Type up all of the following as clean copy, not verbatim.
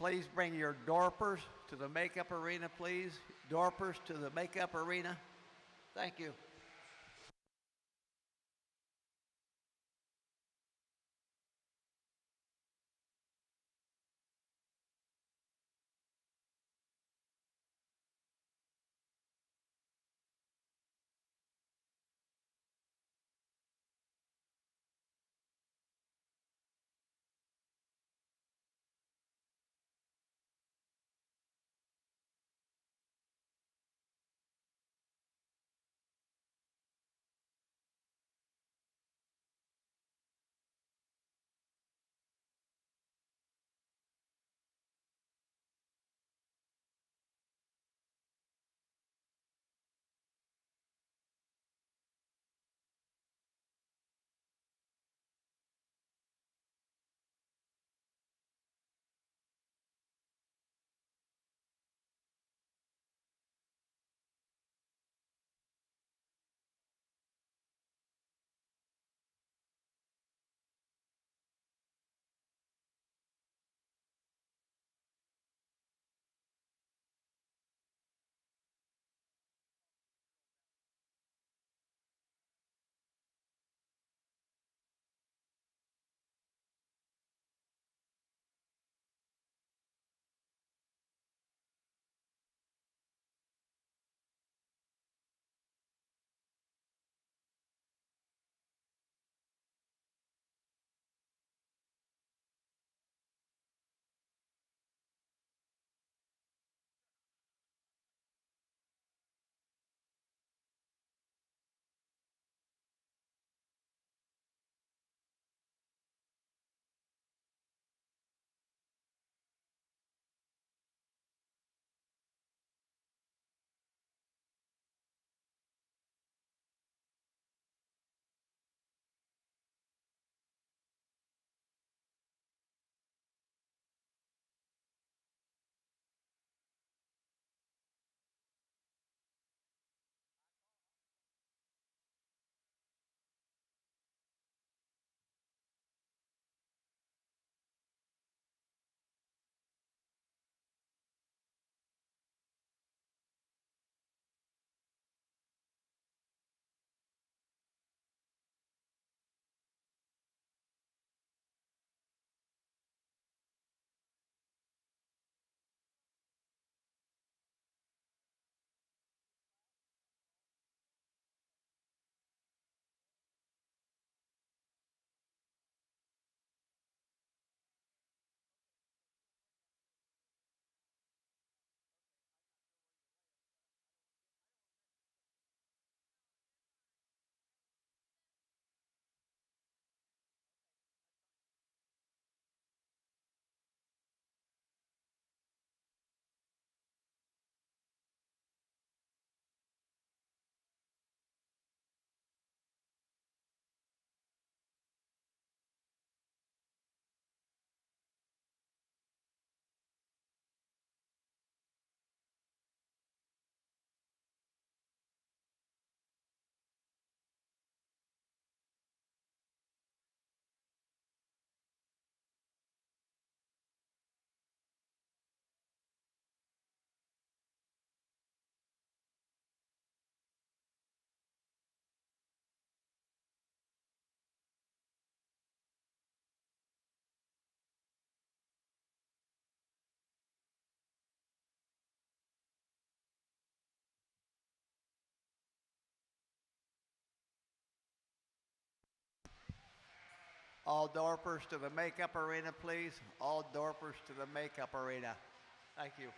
Please bring your Dorpers to the makeup arena, please. Dorpers to the makeup arena. Thank you. All Dorpers to the makeup arena, please. All Dorpers to the makeup arena. Thank you.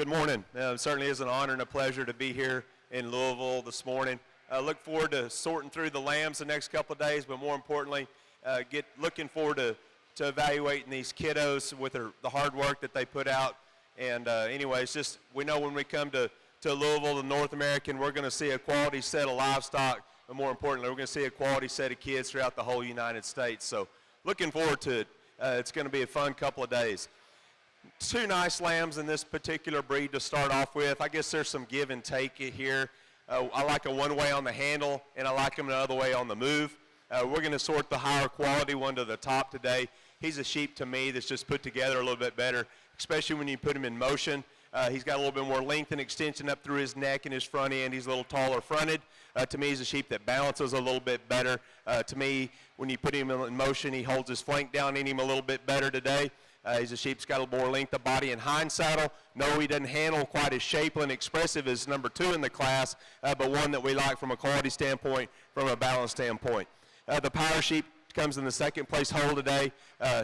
Good morning. It certainly is an honor and a pleasure to be here in Louisville this morning. I look forward to sorting through the lambs the next couple of days, but more importantly, looking forward to evaluating these kiddos with the hard work that they put out. And anyways, just we know when we come to Louisville, the North American, we're going to see a quality set of livestock, but more importantly, we're going to see a quality set of kids throughout the whole United States. So looking forward to it. It's going to be a fun couple of days. Two nice lambs in this particular breed to start off with. I guess there's some give and take here. I like a one way on the handle, and I like them the other way on the move. We're going to sort the higher quality one to the top today. He's a sheep to me that's just put together a little bit better, especially when you put him in motion. He's got a little bit more length and extension up through his neck and his front end. He's a little taller fronted. To me, he's a sheep that balances a little bit better. To me, when you put him in motion, he holds his flank down in him a little bit better today. He's a sheep that's got a little more length of body and hind saddle. No, he doesn't handle quite as shapely and expressive as number 2 in the class, but one that we like from a quality standpoint, from a balance standpoint. The power sheep comes in the second place hole today.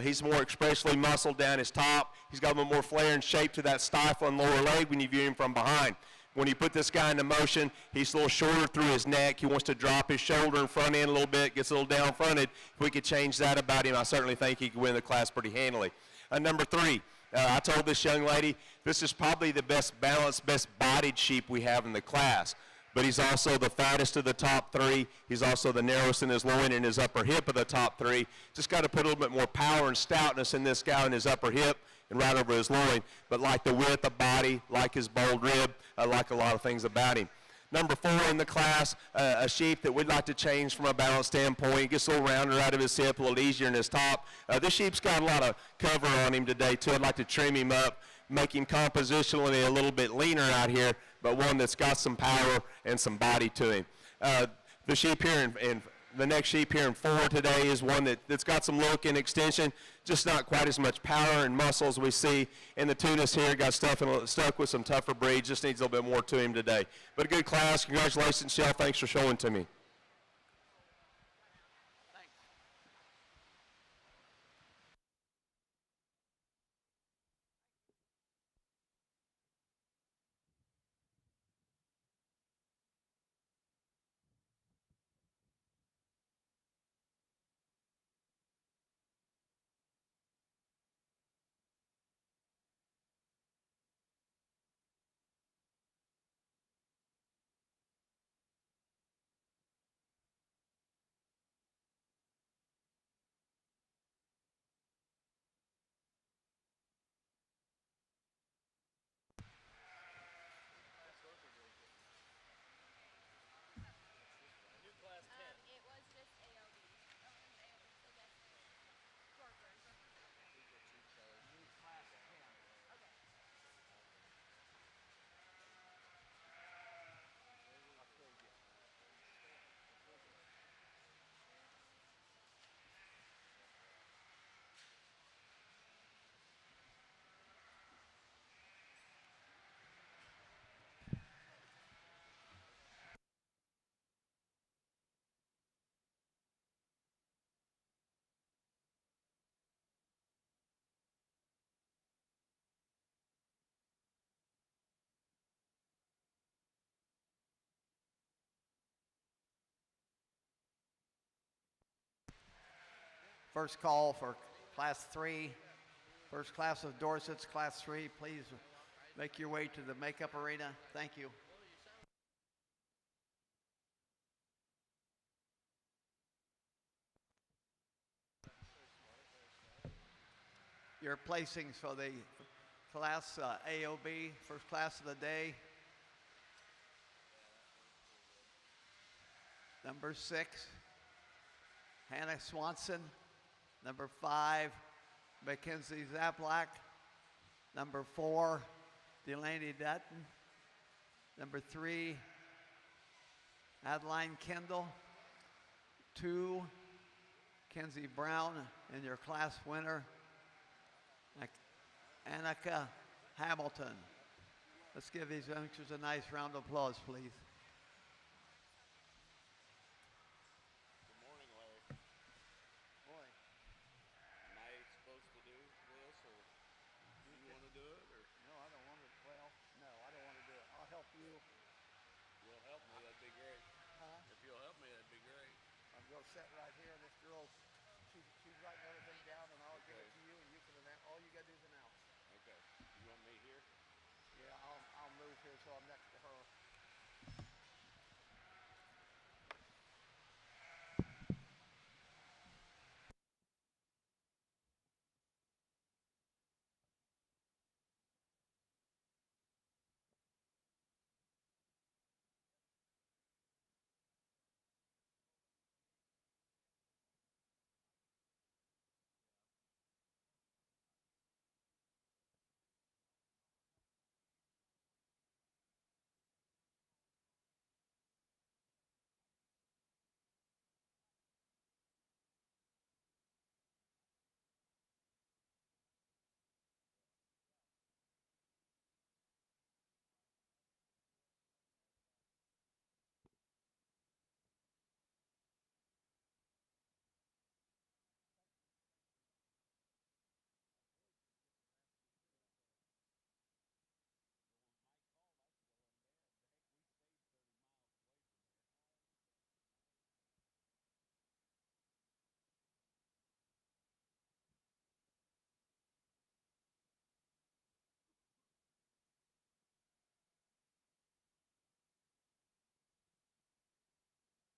He's more expressively muscled down his top. He's got a little more flair and shape to that stifle and lower leg when you view him from behind. When you put this guy into motion, he's a little shorter through his neck. He wants to drop his shoulder and front end a little bit, gets a little down fronted. If we could change that about him, I certainly think he could win the class pretty handily. Number 3, I told this young lady, this is probably the best balanced, best bodied sheep we have in the class. But he's also the fattest of the top 3. He's also the narrowest in his loin and his upper hip of the top 3. Just got to put a little bit more power and stoutness in this guy in his upper hip and right over his loin. But like the width of body, like his bold rib, I like a lot of things about him. Number 4 in the class, a sheep that we'd like to change from a balance standpoint. He gets a little rounder out of his hip, a little easier in his top. This sheep's got a lot of cover on him today, too. I'd like to trim him up, make him compositionally a little bit leaner out here, but one that's got some power and some body to him. The sheep here the next sheep here in 4 today is one that's got some look and extension, just not quite as much power and muscle as we see. And the Tunis here got stuck with some tougher breeds, just needs a little bit more to him today. But a good class. Congratulations, Shell. Thanks for showing to me. First call for Class 3. First class of Dorset's Class 3. Please make your way to the makeup arena. Thank you. Your placings for the class AOB, first class of the day. Number 6, Hannah Swanson. Number 5, Mackenzie Zaplak. Number 4, Delaney Dutton. Number 3, Adeline Kendall. 2, Kenzie Brown, and your class winner, Annika Hamilton. Let's give these youngsters a nice round of applause, please. You'll sit right here, and this girl, she's writing everything down, and I'll give it to you, and you can announce. All you got to do is announce. Okay. You want me here? Yeah, I'll move here so I'm next to her. But when Mike called, I was still in bed. Heck, we stayed 30 miles away from here. Class from mom. She made me sort it away. This is second class. First class. We started right up on the head when we're all here, and everybody's talking. Yesterday we had a really good story. There's a girl heard named NAILE. 2 years ago, she was going in the office upstairs and had everything you can have it. Mm-hmm. But they didn't want to close in the office, and they wouldn't pay anything. So she said, I can't drive up here every day 1 mile away and get it. Yeah. And so they come. I lobbied on the devil to get her to study, and I can tell her goodness. She's really good. Yeah. She's very cheeky. Sure. But that's what they want. You ever mow? Yeah, A I couple could. years Yeah, ago. I can work it up. You mow it, you got people at the top, and they're going to climb the ladder when they get to the top, and they're going to have it right there. And anybody looks like they're doing something, all you ever to get rid of them because they're overshadowing you. When I live on a farm, I don't have to worry about that stuff. So you might get them dirt with some other call. I take care of Is that that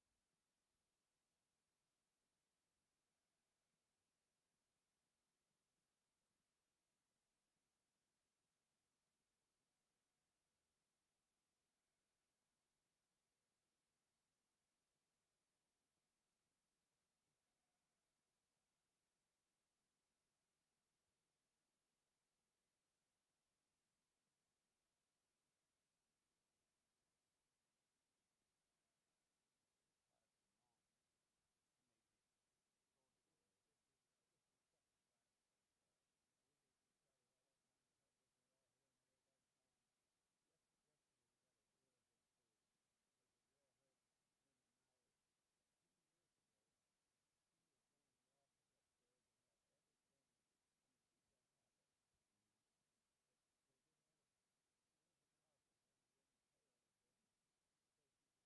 a lot final better.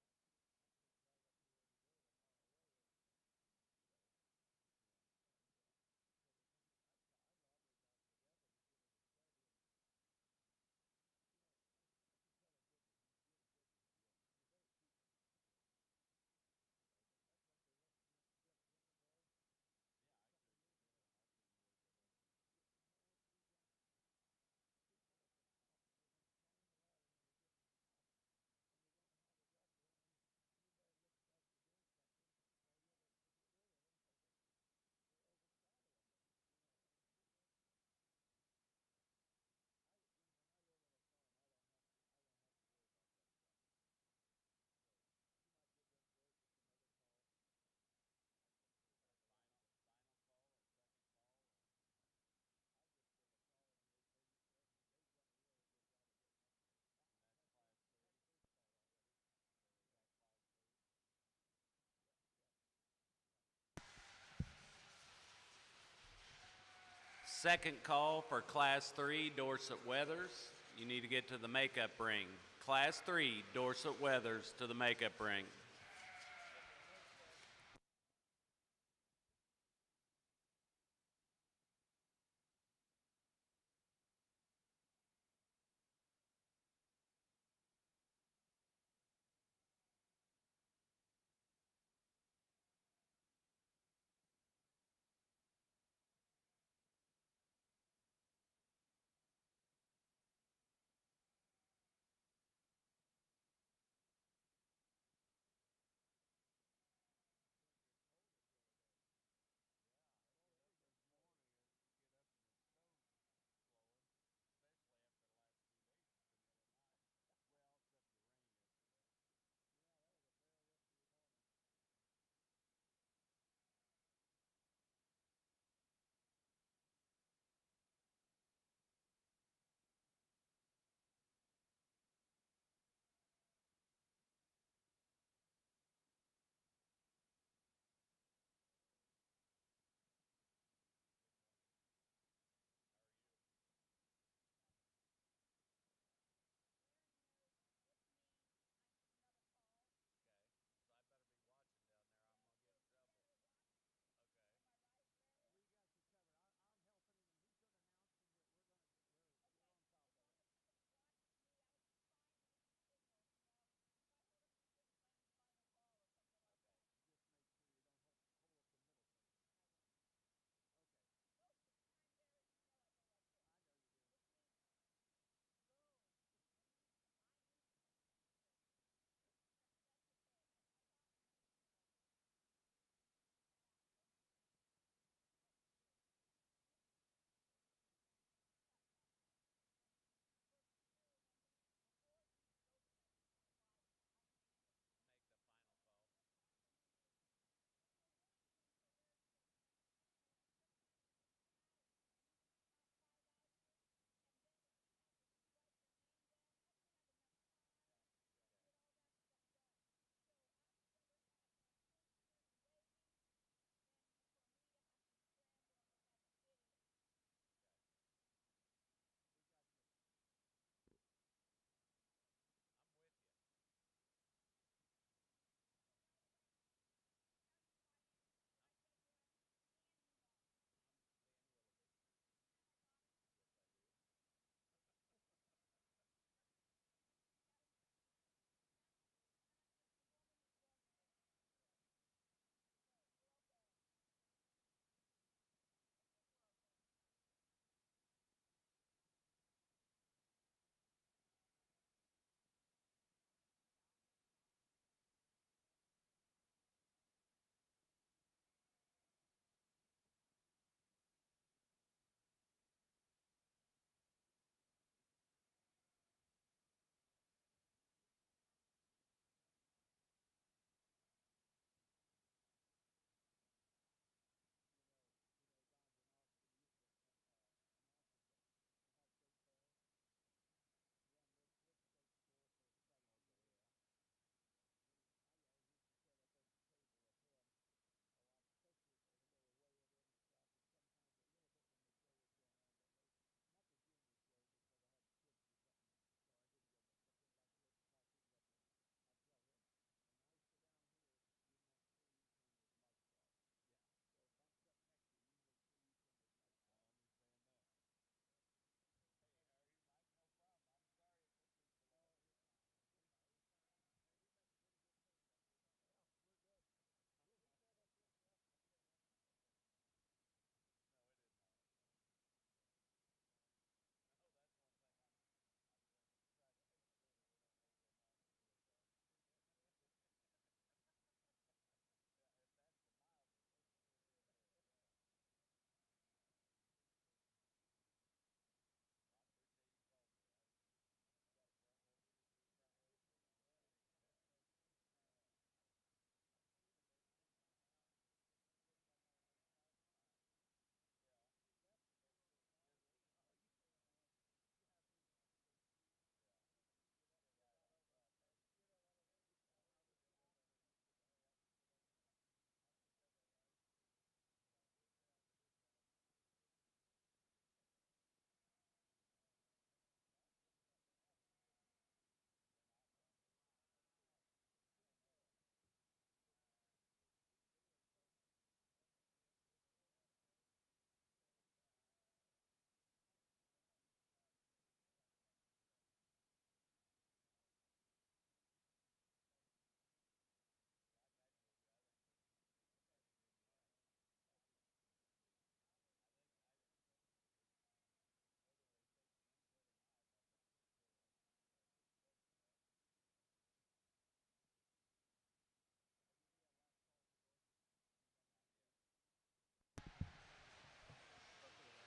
final call or second call or? I just give a call, and they've done a really good job of getting up here. And that's class I've had 3. first call already. So is that class 3? Yep. Second call for Class 3 Dorset Weathers. You need to get to the makeup ring. Class 3 Dorset Weathers to the makeup ring.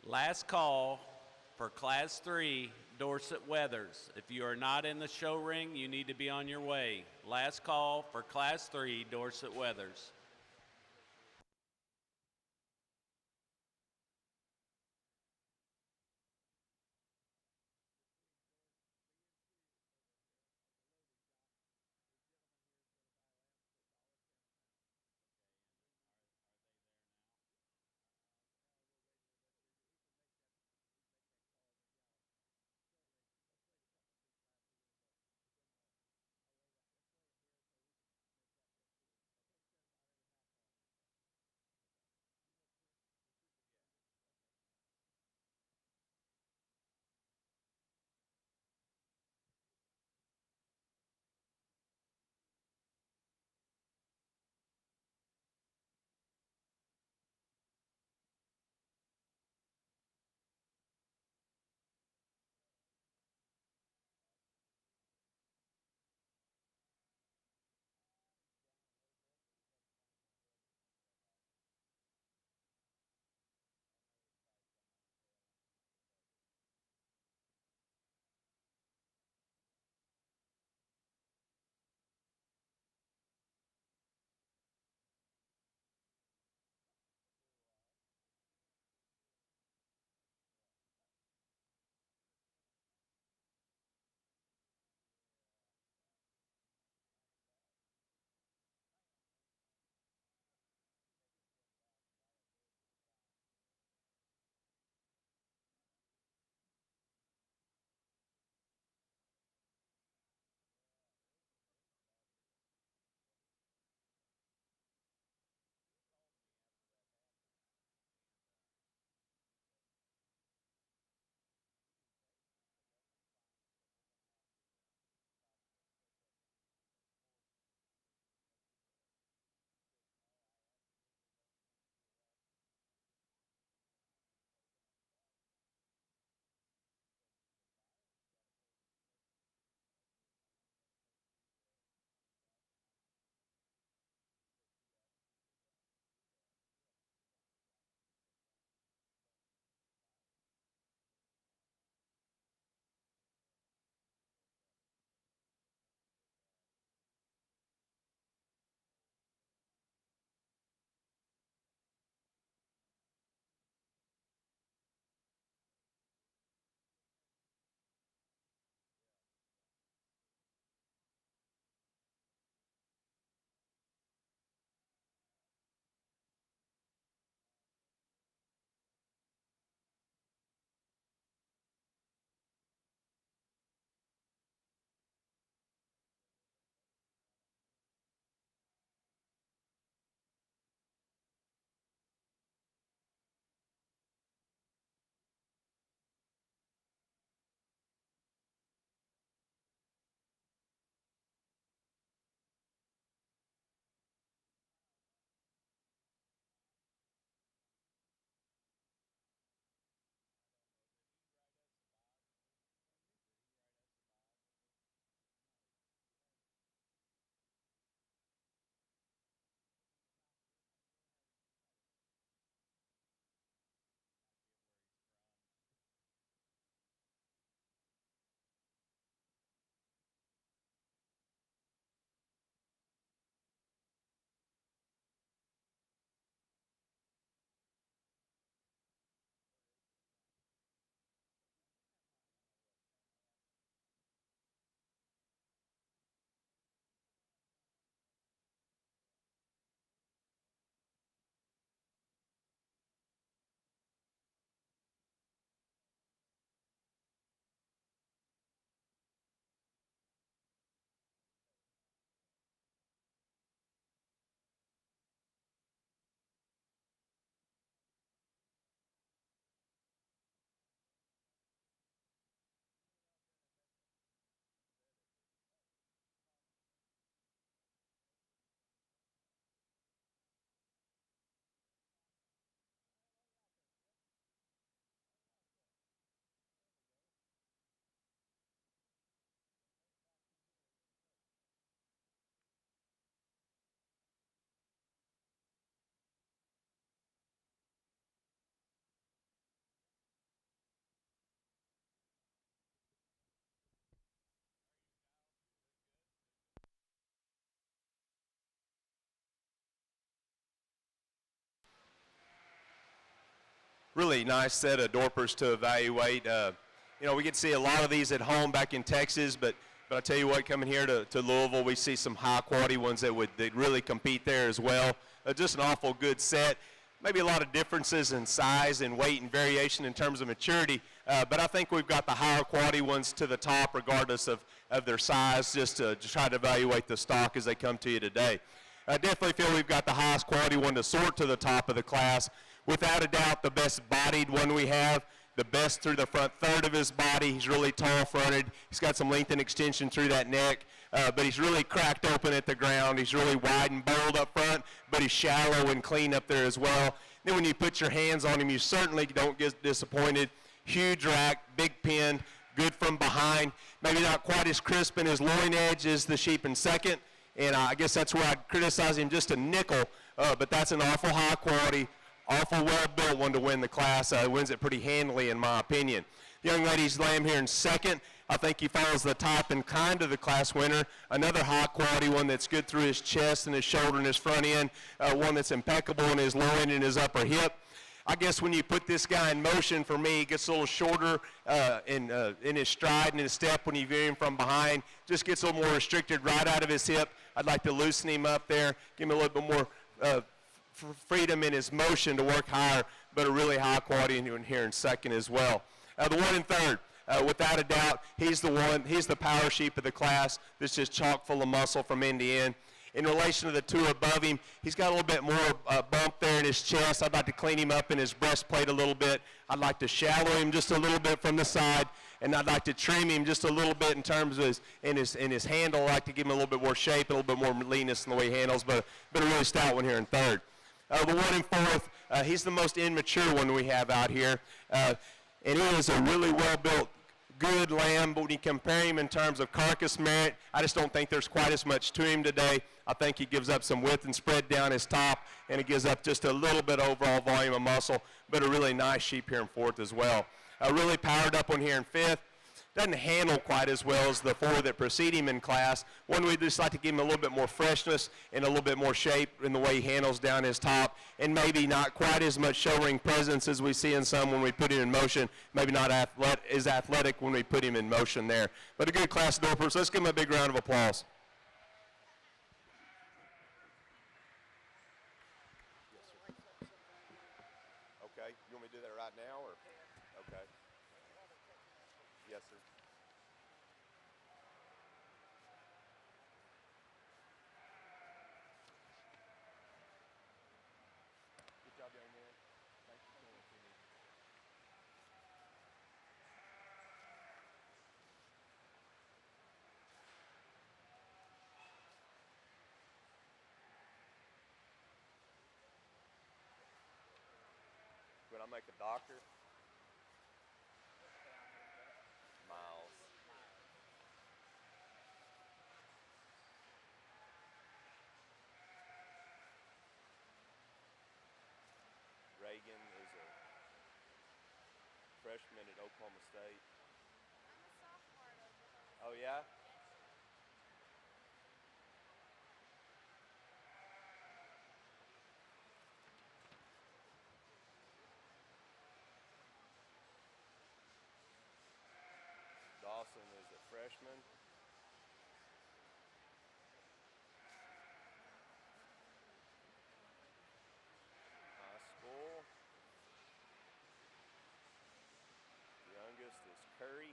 Last call for Class 3 Dorset Weathers. If you are not in the show ring, you need to be on your way. Last call for Class 3 Dorset Weathers. really nice set of Dorpers to evaluate. You know, we get to see a lot of these at home back in Texas, but I tell you what, coming here to Louisville, we see some high quality ones that really compete there as well. Just an awful good set. Maybe a lot of differences in size and weight and variation in terms of maturity, but I think we've got the higher quality ones to the top regardless of their size, just to try to evaluate the stock as they come to you today. I definitely feel we've got the highest quality one to sort to the top of the class. Without a doubt, the best bodied one we have, the best through the front third of his body. He's really tall fronted. He's got some length and extension through that neck, but he's really cracked open at the ground. He's really wide and bold up front, but he's shallow and clean up there as well. Then when you put your hands on him, you certainly don't get disappointed. Huge rack, big pin, good from behind. Maybe not quite as crisp in his loin edge as the sheep in second, and I guess that's where I'd criticize him just a nickel, but that's an awful high quality, awful well-built one to win the class. Wins it pretty handily in my opinion. Young lady's lamb here in second. I think he follows the type and kind of the class winner. Another high-quality one that's good through his chest and his shoulder and his front end. One that's impeccable in his loin and his upper hip. I guess when you put this guy in motion, for me, he gets a little shorter in his stride and his step when you view him from behind. Just gets a little more restricted right out of his hip. I'd like to loosen him up there, give him a little bit more freedom in his motion to work higher, but a really high quality in here in second as well. The one in third, without a doubt, he's the power sheep of the class. That's just chock full of muscle from end to end. In relation to the two above him, he's got a little bit more bump there in his chest. I'd like to clean him up in his breastplate a little bit. I'd like to shallow him just a little bit from the side, and I'd like to trim him just a little bit in terms of his handle. I'd like to give him a little bit more shape, a little bit more leanness in the way he handles, but a really stout one here in third. The one in fourth, he's the most immature one we have out here, and he is a really well-built, good lamb, but when you compare him in terms of carcass merit, I just don't think there's quite as much to him today. I think he gives up some width and spread down his top, and he gives up just a little bit overall volume of muscle, but a really nice sheep here in fourth as well. A really powered up one here in fifth. Doesn't handle quite as well as the four that precede him in class. One we just like to give him a little bit more freshness and a little bit more shape in the way he handles down his top, and maybe not quite as much show ring presence as we see in some when we put him in motion. Maybe not as athletic when we put him in motion there. But a good class of Dorper, so let's give him a big round of applause. Okay, you want me to do that right now, or? Okay. Yes, sir. Good job, young man. Thanks for coming to me. When I make a doctor, Miles. Reagan is a freshman at Oklahoma State. I'm a sophomore at Oklahoma. Oh yeah? Dawson is a freshman. High school. The youngest is Curry.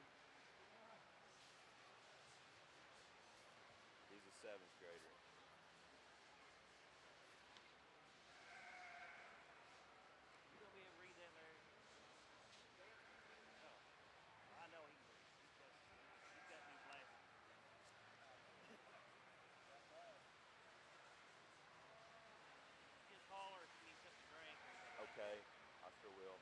He's a seventh grader. You gonna be able to read that, Larry? Oh, I know he's got new glasses. Just holler if you need something to drink. Okay, I sure will.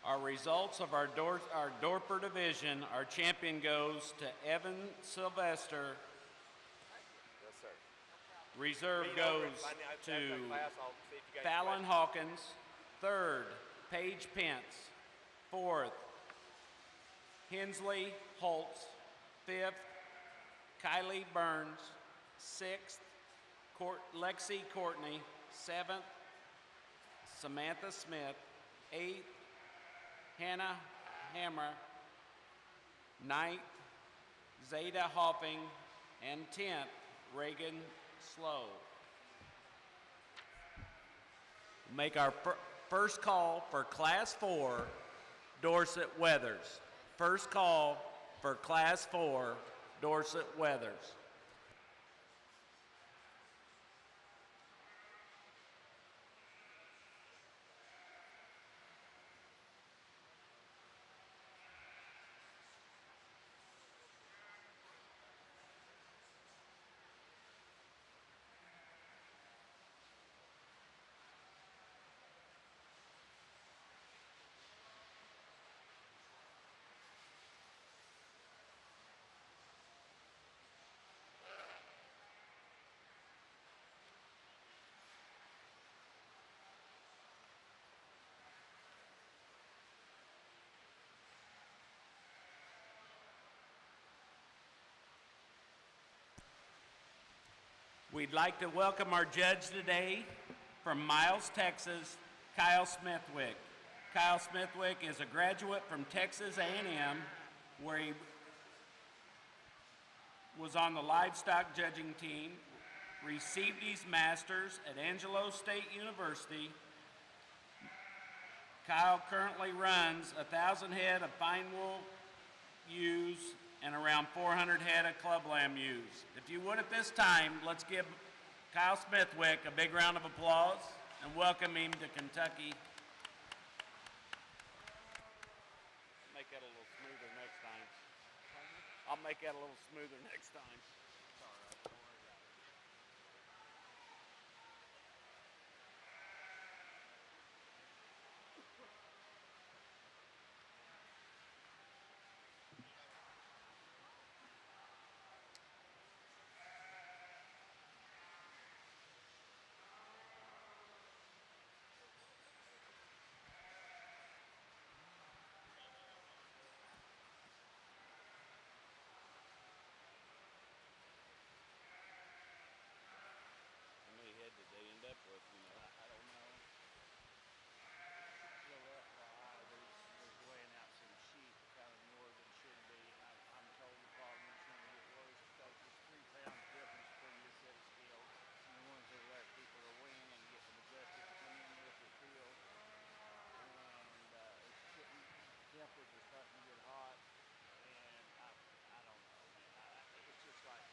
Our results of our Dorper division, our champion goes to Evan Sylvester. Yes, sir. Reserve Read over it. goes Find out to that class. I'll see if you got any Fallon questions. Hawkins. Third, Paige Pence. Fourth, Hensley Holtz. Fifth, Kylie Burns. Sixth, Lexi Courtney. Seventh, Samantha Smith. Eighth, Hannah Hammer. Ninth, Zeta Hopping. And 10th, Reagan Slow. We'll make our first call for Class 4, Dorset Weathers. First call for Class 4, Dorset Weathers. We'd like to welcome our judge today from Miles, Texas, Kyle Smithwick. Kyle Smithwick is a graduate from Texas A&M, where he was on the livestock judging team, received his master's at Angelo State University. Kyle currently runs 1,000 head of fine wool ewes and around 400 head of club lamb ewes. If you would at this time, let's give Kyle Smithwick a big round of applause and welcome him to Kentucky. Make that a little smoother next time. I'll make that a little smoother next time. Did they end up with, you know? I don't know. Well, there's weighing out some sheep kind of more than should be, and I'm told the problem is going to get worse because there's 3 pounds difference between this set of scales and the ones over there people are weighing and getting them adjusted to come in with the field. And it's getting, temperatures are starting to get hot, and I don't know, man. It's just like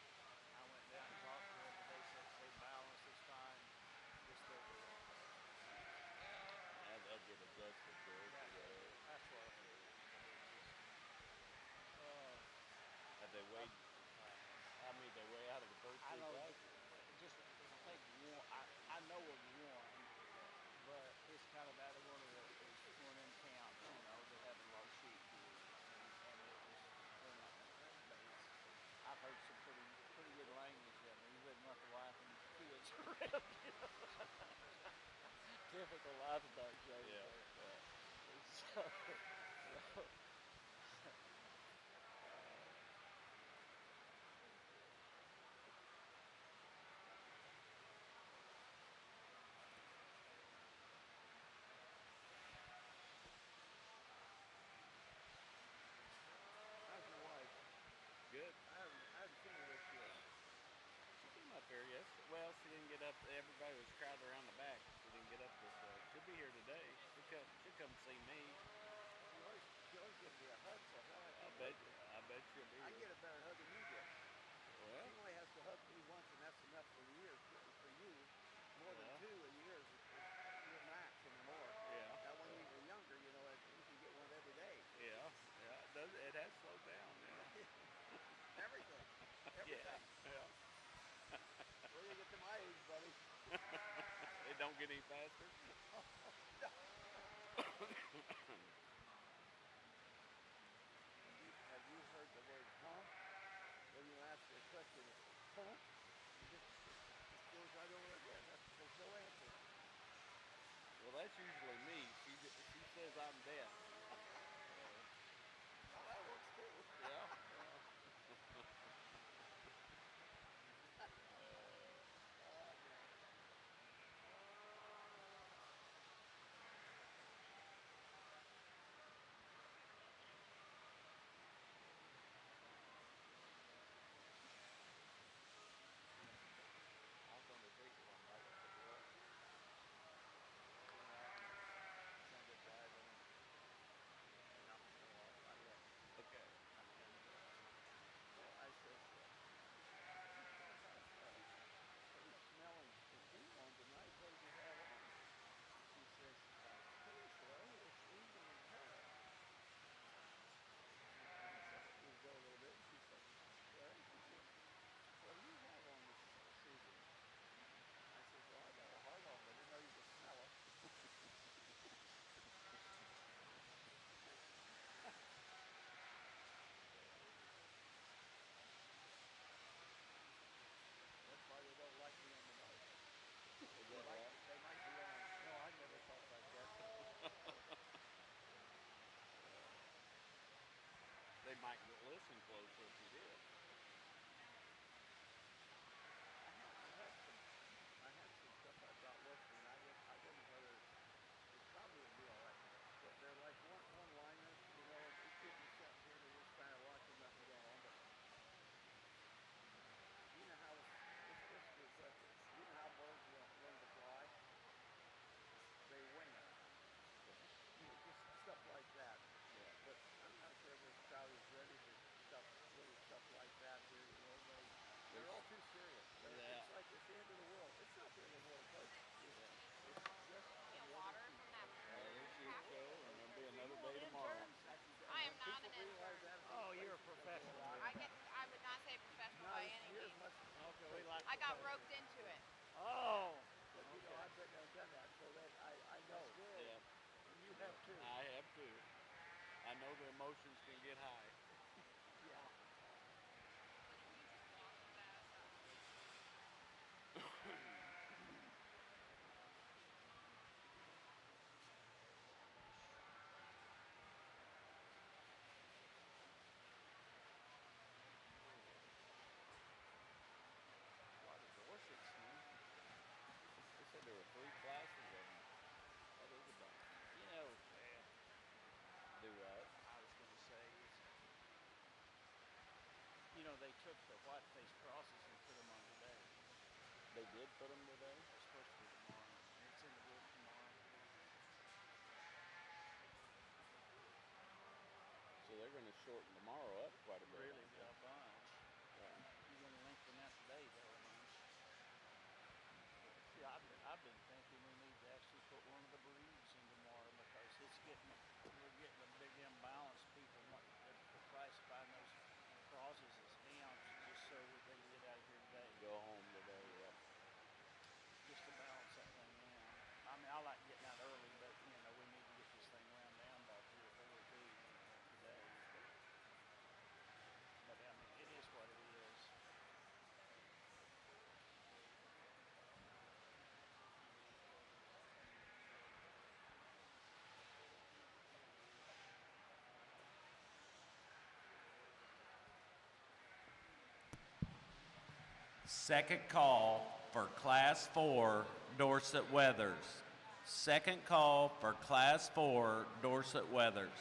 I went down and talked to them, but they said they balance this time. Just over there. Yeah, they'll get adjusted to it. That's what I figured. Have they weighed, how many they weigh out of the first I 2 know, classes? just I think one. I know of one, but it's kind of that one of the is one in camps, you know, that have a lot of sheep here, and it was. But I've heard some pretty good language in there. He wouldn't let the wife and kids around. Typical livestock show. Yeah. So, how's your wife? Good. I haven't seen her this year. She came up here yesterday. Well, she didn't get up. Everybody was crowded around the back. She didn't get up this way. She'll be here today. She'll come see me. She always gives me a hug, so I bet she'll be I here. get a better hug than you get. Well, She only has to hug me once, and that's enough for the year. For you, more than 2 a year is your max anymore. Yeah. Now, when you were younger, you know, you can get one every day. yeah. It has slowed down. Yeah. Everything. Yeah. Yeah. Where you get to my age, buddy? It don't get any faster. pull them. Just goes right over their head. There's no answer. Well, that's usually me. She says I'm deaf. Well, that works too. Yeah. I was on the date one night at the grill. Went out and Sunday driving. And I left. Okay. And so I says, what are you smelling perfume on tonight? What did you have on? She says, Hello, it's evening in Paris. And so we go a little bit, and she says, Larry, she says, what do you have on this evening? I says, well, I got a heart on, but I didn't know you could smell it. That's why they don't like me on the boat. Is that right? They might be on. No, I never thought like that. They might listen closer if you did. I had some stuff I brought with me, and I didn't know whether it probably would be all right. They're like one-liners, you know. It's getting something here, they're just kind of watching nothing going on. But you know how you know how birds learn to fly? They wing it. You know, just stuff like that. Yeah. But I'm not sure this crowd is ready for little stuff like that here. You know, they're all too serious. Yeah. It's like it's the end of the world. It's not the end of the world, folks. It's just Get water from that Another shit show, and there'll be another day tomorrow. I am not an intern. Oh, you're a professional. I would not say professional by any means. Okay, we like I got roped into it. Oh. But, you know, I've been there and done that, so that I know. Yeah. And you have too. I have too. I know the emotions can get high. Yeah. A lot of Dorsets, man. They said there were 3 classes of them. That is a bunch. You know, Do what? I was going to say, you know, they took the white-faced crosses and put them on today. They did put them today? They're supposed to be tomorrow. It's in the woods tomorrow. So they're going to shorten tomorrow up quite a bit. Really, aren't they? a bunch. Yeah. You're going to lengthen that today, though, a bunch. See, I've been thinking we need to actually put one of the breeds in tomorrow because we're getting a big imbalance. People want the price of buying those crosses is down just so they can get out of here today. Go home today, yeah. Just to balance that thing out. I mean, I like getting out early, but you know, we need to get this thing wound down by 3 or 4 too, today. But I mean, it is what it is. Second call for Class 4 Dorset Weathers. Second call for Class 4 Dorset Weathers.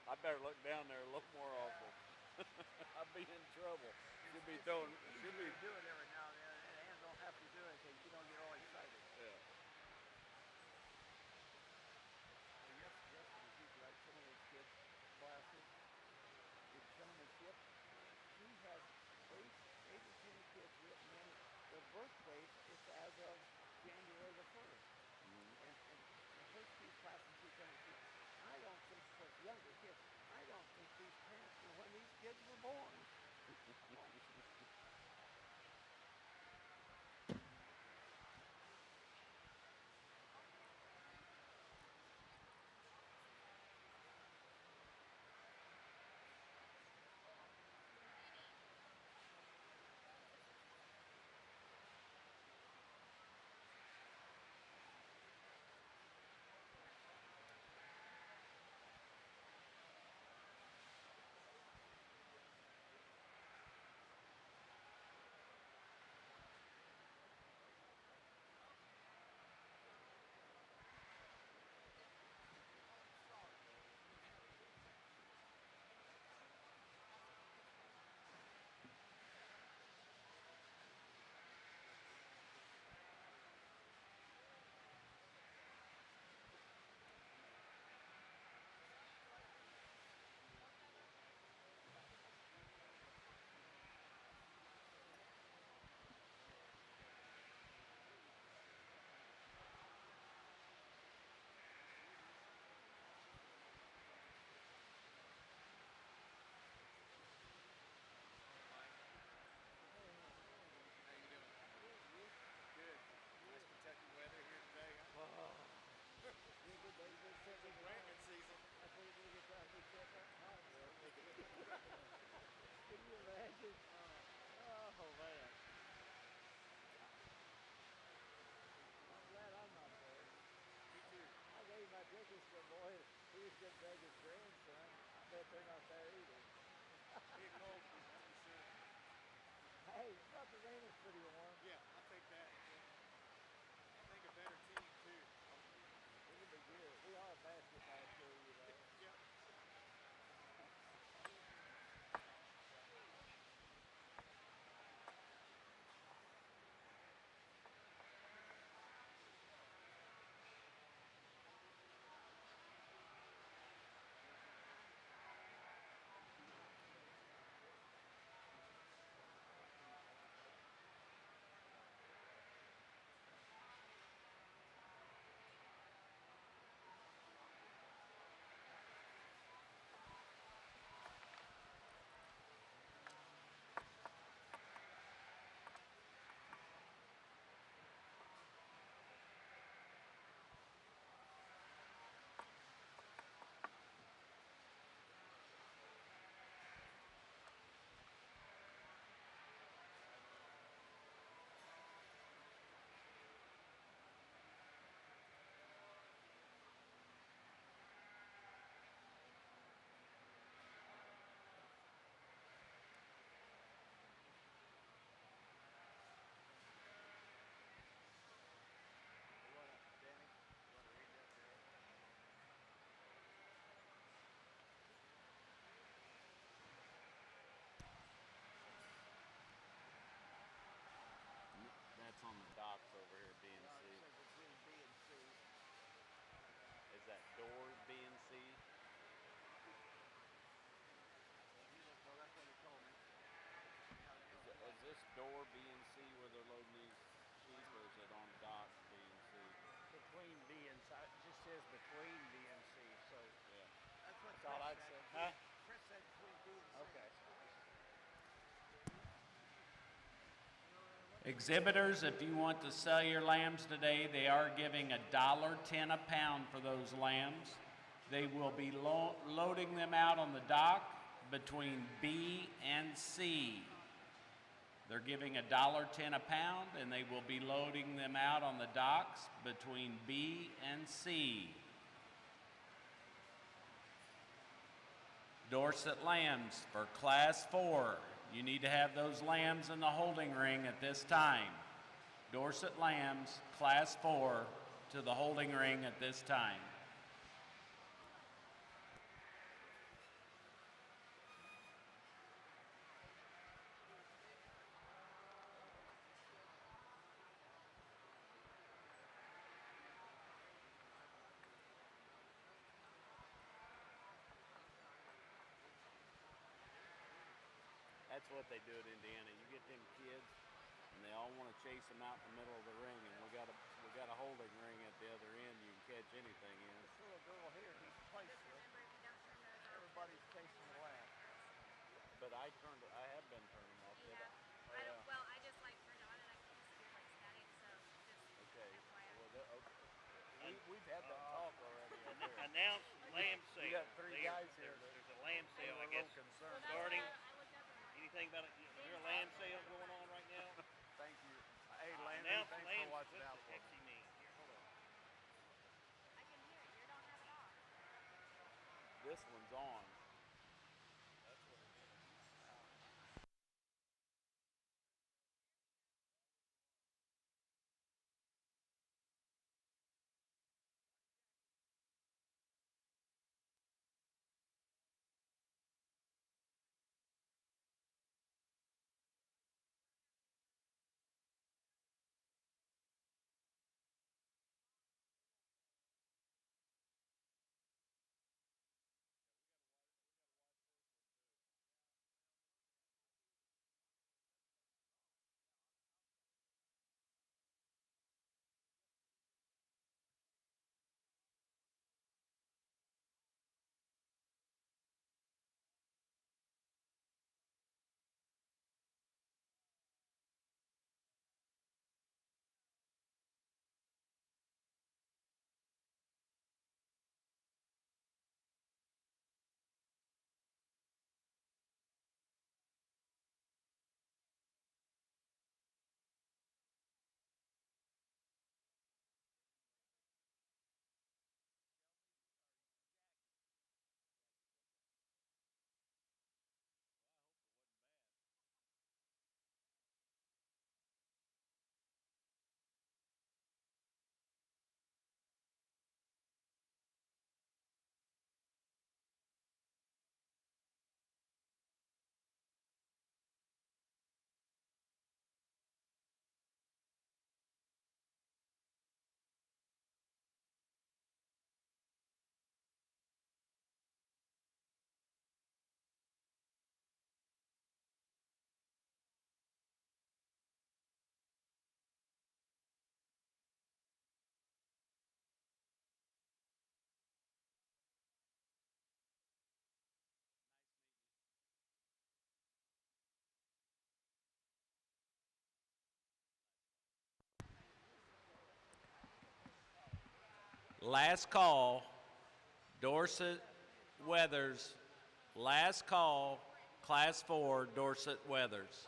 I better look down there a little more often. I'll be in trouble. Should be throwing. Should be. Do it every now and then, and don't have to do anything. You don't get all excited. Yeah. And yesterday, he like some of those kids' classes, his gentlemanship. He had eight or 10 kids written in. Their birthdays is as of January the 1st. And the first few classes he comes to, I don't think for younger kids, I don't think these parents knew when these kids were born. thought I'd say. Huh? Chris said please do the same. Okay. Exhibitors, if you want to sell your lambs today, they are giving $1.10 a pound for those lambs. They will be loading them out on the dock between B and C. They're giving $1.10 a pound, and they will be loading them out on the docks between B and C. Dorset lambs for Class 4. You need to have those lambs in the holding ring at this time. Dorset lambs, Class 4, to the holding ring at this time. That's what they do at Indiana. You get them kids, and they all want to chase them out in the middle of the ring, and we got a holding ring at the other end. You can catch anything in. This little girl here, he's placed with. Everybody's chasing the lamb. But I have been turning off. Yeah. I don't, well, I just like turned on and I can just hear like static, so just Okay. FYI. Well, we've had that talk already. up there. Announce lamb sale. You got three guys here that There's a lamb sale, are I a guess, little concerned. starting. I looked up and Anything about it? Is there a lamb sale going on right now? Thank you. Hey, Landry, Announce thanks lamb. for watching What's out the for me. Hexie mean? Here, hold on. I can hear it. You don't have it off. This one's on. Last call, Dorset Weathers. Last call, Class 4, Dorset Weathers.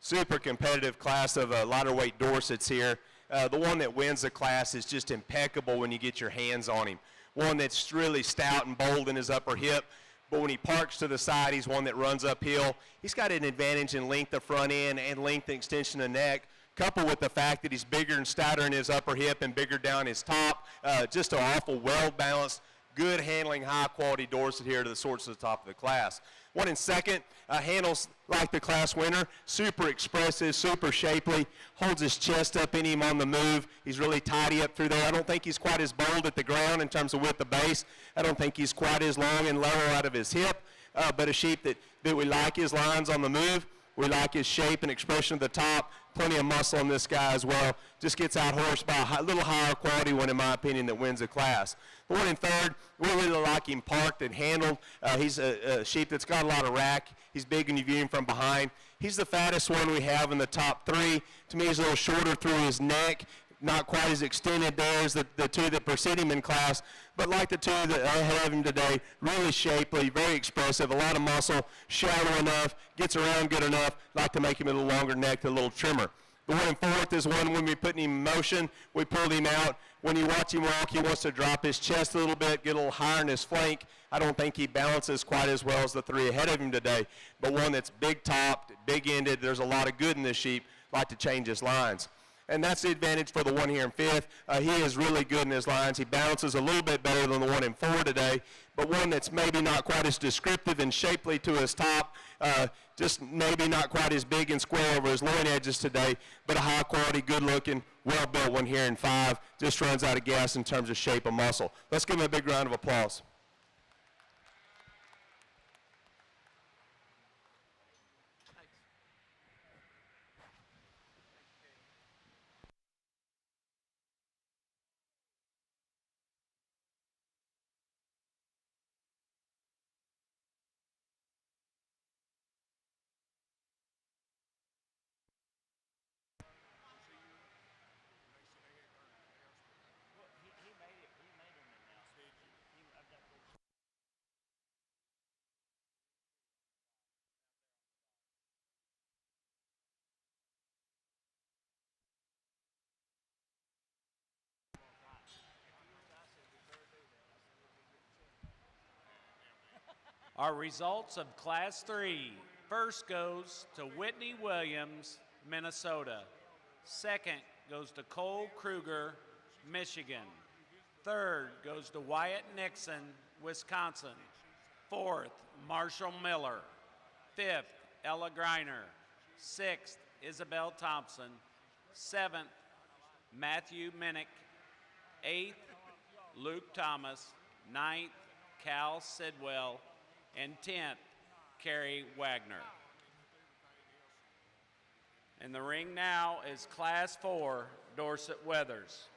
super competitive class of lighter weight Dorsets here. The one that wins the class is just impeccable when you get your hands on him. One that's really stout and bold in his upper hip, but when he parks to the side, he's one that runs uphill. He's got an advantage in length of front end and length and extension of neck, coupled with the fact that he's bigger and stouter in his upper hip and bigger down his top. Just an awful well-balanced, good handling, high-quality Dorset here to the sorts of the top of the class. One in second, handles like the class winner, super expressive, super shapely, holds his chest up in him on the move. He's really tidy up through there. I don't think he's quite as bold at the ground in terms of width of base. I don't think he's quite as long and level out of his hip, but a sheep that we like his lines on the move. We like his shape and expression at the top. Plenty of muscle in this guy as well. Just gets out-horsed by a little higher quality one, in my opinion, that wins the class. The one in third, we really like him parked and handled. He's a sheep that's got a lot of rack. He's big when you view him from behind. He's the fattest one we have in the top three. To me, he's a little shorter through his neck, not quite as extended there as the two that precede him in class, but like the two that I have him today, really shapely, very expressive, a lot of muscle, shallow enough, gets around good enough. Like to make him a little longer neck, a little trimmer. The one in fourth is one when we put him in motion, we pulled him out. When you watch him walk, he wants to drop his chest a little bit, get a little higher in his flank. I don't think he balances quite as well as the three ahead of him today, but one that's big-topped, big-ended. There's a lot of good in this sheep, like to change his lines. And that's the advantage for the one here in fifth. He is really good in his lines. He balances a little bit better than the one in four today, but one that's maybe not quite as descriptive and shapely to his top, just maybe not quite as big and square over his loin edges today, but a high quality, good looking, well built one here in five. Just runs out of gas in terms of shape and muscle. Let's give him a big round of applause. Our results of Class 3. First goes to Whitney Williams, Minnesota. Second goes to Cole Kruger, Michigan. Third goes to Wyatt Nixon, Wisconsin. Fourth, Marshall Miller. Fifth, Ella Greiner. Sixth, Isabel Thompson. Seventh, Matthew Minnick. Eighth, Luke Thomas. Ninth, Cal Sidwell. And 10th, Carrie Wagner. In the ring now is Class 4, Dorset Weathers.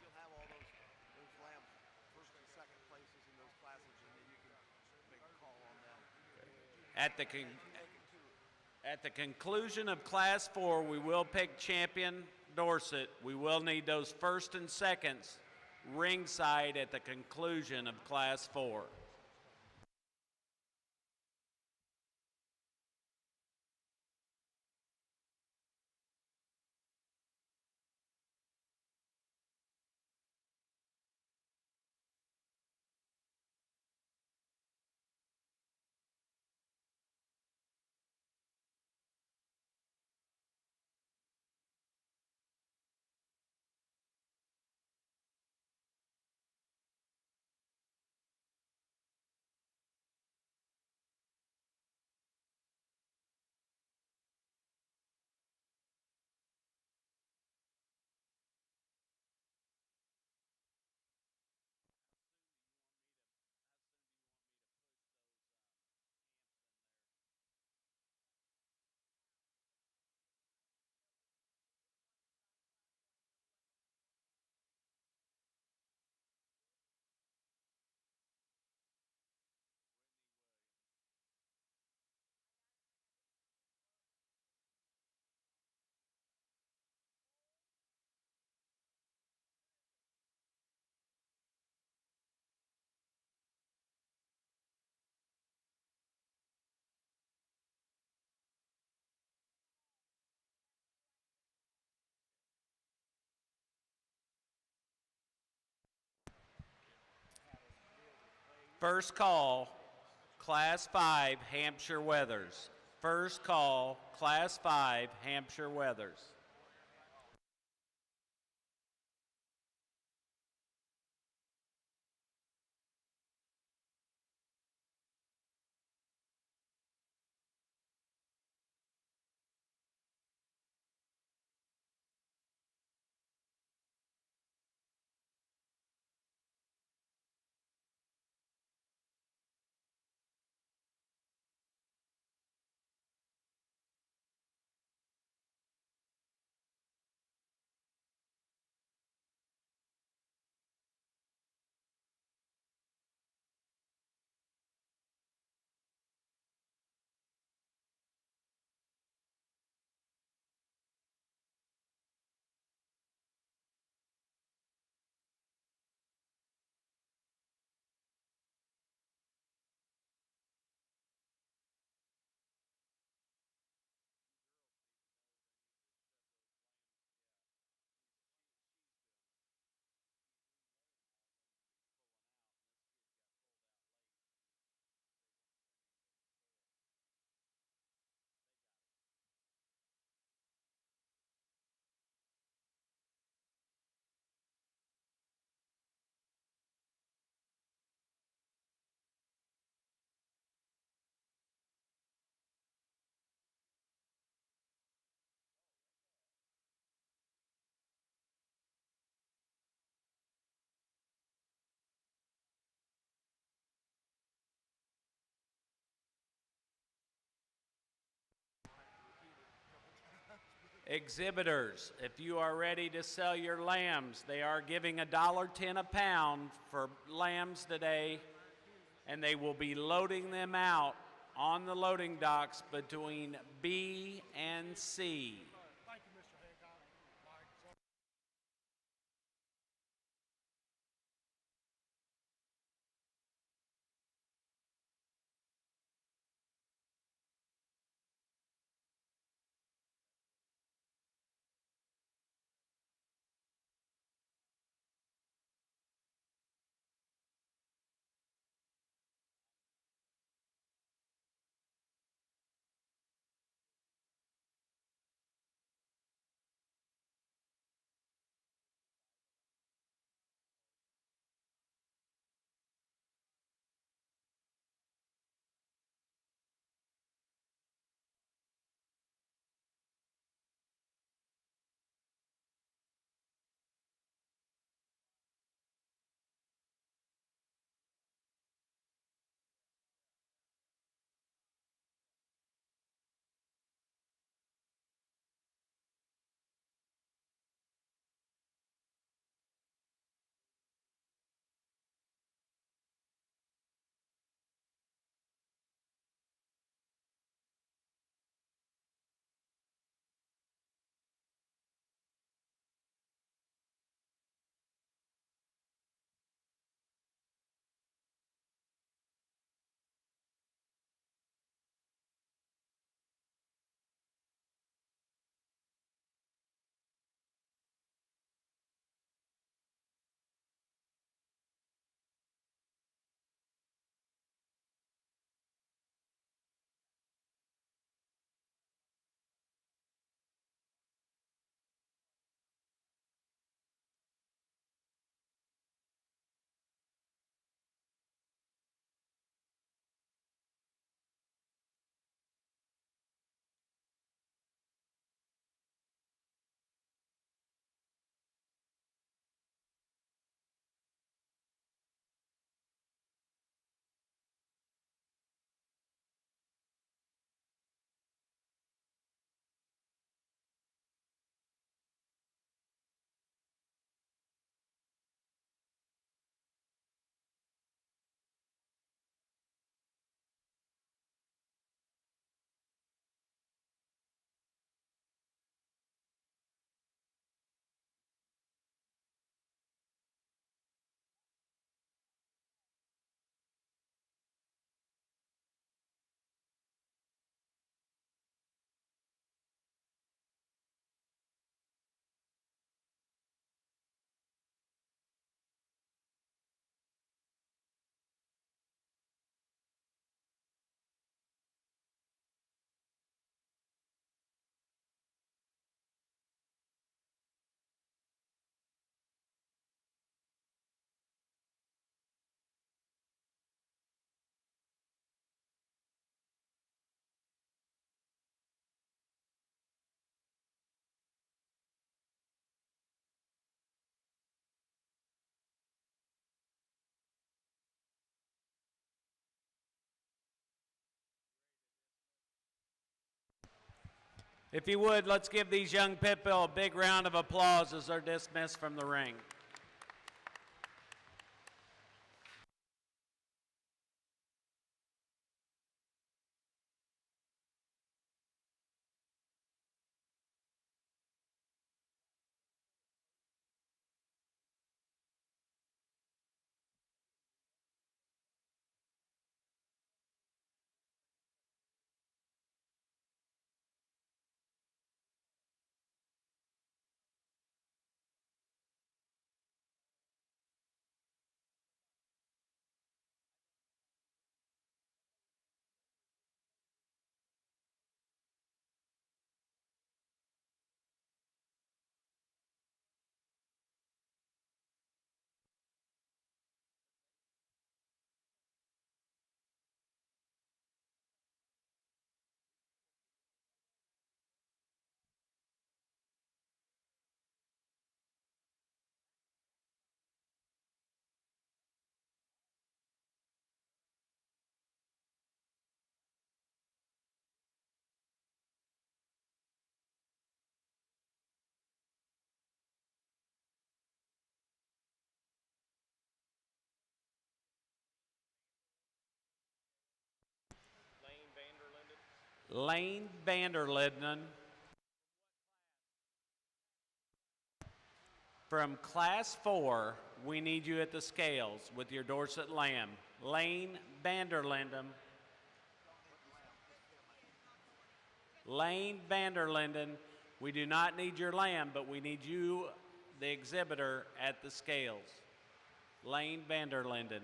You'll have all those lambs, first and second places in those classes, and then you can make a call on them. At the conclusion of Class 4, we will pick champion Dorset. We will need those first and seconds ringside at the conclusion of Class 4. First call, Class 5 Hampshire Weathers. First call, Class 5 Hampshire Weathers. Exhibitors, if you are ready to sell your lambs, they are giving $1.10 a pound for lambs today, and they will be loading them out on the loading docks between B and C. If you would, let's give these young pit bull a big round of applause as they're dismissed from the ring. Lane Vanderlinden. Lane Vanderlinden from Class 4, we need you at the scales with your Dorset lamb. Lane Vanderlinden. Lane Vanderlinden, we do not need your lamb, but we need you, the exhibitor, at the scales. Lane Vanderlinden.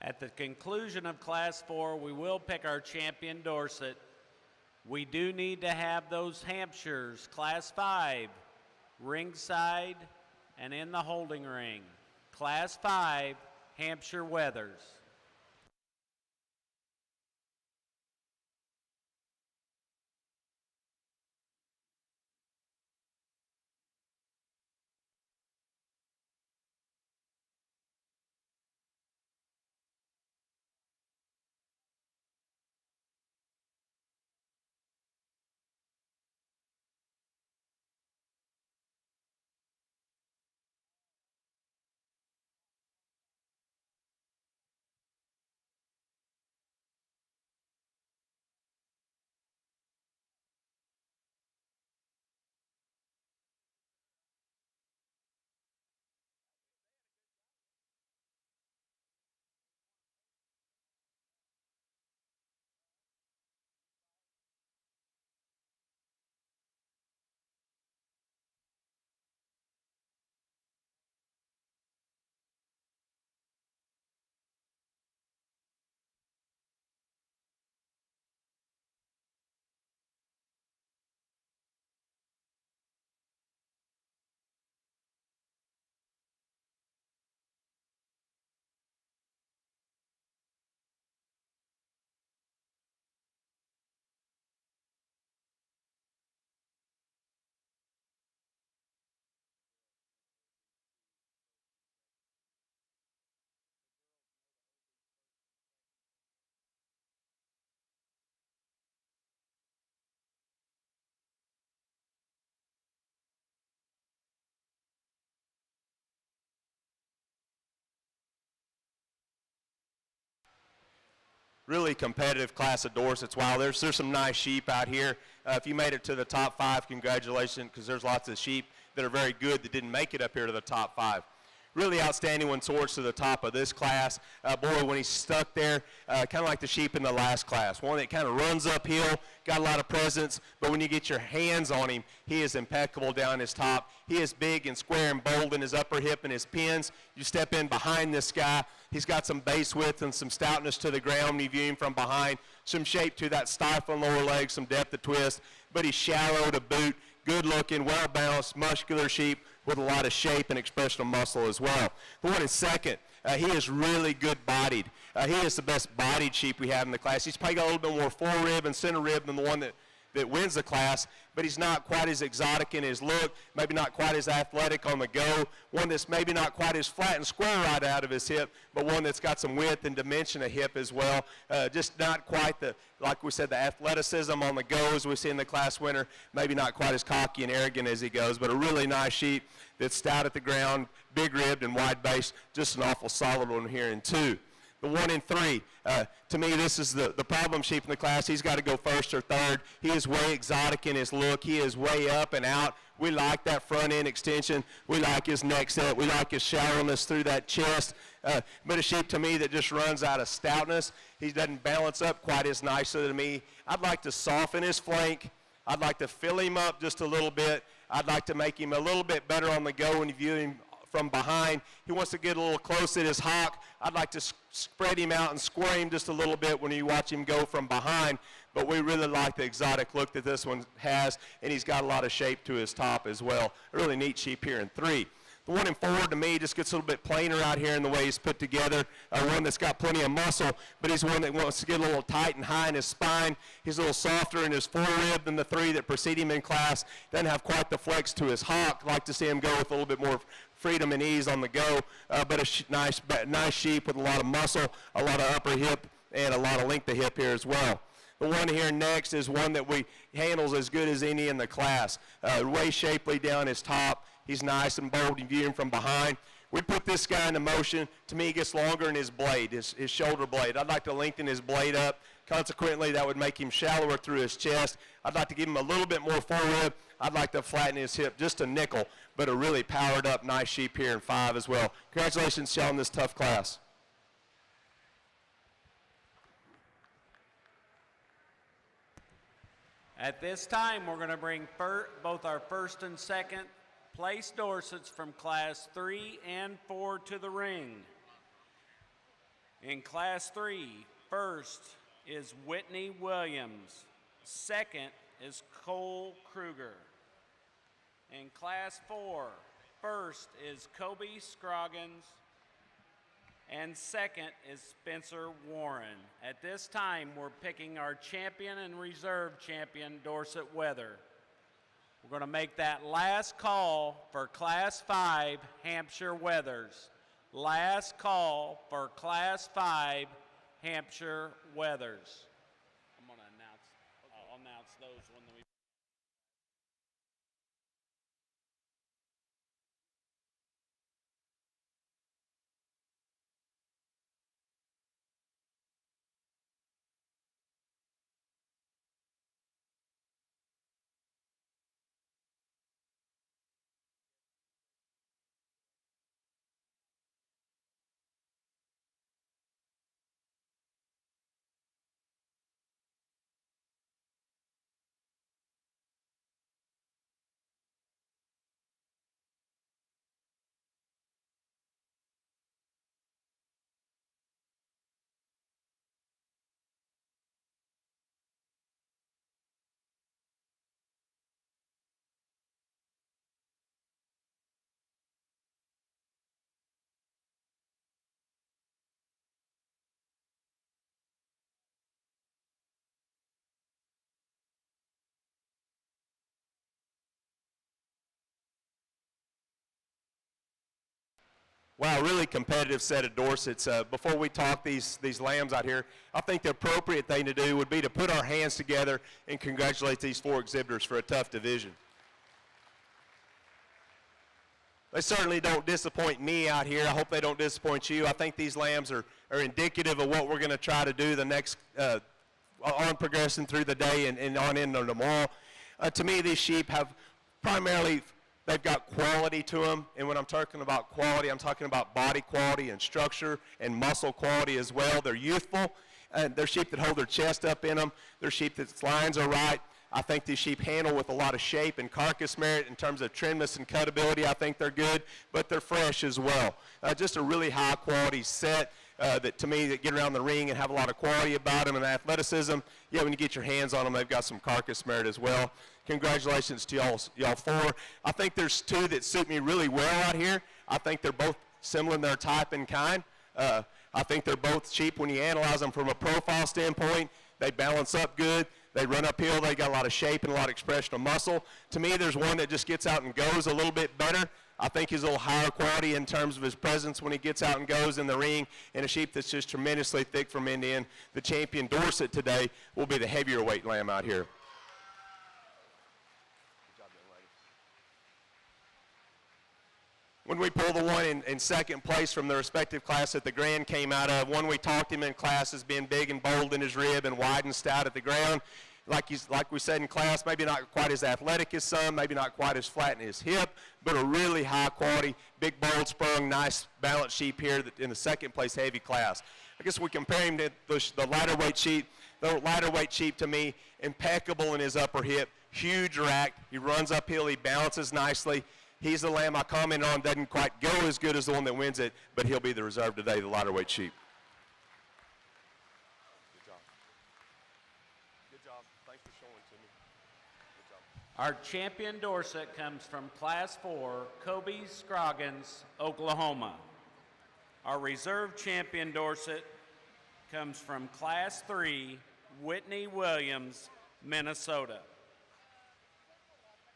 At the conclusion of Class 4, we will pick our champion, Dorset. We do need to have those Hampshires, Class 5, ringside and in the holding ring. Class 5, Hampshire Weathers. really competitive class of Dorsets. Wow, there's some nice sheep out here. If you made it to the top 5, congratulations, because there's lots of sheep that are very good that didn't make it up here to the top 5. Really outstanding one soars to the top of this class. Boy, when he's stuck there, kind of like the sheep in the last class. One that kind of runs uphill, got a lot of presence, but when you get your hands on him, he is impeccable down his top. He is big and square and bold in his upper hip and his pins. You step in behind this guy, he's got some base width and some stoutness to the ground when you view him from behind, some shape to that stifling lower leg, some depth of twist, but he's shallow to boot, good looking, well balanced, muscular sheep with a lot of shape and expression of muscle as well. The one in second, he is really good bodied. He is the best bodied sheep we have in the class. He's probably got a little bit more forerib and center rib than the one that wins the class, but he's not quite as exotic in his look, maybe not quite as athletic on the go, one that's maybe not quite as flat and square right out of his hip, but one that's got some width and dimension of hip as well. Just not quite the, like we said, the athleticism on the go as we see in the class winner, maybe not quite as cocky and arrogant as he goes, but a really nice sheep that's stout at the ground, big ribbed and wide based, just an awful solid one here in 2. The 1 in 3, to me, this is the problem sheep in the class. He's got to go first or third. He is way exotic in his look. He is way up and out. We like that front end extension. We like his neck set. We like his shallowness through that chest. But a sheep to me that just runs out of stoutness. He doesn't balance up quite as nicely to me. I'd like to soften his flank. I'd like to fill him up just a little bit. I'd like to make him a little bit better on the go when you view him from behind. He wants to get a little close at his hock. I'd like to spread him out and square him just a little bit when you watch him go from behind. But we really like the exotic look that this one has, and he's got a lot of shape to his top as well. A really neat sheep here in 3. The 1 in 4 to me just gets a little bit plainer out here in the way he's put together. One that's got plenty of muscle, but he's one that wants to get a little tight and high in his spine. He's a little softer in his forerib than the 3 that precede him in class. Doesn't have quite the flex to his hock. Like to see him go with a little bit more freedom and ease on the go, but a nice sheep with a lot of muscle, a lot of upper hip, and a lot of length of hip here as well. The one here next is one that we handles as good as any in the class. Way shapely down his top. He's nice and bold. You view him from behind. We put this guy into motion. To me, he gets longer in his blade, his shoulder blade. I'd like to lengthen his blade up. Consequently, that would make him shallower through his chest. I'd like to give him a little bit more forerib. I'd like to flatten his hip just a nickel, but a really powered up nice sheep here in 5 as well. Congratulations, y'all, in this tough class. At this time, we're going to bring both our first and second place Dorsets from Class 3 and 4 to the ring. In Class 3, first is Whitney Williams. Second is Cole Kruger. In Class 4, first is Kobe Scroggins, and second is Spencer Warren. At this time, we're picking our champion and reserve champion, Dorset Weather. We're going to make that last call for Class 5 Hampshire Weathers. Last call for Class 5 Hampshire Weathers. I'm going to I'll announce those when we... Wow, really competitive set of Dorsets. Before we talk these lambs out here, I think the appropriate thing to do would be to put our hands together and congratulate these 4 exhibitors for a tough division. They certainly don't disappoint me out here. I hope they don't disappoint you. I think these lambs are indicative of what we're going to try to do the next on progressing through the day and on into tomorrow. To me, these sheep have primarily, they've got quality to them. And when I'm talking about quality, I'm talking about body quality and structure and muscle quality as well. They're youthful. They're sheep that hold their chest up in them. They're sheep that's lines are right. I think these sheep handle with a lot of shape and carcass merit in terms of trimness and cutability. I think they're good, but they're fresh as well. Just a really high quality set that to me that get around the ring and have a lot of quality about them and athleticism. Yeah, when you get your hands on them, they've got some carcass merit as well. Congratulations to y'all four. I think there's two that suit me really well out here. I think they're both similar in their type and kind. I think they're both sheep when you analyze them from a profile standpoint. They balance up good. They run uphill. They got a lot of shape and a lot of expression of muscle. To me, there's one that just gets out and goes a little bit better. I think he's a little higher quality in terms of his presence when he gets out and goes in the ring, and a sheep that's just tremendously thick from end to end. The champion Dorset today will be the heavier weight lamb out here. When we pull the one in second place from the respective class that the Grand came out of, one we talked him in class as being big and bold in his rib and wide and stout at the ground. Like we said in class, maybe not quite as athletic as some, maybe not quite as flat in his hip, but a really high quality, big, bold, sprung, nice balanced sheep here in the second place heavy class. I guess we compare him to the lighter weight sheep. The lighter weight sheep to me, impeccable in his upper hip, huge rack. He runs uphill, he balances nicely. He's the lamb I commented on, doesn't quite go as good as the one that wins it, but he'll be the reserve today, the lighter weight sheep. Good job. Good job. Thanks for showing to me. Good job. Our champion Dorset comes from Class 4, Kobe Scroggins, Oklahoma. Our reserve champion Dorset comes from Class 3, Whitney Williams, Minnesota.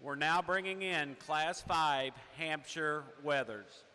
We're now bringing in Class 5, Hampshire Weathers.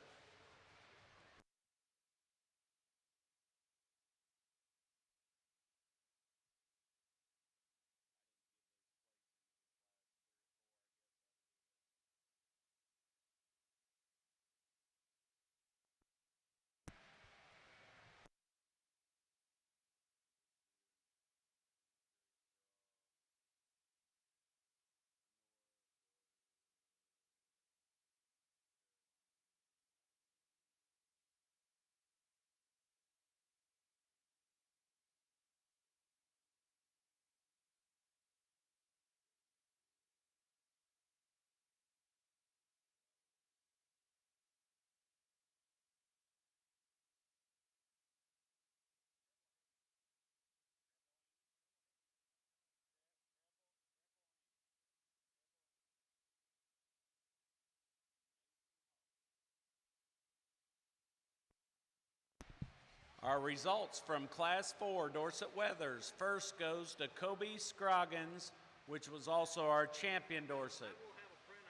Our results from Class 4 Dorset Weathers. First goes to Kobe Scroggins, which was also our champion Dorset.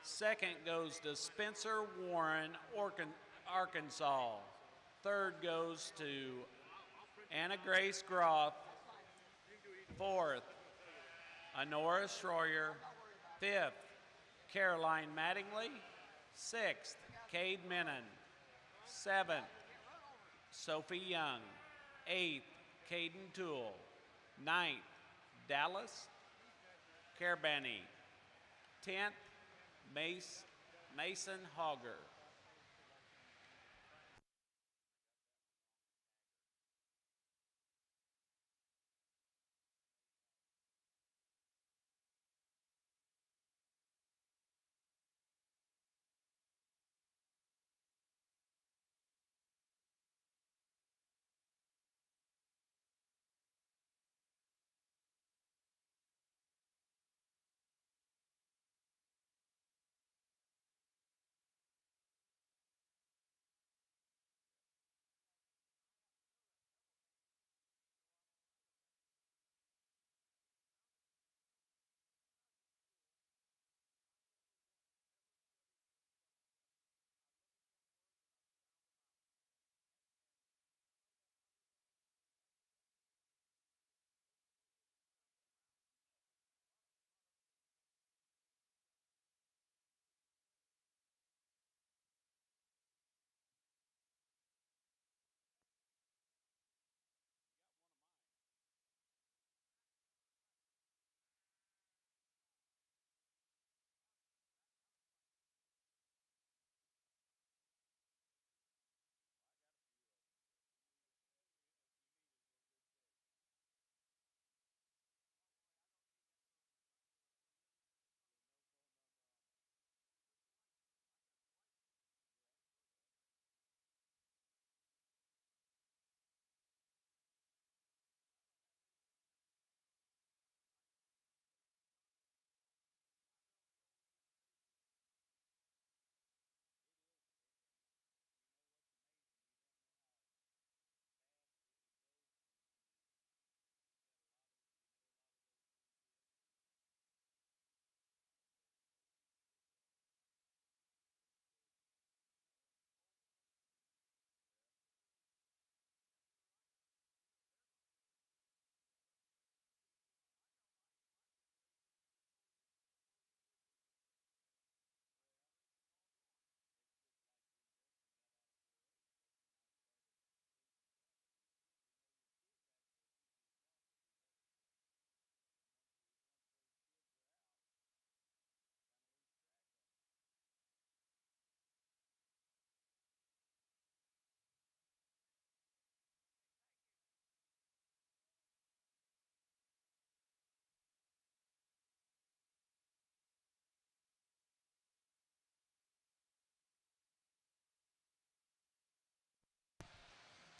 Second goes to Spencer Warren, Arkansas. Third goes to Anna Grace Groff. Fourth, Honora Schroyer. Fifth, Caroline Mattingly. Sixth, Cade Menon. Seventh, Sophie Young. Eighth, Caden Toole. Ninth, Dallas Carbani. 10th, Mason Hogger.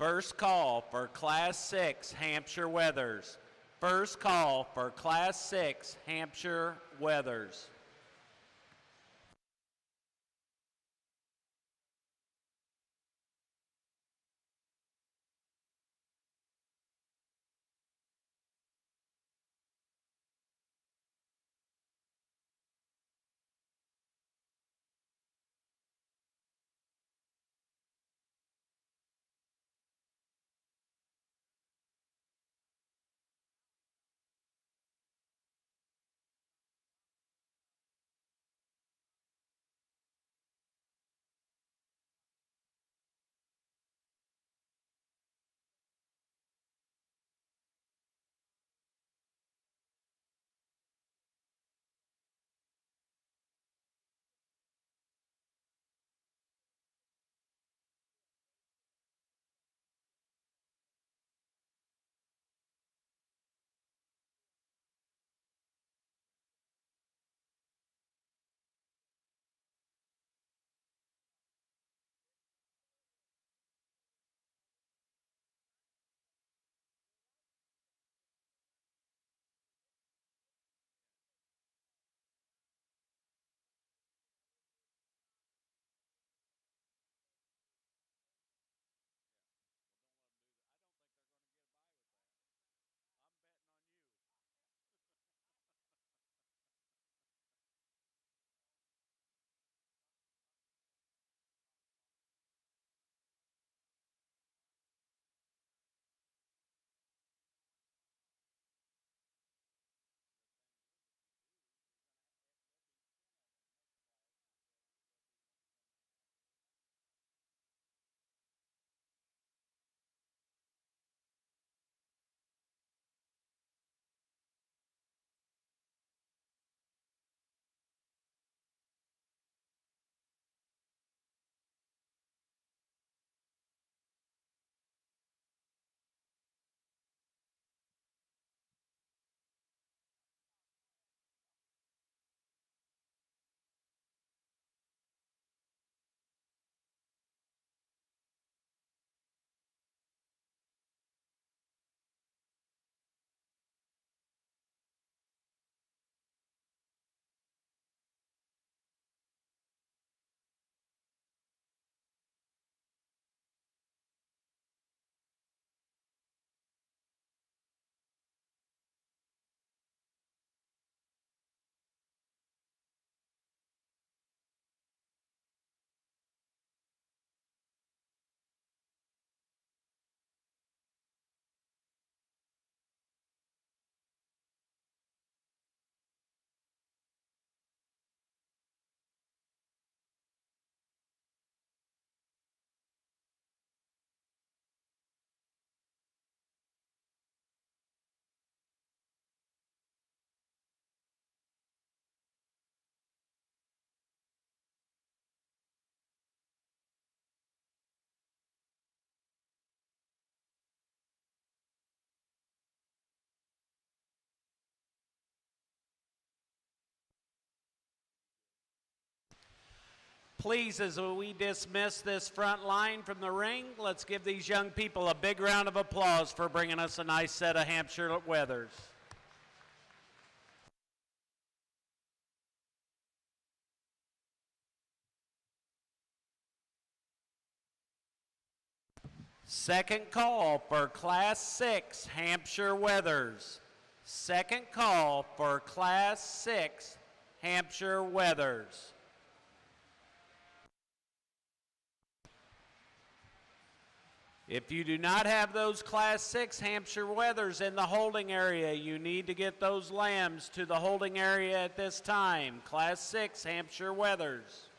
First call for Class 6 Hampshire Weathers. First call for Class 6 Hampshire Weathers. I'm betting on you. Please, as we dismiss this front line from the ring, let's give these young people a big round of applause for bringing us a nice set of Hampshire Weathers. Second call for Class 6 Hampshire Weathers. Second call for Class 6 Hampshire Weathers. If you do not have those Class 6 Hampshire Weathers in the holding area, you need to get those lambs to the holding area at this time. Class 6 Hampshire Weathers.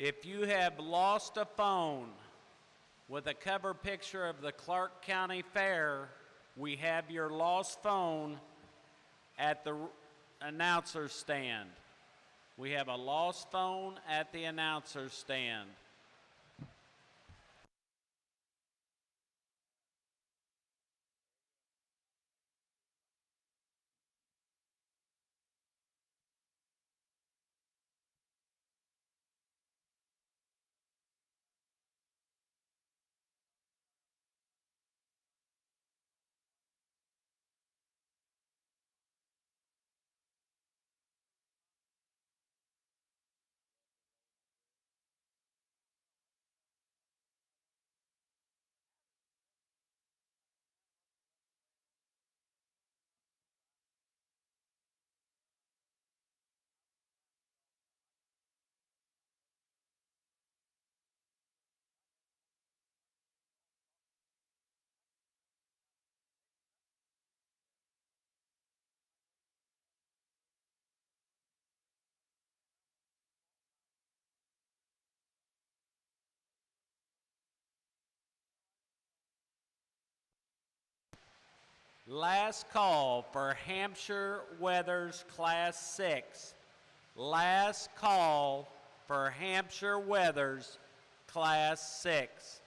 If you have lost a phone with a cover picture of the Clark County Fair, we have your lost phone at the announcer's stand. We have a lost phone at the announcer's stand. Last call for Hampshire Weathers Class 6. Last call for Hampshire Weathers Class 6.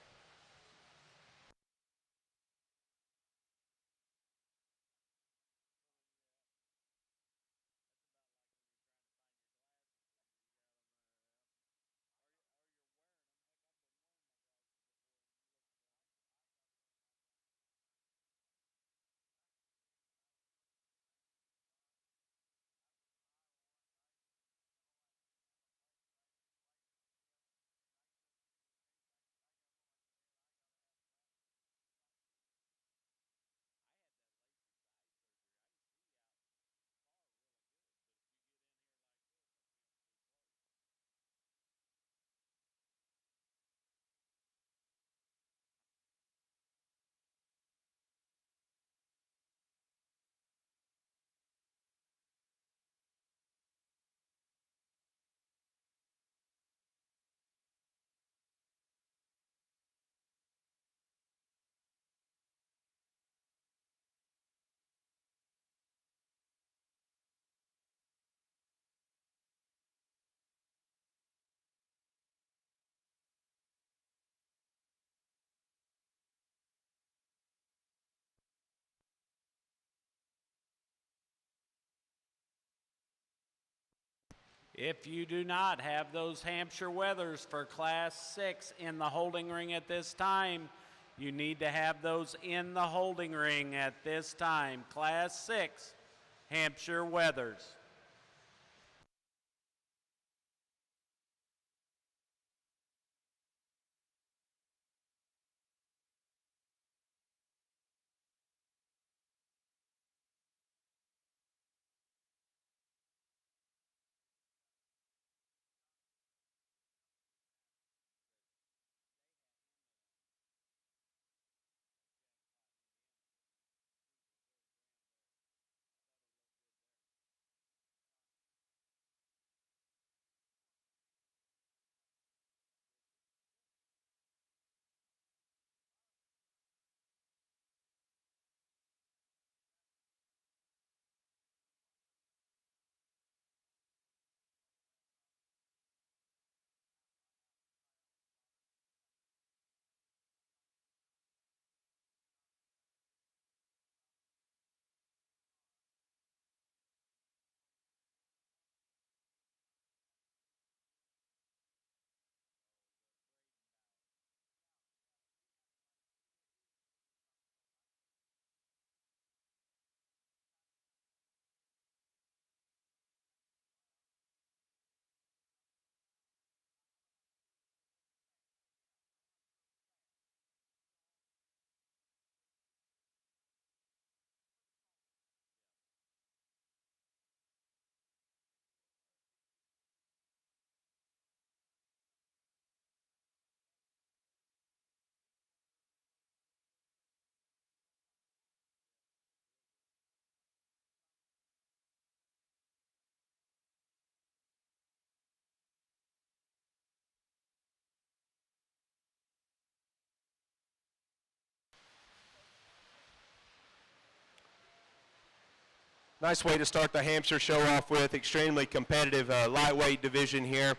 If you do not have those Hampshire Weathers for Class 6 in the holding ring at this time, you need to have those in the holding ring at this time. Class 6, Hampshire Weathers. nice way to start the Hampshire show off with. Extremely competitive lightweight division here.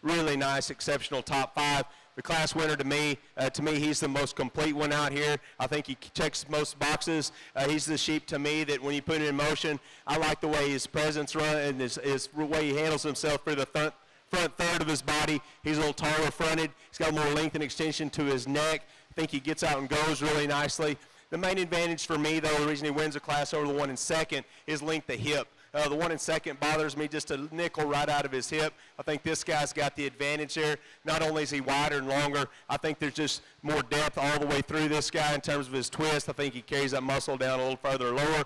Really nice, exceptional top 5. The class winner to me, he's the most complete one out here. I think he checks most boxes. He's the sheep to me that when you put it in motion, I like the way his presence run and his way he handles himself through the front third of his body. He's a little taller fronted. He's got more length and extension to his neck. I think he gets out and goes really nicely. The main advantage for me, though, the reason he wins the class over the one in second is length of hip. The one in second bothers me just a nickel right out of his hip. I think this guy's got the advantage there. Not only is he wider and longer, I think there's just more depth all the way through this guy in terms of his twist. I think he carries that muscle down a little further lower.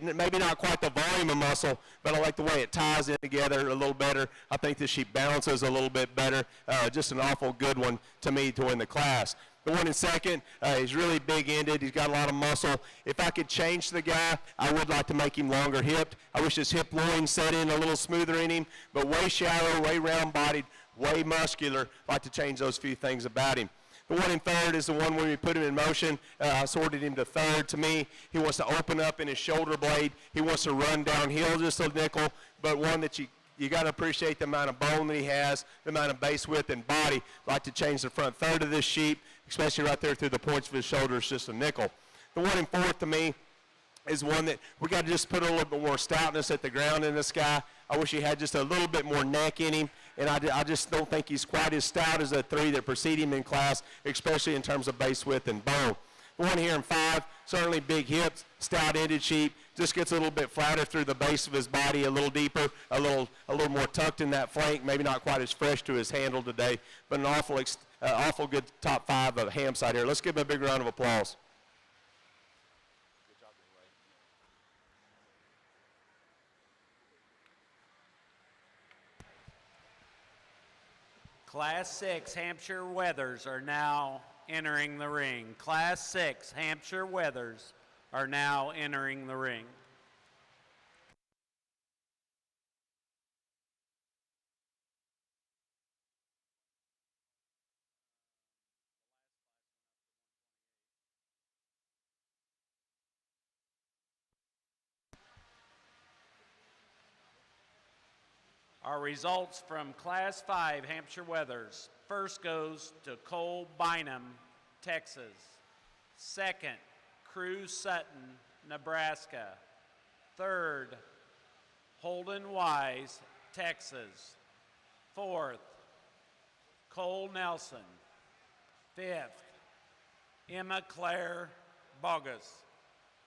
Maybe not quite the volume of muscle, but I like the way it ties in together a little better. I think this sheep balances a little bit better. Just an awful good one to me to win the class. The one in second, he's really big-ended. He's got a lot of muscle. If I could change the guy, I would like to make him longer hipped. I wish his hip loin set in a little smoother in him, but way shallow, way round-bodied, way muscular. I'd like to change those few things about him. The one in third is the one when we put him in motion. I sorted him to third. To me, he wants to open up in his shoulder blade. He wants to run downhill just a nickel, but one that you got to appreciate the amount of bone that he has, the amount of base width and body. I'd like to change the front third of this sheep, especially right there through the points of his shoulders, just a nickel. The one in fourth to me is one that we got to just put a little bit more stoutness at the ground in this guy. I wish he had just a little bit more neck in him, and I just don't think he's quite as stout as the 3 that precede him in class, especially in terms of base width and bone. The one here in 5, certainly big hips, stout-ended sheep, just gets a little bit flatter through the base of his body, a little deeper, a little more tucked in that flank, maybe not quite as fresh to his handle today, but an awful good top 5 of ham side here. Let's give him a big round of applause. Class 6 Hampshire Weathers are now entering the ring. Class 6 Hampshire Weathers are now entering the ring. Our results from Class 5 Hampshire Weathers. First goes to Cole Bynum, Texas. Second, Cruz Sutton, Nebraska. Third, Holden Wise, Texas. Fourth, Cole Nelson. Fifth, Emma Claire Bogus.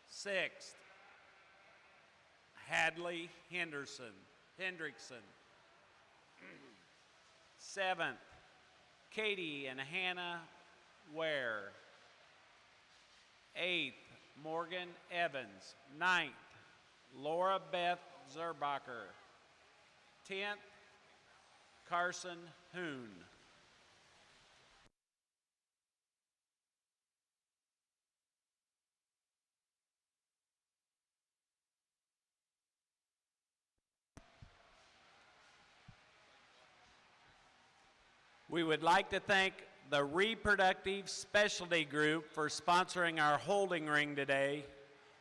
Sixth, Hadley Hendrickson. Seventh, Katie and Hannah Ware. Eighth, Morgan Evans. Ninth, Laura Beth Zerbacher. 10th, Carson Hoon. We would like to thank the Reproductive Specialty Group for sponsoring our holding ring today.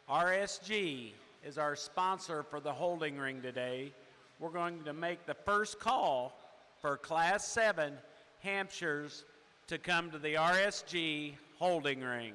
RSG is our sponsor for the holding ring today. We're going to make the first call for Class 7 Hampshires to come to the RSG holding ring.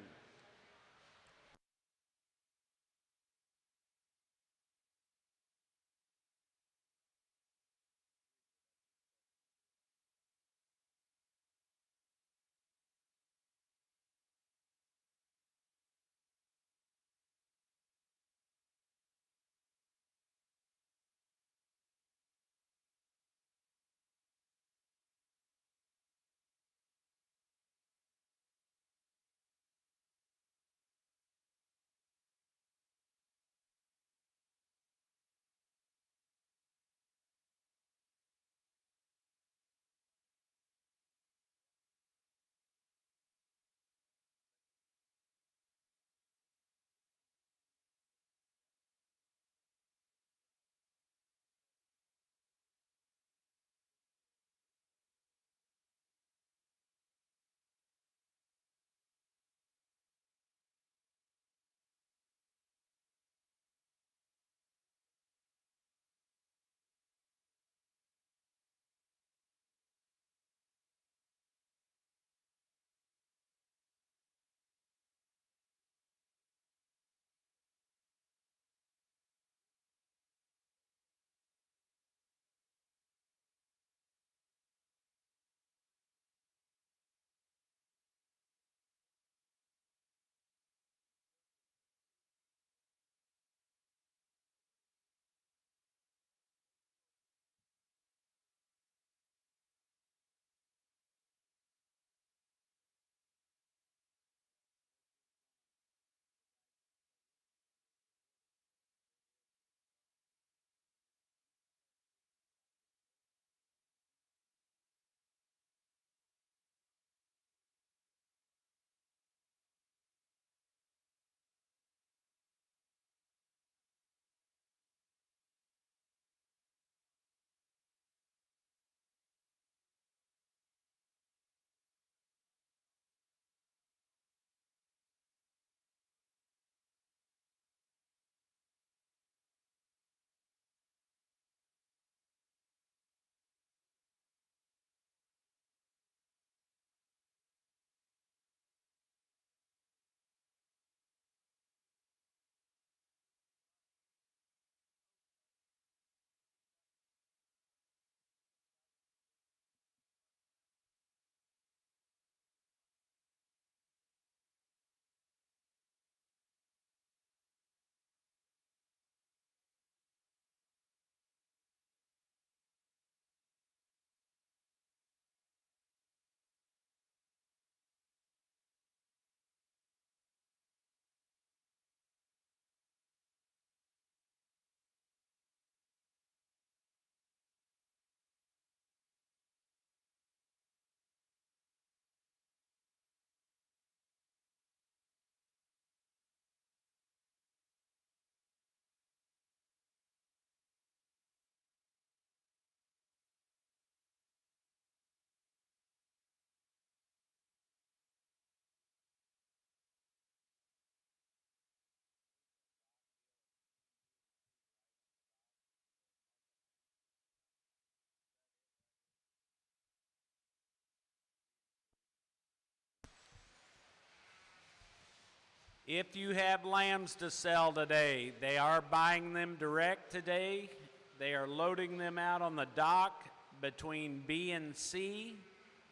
If you have lambs to sell today, they are buying them direct today. They are loading them out on the dock between B and C,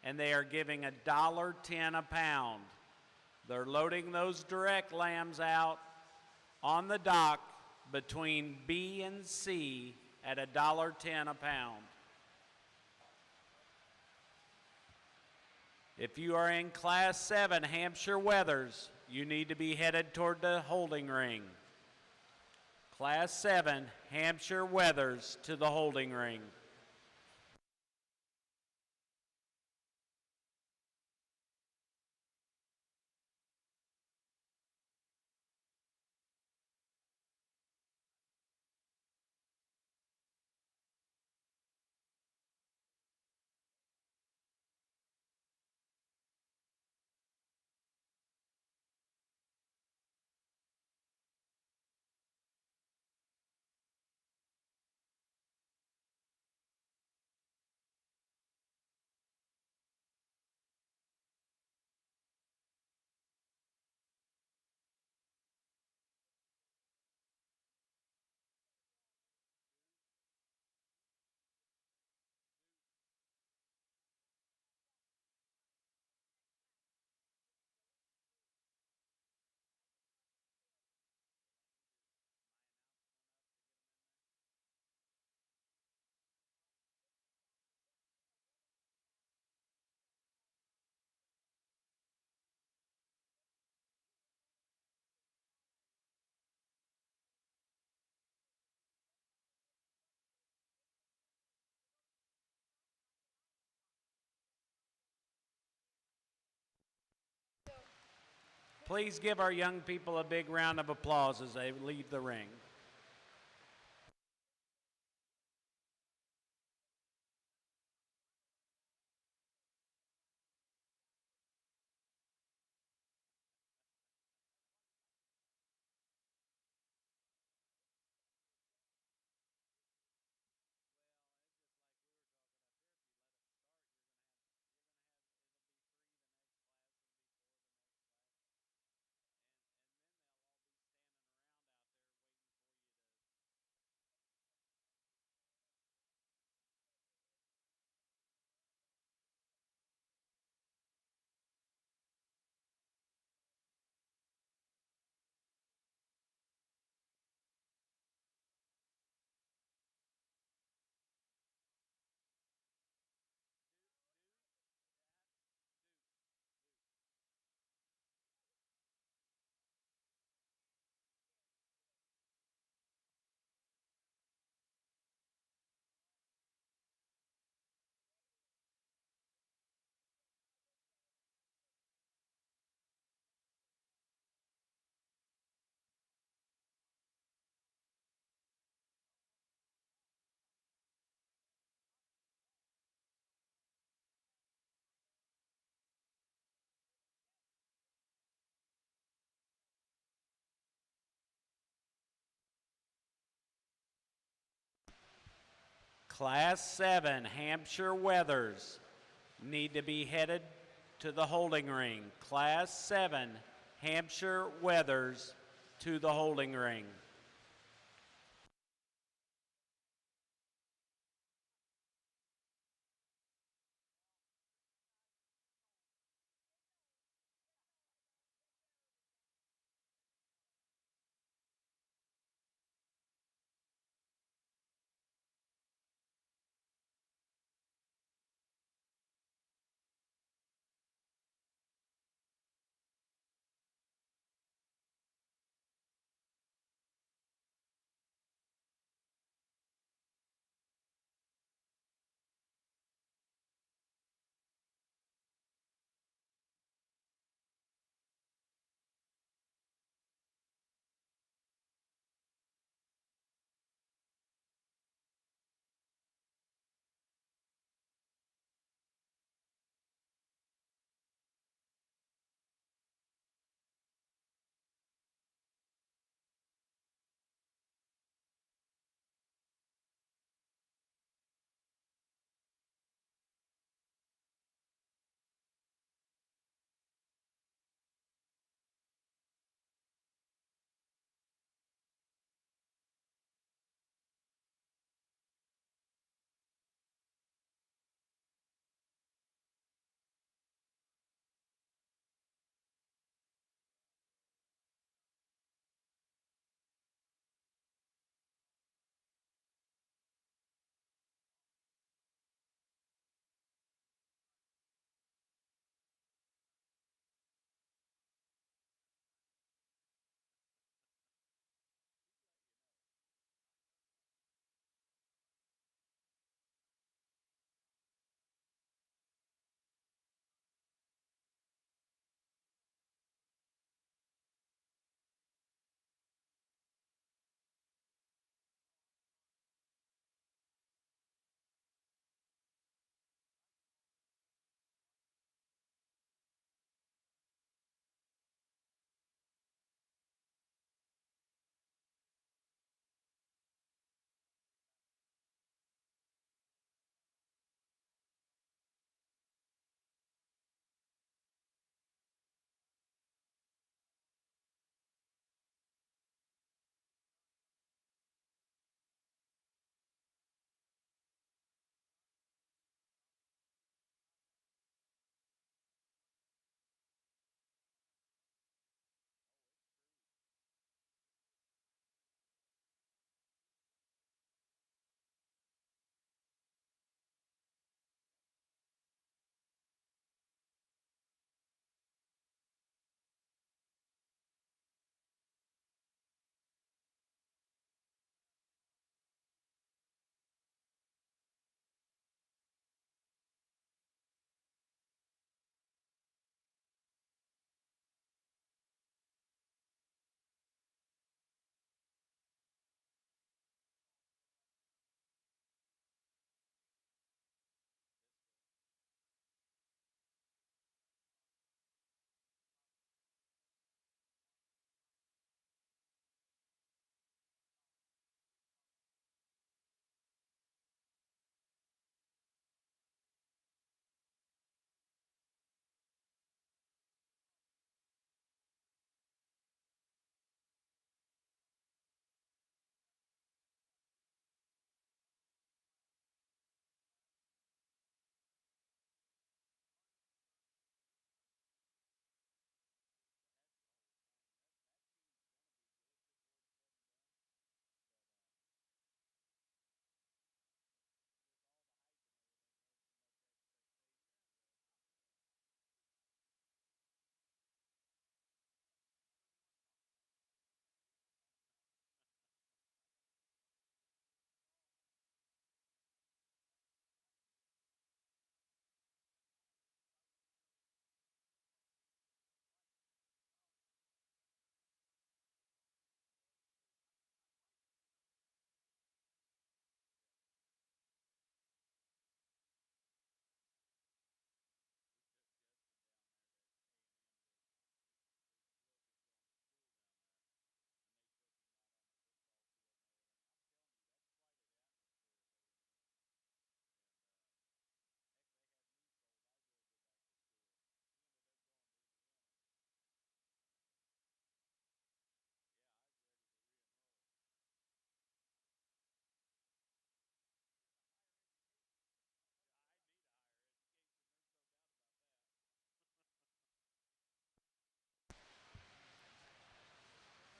and they are giving $1.10 a pound. They're loading those direct lambs out on the dock between B and C at $1.10 a pound. If you are in Class 7 Hampshire Weathers, you need to be headed toward the holding ring. Class 7 Hampshire Weathers to the holding ring. Please give our young people a big round of applause as they leave the ring. Class 7 Hampshire Weathers need to be headed to the holding ring. Class 7 Hampshire Weathers to the holding ring.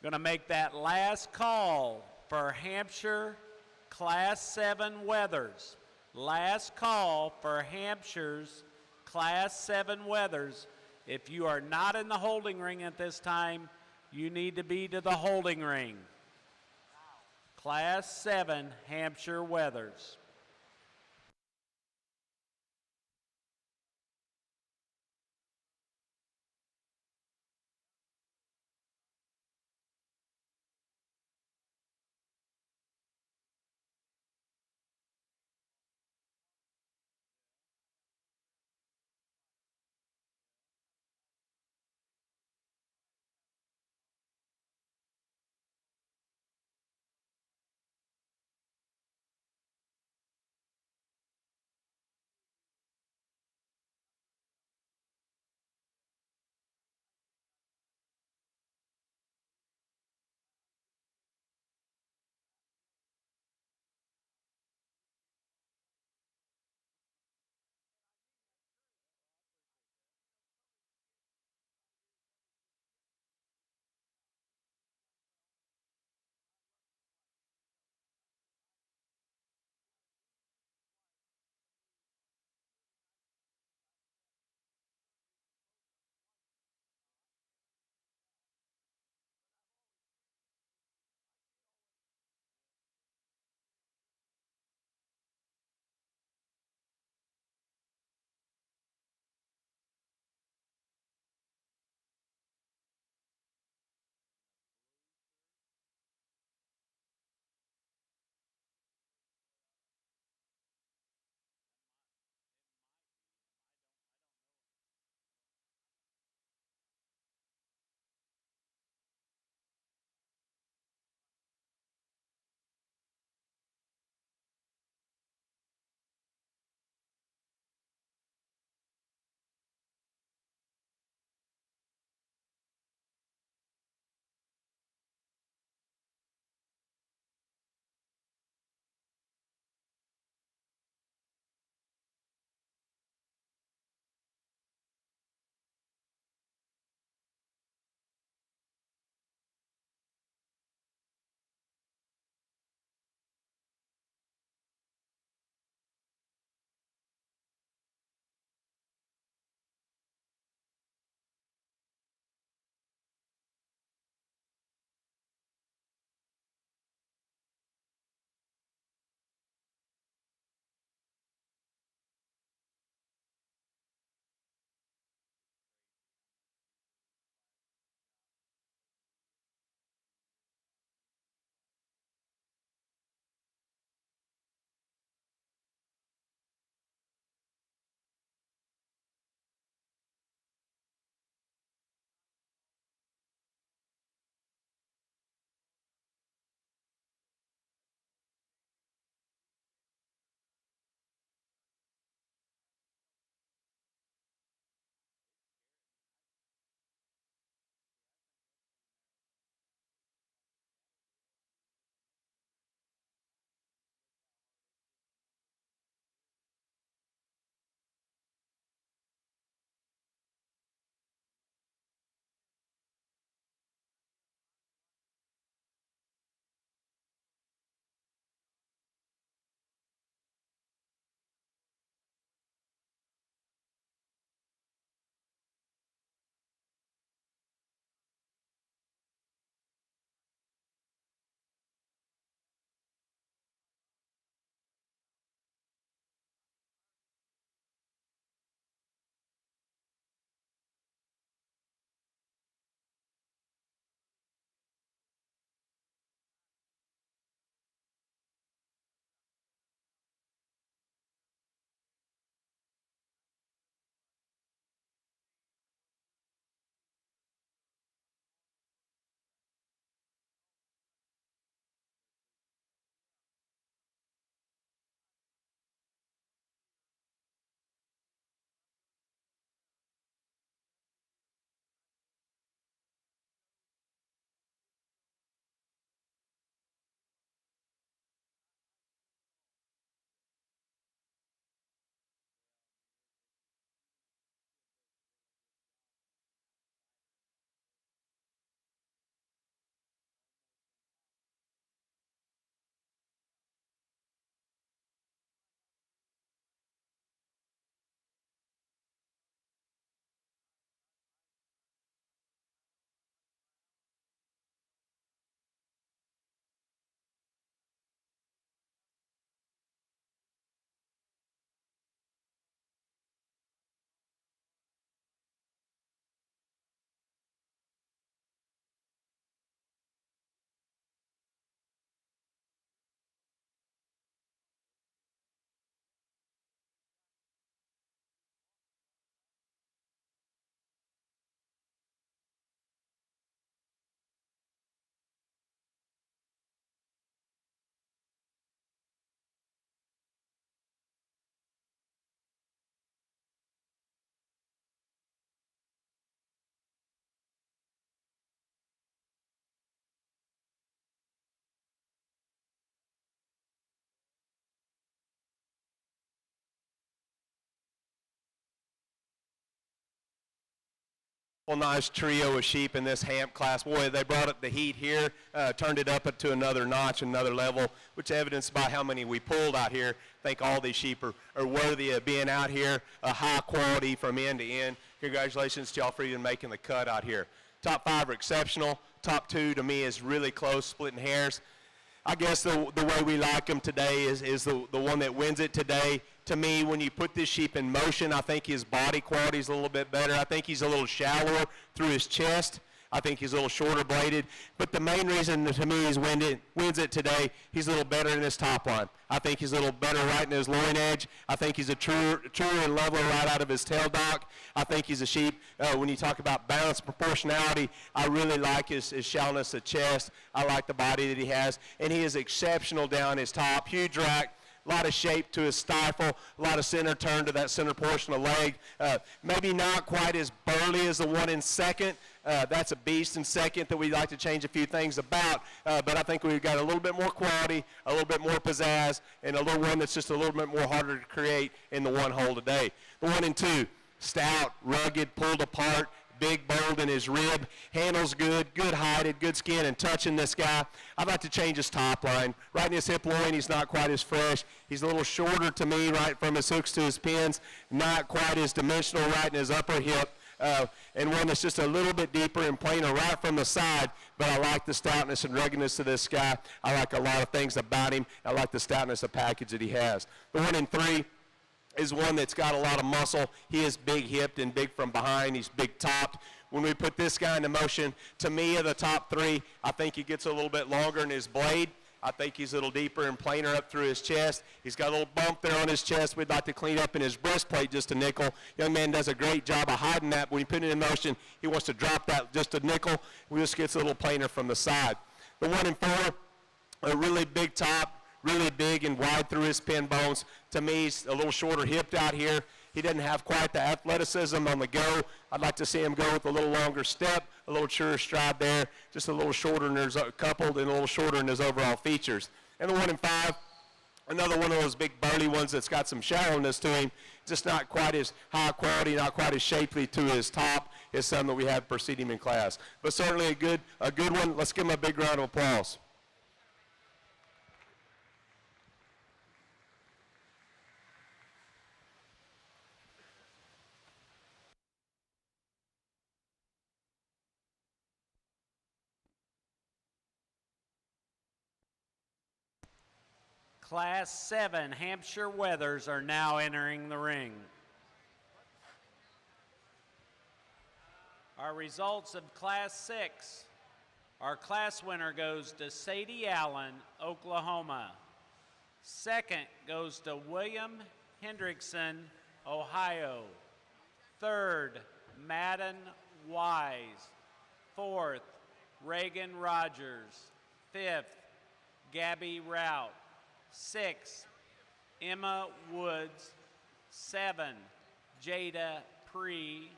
Going to make that last call for Hampshire Class 7 weathers. Last call for Hampshire's Class 7 weathers. If you are not in the holding ring at this time, you need to be to the holding ring. Class 7 Hampshire weathers. Well, nice trio of sheep in this Hamp class. Boy, they brought up the heat here, turned it up to another notch, another level, which evidenced by how many we pulled out here. I think all these sheep are worthy of being out here, high quality from end to end. Congratulations to y'all for even making the cut out here. Top 5 are exceptional. Top 2 to me is really close, splitting hairs. I guess the way we like him today is the one that wins it today. To me, when you put this sheep in motion, I think his body quality is a little bit better. I think he's a little shallower through his chest. I think he's a little shorter bladed. But the main reason to me is wins it today, he's a little better in his top line. I think he's a little better right in his loin edge. I think he's a truer and leveler right out of his tail dock. I think he's a sheep. When you talk about balance, proportionality, I really like his shallowness of chest. I like the body that he has. And he is exceptional down his top. Huge rack. A lot of shape to his stifle, a lot of center turn to that center portion of leg. Maybe not quite as burly as the one in second. That's a beast in second that we'd like to change a few things about. But I think we've got a little bit more quality, a little bit more pizzazz, and a little one that's just a little bit more harder to create in the one hole today. The 1 and 2, stout, rugged, pulled apart, big, bold in his rib, handles good, good hided, good skin, and touching this guy. I'd like to change his top line. Right in his hip loin, he's not quite as fresh. He's a little shorter to me, right from his hooks to his pins, not quite as dimensional right in his upper hip, and one that's just a little bit deeper and plainer right from the side, but I like the stoutness and ruggedness of this guy. I like a lot of things about him. I like the stoutness of package that he has. The 1 and 3, is one that's got a lot of muscle. He is big hipped and big from behind. He's big topped. When we put this guy into motion, to me of the top 3, I think he gets a little bit longer in his blade. I think he's a little deeper and plainer up through his chest. He's got a little bump there on his chest. We'd like to clean up in his breastplate just a nickel. Young man does a great job of hiding that. When you put it in motion, he wants to drop that just a nickel. We just gets a little plainer from the side. The 1 and 4, a really big top, really big and wide through his pin bones. To me, he's a little shorter hipped out here. He doesn't have quite the athleticism on the go. I'd like to see him go with a little longer step, a little truer stride there, just a little shorter in his coupled and a little shorter in his overall features. And the 1 and 5, another one of those big burly ones that's got some shallowness to him, just not quite as high quality, not quite as shapely to his top as some that we had precede him in class. But certainly a good one. Let's give him a big round of applause. Class 7 Hampshire Weathers are now entering the ring. Our results of Class 6. Our class winner goes to Sadie Allen, Oklahoma. Second goes to William Hendrickson, Ohio. Third, Madden Wise. Fourth, Reagan Rogers. Fifth, Gabby Rout. 6th, Emma Woods. 7, Jada Pree.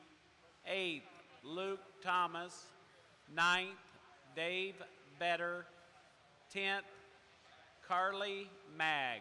8th, Luke Thomas. 9th, Dave Better. 10th, Carly Mag.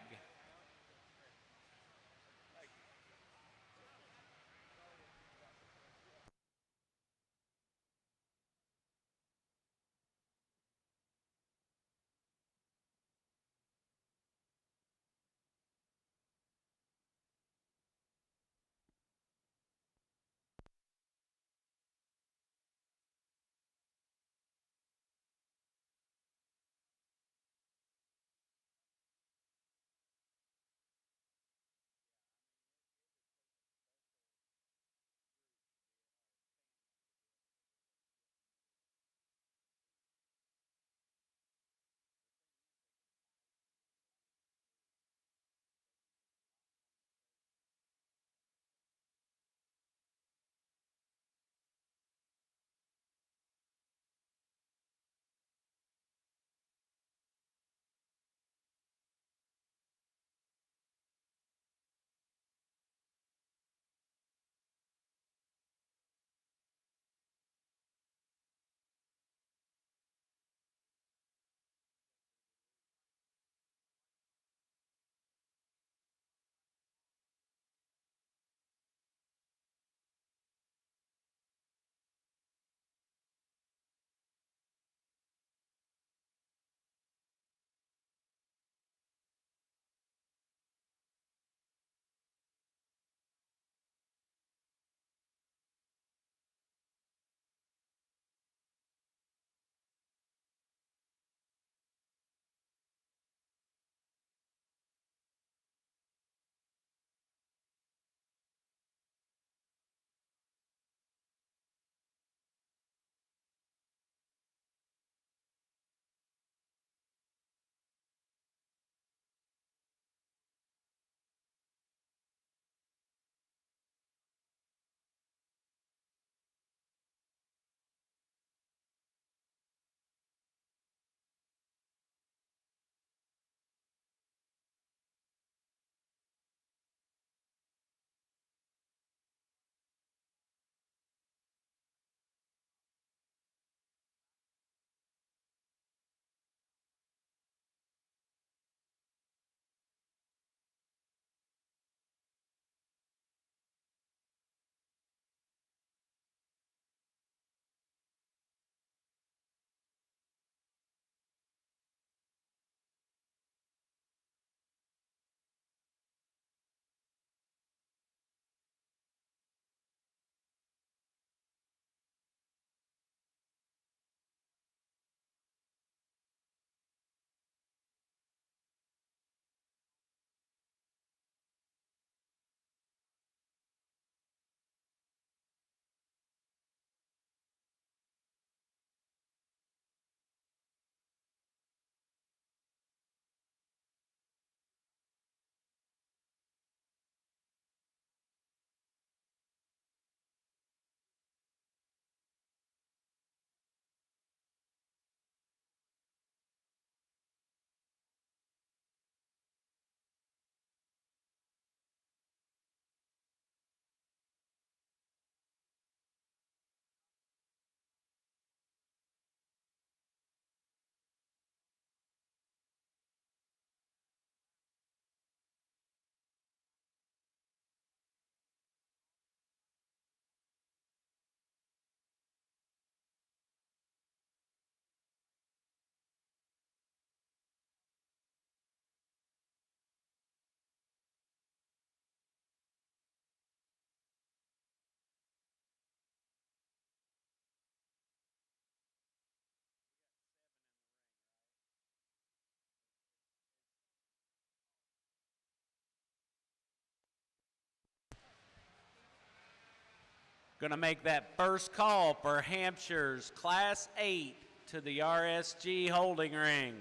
Going to make that first call for Hampshire's Class 8 to the RSG holding ring.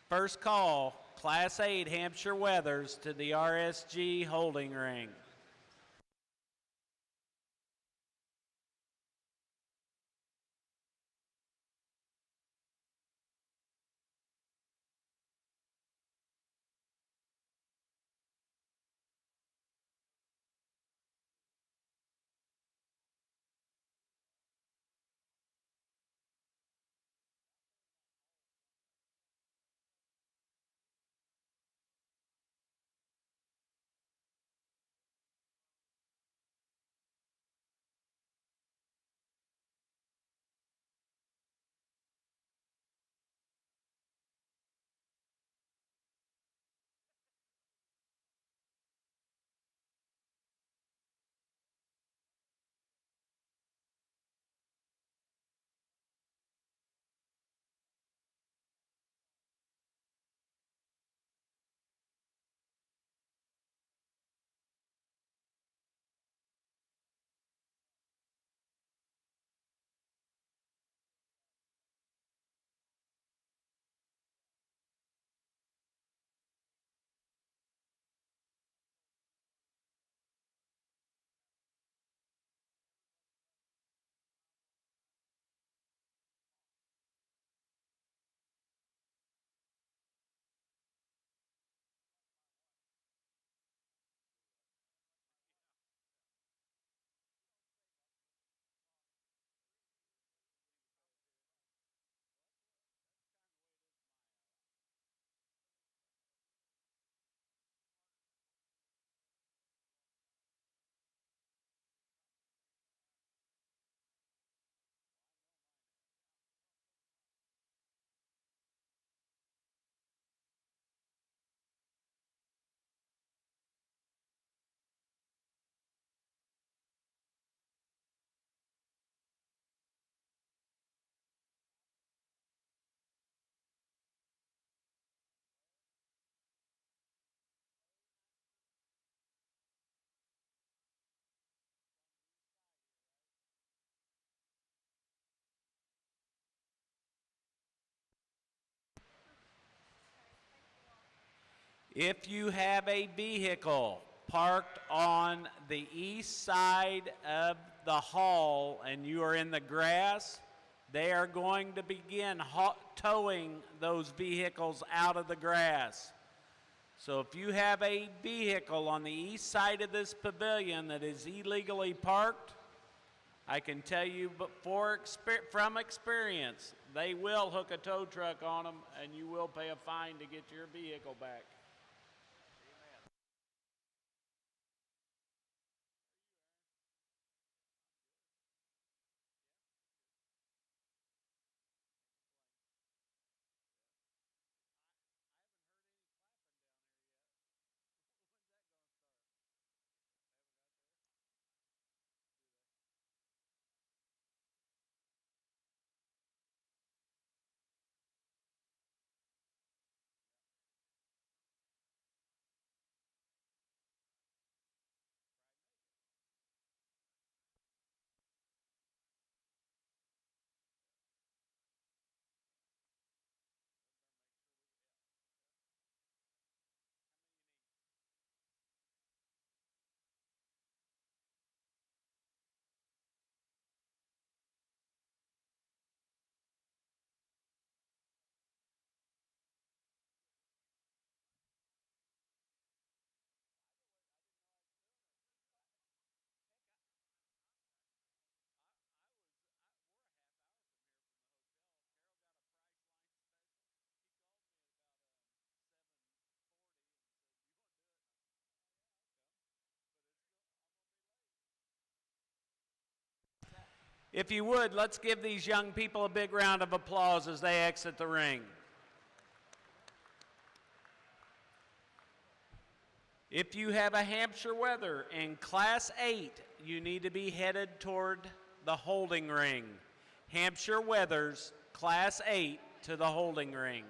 First call, Class 8 Hampshire Weathers to the RSG holding ring. If you have a vehicle parked on the east side of the hall and you are in the grass, they are going to begin towing those vehicles out of the grass. So if you have a vehicle on the east side of this pavilion that is illegally parked, I can tell you from experience, they will hook a tow truck on them and you will pay a fine to get your vehicle back. If you would, let's give these young people a big round of applause as they exit the ring. If you have a Hampshire Weather in Class 8, you need to be headed toward the holding ring. Hampshire Weathers, Class 8 to the holding ring.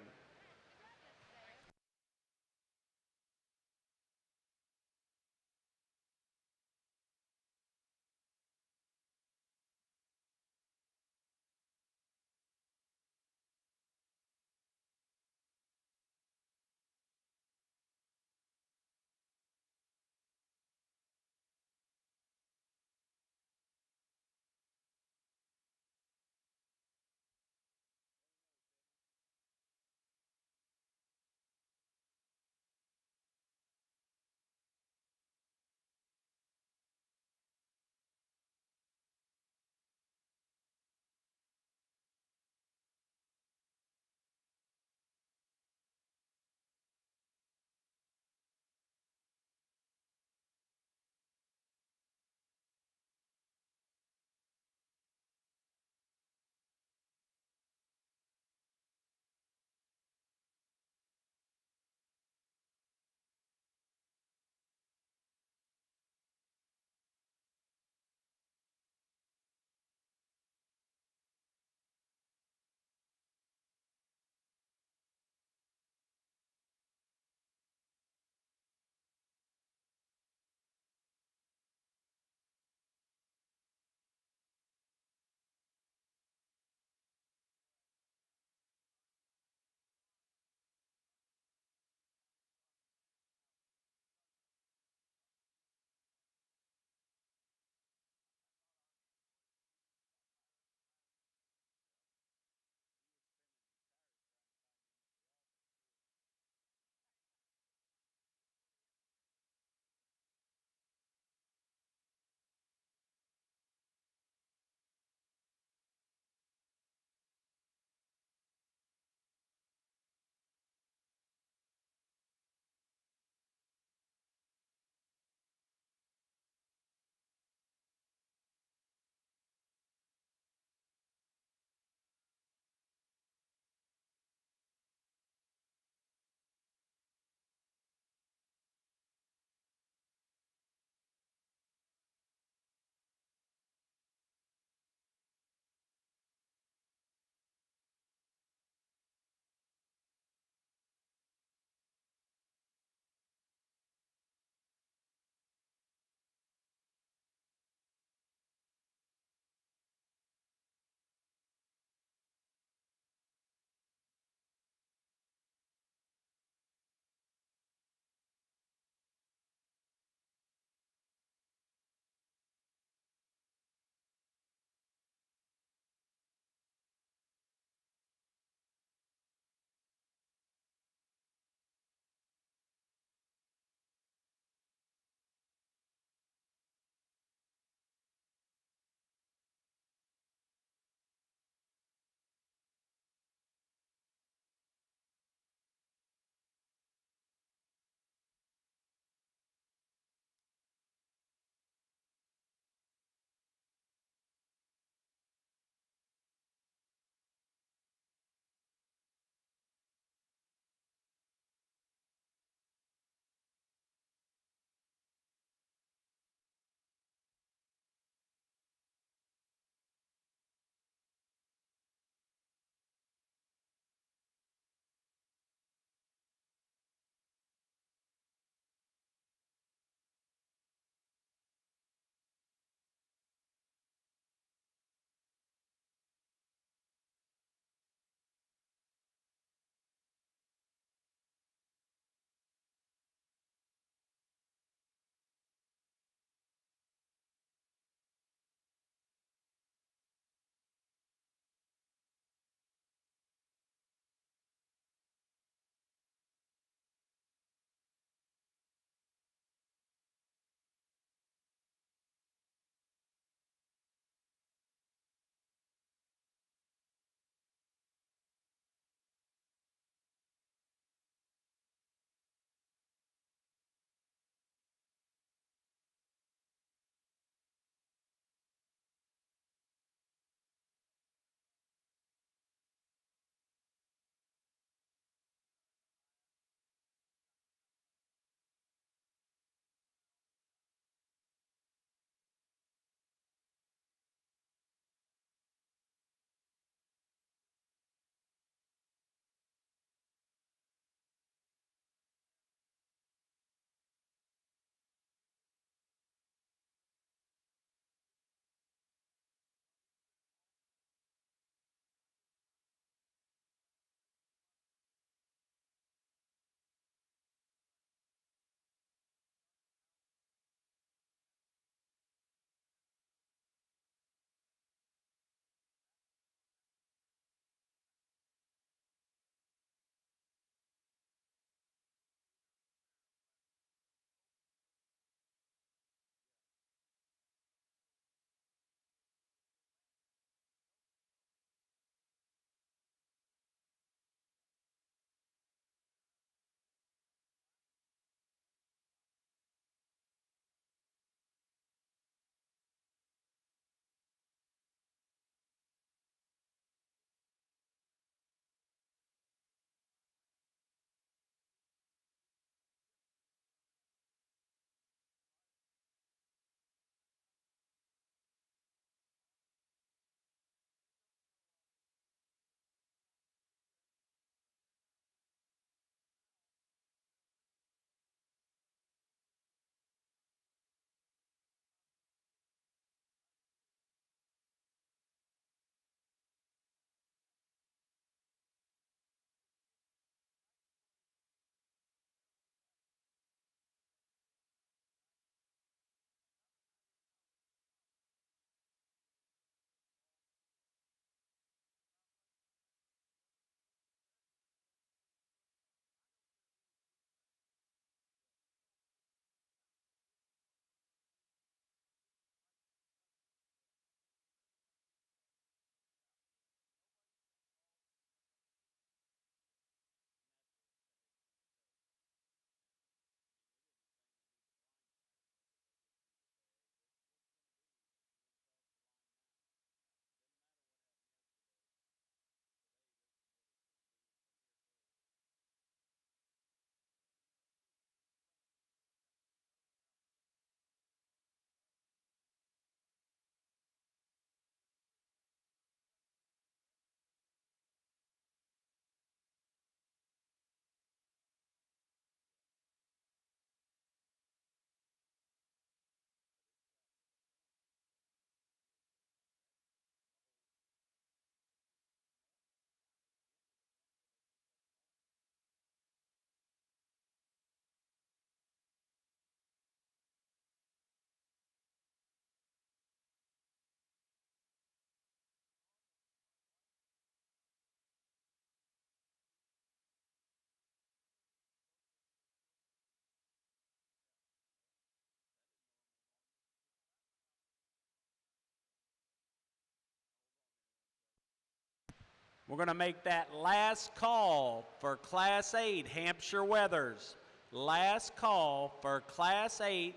We're going to make that last call for Class 8 Hampshire Weathers. Last call for Class 8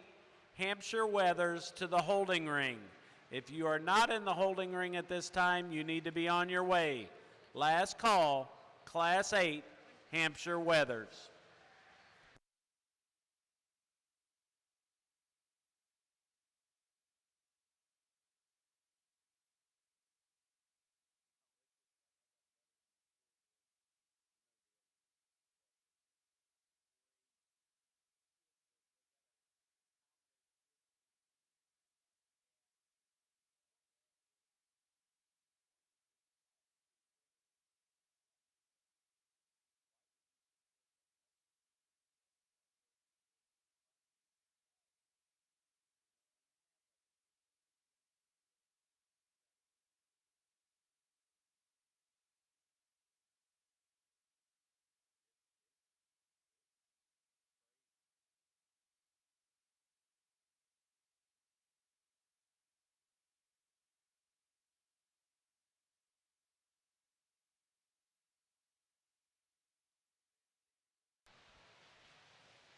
Hampshire Weathers to the holding ring. If you are not in the holding ring at this time, you need to be on your way. Last call, Class 8 Hampshire Weathers.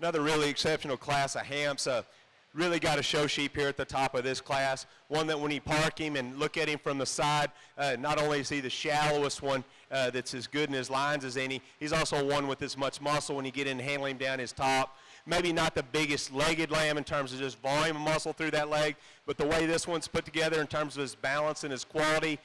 Another really exceptional class of Hamps. Really got a show sheep here at the top of this class. One that when you park him and look at him from the side, not only is he the shallowest one that's as good in his lines as any, he's also one with as much muscle when you get in and handle him down his top. Maybe not the biggest legged lamb in terms of just volume of muscle through that leg, but the way this one's put together in terms of his balance and his quality,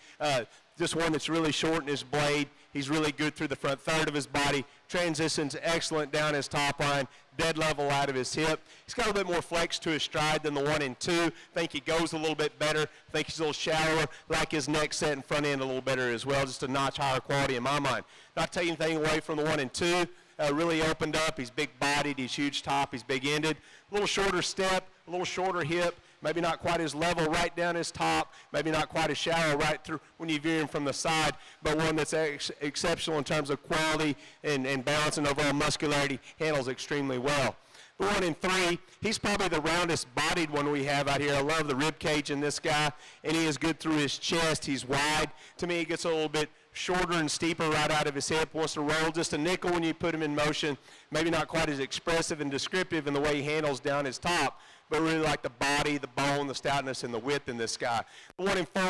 just one that's really short in his blade. He's really good through the front third of his body. Transitions excellent down his top line, dead level out of his hip. He's got a little bit more flex to his stride than the 1 and 2. I think he goes a little bit better. I think he's a little shallower, like his neck set and front end a little better as well, just a notch higher quality in my mind. Not taking anything away from the 1 and 2. Really opened up. He's big-bodied. He's huge top. He's big-ended. A little shorter step, a little shorter hip. Maybe not quite as level right down his top. Maybe not quite as shallow right through when you view him from the side, but one that's exceptional in terms of quality and balance and overall muscularity. Handles extremely well. The 1 and 3, he's probably the roundest bodied one we have out here. I love the rib cage in this guy, and he is good through his chest. He's wide. To me, he gets a little bit shorter and steeper right out of his hip. Wants to roll just a nickel when you put him in motion. Maybe not quite as expressive and descriptive in the way he handles down his top, but really like the body, the bone, the stoutness, and the width in this guy. The 1 and 4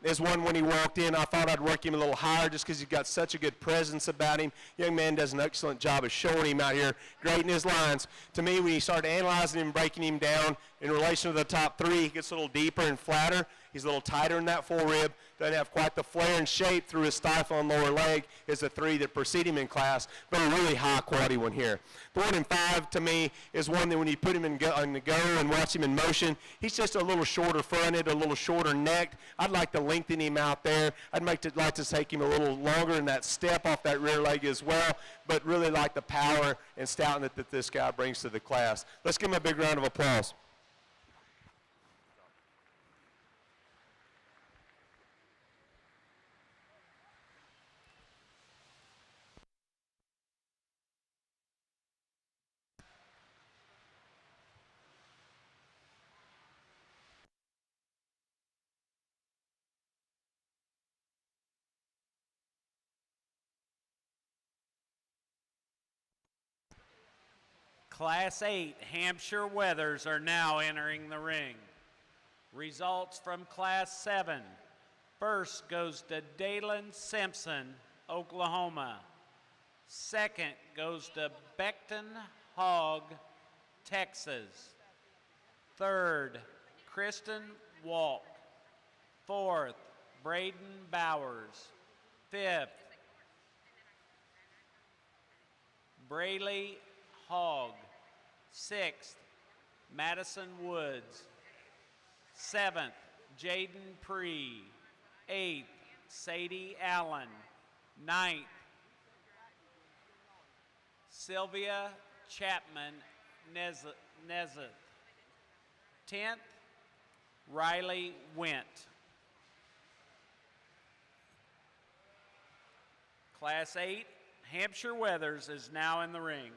is one when he walked in, I thought I'd work him a little higher just because he's got such a good presence about him. Young man does an excellent job of showing him out here, great in his lines. To me, when you start analyzing him, breaking him down in relation to the top 3, he gets a little deeper and flatter. He's a little tighter in that forerib. Doesn't have quite the flare and shape through his stifle and lower leg as the 3 that precede him in class, but a really high quality one here. The 1 and 5 to me is one that when you put him on the go and watch him in motion, he's just a little shorter fronted, a little shorter necked. I'd like to lengthen him out there. I'd like to take him a little longer in that step off that rear leg as well, but really like the power and stoutness that this guy brings to the class. Let's give him a big round of applause. Class 8 Hampshire Weathers are now entering the ring. Results from Class 7. First goes to Dalen Simpson, Oklahoma. Second goes to Beckton Hogg, Texas. Third, Kristen Walk. Fourth, Braden Bowers. Fifth, Brayley Hogg. Sixth, Madison Woods. Seventh, Jaden Pree. Eighth, Sadie Allen. Ninth, Sylvia Chapman Nezeth. 10th, Riley Went. Class 8 Hampshire Weathers is now in the ring.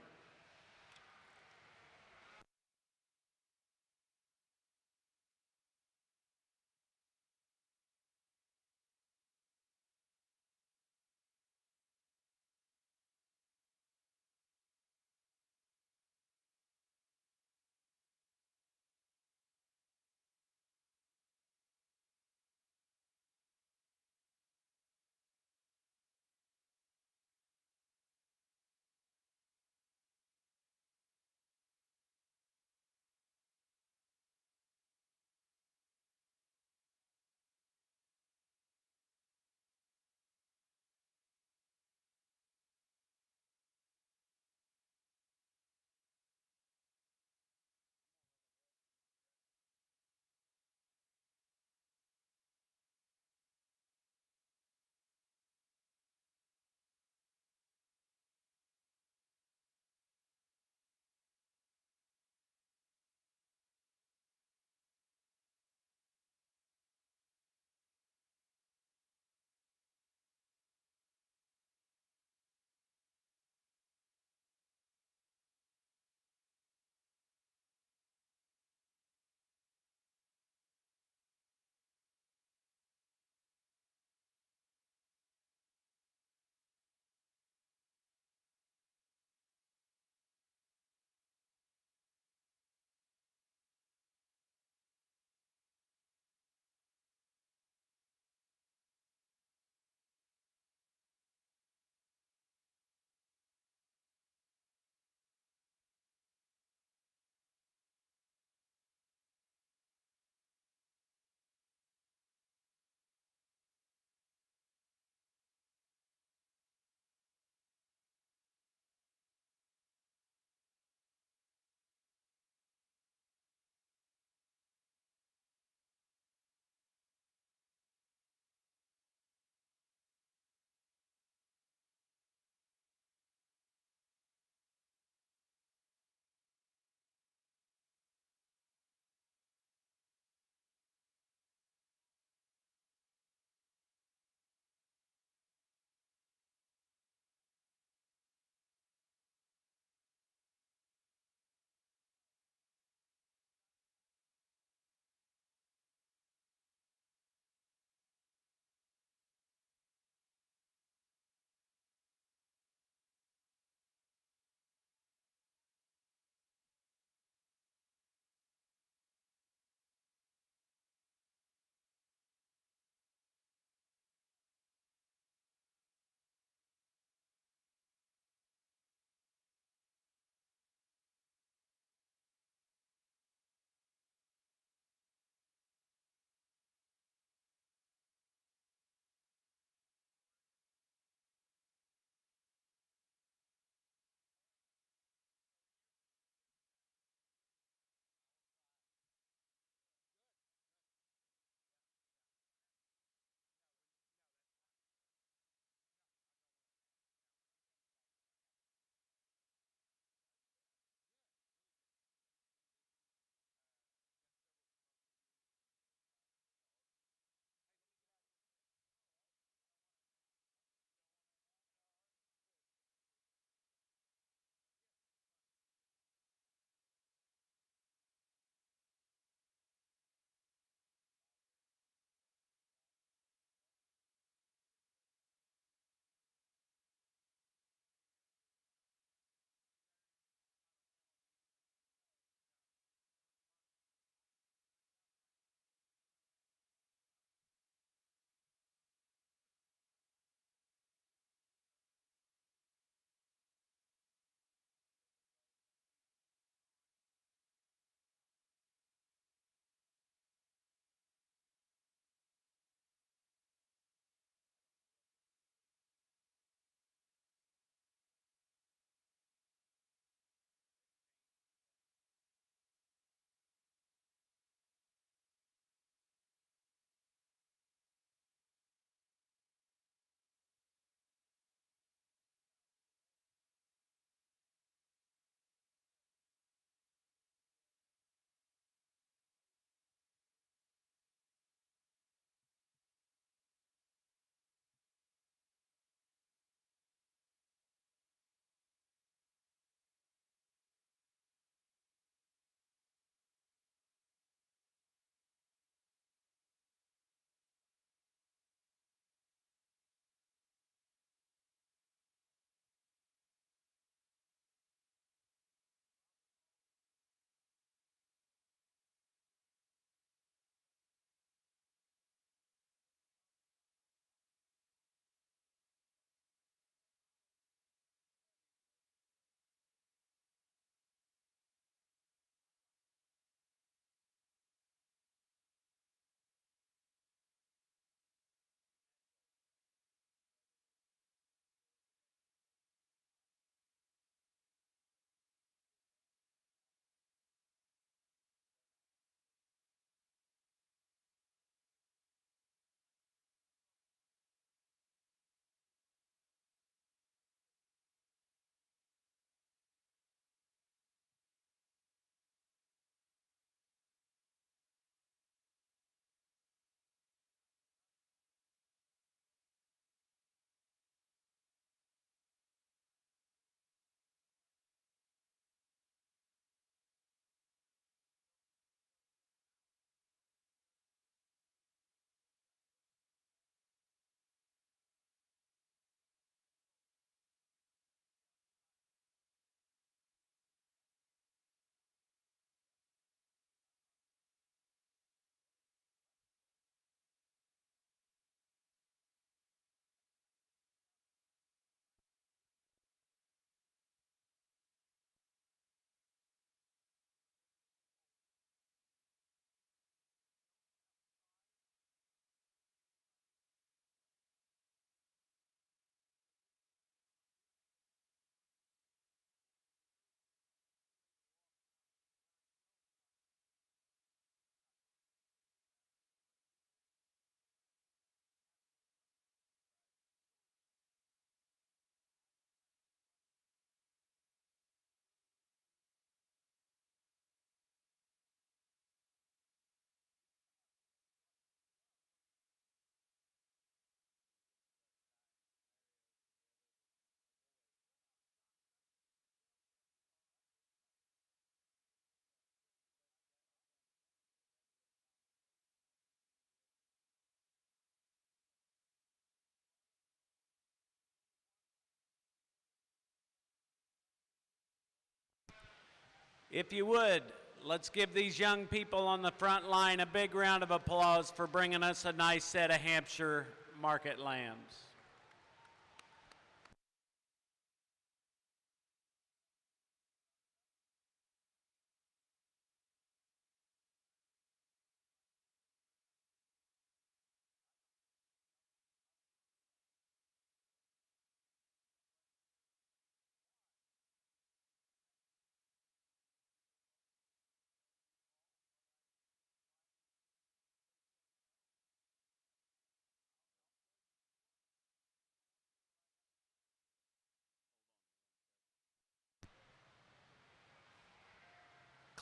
If you would, let's give these young people on the front line a big round of applause for bringing us a nice set of Hampshire market lambs.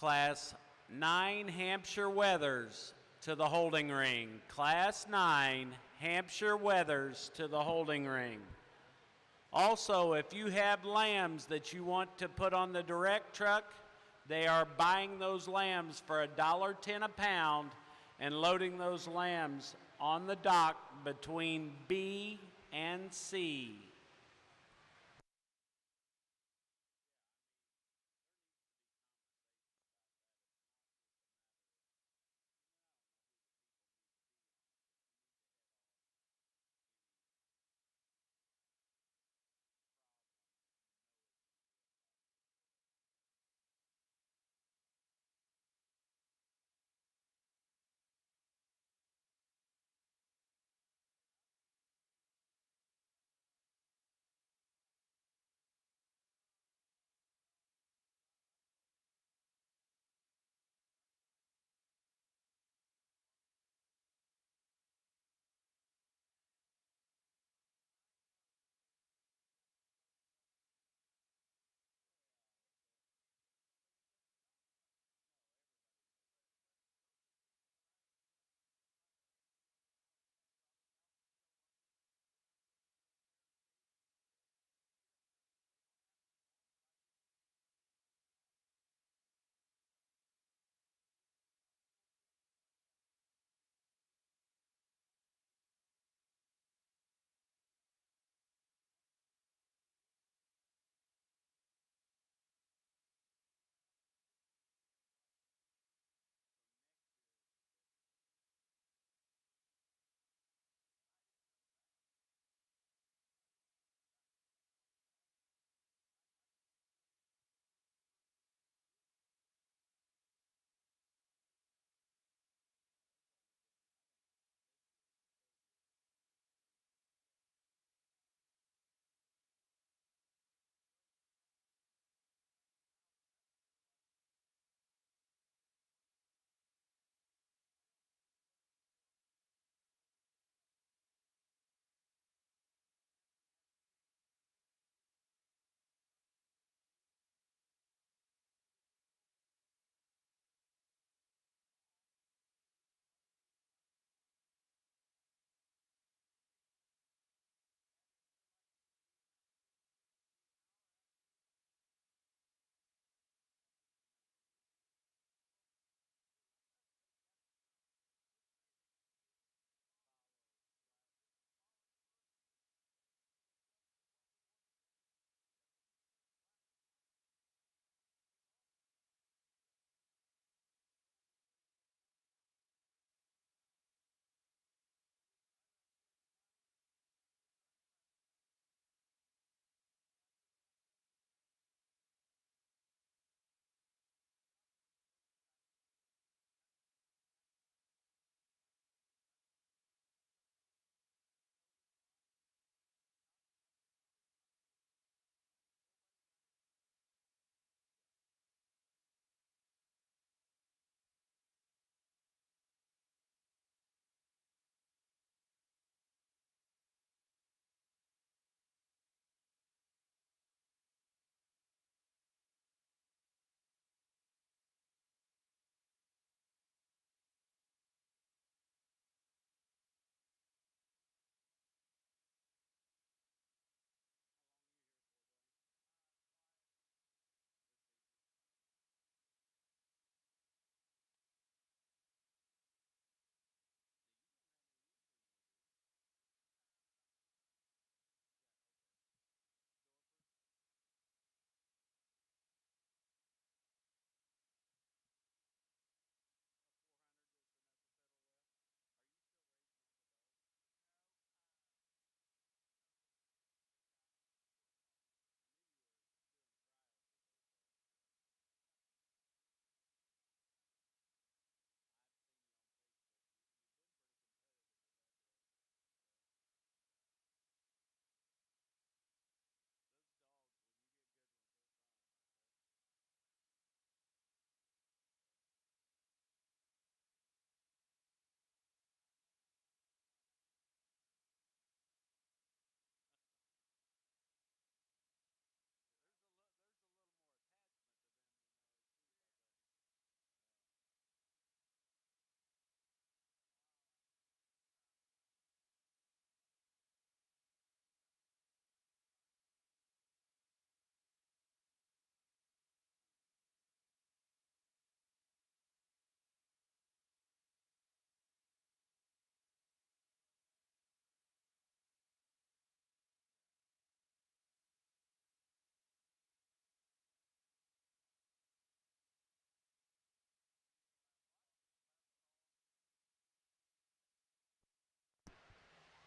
Class 9 Hampshire Weathers to the holding ring. Class 9 Hampshire Weathers to the holding ring. Also, if you have lambs that you want to put on the direct truck, they are buying those lambs for $1.10 a pound and loading those lambs on the dock between B and C.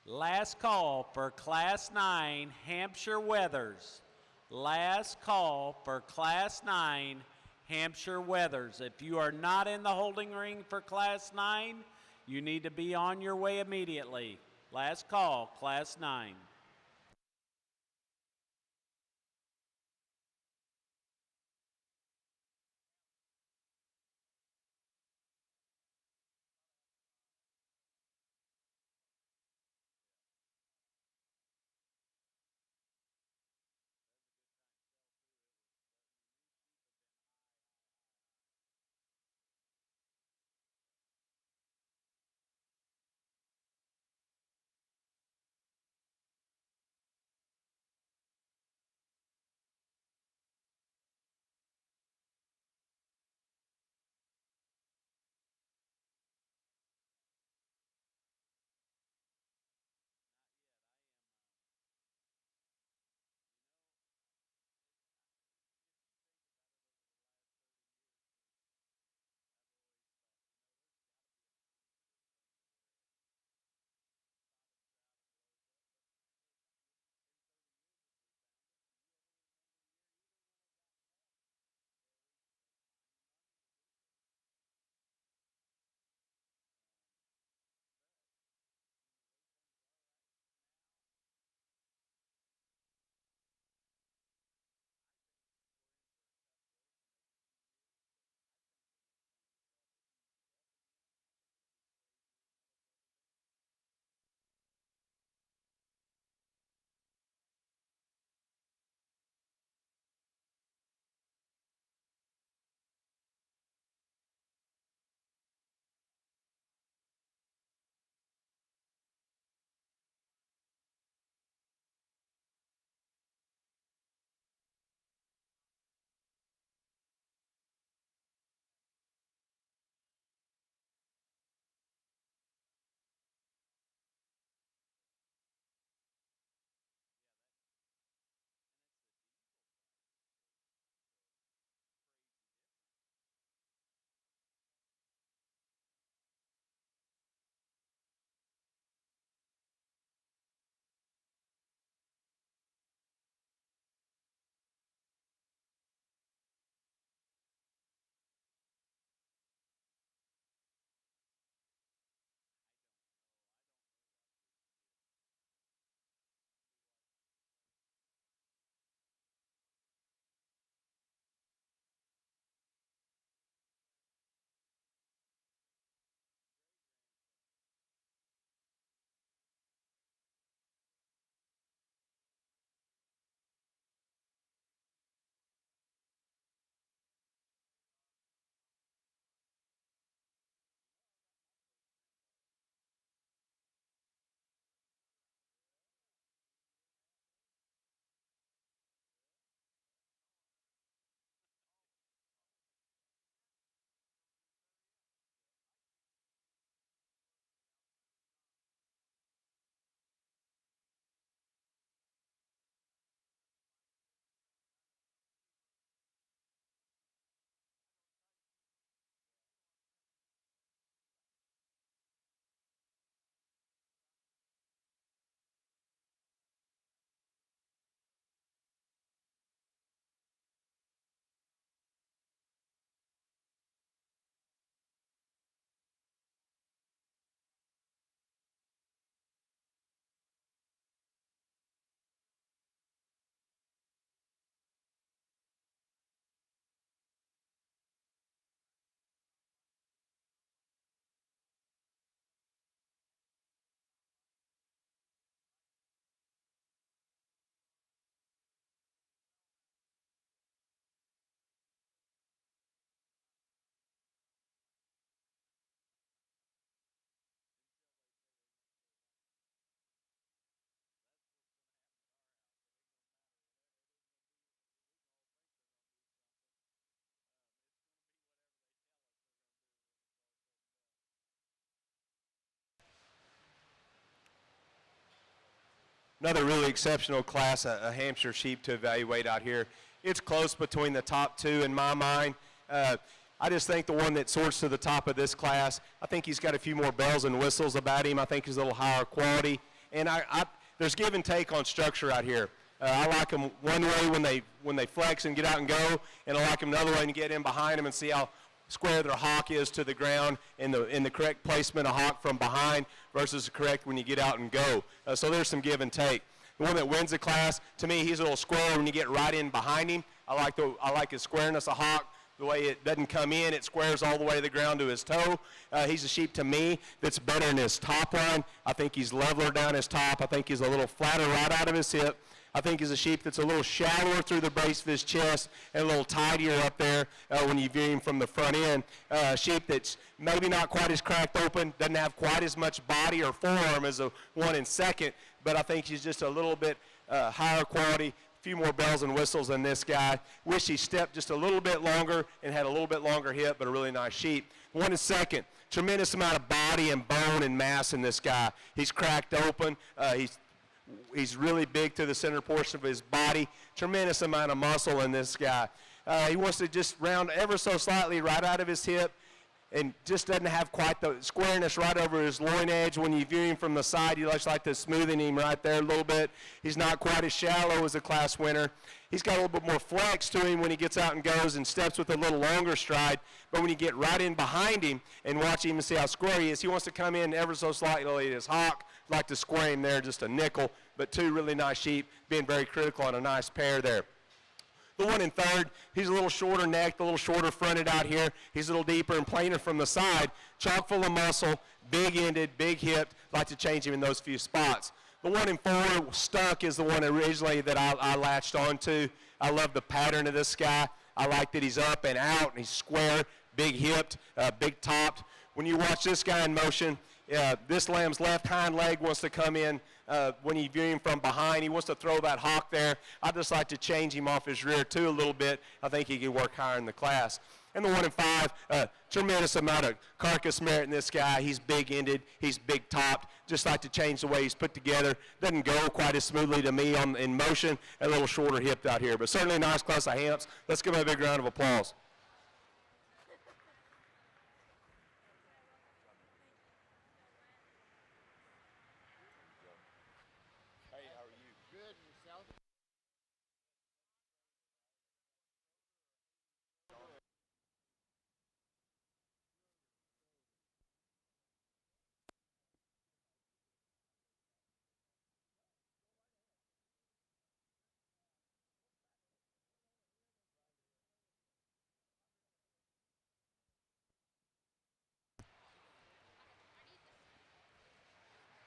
Last call for Class 9 Hampshire Weathers. Last call for Class 9 Hampshire Weathers. If you are not in the holding ring for Class 9, you need to be on your way immediately. Last call, Class 9. Another really exceptional class, a Hampshire sheep to evaluate out here. It's close between the top two in my mind. I just think the one that sorts to the top of this class, I think he's got a few more bells and whistles about him. I think he's a little higher quality. And there's give and take on structure out here. I like them one way when they flex and get out and go, and I like them another way and get in behind them and see how square their hock is to the ground in the correct placement of hock from behind versus correct when you get out and go. So there's some give and take. The one that wins the class, to me, he's a little square when you get right in behind him. I like his squareness of hock. The way it doesn't come in, it squares all the way to the ground to his toe. He's a sheep to me that's better in his top line. I think he's leveler down his top. I think he's a little flatter right out of his hip. I think he's a sheep that's a little shallower through the base of his chest and a little tidier up there when you view him from the front end. A sheep that's maybe not quite as cracked open, doesn't have quite as much body or forearm as the one in second, but I think he's just a little bit higher quality, a few more bells and whistles than this guy. Wish he stepped just a little bit longer and had a little bit longer hip, but a really nice sheep. One in second, tremendous amount of body and bone and mass in this guy. He's cracked open. He's really big to the center portion of his body. Tremendous amount of muscle in this guy. He wants to just round ever so slightly right out of his hip and just doesn't have quite the squareness right over his loin edge. When you view him from the side, you just like to smoothen him right there a little bit. He's not quite as shallow as a class winner. He's got a little bit more flex to him when he gets out and goes and steps with a little longer stride. But when you get right in behind him and watch him and see how square he is, he wants to come in ever so slightly at his hock. Like to square him there just a nickel, but two really nice sheep, being very critical on a nice pair there. The one in third, he's a little shorter necked, a little shorter fronted out here. He's a little deeper and plainer from the side, chock full of muscle, big ended, big hipped. Like to change him in those few spots. The one in four, Stuck, is the one originally that I latched onto. I love the pattern of this guy. I like that he's up and out and he's square, big hipped, big topped. When you watch this guy in motion, this lamb's left hind leg wants to come in when you view him from behind. He wants to throw that hock there. I just like to change him off his rear too a little bit. I think he could work higher in the class. And the one in five, tremendous amount of carcass merit in this guy. He's big-ended. He's big-topped. Just like to change the way he's put together. Doesn't go quite as smoothly to me in motion. A little shorter hipped out here. But certainly a nice class of hamps. Let's give him a big round of applause.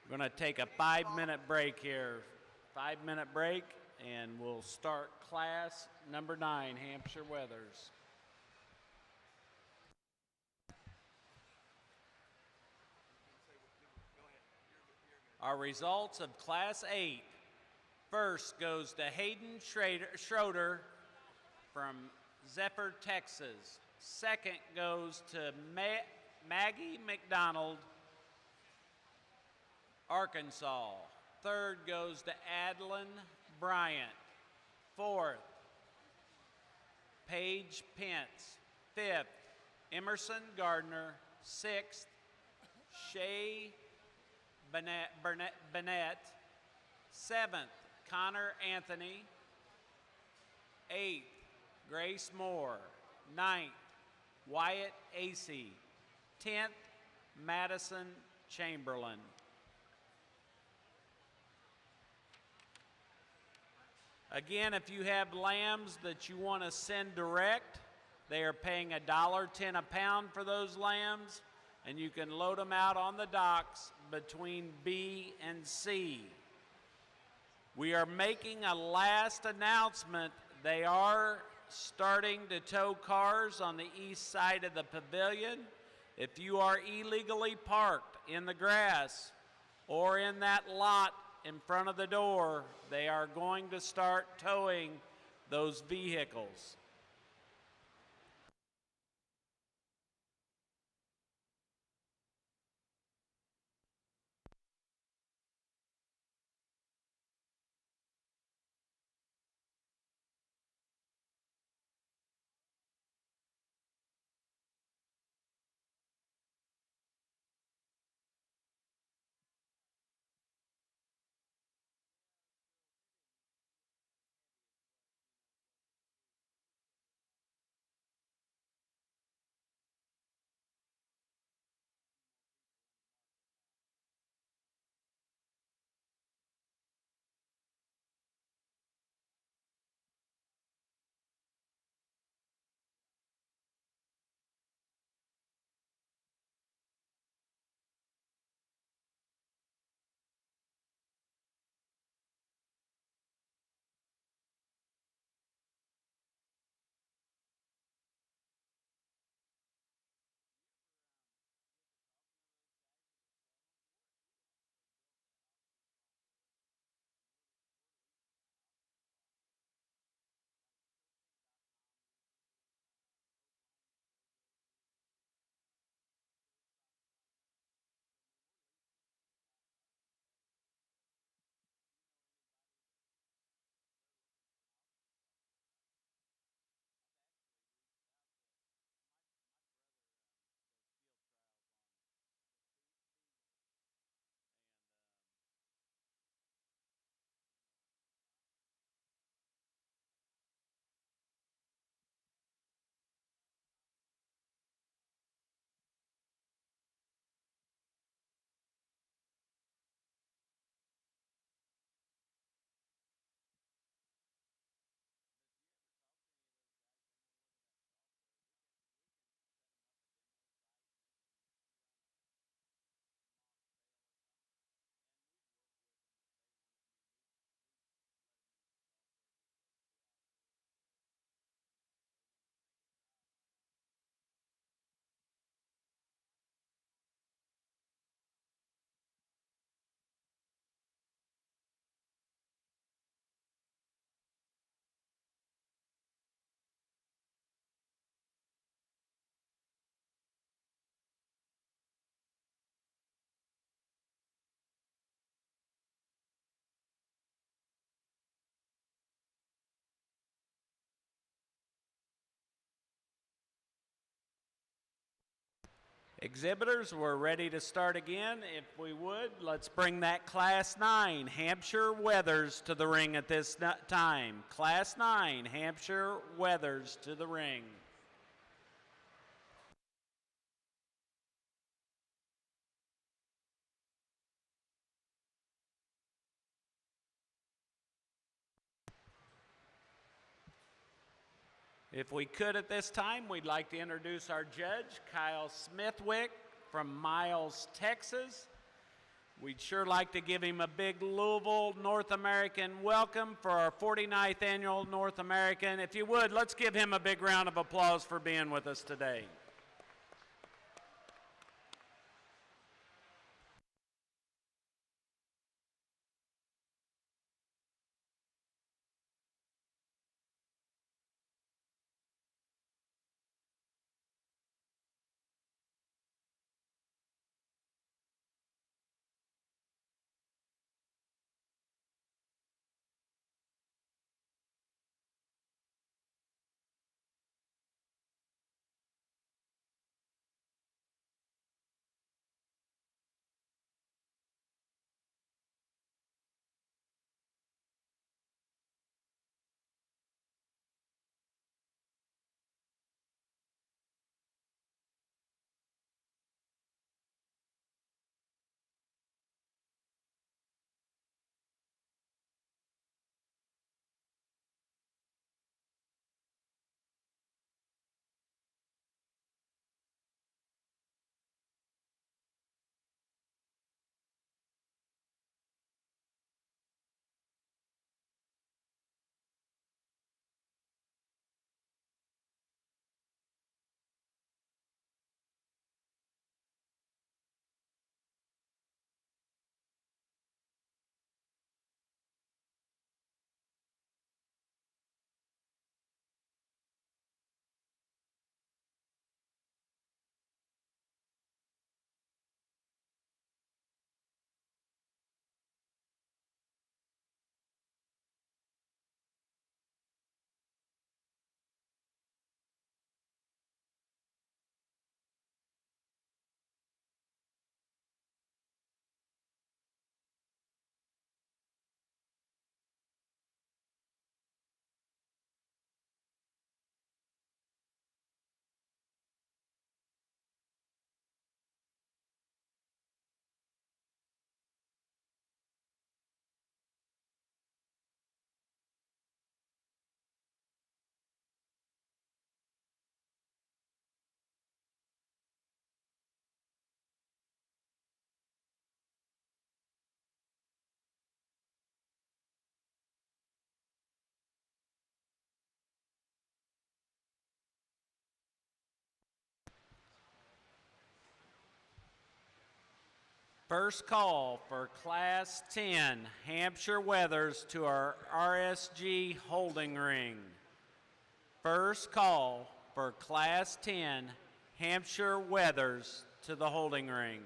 We're going to take a 5-minute break here. 5-minute break, and we'll start class number 9, Hampshire Weathers. Our results of Class 8. First goes to Hayden Schroeder from Zephyr, Texas. Second goes to Maggie McDonald, Arkansas. Third goes to Adeline Bryant. Fourth, Paige Pence. Fifth, Emerson Gardner. Sixth, Shay Burnett. Seventh, Connor Anthony. Eighth, Grace Moore. Ninth, Wyatt Acey. 10th, Madison Chamberlain. Again, if you have lambs that you want to send direct, they are paying $1.10 a pound for those lambs, and you can load them out on the docks between B and C. We are making a last announcement. They are starting to tow cars on the east side of the pavilion. If you are illegally parked in the grass or in that lot in front of the door, they are going to start towing those vehicles. Exhibitors, we're ready to start again. If we would, let's bring that Class 9 Hampshire Weathers to the ring at this time. Class 9 Hampshire Weathers to the ring. If we could at this time, we'd like to introduce our judge, Kyle Smithwick from Miles, Texas. We'd sure like to give him a big Louisville North American welcome for our 49th annual North American. If you would, let's give him a big round of applause for being with us today. First call for Class 10 Hampshire Weathers to our RSG holding ring. First call for Class 10 Hampshire Weathers to the holding ring.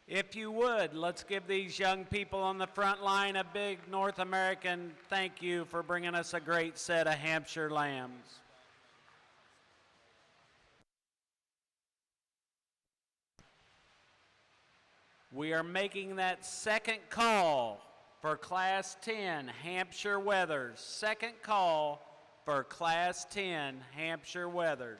If you would, let's give these young people on the front line a big North American thank you for bringing us a great set of Hampshire lambs. We are making that second call for Class 10 Hampshire Weathers. Second call for Class 10 Hampshire Weathers.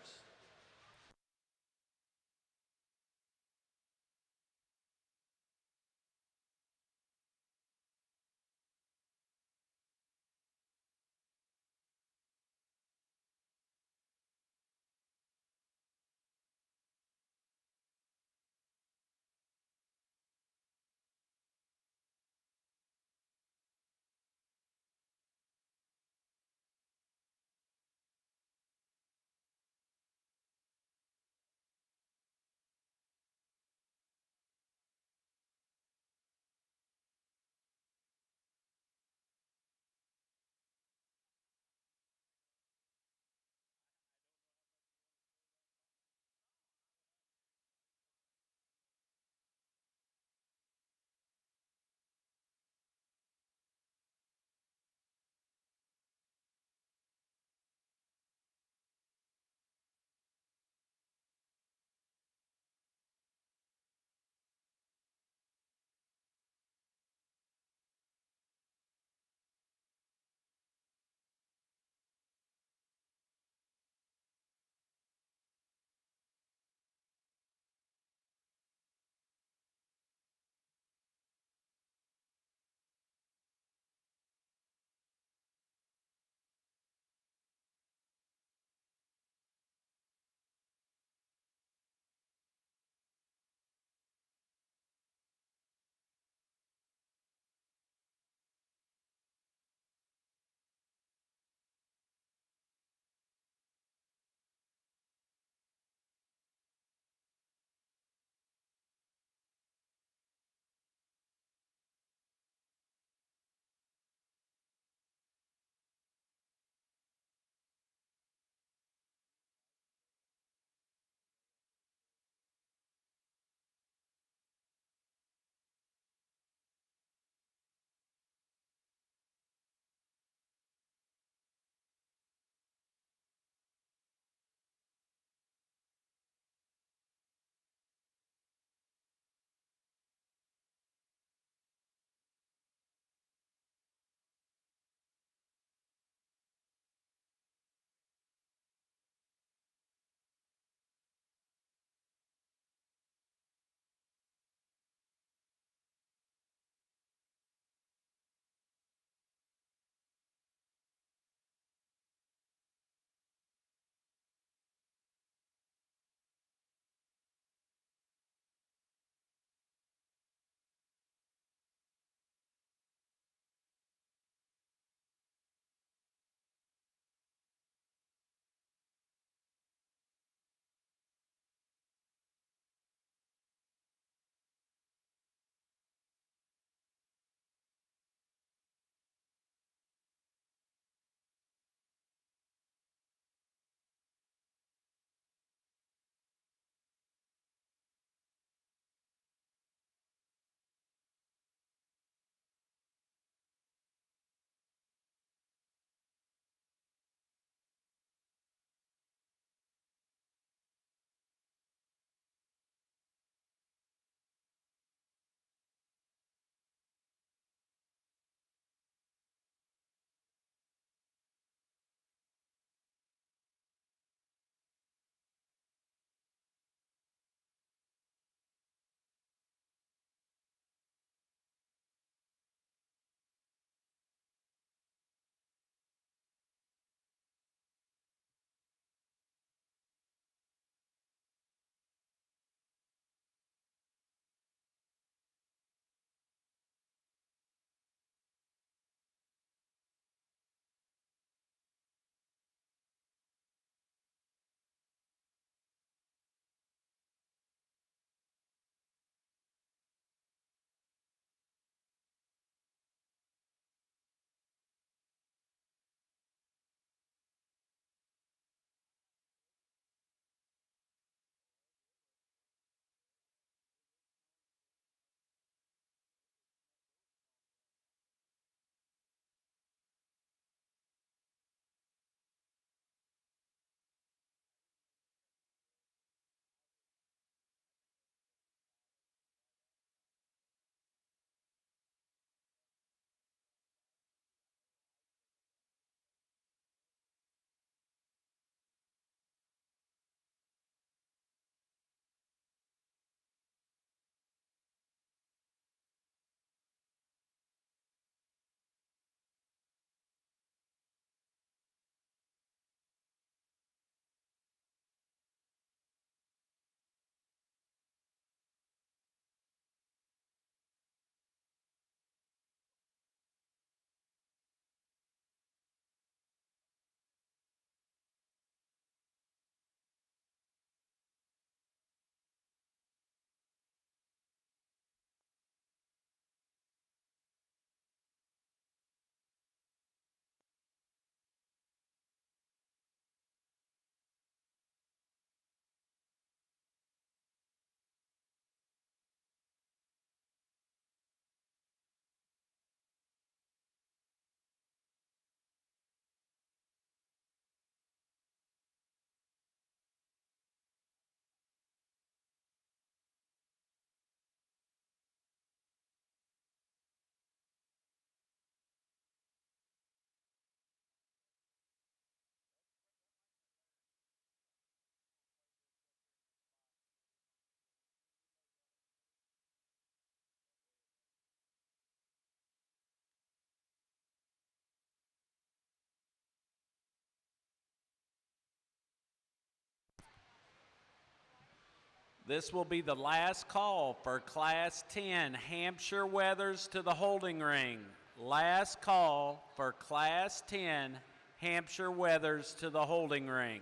This will be the last call for Class 10 Hampshire Weathers to the holding ring. Last call for Class 10 Hampshire Weathers to the holding ring.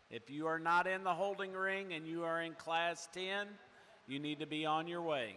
If you are not in the holding ring and you are in Class 10, you need to be on your way.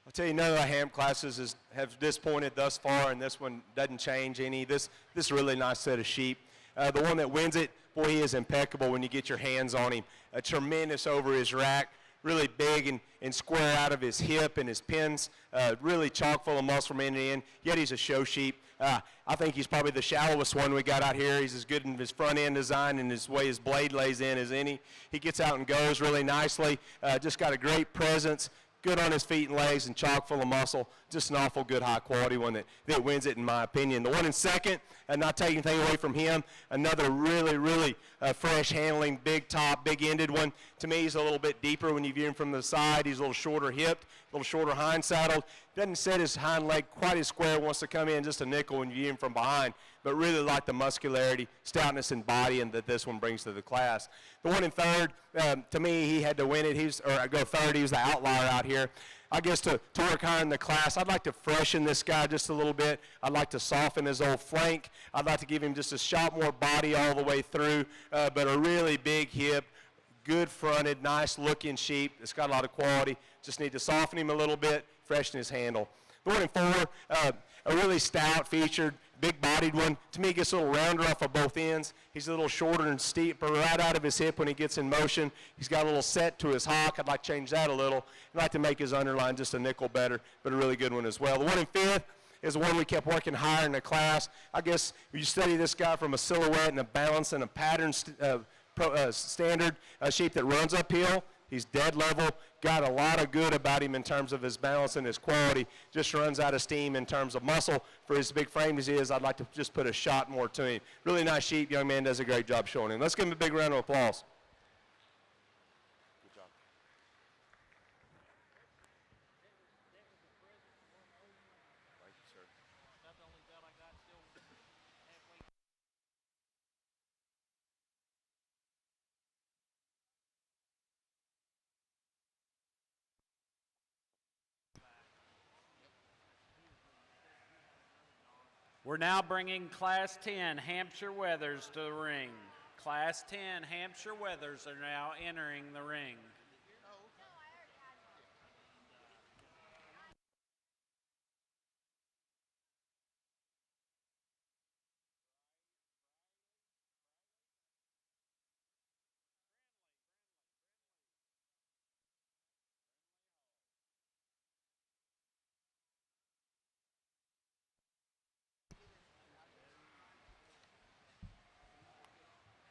I'll tell you, none of the ham classes have disappointed thus far, and this one doesn't change any. This is a really nice set of sheep. The one that wins it, boy, he is impeccable when you get your hands on him. Tremendous over his rack, really big and square out of his hip and his pins, really chock full of muscle from end to end, yet he's a show sheep. I think he's probably the shallowest one we got out here. He's as good in his front end design and his way his blade lays in as any. He gets out and goes really nicely, just got a great presence. Good on his feet and legs and chock full of muscle. Just an awful good high quality one that wins it in my opinion. The one in second, and not taking anything away from him, another really fresh handling, big top, big ended one. To me, he's a little bit deeper when you view him from the side. He's a little shorter hipped, a little shorter hind saddled. Doesn't set his hind leg quite as square, wants to come in just a nickel when you view him from behind, but really like the muscularity, stoutness, and body and that this one brings to the class. The one in third, to me, he had to win it. Go third, he was the outlier out here. I guess to work higher in the class, I'd like to freshen this guy just a little bit. I'd like to soften his old flank. I'd like to give him just a shot more body all the way through, but a really big hip, good fronted, nice looking sheep. It's got a lot of quality. Just need to soften him a little bit, freshen his handle. The one in four, a really stout featured, big bodied one. To me, he gets a little rounder off of both ends. He's a little shorter and steeper right out of his hip when he gets in motion. He's got a little set to his hock. I'd like to change that a little. I'd like to make his underline just a nickel better, but a really good one as well. The one in fifth is the one we kept working higher in the class. I guess if you study this guy from a silhouette and a balance and a pattern standard sheep that runs uphill, he's dead level, got a lot of good about him in terms of his balance and his quality, just runs out of steam in terms of muscle. For as big frame as he is, I'd like to just put a shot more to him. Really nice sheep, young man does a great job showing him. Let's give him a big round of applause. Good job. Thank you, sir. We're now bringing Class 10 Hampshire Weathers to the ring. Class 10 Hampshire Weathers are now entering the ring.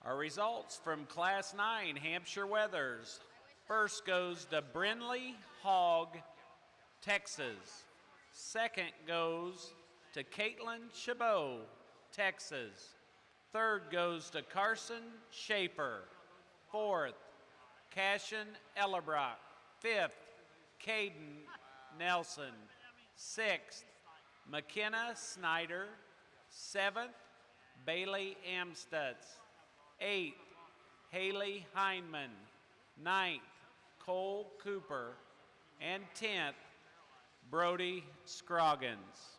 Our results from Class 9 Hampshire Weathers. First goes to Brinley Hogg, Texas. Second goes to Caitlin Chabot, Texas. Third goes to Carson Schaefer. Fourth, Cashin Ellerbrock. Fifth, Caden Nelson. Sixth, McKenna Snyder. Seventh, Bailey Amstutz. Eighth, Haley Heinman. Ninth, Cole Cooper. And 10th, Brody Scroggins.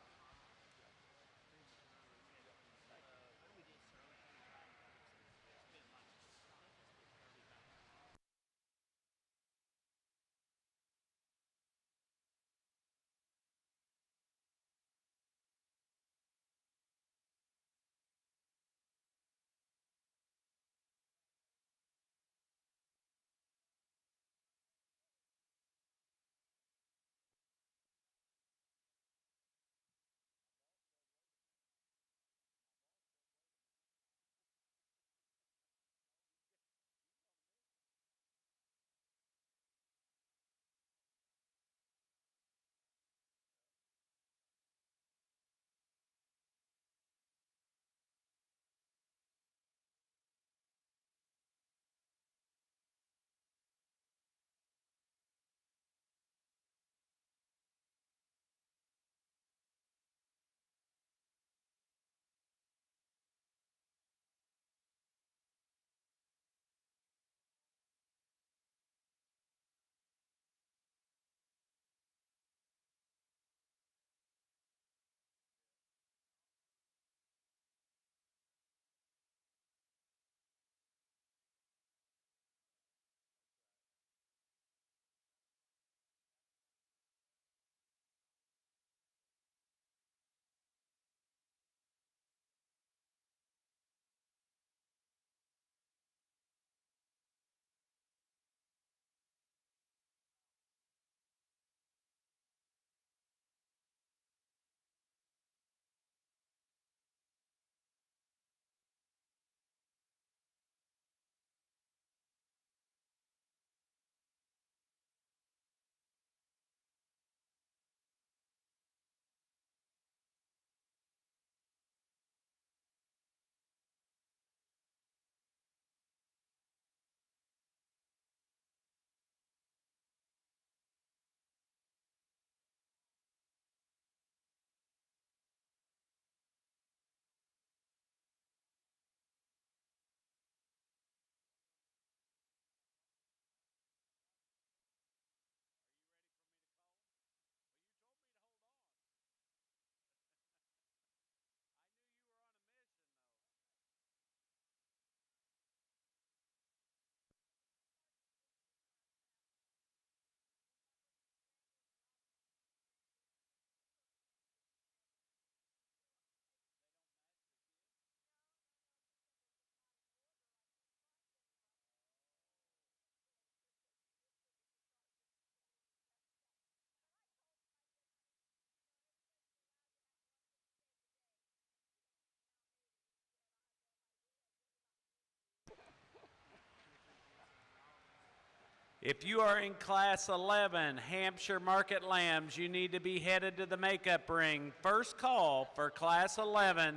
If you are in Class 11, Hampshire Market Lambs, you need to be headed to the makeup ring. First call for Class 11,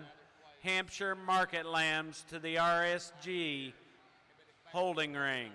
Hampshire Market Lambs to the RSG holding ring.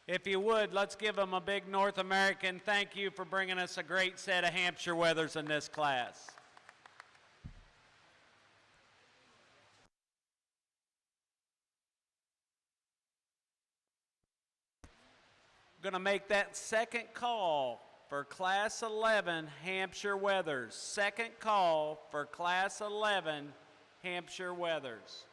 If you would, let's give them a big North American thank you for bringing us a great set of Hampshire weathers in this class. Going to make that second call for Class 11 Hampshire weathers. Second call for Class 11 Hampshire weathers.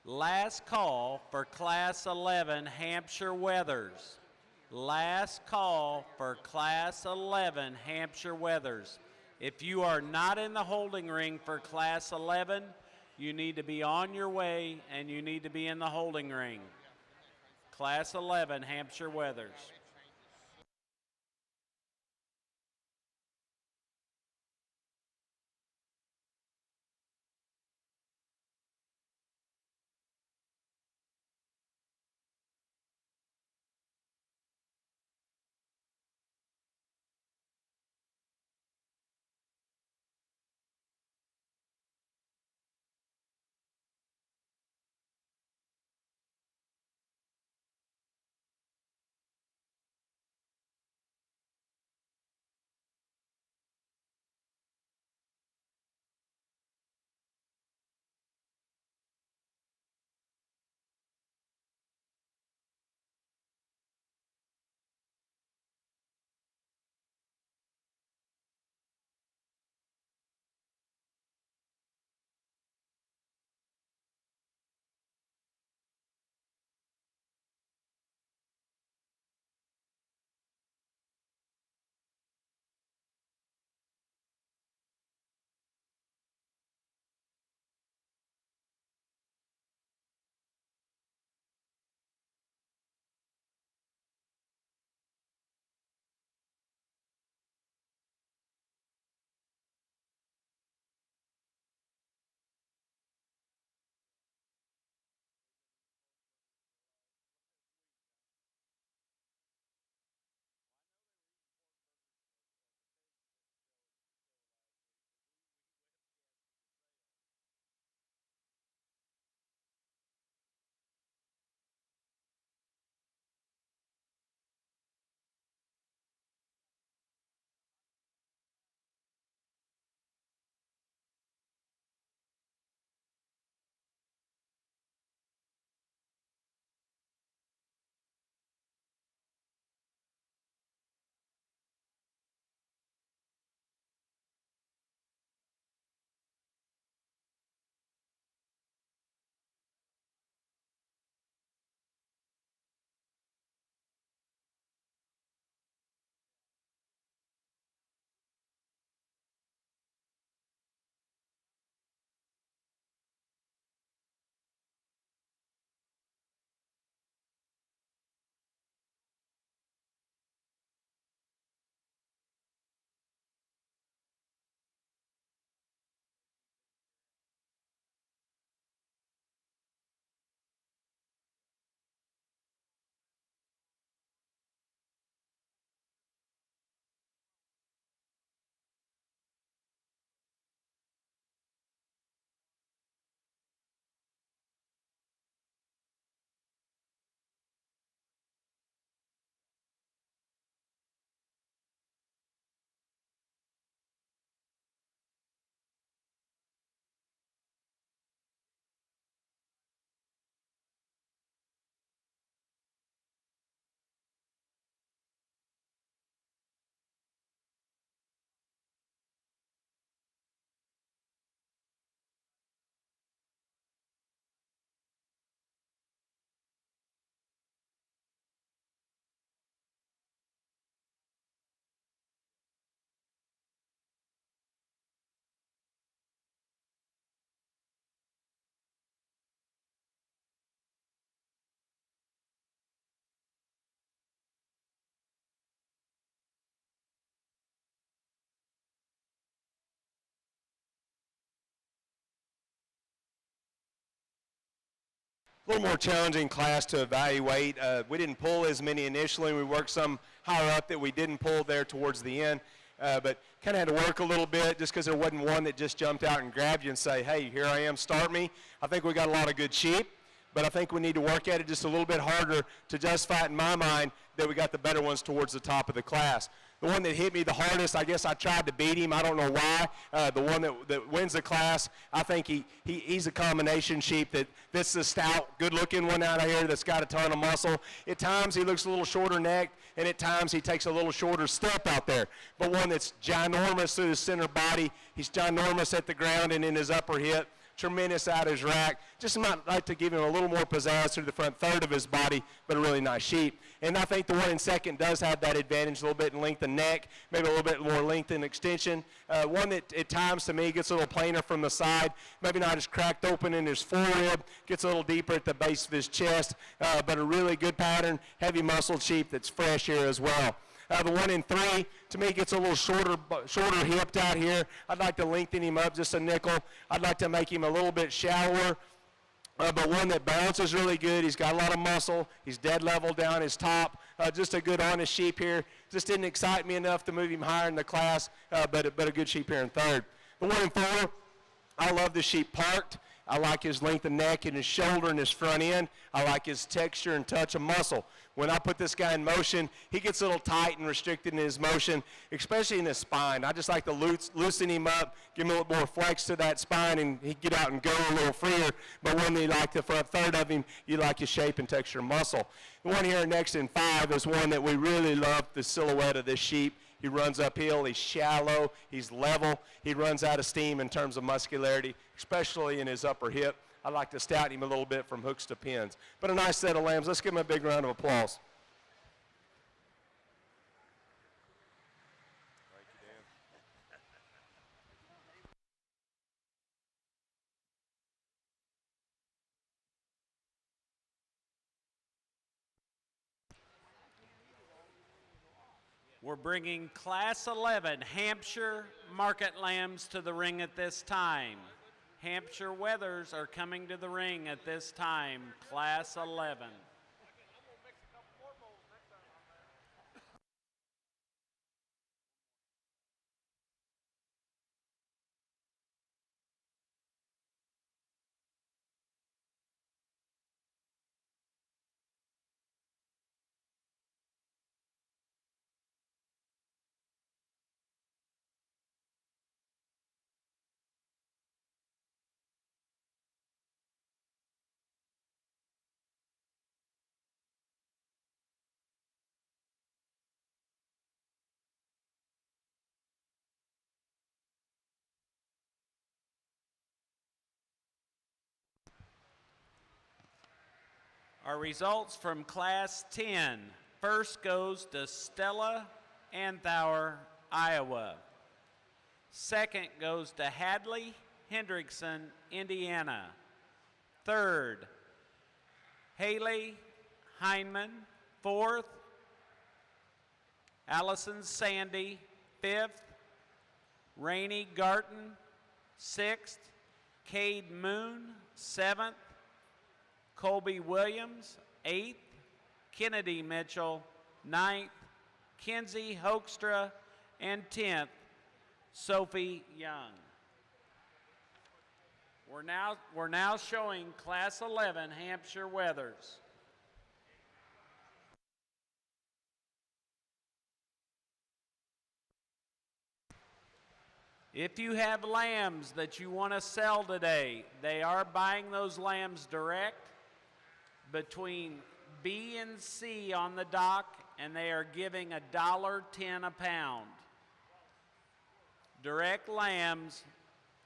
Last call for Class 11 Hampshire Weathers. Last call for Class 11 Hampshire Weathers. If you are not in the holding ring for Class 11, you need to be on your way and you need to be in the holding ring. Class 11 Hampshire Weathers. A little more challenging class to evaluate. We didn't pull as many initially. We worked some higher up that we didn't pull there towards the end, but kind of had to work a little bit just because there wasn't one that just jumped out and grabbed you and say, hey, here I am, start me. I think we got a lot of good sheep, but I think we need to work at it just a little bit harder to justify it in my mind that we got the better ones towards the top of the class. The one that hit me the hardest, I guess I tried to beat him. I don't know why. The one that wins the class, I think he's a combination sheep that's the stout, good-looking one out of here that's got a ton of muscle. At times he looks a little shorter necked, and at times he takes a little shorter step out there. But one that's ginormous through his center body. He's ginormous at the ground and in his upper hip. tremendous out of his rack. Just might like to give him a little more pizzazz through the front third of his body, but a really nice sheep. And I think the one in second does have that advantage, a little bit in length and neck, maybe a little bit more length and extension. One that at times to me gets a little plainer from the side, maybe not as cracked open in his forerib, gets a little deeper at the base of his chest, but a really good pattern, heavy muscled sheep that's fresh here as well. The one in three, to me, gets a little shorter hipped out here. I'd like to lengthen him up just a nickel. I'd like to make him a little bit shallower, but one that balances really good. He's got a lot of muscle. He's dead level down his top. Just a good, honest sheep here. Just didn't excite me enough to move him higher in the class, but a good sheep here in third. The one in four, I love the sheep parked. I like his length of neck and his shoulder and his front end. I like his texture and touch of muscle. When I put this guy in motion, he gets a little tight and restricted in his motion, especially in his spine. I just like to loosen him up, give him a little more flex to that spine, and he'd get out and go a little freer. But when you like the front third of him, you like his shape and texture and muscle. The one here next in five is one that we really love, the silhouette of this sheep. He runs uphill, he's shallow, he's level, he runs out of steam in terms of muscularity, especially in his upper hip. I like to stout him a little bit from hooks to pins. But a nice set of lambs. Let's give him a big round of applause. Thank you, Dan. We're bringing Class 11 Hampshire market lambs to the ring at this time. Hampshire wethers are coming to the ring at this time, Class 11. Our results from Class 10. First goes to Stella Anthauer, Iowa. Second goes to Hadley Hendrickson, Indiana. Third, Haley Heineman. Fourth, Allison Sandy. Fifth, Rainey Garton. Sixth, Cade Moon. Seventh, Colby Williams. Eighth, Kennedy Mitchell. Ninth, Kenzie Hoekstra. And 10th, Sophie Young. We're now showing Class 11 Hampshire wethers. If you have lambs that you want to sell today, they are buying those lambs direct between B and C on the dock, and they are giving $1.10 a pound. Direct lambs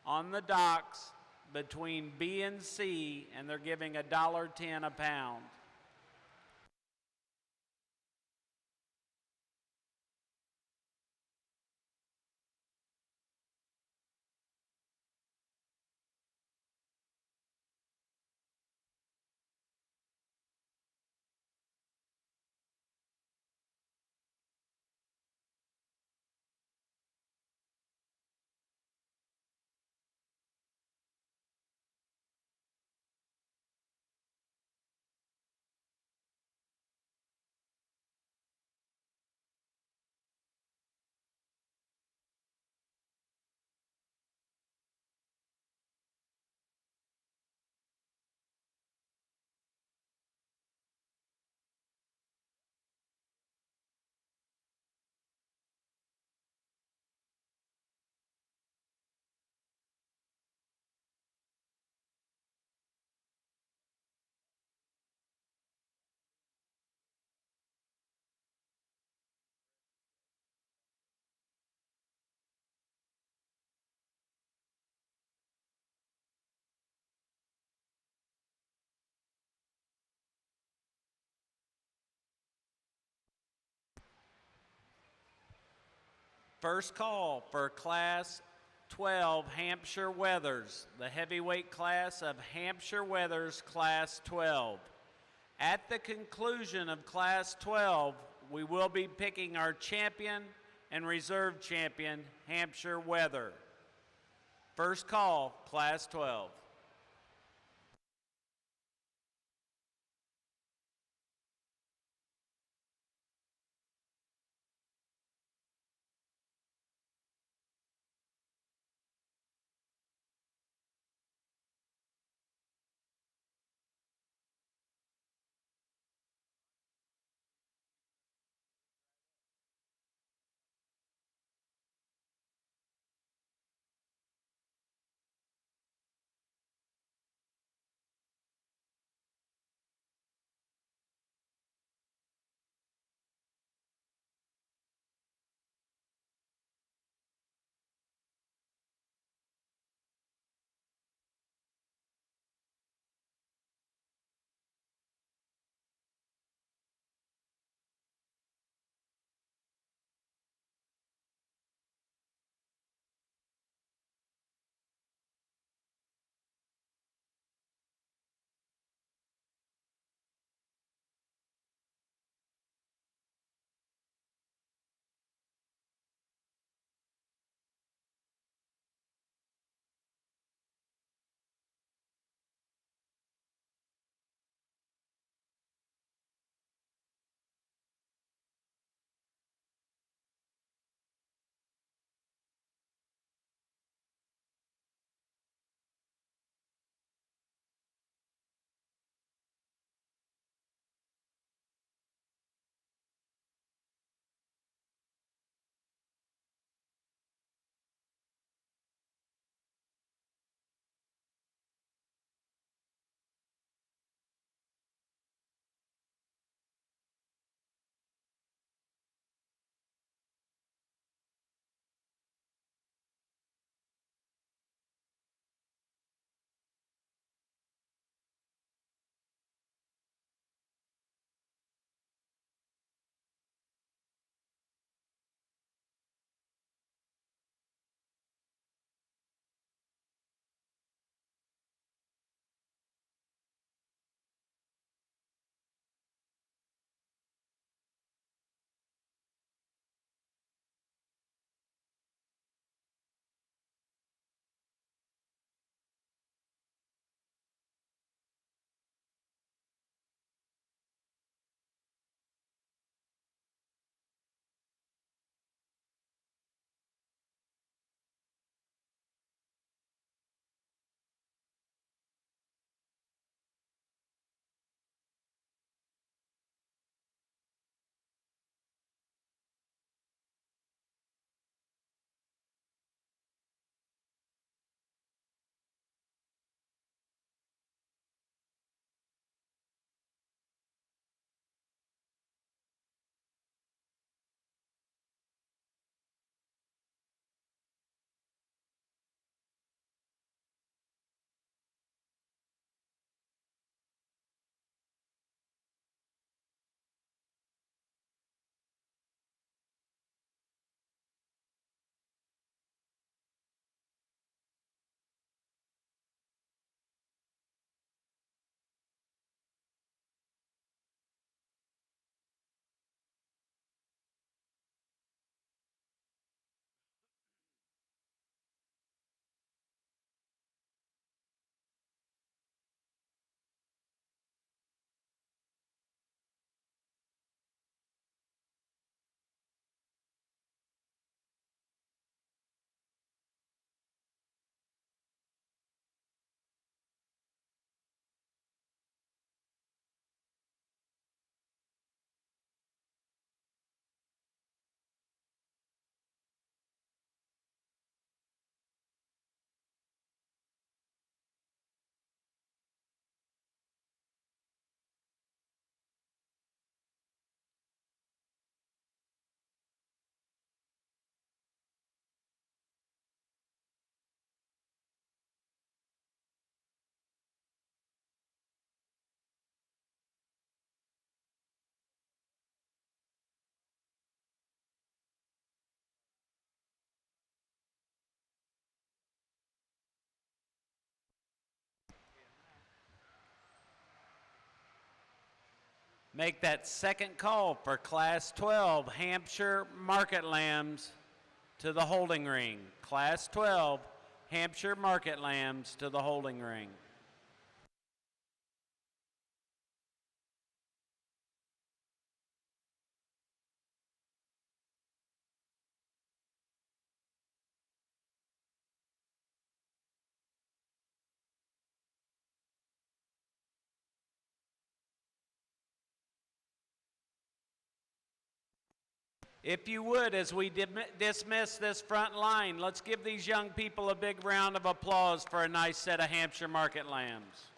on the docks between B and C, and they're giving $1.10 a pound. First call for Class 12 Hampshire Weathers, the heavyweight class of Hampshire Weathers Class 12. At the conclusion of Class 12, we will be picking our champion and reserve champion, Hampshire Weather. First call, Class 12. make that second call for Class 12 Hampshire Market Lambs to the holding ring. Class 12 Hampshire Market Lambs to the holding ring. If you would, as we dismiss this front line, let's give these young people a big round of applause for a nice set of Hampshire Market Lambs.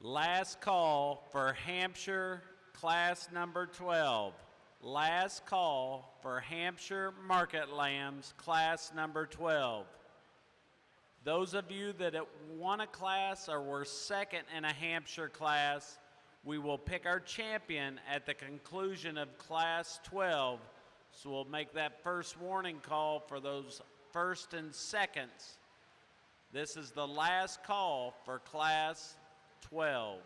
Last call for Hampshire class number 12. Last call for Hampshire market lambs class number 12. Those of you that won a class or were second in a Hampshire class, we will pick our champion at the conclusion of class 12. So we'll make that first warning call for those first and seconds. This is the last call for class 12.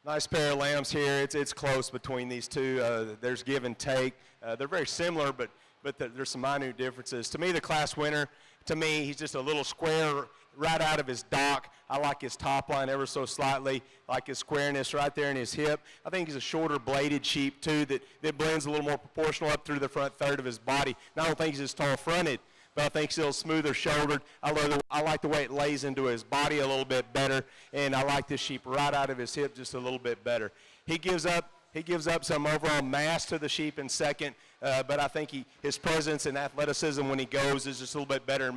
Nice pair of lambs here. It's close between these two. There's give and take. They're very similar, but there's some minute differences. To me, the class winner, to me, he's just a little square right out of his dock. I like his top line ever so slightly, like his squareness right there in his hip. I think he's a shorter bladed sheep, too, that blends a little more proportional up through the front third of his body. And I don't think he's as tall fronted, but I think he's a little smoother shouldered. I like the way it lays into his body a little bit better, and I like this sheep right out of his hip just a little bit better. He gives up some overall mass to the sheep in second, but I think his presence and athleticism when he goes is just a little bit better in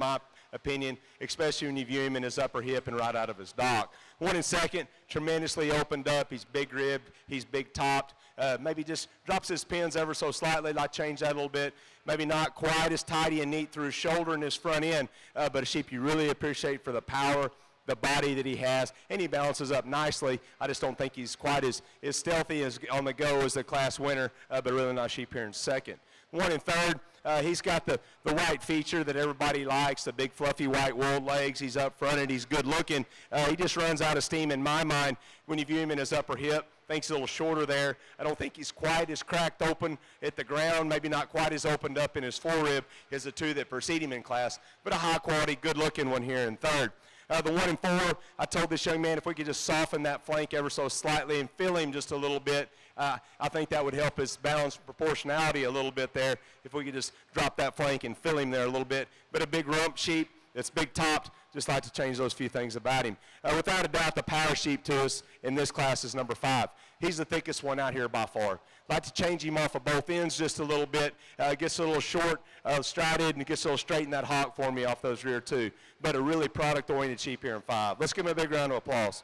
opinion, especially when you view him in his upper hip and right out of his dock. One in second, tremendously opened up. He's big ribbed, he's big topped. Maybe just drops his pins ever so slightly. I'd like to change that a little bit. Maybe not quite as tidy and neat through his shoulder and his front end, but a sheep you really appreciate for the power, the body that he has, and he balances up nicely. I just don't think he's quite as stealthy as on the go as the class winner, but really nice sheep here in second. One in third, he's got the white feature that everybody likes, the big fluffy white wool legs. He's up front and he's good looking. He just runs out of steam in my mind when you view him in his upper hip. Thinks he's a little shorter there. I don't think he's quite as cracked open at the ground, maybe not quite as opened up in his forerib as the two that precede him in class, but a high quality, good looking one here in third. The 1 in 4, I told this young man if we could just soften that flank ever so slightly and fill him just a little bit, I think that would help his balance proportionality a little bit there if we could just drop that flank and fill him there a little bit. But a big rump sheep that's big topped, just like to change those few things about him. Without a doubt, the power sheep to us in this class is number 5. He's the thickest one out here by far. Like to change him off of both ends just a little bit. Gets a little short, strided, and gets a little straight in that hock for me off those rear two. But a really product-oriented sheep here in 5. Let's give him a big round of applause.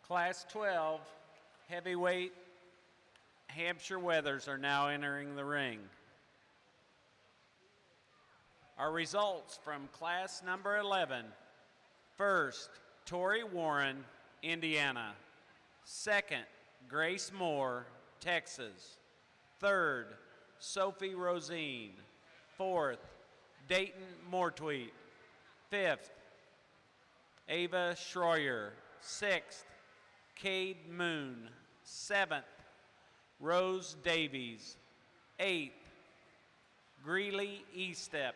Class 12 heavyweight Hampshire Weathers are now entering the ring. Our results from class number 11. First, Tori Warren, Indiana. Second, Grace Moore, Texas. Third, Sophie Rosine. Fourth, Dayton Mortweet. Fifth, Ava Schroyer. Sixth, Cade Moon. Seventh, Rose Davies. Eighth, Greeley Estep.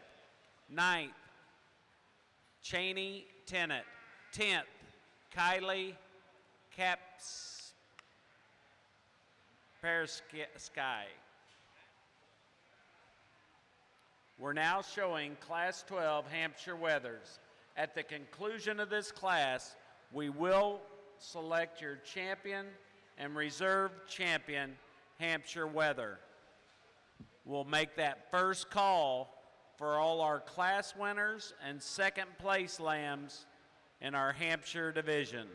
Ninth, Cheney Tennant. 10th, Kylie Kaspersky. We're now showing Class 12 Hampshire Weathers. At the conclusion of this class, we will select your champion and reserve champion Hampshire Weather. We'll make that first call for all our class winners and second place lambs in our Hampshire division.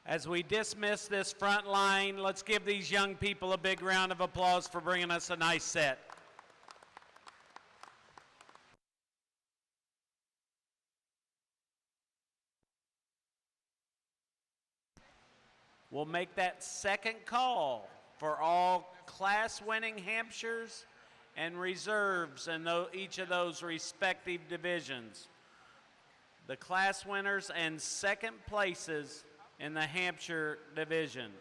As we dismiss this front line, let's give these young people a big round of applause for bringing us a nice set. We'll make that second call for all class-winning Hampshires and reserves in each of those respective divisions. The class winners and second places in the Hampshire division.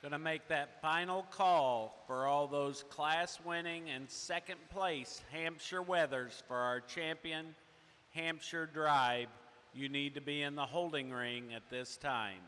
Going to make that final call for all those class-winning and second-place Hampshire Weathers for our champion Hampshire Drive. You need to be in the holding ring at this time.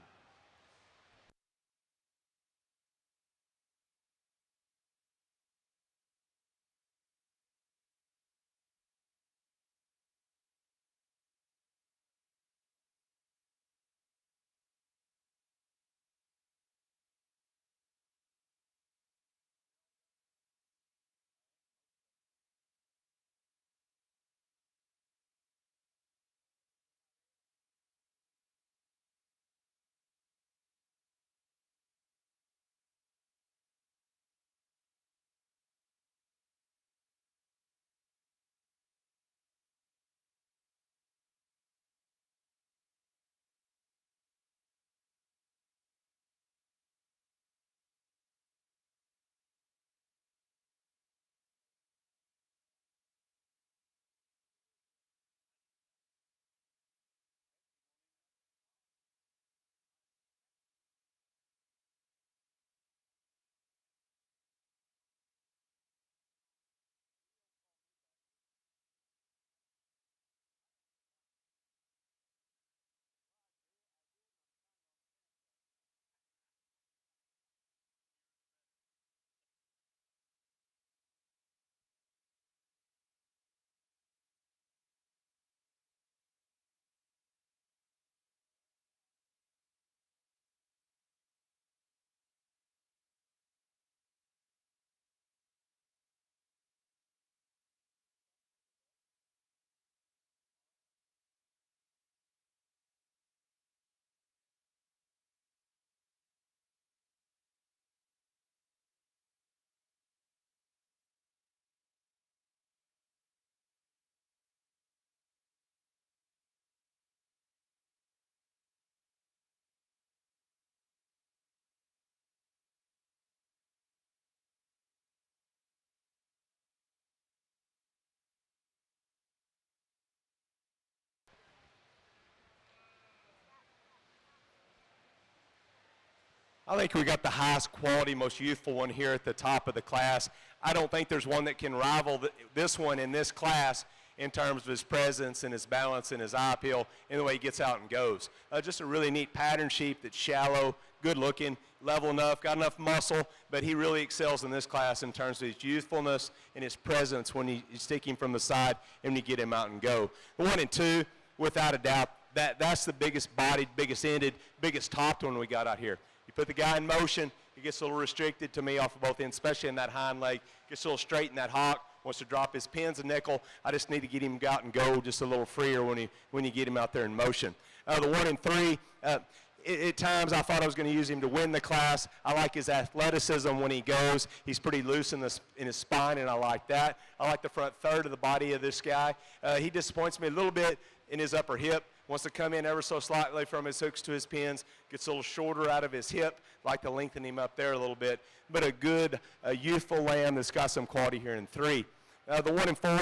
I think we got the highest quality, most youthful one here at the top of the class. I don't think there's one that can rival this one in this class in terms of his presence and his balance and his eye appeal and the way he gets out and goes. Just a really neat pattern sheep that's shallow, good looking, level enough, got enough muscle, but he really excels in this class in terms of his youthfulness and his presence when you stick him from the side and you get him out and go. The 1 and 2, without a doubt, that's the biggest bodied, biggest ended, biggest topped one we got out here. You put the guy in motion, he gets a little restricted to me off of both ends, especially in that hind leg, gets a little straight in that hock, wants to drop his pins a nickel. I just need to get him out and go just a little freer when you get him out there in motion. The 1 and 3, at times I thought I was going to use him to win the class. I like his athleticism when he goes. He's pretty loose in his spine, and I like that. I like the front third of the body of this guy. He disappoints me a little bit in his upper hip. Wants to come in ever so slightly from his hooks to his pins. Gets a little shorter out of his hip. Like to lengthen him up there a little bit. But a good, youthful lamb that's got some quality here in 3. The 1 and 4,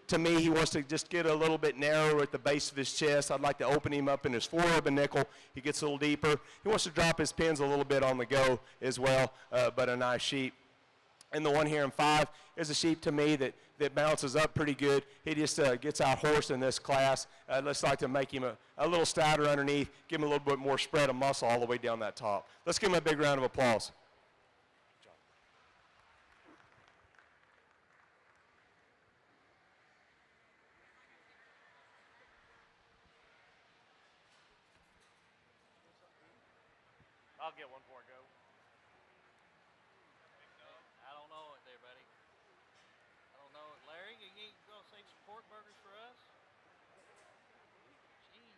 to me, he wants to just get a little bit narrower at the base of his chest. I'd like to open him up in his forearm and nickel. He gets a little deeper. He wants to drop his pins a little bit on the go as well, but a nice sheep. And the one here in 5 is a sheep to me that bounces up pretty good. He just gets out horsed in this class. Let's like to make him a little stouter underneath, give him a little bit more spread of muscle all the way down that top. Let's give him a big round of applause. I'll get one for a go. I don't know it there, buddy. I don't know it. Larry, you ain't gonna save some pork burgers for us? Jeez.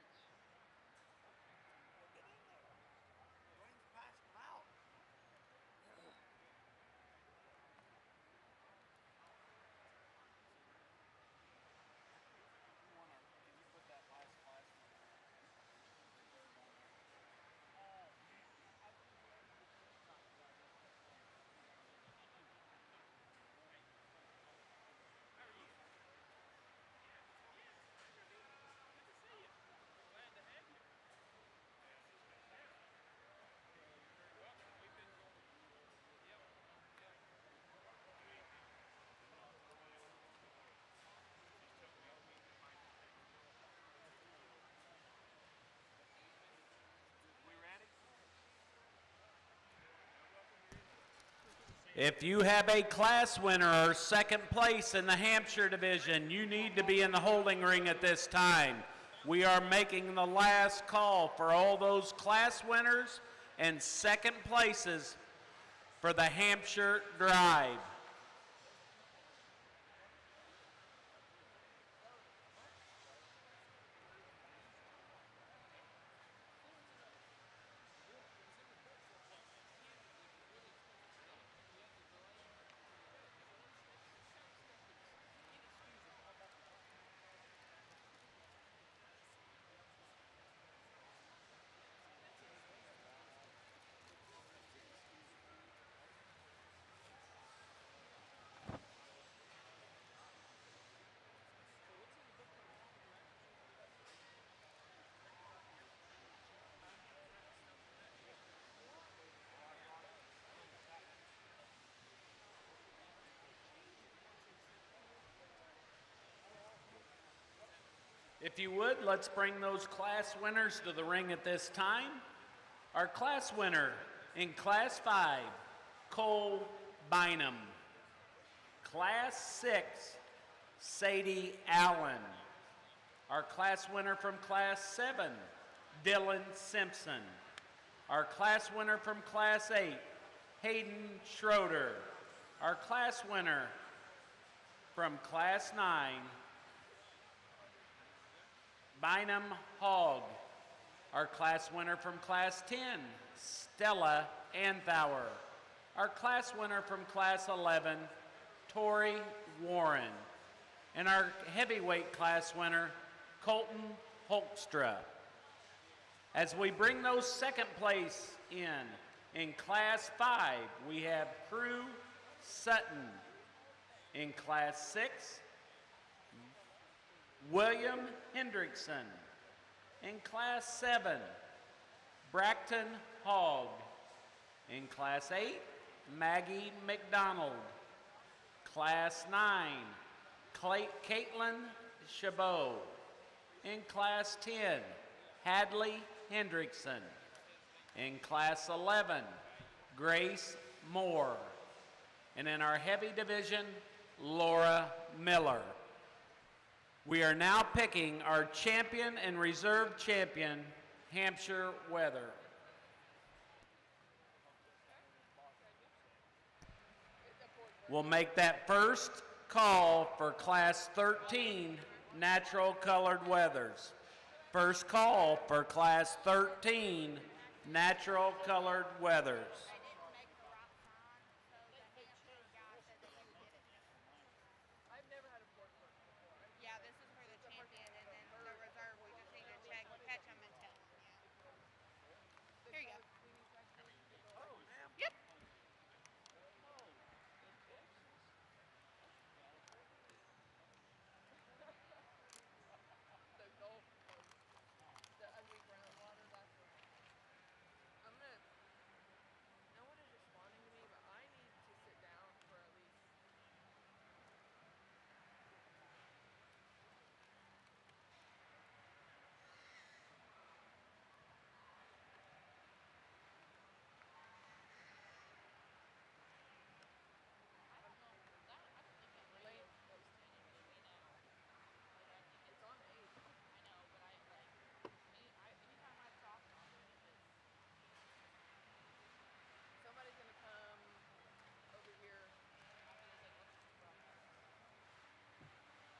If you have a class winner or second place in the Hampshire division, you need to be in the holding ring at this time. We are making the last call for all those class winners and second places for the Hampshire Drive. If you would, let's bring those class winners to the ring at this time. Our class winner in Class 5, Cole Bynum. Class 6, Sadie Allen. Our class winner from Class 7, Dylan Simpson. Our class winner from Class 8, Hayden Schroeder. Our class winner from Class 9, Bynum Hogg. Our class winner from Class 10, Stella Anthauer. Our class winner from Class 11, Tori Warren. And our heavyweight class winner, Colton Holkstra. As we bring those second place in Class 5, we have Prue Sutton. In Class 6, William Hendrickson. In Class 7, Bracton Hogg. In Class 8, Maggie McDonald. Class 9, Caitlin Chabot. In Class 10, Hadley Hendrickson. In Class 11, Grace Moore. And in our heavy division, Laura Miller. We are now picking our champion and reserve champion, Hampshire Weather. We'll make that first call for Class 13, Natural Colored Weathers. First call for Class 13, Natural Colored Weathers. Yeah, this is for the champion, and then the reserve, we just need to check, catch them and tell them. Yeah. Here you go. Yep. The Gulf Coast, the underground water, that's what I'm gonna, no one is responding to me, but I need to sit down for at least. Lane goes to, it's on 8. Somebody's gonna come over here.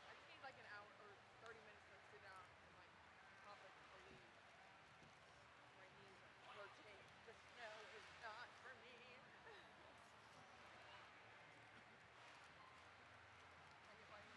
I just need like an hour or 30 minutes to sit down and like pop a leaf. My knees rotate. The snow is not for me. Can you find me?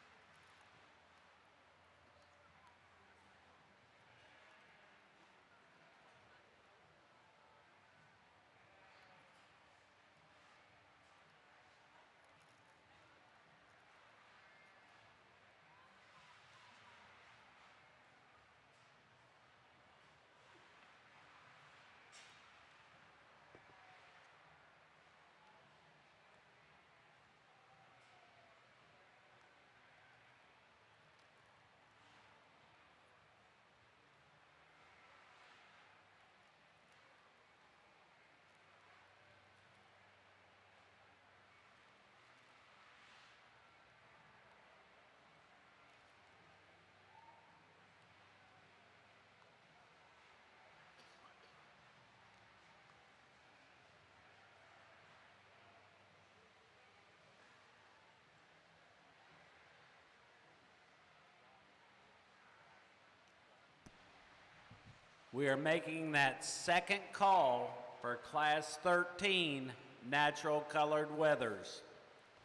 We are making that second call for Class 13, Natural Colored Weathers.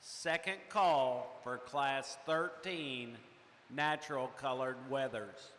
Second call for Class 13, Natural Colored Weathers.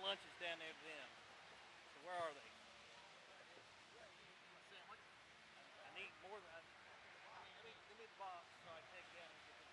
lunches down there to them. So where are they? I need more than. Give me the box so I can take it down and get them.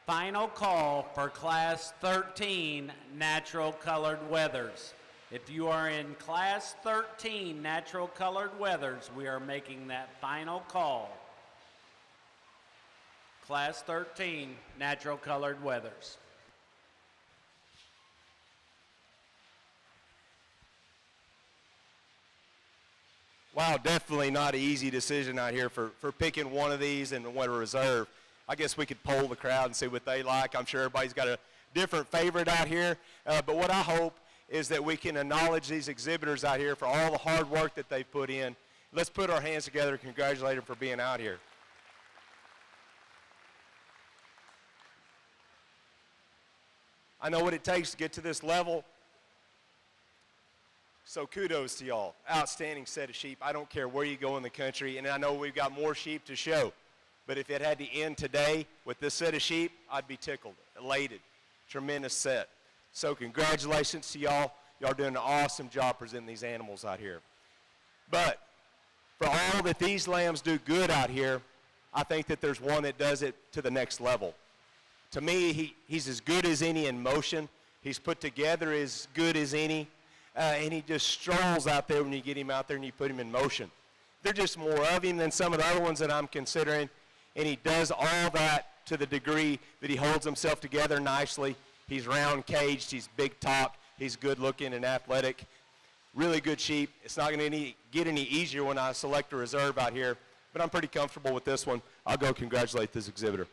Final call for Class 13 Natural Colored Weathers. If you are in Class 13 Natural Colored Weathers, we are making that final call. Class 13 Natural Colored Weathers. Wow, definitely not an easy decision out here for picking one of these and what a reserve. I guess we could poll the crowd and see what they like. I'm sure everybody's got a different favorite out here. But what I hope is that we can acknowledge these exhibitors out here for all the hard work that they've put in. Let's put our hands together and congratulate them for being out here. I know what it takes to get to this level. So kudos to y'all. Outstanding set of sheep. I don't care where you go in the country, and I know we've got more sheep to show. But if it had to end today with this set of sheep, I'd be tickled, elated. Tremendous set. So congratulations to y'all. Y'all doing an awesome job presenting these animals out here. But for all that these lambs do good out here, I think that there's one that does it to the next level. To me, he's as good as any in motion. He's put together as good as any. And he just strolls out there when you get him out there and you put him in motion. There's just more of him than some of the other ones that I'm considering. And he does all that to the degree that he holds himself together nicely. He's round caged, he's big topped, he's good looking and athletic. Really good sheep. It's not going to get any easier when I select a reserve out here, but I'm pretty comfortable with this one. I'll go congratulate this exhibitor.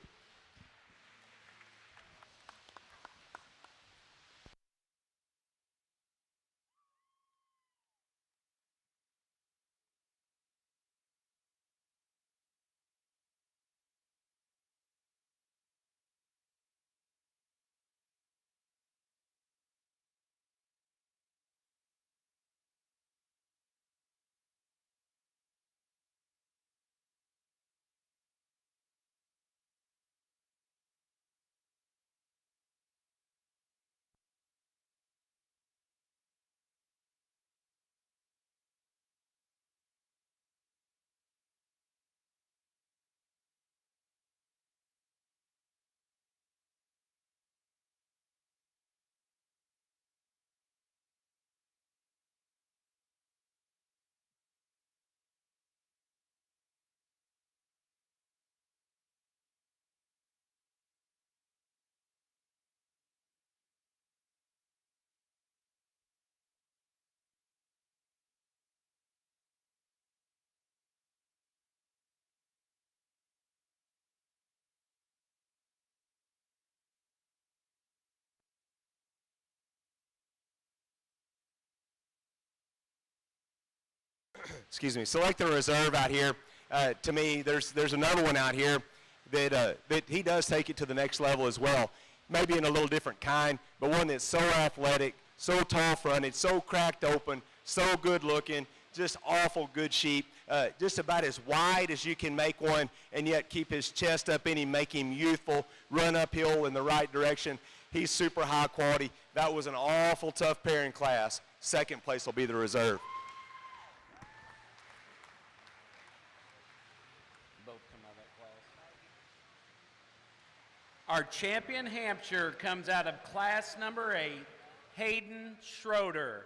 Excuse me, select the reserve out here. To me, there's another one out here that he does take it to the next level as well. Maybe in a little different kind, but one that's so athletic, so tall fronted, so cracked open, so good looking, just awful good sheep. Just about as wide as you can make one and yet keep his chest up in him, make him youthful, run uphill in the right direction. He's super high quality. That was an awful tough pairing class. Second place will be the reserve. Our champion Hampshire comes out of class number 8, Hayden Schroeder.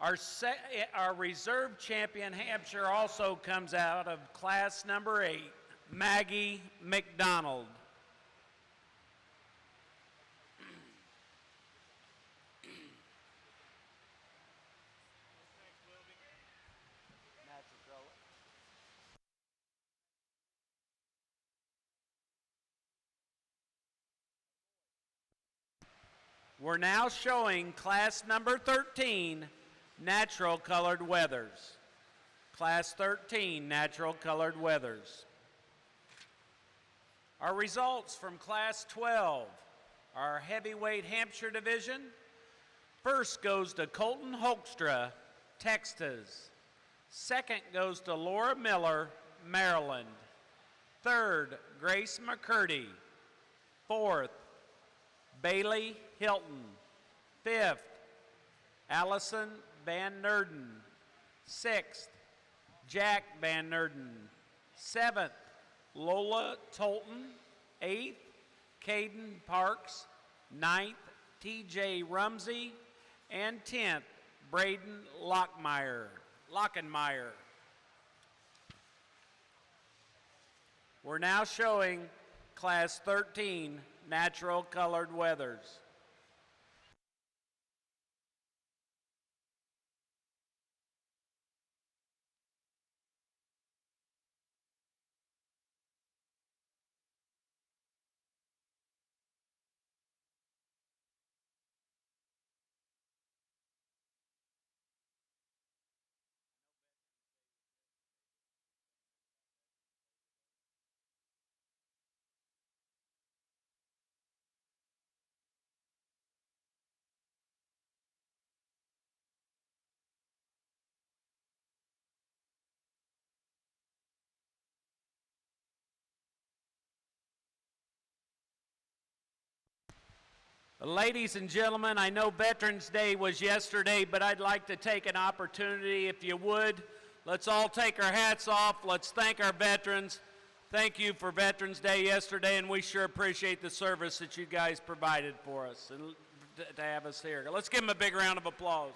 Our reserve champion, Hampshire, also comes out of class number 8, Maggie McDonald. We're now showing class number 13, natural colored weathers. Class 13, natural colored weathers. Our results from class 12, our heavyweight Hampshire division. First goes to Colton Hoekstra, Texas. Second goes to Laura Miller, Maryland. Third, Grace McCurdy. Fourth, Bailey Hilton. Fifth, Allison Van Nerden. Sixth, Jack Van Nerden. Seventh, Lola Tolton. Eighth, Caden Parks. Ninth, TJ Rumsey. And 10th, Braden Lockenmeyer. We're now showing class 13, natural colored weathers. Ladies and gentlemen, I know Veterans Day was yesterday, but I'd like to take an opportunity, if you would. Let's all take our hats off. Let's thank our veterans. Thank you for Veterans Day yesterday, and we sure appreciate the service that you guys provided for us and to have us here. Let's give them a big round of applause.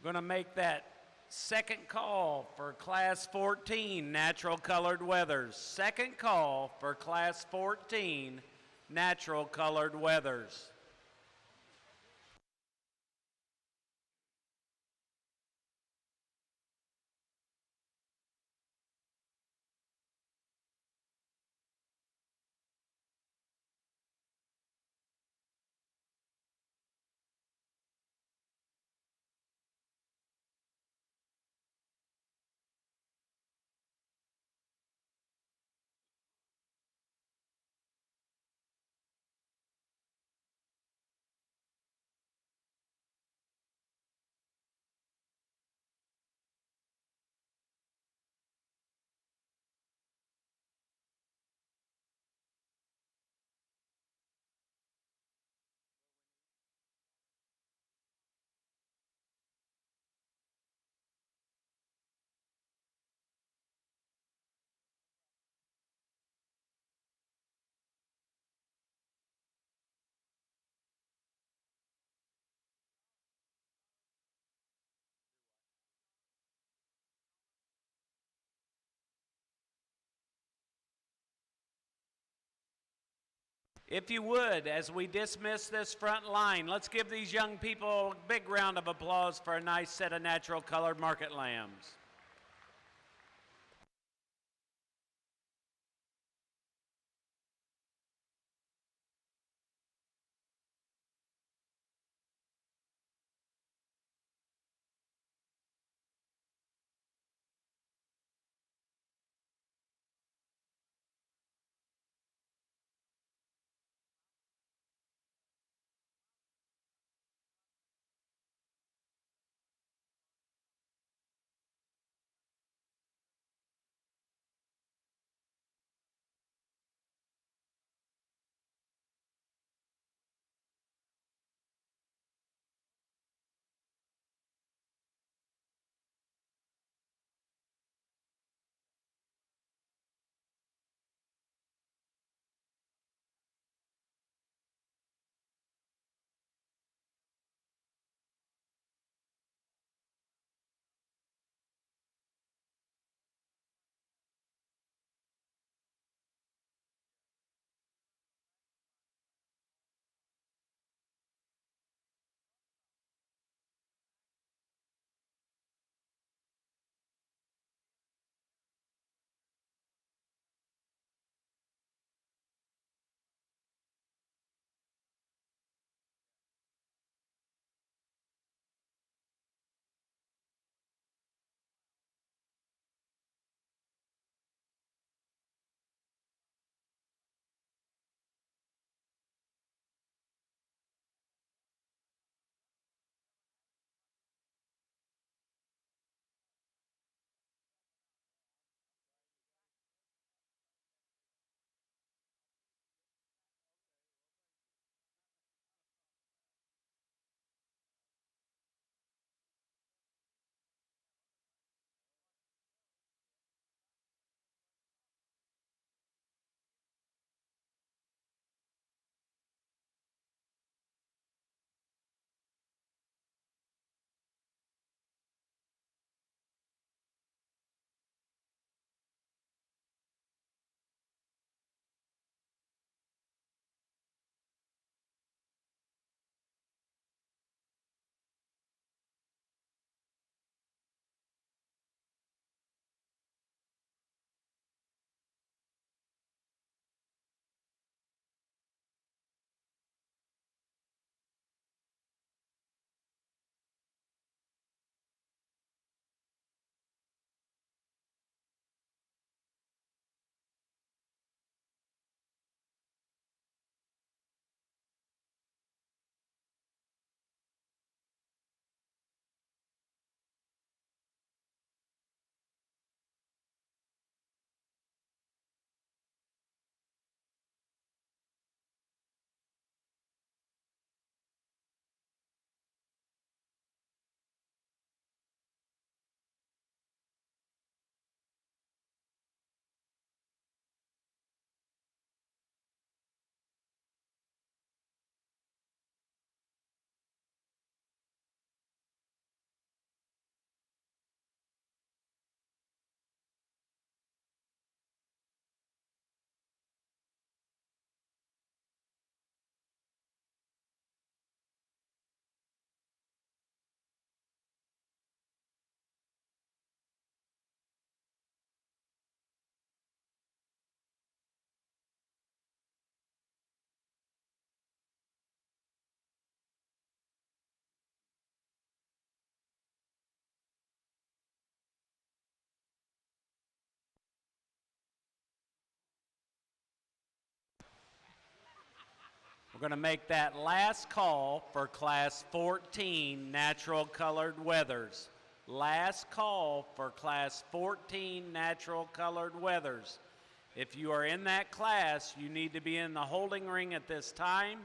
Going to make that second call for Class 14 natural colored weathers. Second call for Class 14 natural colored weathers. If you would, as we dismiss this front line, let's give these young people a big round of applause for a nice set of natural colored market lambs. We're going to make that last call for Class 14 Natural Colored Wethers. Last call for Class 14 Natural Colored Wethers. If you are in that class, you need to be in the holding ring at this time.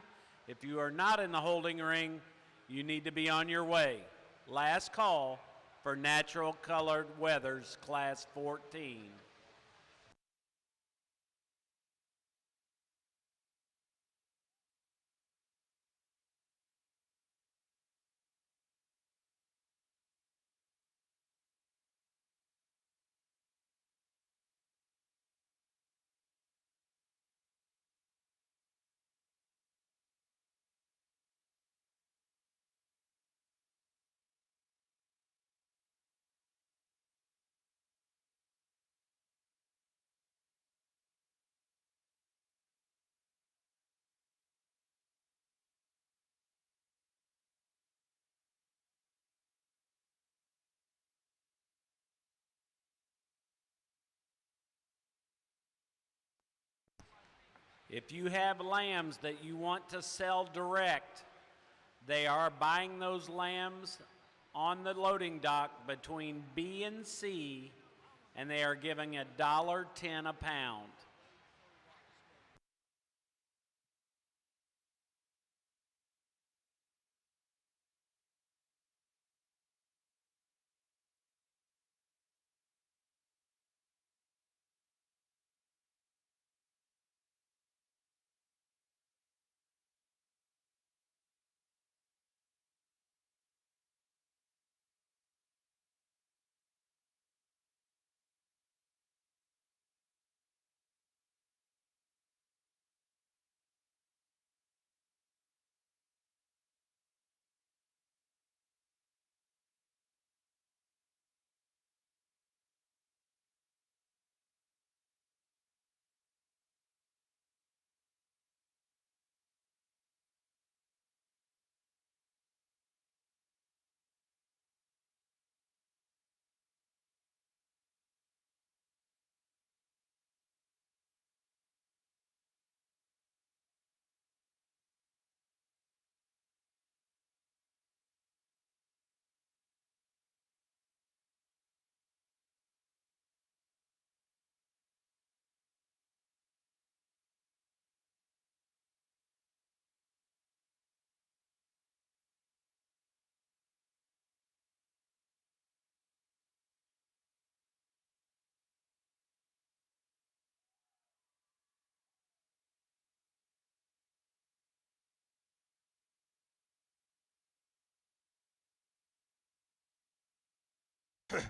If you are not in the holding ring, you need to be on your way. Last call for Natural Colored Wethers, Class 14. If you have lambs that you want to sell direct, they are buying those lambs on the loading dock between B and C, and they are giving $1.10 a pound.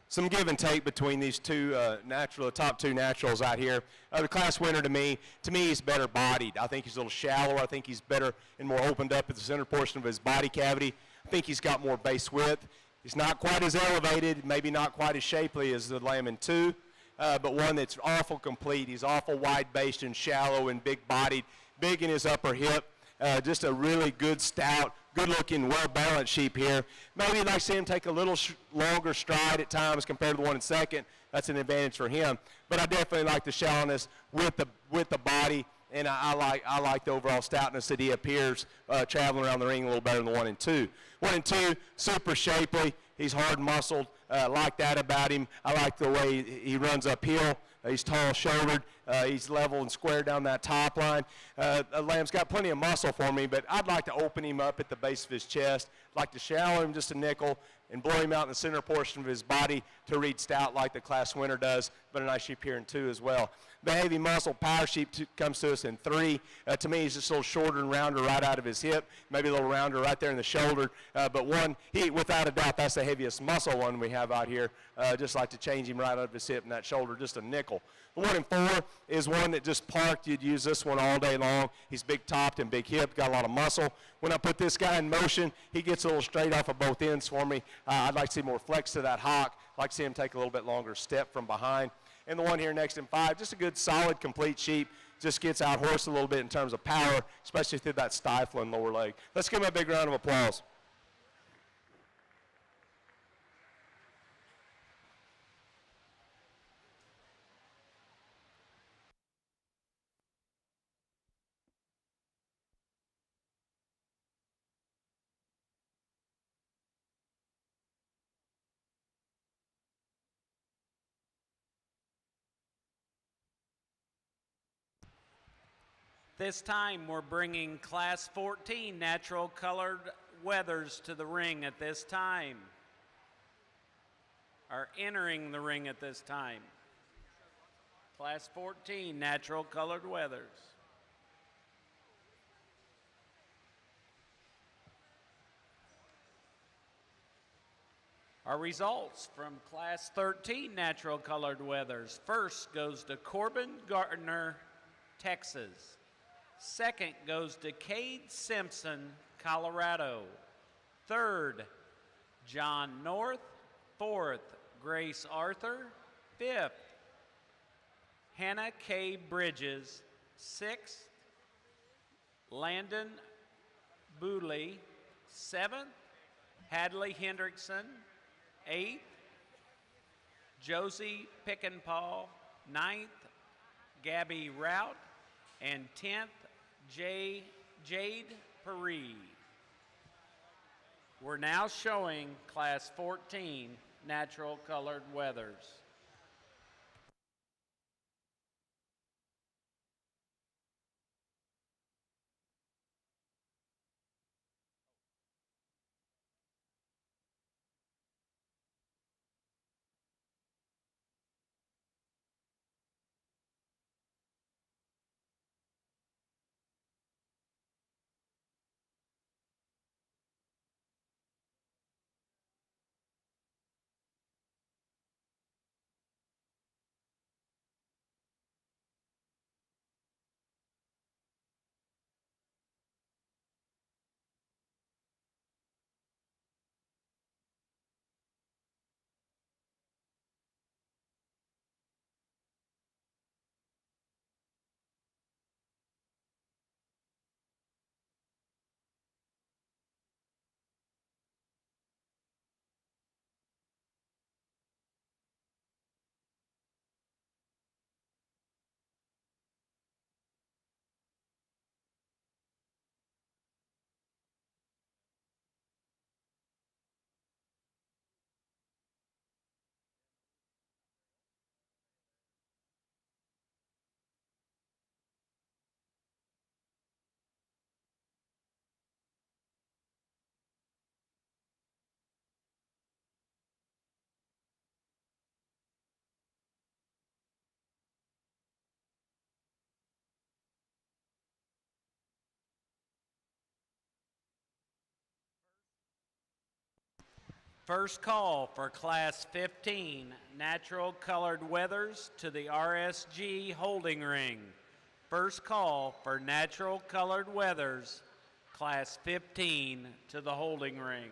Some give and take between these two top two naturals out here. The class winner to me, he's better bodied. I think he's a little shallower. I think he's better and more opened up at the center portion of his body cavity. I think he's got more base width. He's not quite as elevated, maybe not quite as shapely as the lamb in 2, but one that's awful complete. He's awful wide-based and shallow and big-bodied, big in his upper hip. Just a really good, stout, good-looking, well-balanced sheep here. Maybe you'd like to see him take a little longer stride at times compared to the one in second. That's an advantage for him. But I definitely like the shallowness with the body, and I like the overall stoutness that he appears traveling around the ring a little better than the one in 2. One in 2, super shapely. He's hard-muscled. Like that about him. I like the way he runs uphill. He's tall-shouldered. He's level and square down that top line. Lamb's got plenty of muscle for me, but I'd like to open him up at the base of his chest. I'd like to shallow him just a nickel and blow him out in the center portion of his body to read stout like the class winner does, but a nice sheep here in 2 as well. The heavy muscle power sheep comes to us in 3. To me, he's just a little shorter and rounder right out of his hip, maybe a little rounder right there in the shoulder. But without a doubt, that's the heaviest muscle one we have out here. Just like to change him right out of his hip and that shoulder, just a nickel. The one in 4 is one that just parked. You'd use this one all day long. He's big-topped and big-hipped, got a lot of muscle. When I put this guy in motion, he gets a little straight off of both ends for me. I'd like to see more flex to that hock. I'd like to see him take a little bit longer step from behind. And the one here next in 5, just a good, solid, complete sheep. Just gets out-horsed a little bit in terms of power, especially through that stifling lower leg. Let's give him a big round of applause. this time, we're bringing Class 14 natural colored weathers to the ring at this time. Are entering the ring at this time. Class 14 natural colored weathers. Our results from Class 13 natural colored weathers. First goes to Corbin Gardner, Texas. Second goes to Cade Simpson, Colorado. Third, John North. Fourth, Grace Arthur. Fifth, Hannah K. Bridges. Sixth, Landon Booley. Seventh, Hadley Hendrickson. Eighth, Josie Pickenpaw. Ninth, Gabby Rout. And 10th, Jade Paris. We're now showing Class 14 natural colored weathers. First call for Class 15 natural colored weathers to the RSG holding ring. First call for natural colored weathers, Class 15 to the holding ring.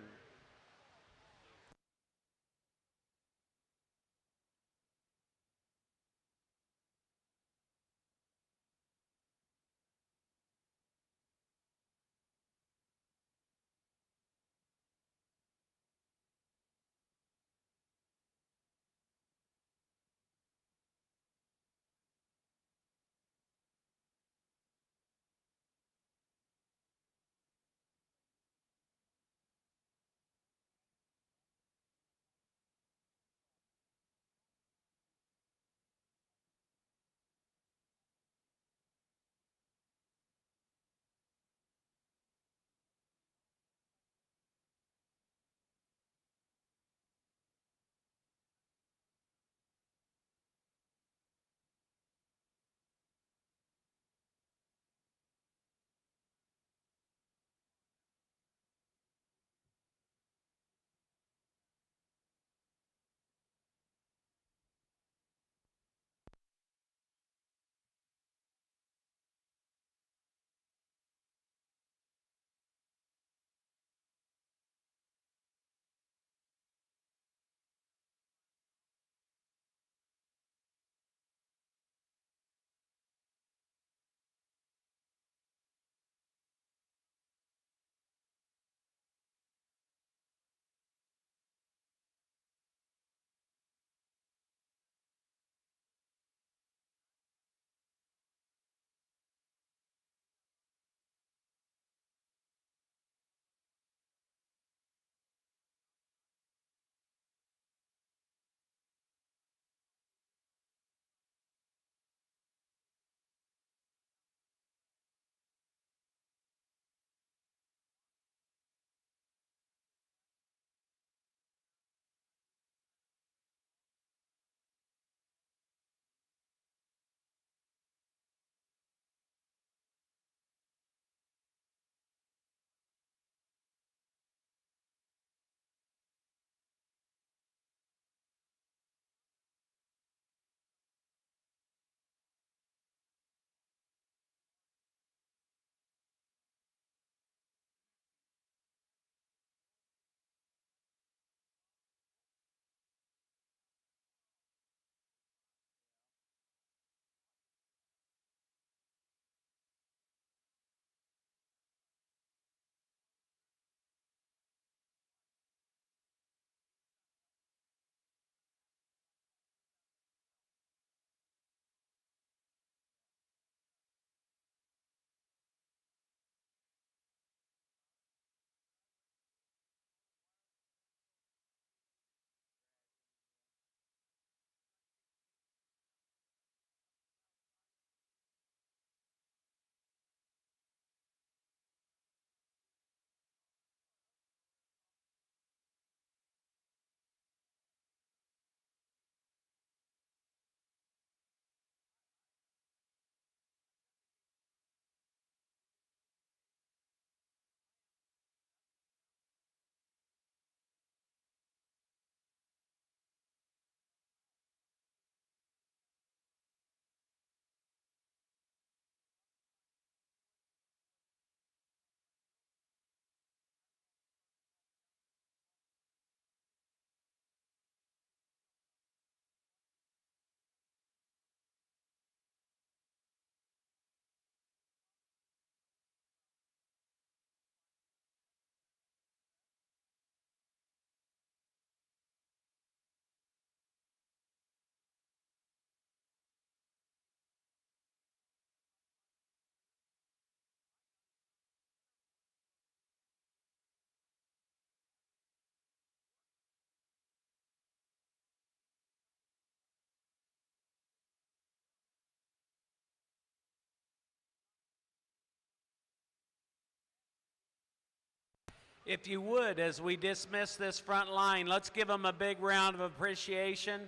If you would, as we dismiss this front line, let's give them a big round of appreciation,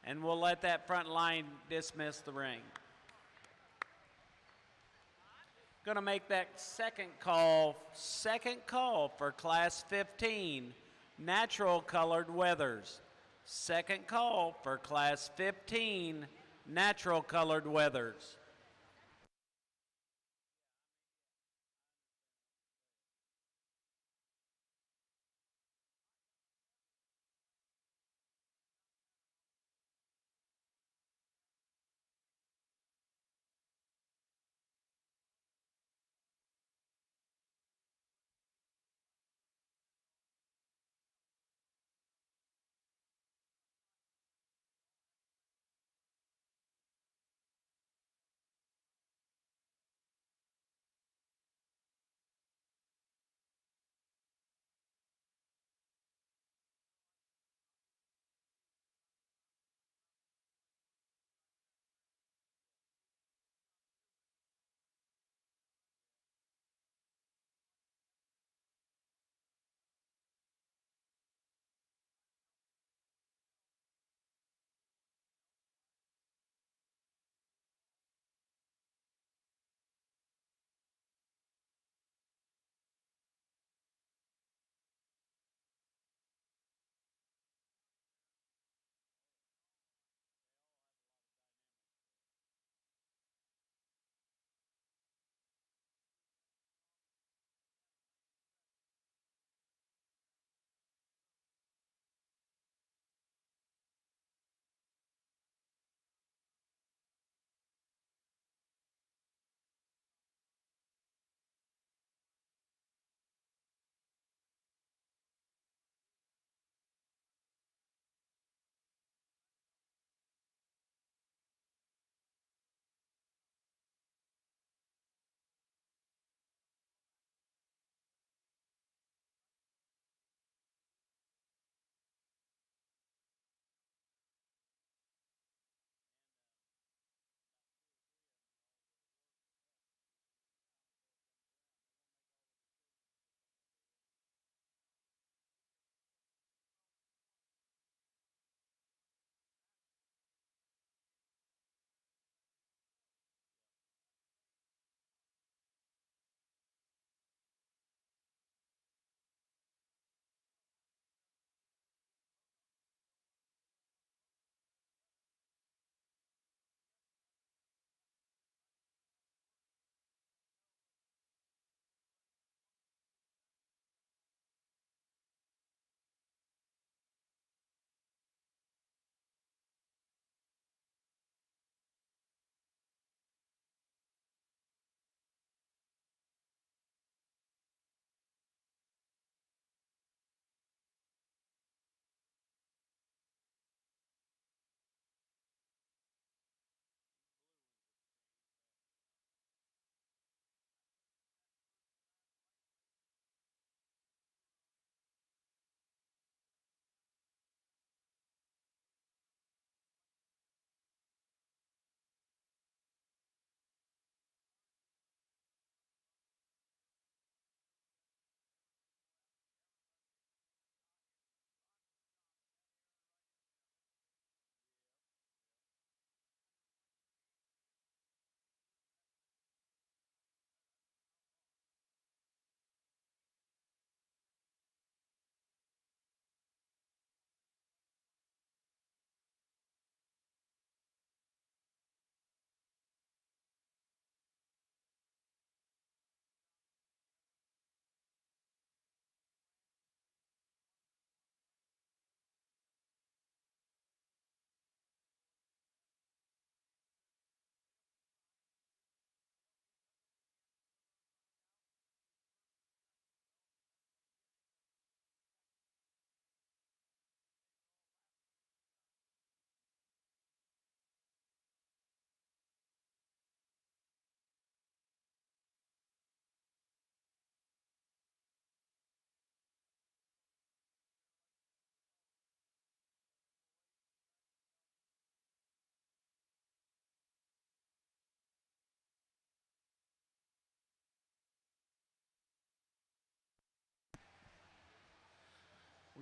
and we'll let that front line dismiss the ring. Going to make that second call for Class 15, natural colored wethers. Second call for Class 15, natural colored wethers.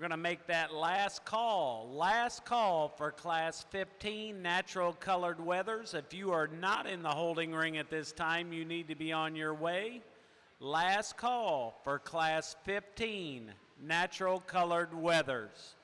We're going to make that last call for Class 15 natural colored weathers. If you are not in the holding ring at this time, you need to be on your way. Last call for Class 15 natural colored weathers.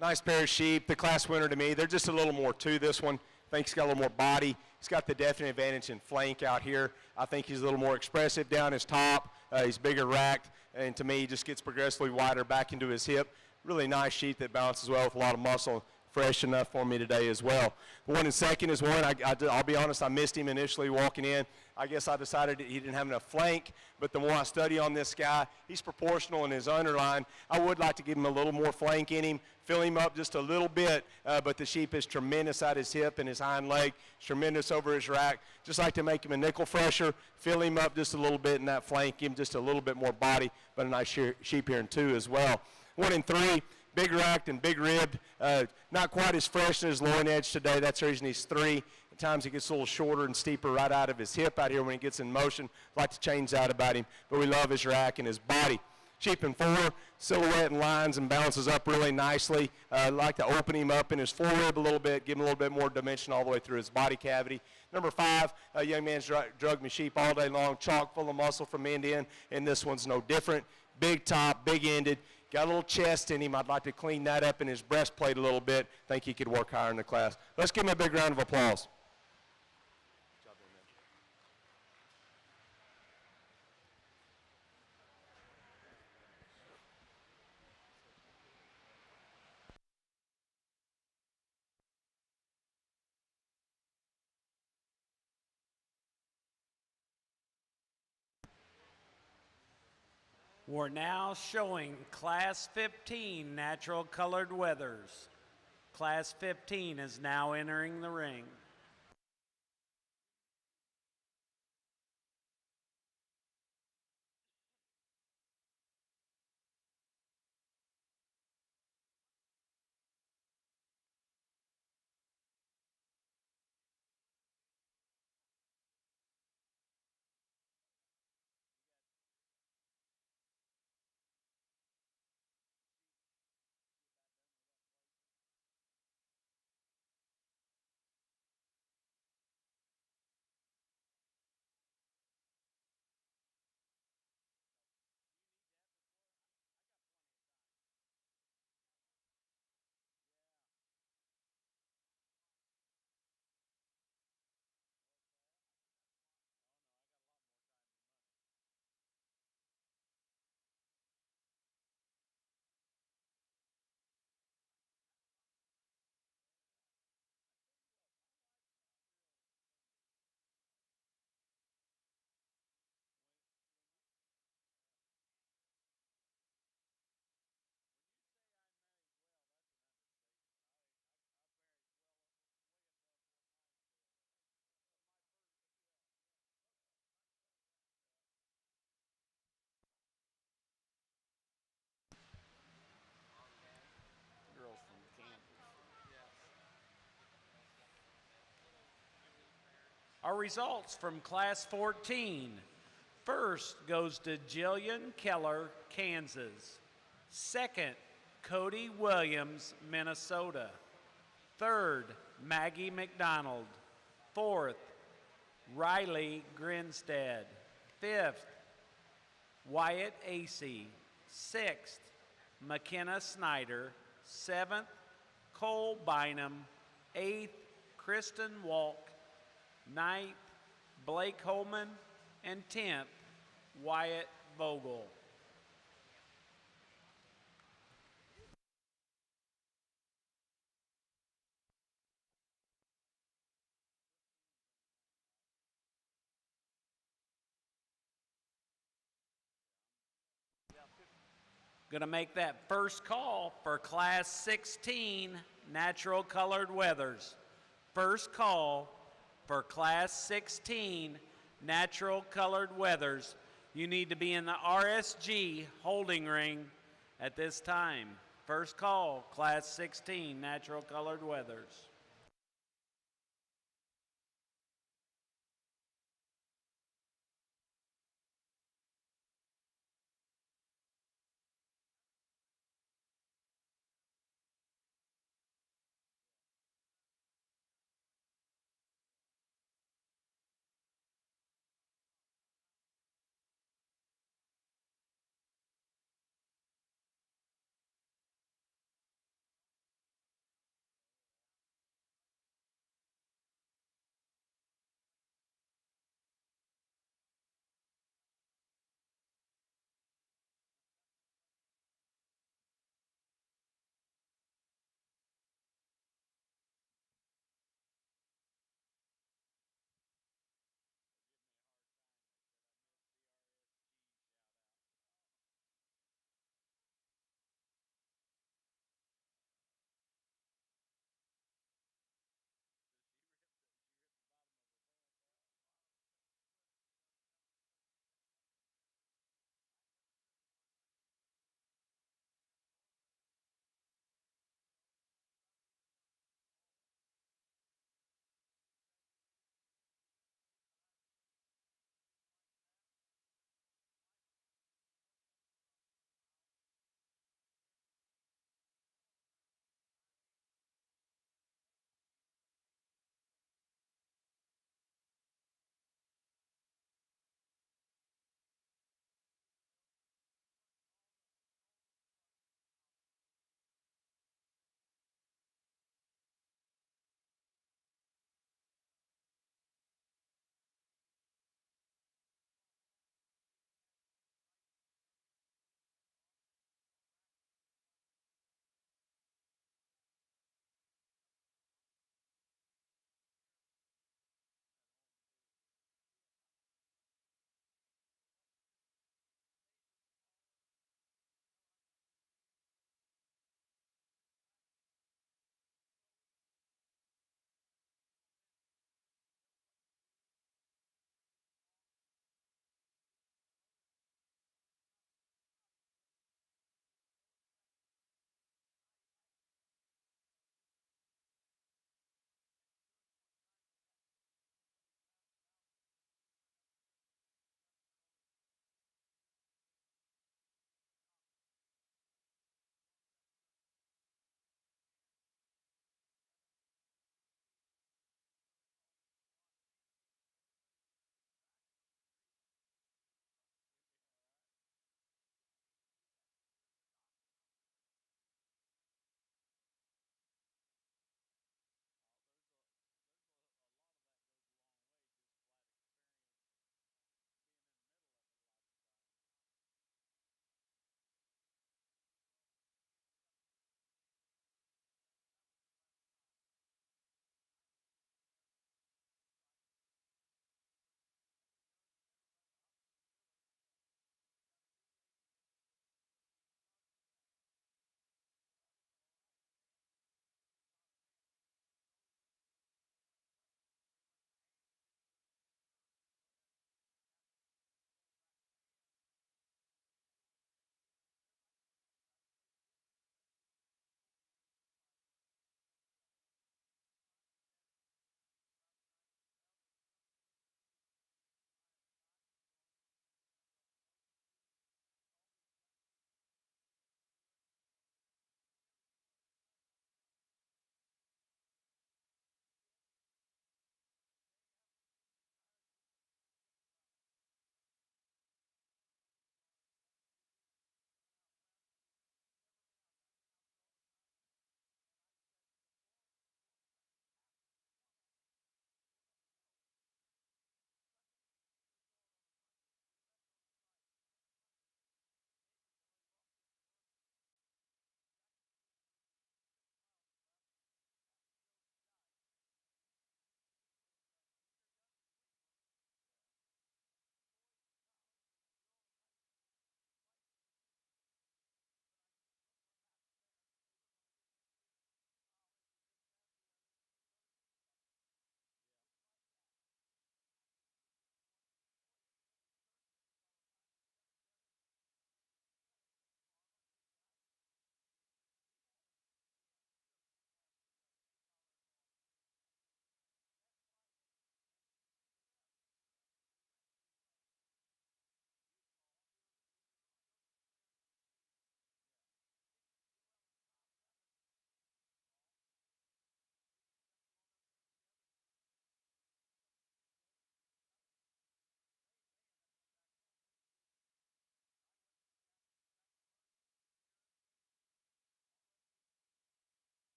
Nice pair of sheep. The class winner to me. They're just a little more to this one. I think he's got a little more body. He's got the definite advantage in flank out here. I think he's a little more expressive down his top. He's bigger racked, and to me, he just gets progressively wider back into his hip. Really nice sheep that balances well with a lot of muscle. Fresh enough for me today as well. The one in second is one, I'll be honest, I missed him initially walking in. I guess I decided he didn't have enough flank, but the more I study on this guy, he's proportional in his underline. I would like to give him a little more flank in him, fill him up just a little bit, but the sheep is tremendous at his hip and his hind leg, tremendous over his rack. Just like to make him a nickel fresher, fill him up just a little bit in that flank, give him just a little bit more body, but a nice sheep here in two as well. One in three. Big racked and big ribbed, not quite as fresh as his loin edge today. That's the reason he's three. At times he gets a little shorter and steeper right out of his hip out here when he gets in motion. Like to change that about him, but we love his rack and his body. Sheep in four, silhouette and lines and bounces up really nicely. Like to open him up in his forerib a little bit, give him a little bit more dimension all the way through his body cavity. Number five, a young man's drug me sheep all day long, chock full of muscle from end to end, and this one's no different. Big top, big ended. Got a little chest in him. I'd like to clean that up in his breastplate a little bit. Think he could work higher in the class. Let's give him a big round of applause. We're now showing Class 15 natural colored weathers. Class 15 is now entering the ring. Our results from Class 14. First goes to Jillian Keller, Kansas. Second, Cody Williams, Minnesota. Third, Maggie McDonald. Fourth, Riley Grinstead. Fifth, Wyatt Acey. Sixth, McKenna Snyder. Seventh, Cole Bynum. Eighth, Kristen Walk. Ninth, Blake Holman. And 10th, Wyatt Vogel. Going to make that first call for Class 16 Natural Colored Weathers. First call for Class 16 Natural Colored Weathers. You need to be in the RSG holding ring at this time. First call, Class 16 Natural Colored Weathers.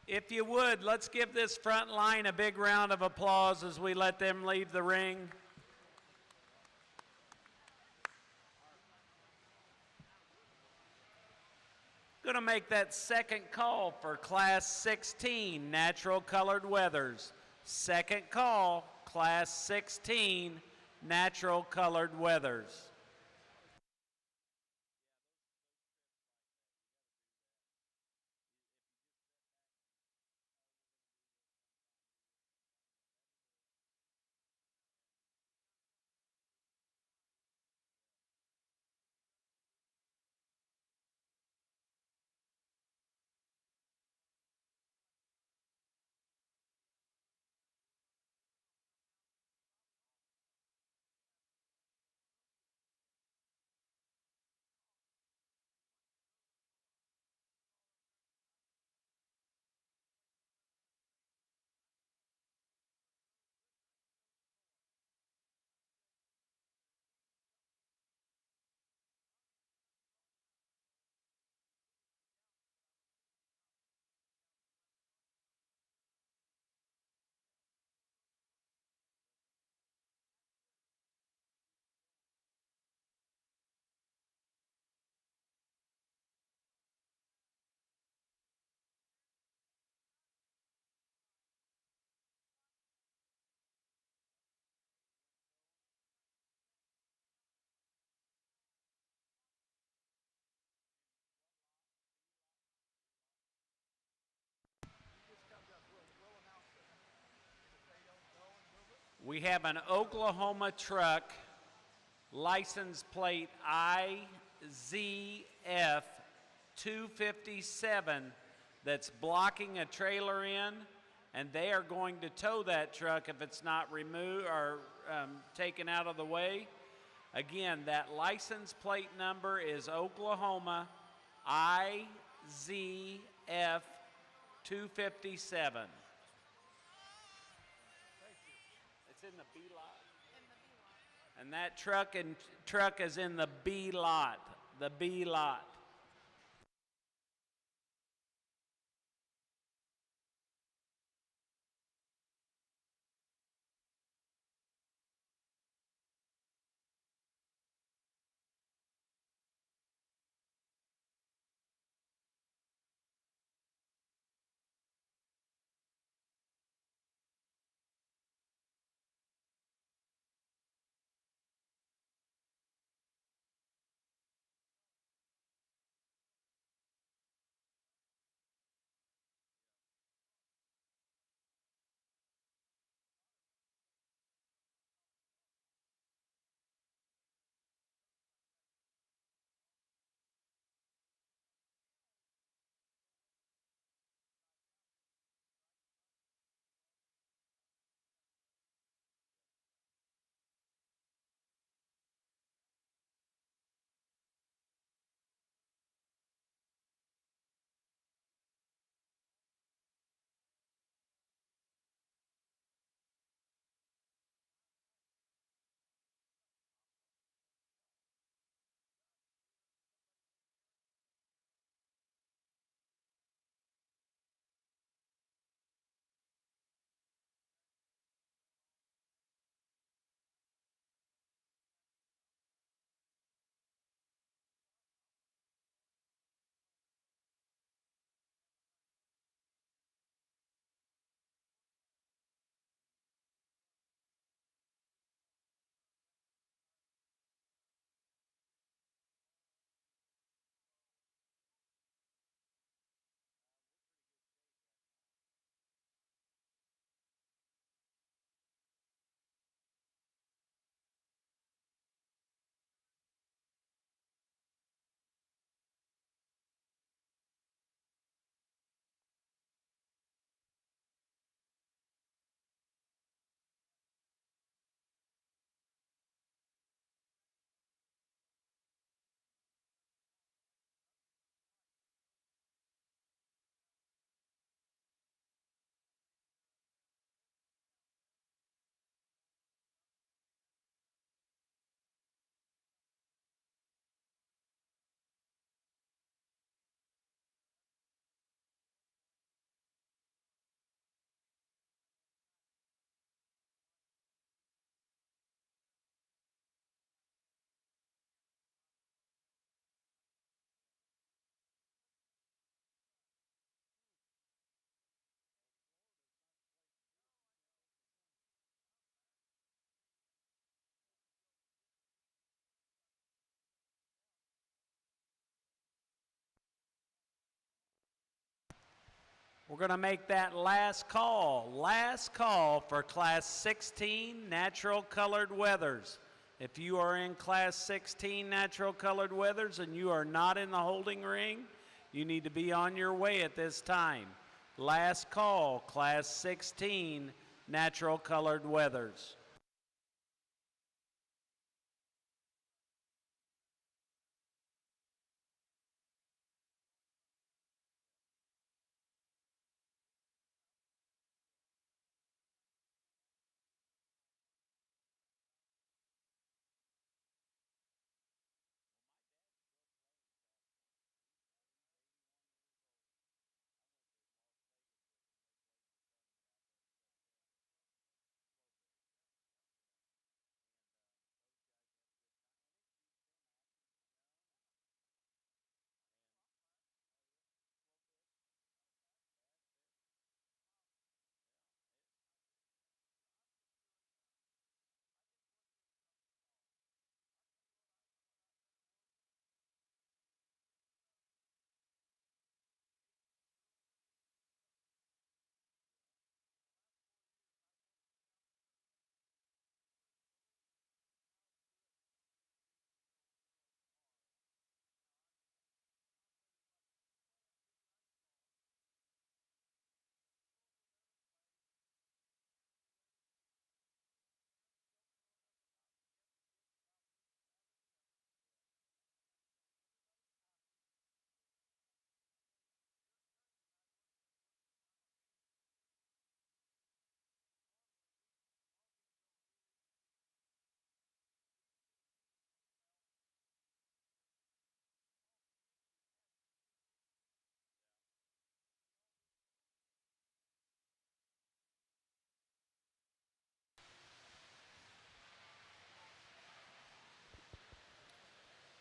If you would, let's give this front line a big round of applause as we let them leave the ring. Going to make that second call for Class 16, Natural Colored Weathers. Second call, Class 16, Natural Colored Weathers. We have an Oklahoma truck, license plate IZF 257, that's blocking a trailer in, and they are going to tow that truck if it's not removed or taken out of the way. Again, that license plate number is Oklahoma IZF 257. It's in the B lot. And that truck is in the B lot. The B lot. We're going to make that last call for Class 16 Natural Colored Weathers. If you are in Class 16 Natural Colored Weathers and you are not in the holding ring, you need to be on your way at this time. Last call, Class 16 Natural Colored Weathers.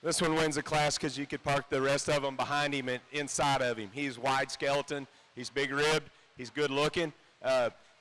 This one wins the class because you could park the rest of them behind him and inside of him. He's wide skeleton, he's big ribbed, he's good looking.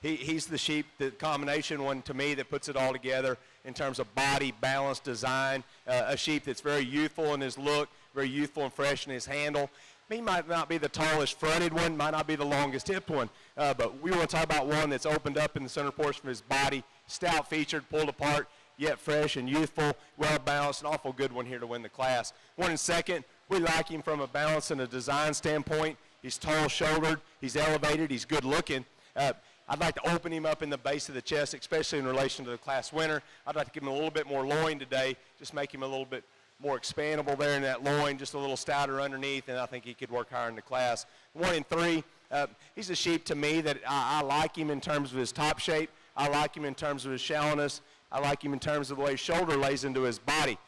He's the sheep, the combination one to me that puts it all together in terms of body, balance, design. A sheep that's very youthful in his look, very youthful and fresh in his handle. He might not be the tallest fronted one, might not be the longest hipped one, but we want to talk about one that's opened up in the center portion of his body, stout featured, pulled apart, yet fresh and youthful, well balanced, an awful good one here to win the class. One in second, we like him from a balance and a design standpoint. He's tall shouldered, he's elevated, he's good looking. I'd like to open him up in the base of the chest, especially in relation to the class winner. I'd like to give him a little bit more loin today, just make him a little bit more expandable there in that loin, just a little stouter underneath, and I think he could work higher in the class. 1 in 3, he's a sheep to me that I like him in terms of his top shape. I like him in terms of his shallowness. I like him in terms of the way his shoulder lays into his body.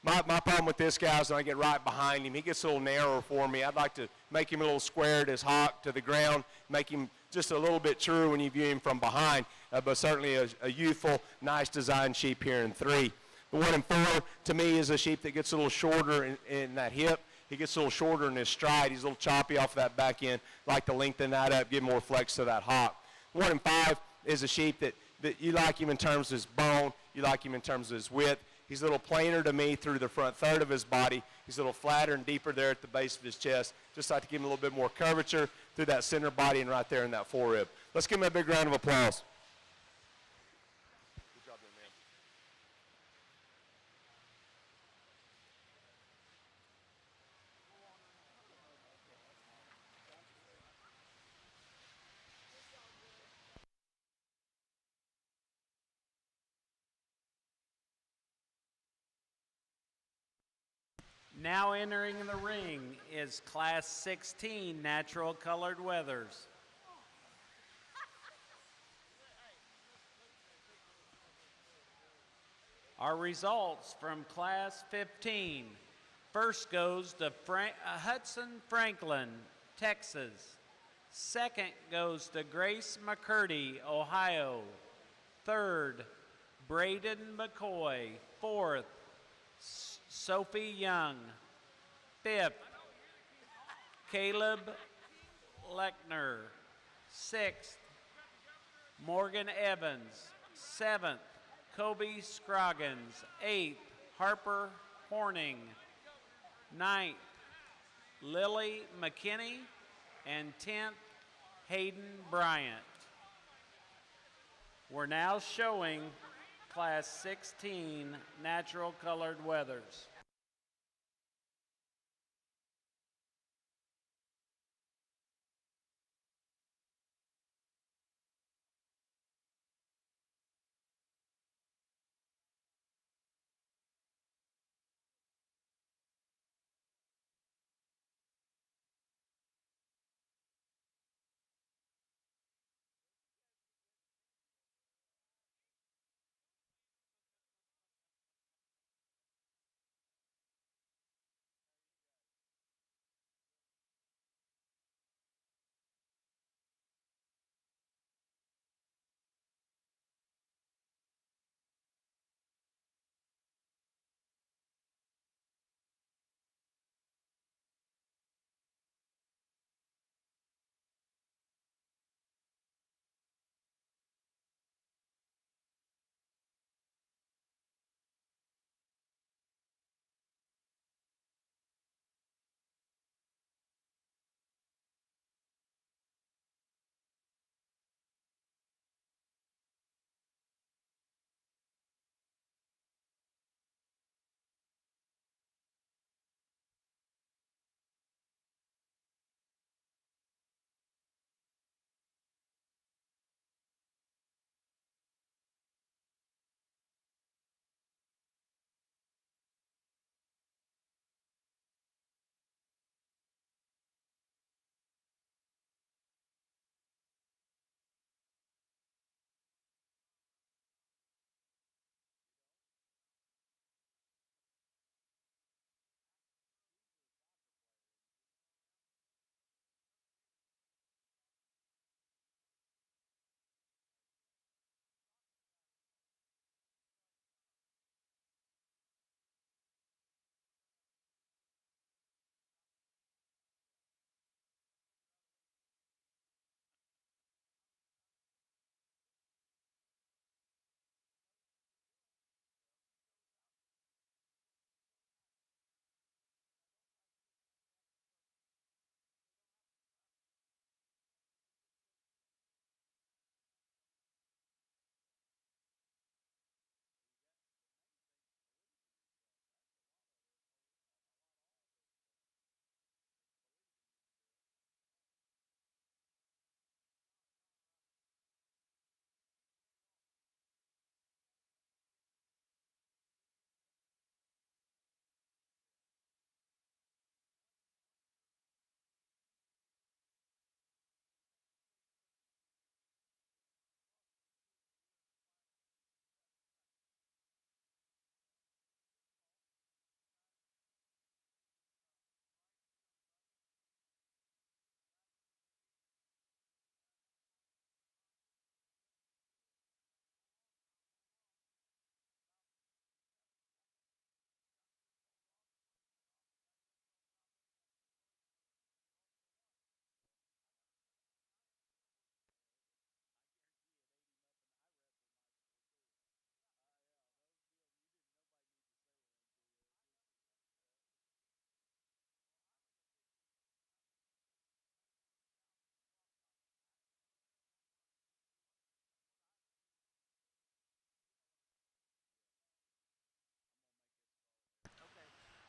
My problem with this guy is when I get right behind him, he gets a little narrower for me. I'd like to make him a little squared as hock to the ground, make him just a little bit truer when you view him from behind, but certainly a youthful, nice design sheep here in 3. The 1 in 4, to me, is a sheep that gets a little shorter in that hip. He gets a little shorter in his stride. He's a little choppy off that back end. Like to lengthen that up, give more flex to that hock. 1 in 5 is a sheep that you like him in terms of his bone. You like him in terms of his width. He's a little plainer to me through the front third of his body. He's a little flatter and deeper there at the base of his chest. Just like to give him a little bit more curvature through that center body and right there in that forerib. Let's give him a big round of applause. Good job there, man. Now entering the ring is Class 16 Natural Colored Weathers. Our results from Class 15. First goes to Hudson Franklin, Texas. Second goes to Grace McCurdy, Ohio. Third, Braden McCoy. Fourth, Sophie Young. Fifth, Caleb Lechner. Sixth, Morgan Evans. Seventh, Kobe Scroggins. Eighth, Harper Horning. Ninth, Lily McKinney. And 10th, Hayden Bryant. We're now showing Class 16 natural colored weathers.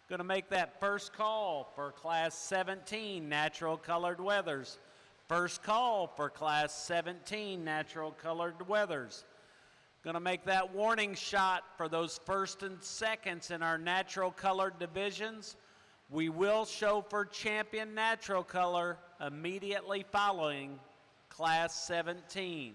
Going to make that first call for Class 17 natural colored weathers. First call for Class 17 natural colored weathers. Going to make that warning shot for those first and seconds in our natural colored divisions. We will show for champion natural color immediately following Class 17.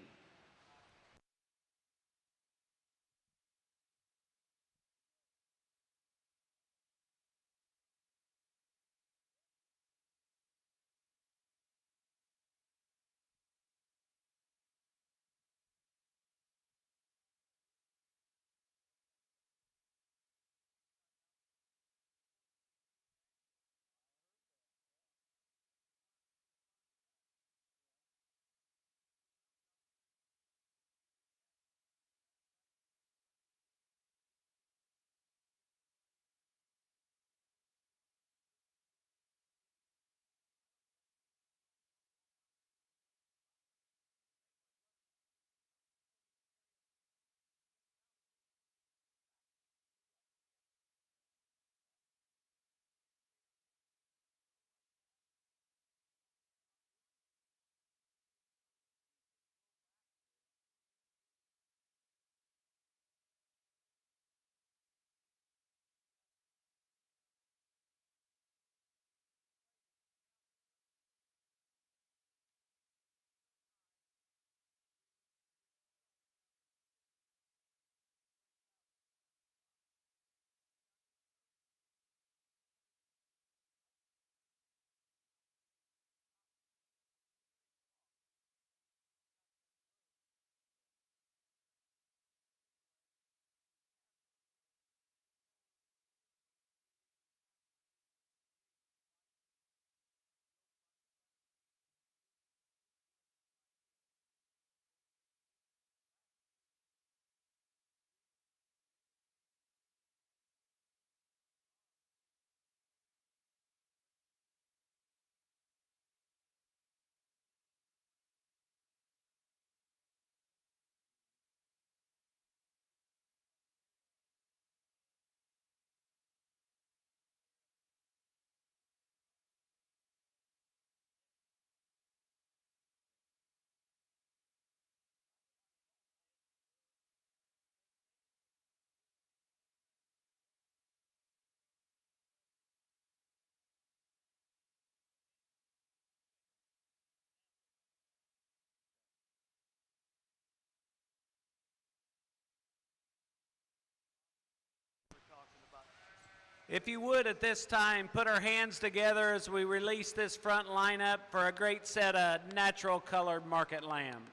If you would, at this time, put our hands together as we release this front lineup for a great set of natural colored market lambs.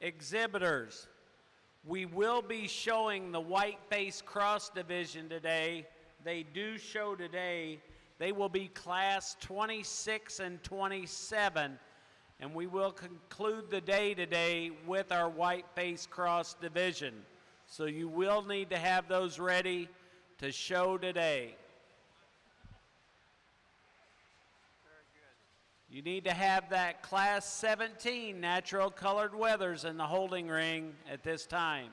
Exhibitors, we will be showing the white face cross division today. They do show today. They will be class 26 and 27, and we will conclude the day today with our white face cross division. So you will need to have those ready to show today. You need to have that class 17 natural colored wethers in the holding ring at this time.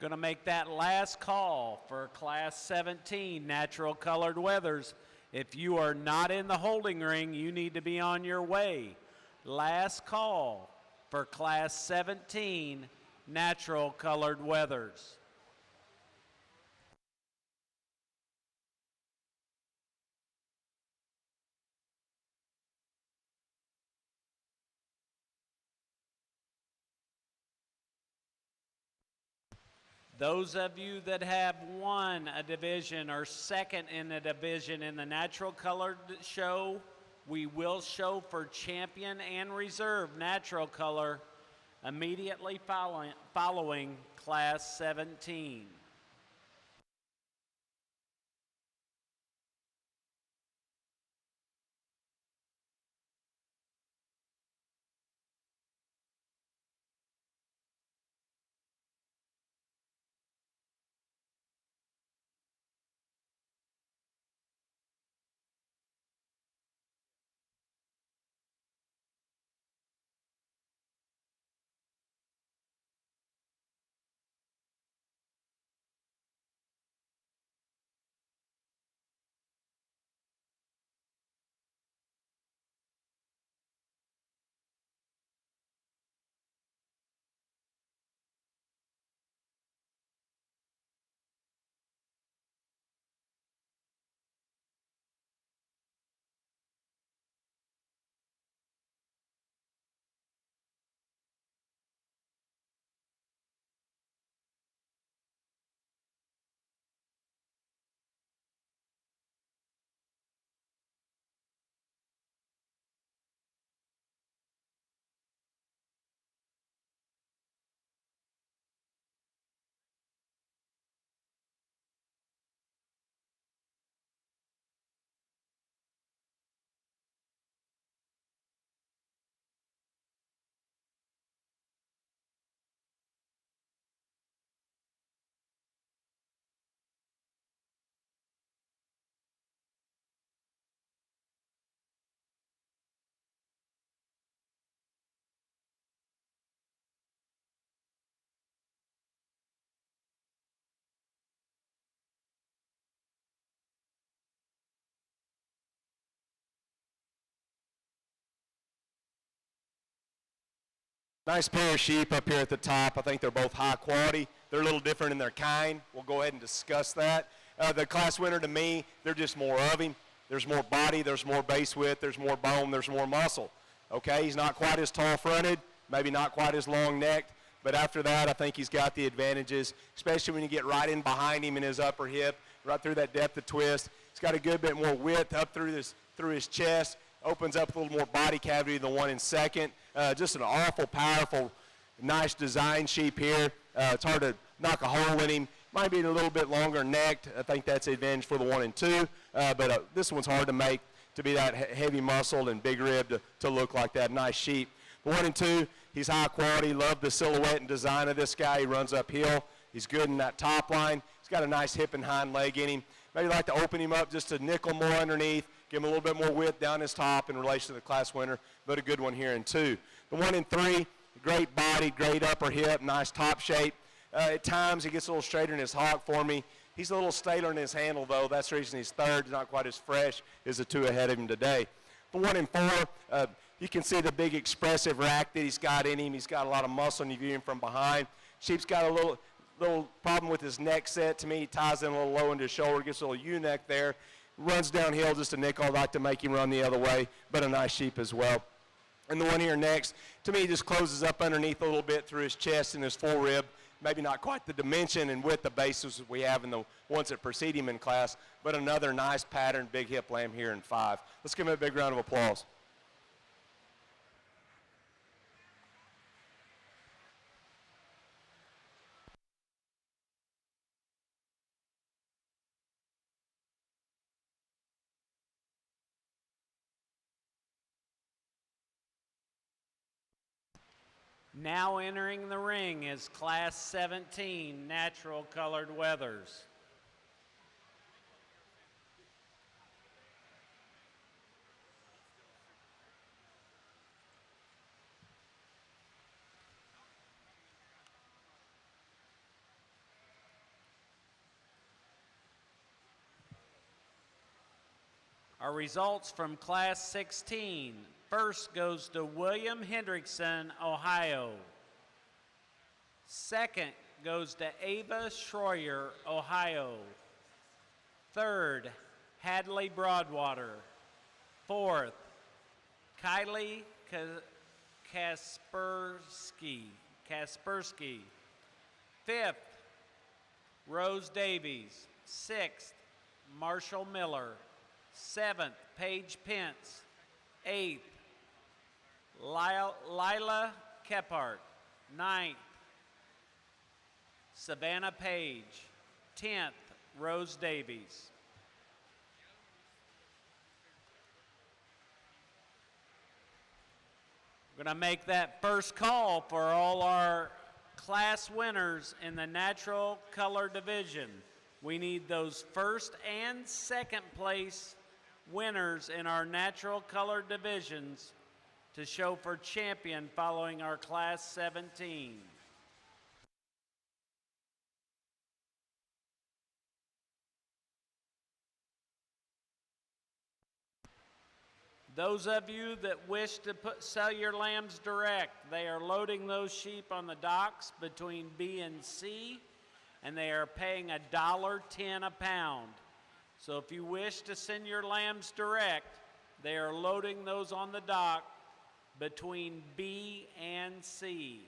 Going to make that last call for Class 17 natural colored weathers. If you are not in the holding ring, you need to be on your way. Last call for Class 17 natural colored weathers. Those of you that have won a division or second in a division in the natural colored show, we will show for champion and reserve natural color immediately following Class 17. Nice pair of sheep up here at the top. I think they're both high quality. They're a little different in their kind. We'll go ahead and discuss that. The class winner to me, they're just more of him. There's more body, there's more base width, there's more bone, there's more muscle. Okay, he's not quite as tall fronted, maybe not quite as long necked, but after that I think he's got the advantages, especially when you get right in behind him in his upper hip, right through that depth of twist. He's got a good bit more width up through his chest, opens up a little more body cavity than the one in second. Just an awful powerful, nice design sheep here. It's hard to knock a hole in him. Might be a little bit longer necked. I think that's the advantage for the 1 and 2. But this one's hard to make to be that heavy muscled and big ribbed to look like that. Nice sheep. The 1 and 2, he's high quality. Love the silhouette and design of this guy. He runs uphill. He's good in that top line. He's got a nice hip and hind leg in him. Maybe like to open him up just a nickel more underneath. Give him a little bit more width down his top in relation to the class winner, but a good one here in 2. The 1 and 3, great body, great upper hip, nice top shape. At times he gets a little straighter in his hock for me. He's a little staler in his handle though. That's the reason he's third, not quite as fresh as the 2 ahead of him today. The 1 and 4, you can see the big expressive rack that he's got in him. He's got a lot of muscle and you view him from behind. Sheep's got a little problem with his neck set. To me, he ties in a little low into his shoulder, gets a little U-neck there. Runs downhill just a nickel. I'd like to make him run the other way, but a nice sheep as well. And the one here next, to me, just closes up underneath a little bit through his chest and his forerib. Maybe not quite the dimension and width of bases we have in the ones that precede him in class, but another nice pattern, big hip lamb here in 5. Let's give him a big round of applause. Now entering the ring is Class 17 natural colored weathers. Our results from Class 16. First goes to William Hendrickson, Ohio. Second goes to Ava Schroyer, Ohio. Third, Hadley Broadwater. Fourth, Kylie Kaspersky. Fifth, Rose Davies. Sixth, Marshall Miller. Seventh, Paige Pence. Eighth, Lila Kephart. Ninth, Savannah Page. 10th, Rose Davies. We're going to make that first call for all our class winners in the natural color division. We need those first and second place winners in our natural color divisions to show for champion following our Class 17. Those of you that wish to sell your lambs direct, they are loading those sheep on the docks between B and C, and they are paying $1.10 a pound. So if you wish to send your lambs direct, they are loading those on the dock between B and C.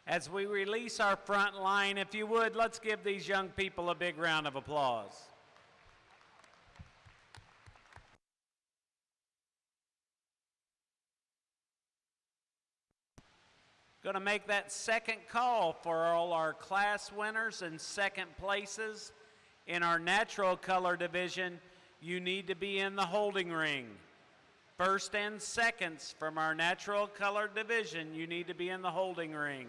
As we release our front line, if you would, let's give these young people a big round of applause. Going to make that second call for all our class winners and second places. In our natural color division, you need to be in the holding ring. First and seconds from our natural color division, you need to be in the holding ring.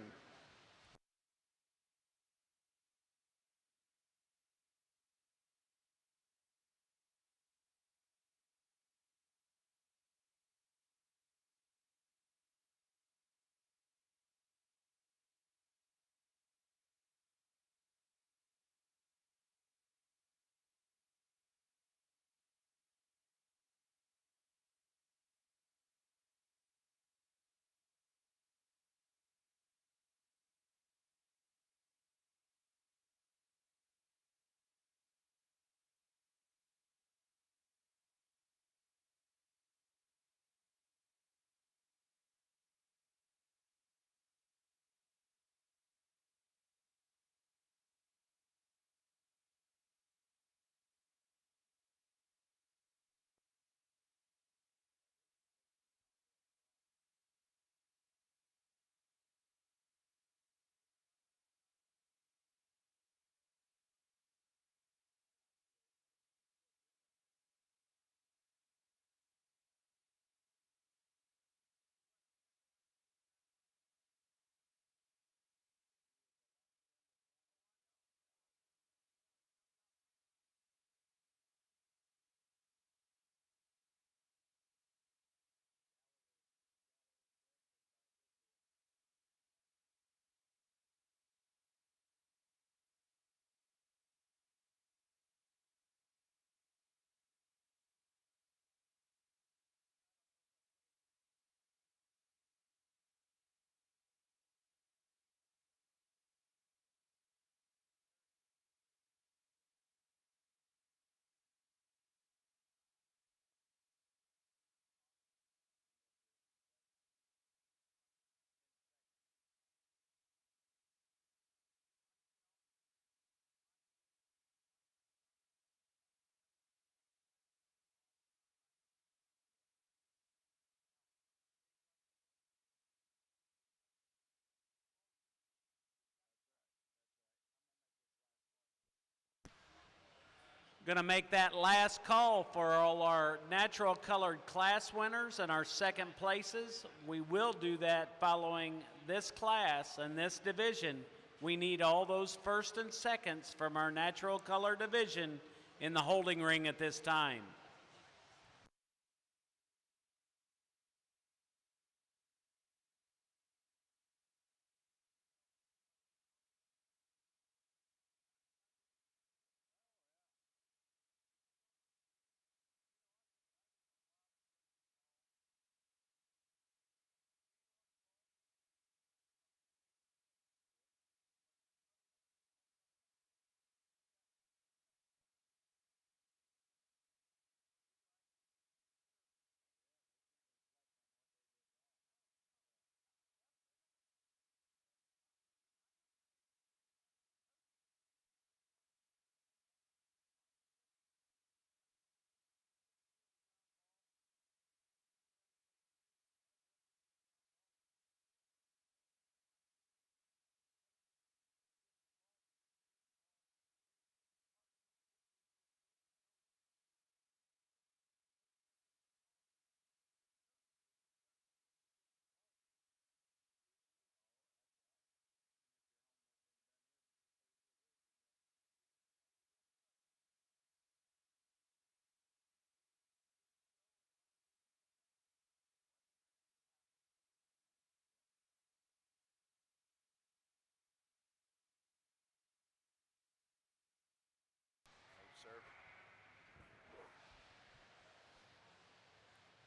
Going to make that last call for all our natural colored class winners and our second places. We will do that following this class and this division. We need all those first and seconds from our natural color division in the holding ring at this time.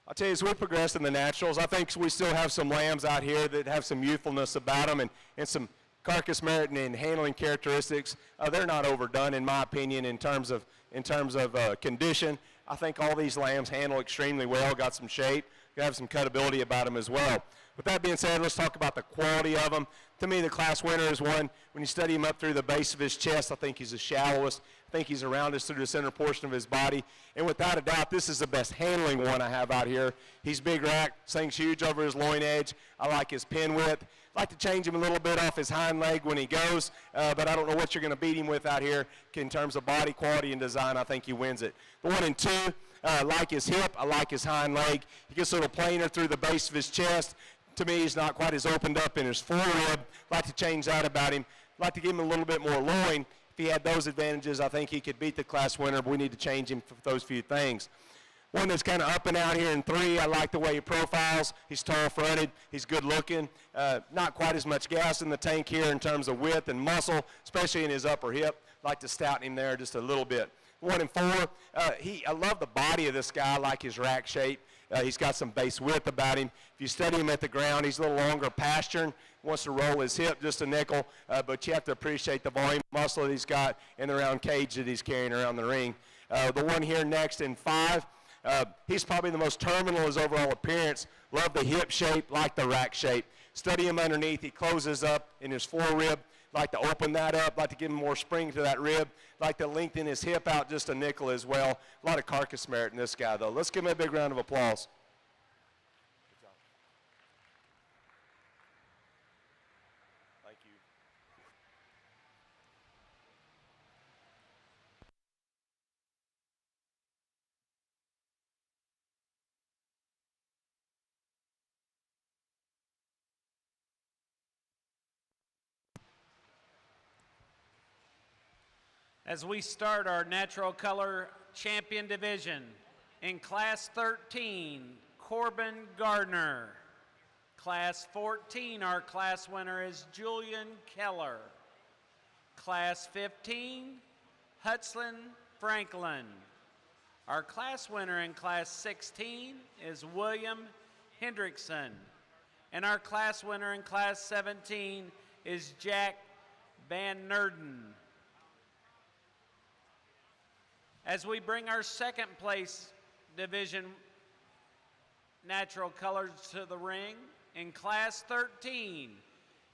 I'll tell you, as we progress in the naturals, I think we still have some lambs out here that have some youthfulness about them and some carcass merit and handling characteristics, they're not overdone in my opinion in terms of condition. I think all these lambs handle extremely well, got some shape, have some cutability about them as well. With that being said, let's talk about the quality of them. To me, the class winner is one, when you study him up through the base of his chest, I think he's the shallowest. I think he's around us through the center portion of his body. And without a doubt, this is the best handling one I have out here. He's big rack, thing's huge over his loin edge. I like his pin width. I like to change him a little bit off his hind leg when he goes, but I don't know what you're going to beat him with out here in terms of body quality and design. I think he wins it. The 1 and 2, I like his hip. I like his hind leg. He gets a little plainer through the base of his chest. To me, he's not quite as opened up in his forerib. Like to change that about him. Like to give him a little bit more loin. If he had those advantages, I think he could beat the class winner, but we need to change him for those few things. One that's kind of up and out here in 3, I like the way he profiles. He's tall-fronted. He's good-looking. Not quite as much gas in the tank here in terms of width and muscle, especially in his upper hip. Like to stouten him there just a little bit. 1 and 4, I love the body of this guy. I like his rack shape. He's got some base width about him. If you study him at the ground, he's a little longer pasturing, wants to roll his hip just a nickel, but you have to appreciate the volume muscle that he's got and the round cage that he's carrying around the ring. The one here next in 5, he's probably the most terminal in his overall appearance. Love the hip shape, like the rack shape. Study him underneath. He closes up in his forerib. Like to open that up, like to give him more spring to that rib, like to lengthen his hip out just a nickel as well. A lot of carcass merit in this guy, though. Let's give him a big round of applause. Thank you. As we start our natural color champion division, in class 13, Corbin Gardner. Class 14, our class winner is Julian Keller. Class 15, Hudson Franklin. Our class winner in class 16 is William Hendrickson. And our class winner in class 17 is Jack Van Nerden. As we bring our second place division natural colors to the ring, in class 13,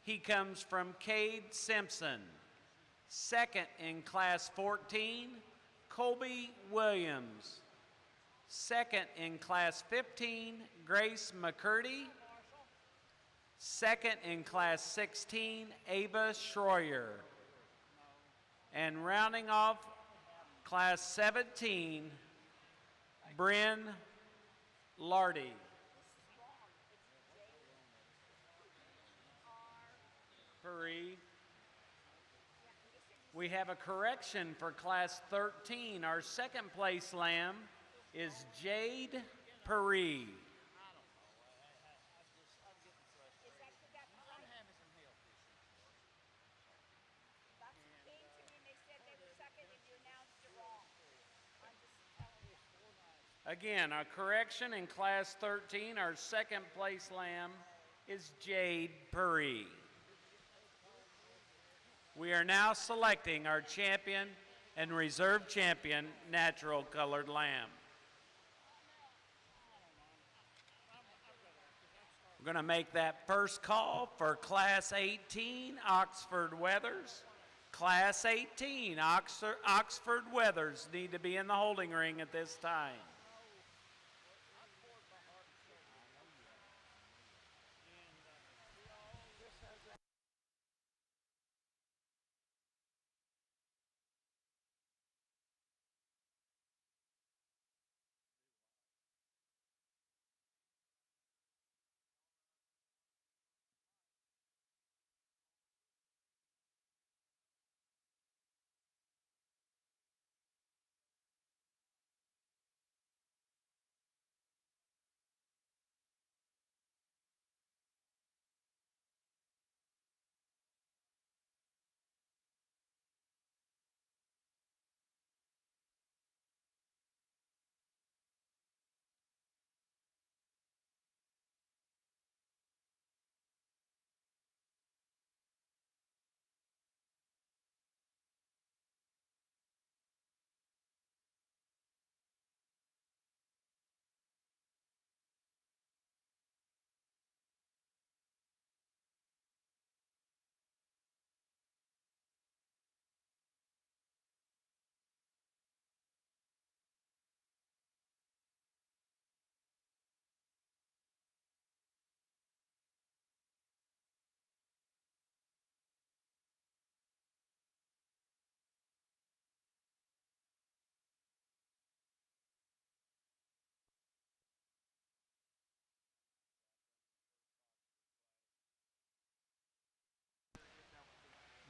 he comes from Cade Simpson. Second in class 14, Colby Williams. Second in class 15, Grace McCurdy. Second in class 16, Ava Schroyer. And rounding off class 17, Bryn Lardy. Puri. We have a correction for class 13. Our second place lamb is Jade Puri. Again, a correction in class 13. Our second place lamb is Jade Puri. We are now selecting our champion and reserve champion natural colored lamb. We're going to make that first call for class 18, Oxford Weathers. Class 18, Oxford Weathers need to be in the holding ring at this time.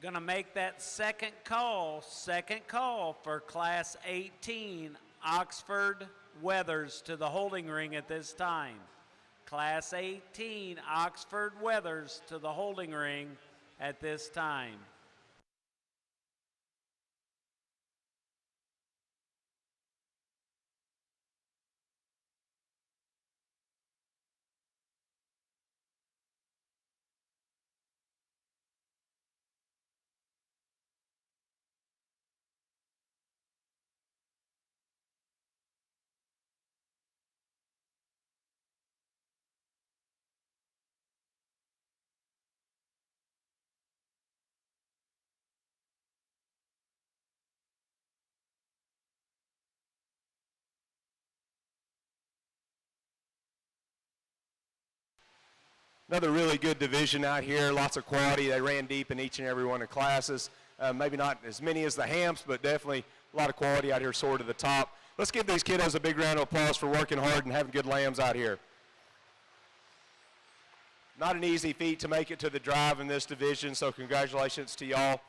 Gonna make that second call for Class 18, Oxford Weathers to the holding ring at this time. Class 18, Oxford Weathers to the holding ring at this time. Another really good division out here, lots of quality. They ran deep in each and every one of the classes. Maybe not as many as the Hamps, but definitely a lot of quality out here soared to the top. Let's give these kiddos a big round of applause for working hard and having good lambs out here. Not an easy feat to make it to the drive in this division, so congratulations to y'all.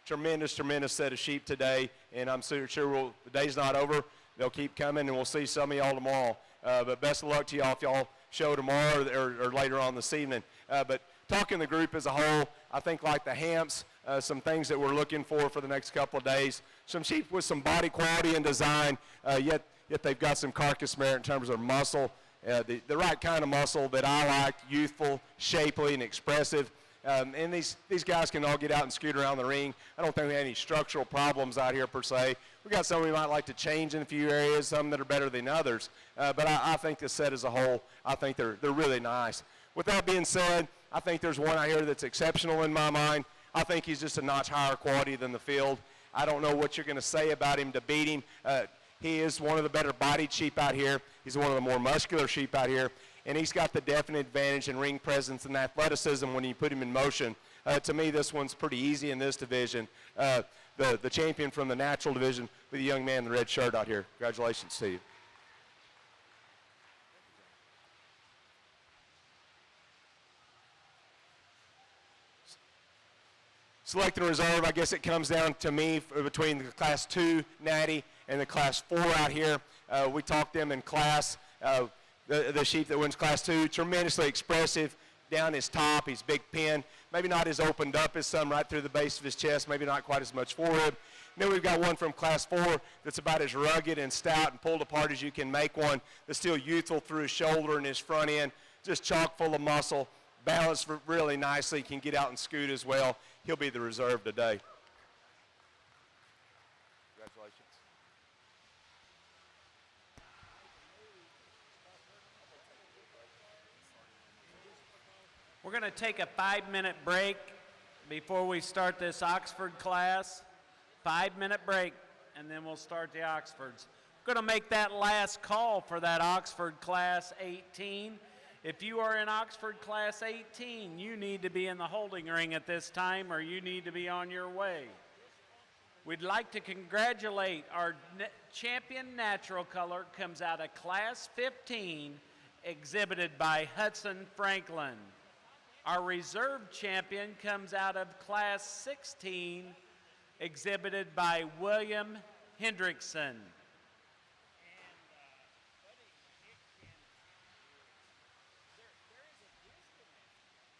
Tremendous, tremendous set of sheep today, and I'm sure the day's not over. They'll keep coming, and we'll see some of y'all tomorrow. But best of luck to y'all if y'all show tomorrow or later on this evening. But talking the group as a whole, I think like the Hamps, some things that we're looking for the next couple of days. Some sheep with some body quality and design, yet they've got some carcass merit in terms of muscle. The right kind of muscle that I like, youthful, shapely, and expressive. And these guys can all get out and scoot around the ring. I don't think we have any structural problems out here per se. We've got some we might like to change in a few areas, some that are better than others. But I think the set as a whole, I think they're really nice. With that being said, I think there's one out here that's exceptional in my mind. I think he's just a notch higher quality than the field. I don't know what you're going to say about him to beat him. He is one of the better bodied sheep out here. He's one of the more muscular sheep out here. And he's got the definite advantage in ring presence and athleticism when you put him in motion. To me, this one's pretty easy in this division. The champion from the natural division with the young man in the red shirt out here. Congratulations to you. Select and reserve, I guess it comes down to me between the Class 2 Natty and the Class 4 out here. We talked them in class. The sheep that wins Class 2, tremendously expressive down his top, his big pin. Maybe not as opened up as some right through the base of his chest, maybe not quite as much forward. Then we've got one from Class 4 that's about as rugged and stout and pulled apart as you can make one. That's still youthful through his shoulder and his front end, just chock full of muscle, balanced really nicely, can get out and scoot as well. He'll be the reserve today. Congratulations. We're going to take a 5-minute break before we start this Oxford class. 5-minute break, and then we'll start the Oxfords. We're going to make that last call for that Oxford Class 18. If you are in Oxford Class 18, you need to be in the holding ring at this time, or you need to be on your way. We'd like to congratulate our champion natural color, comes out of Class 15, exhibited by Hudson Franklin. Our reserve champion comes out of Class 16, exhibited by William Hendrickson.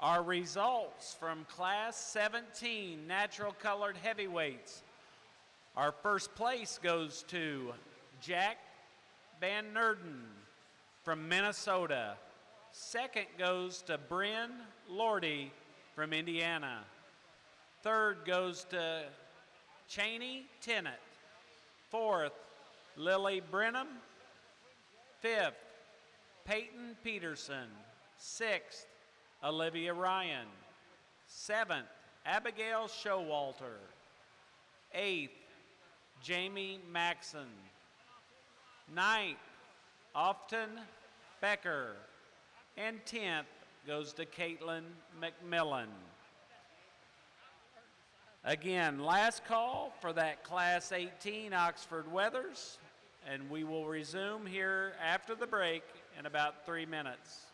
Our results from Class 17 natural colored heavyweights. Our first place goes to Jack Van Nerden from Minnesota. Second goes to Bryn Lordy from Indiana. Third goes to Cheney Tennant. Fourth, Lily Brenham. Fifth, Peyton Peterson. Sixth, Olivia Ryan. Seventh, Abigail Showalter. Eighth, Jamie Maxson. Ninth, Often Becker. And 10th goes to Caitlin McMillan. Again, last call for that Class 18 Oxford Weathers, and we will resume here after the break in about 3 minutes.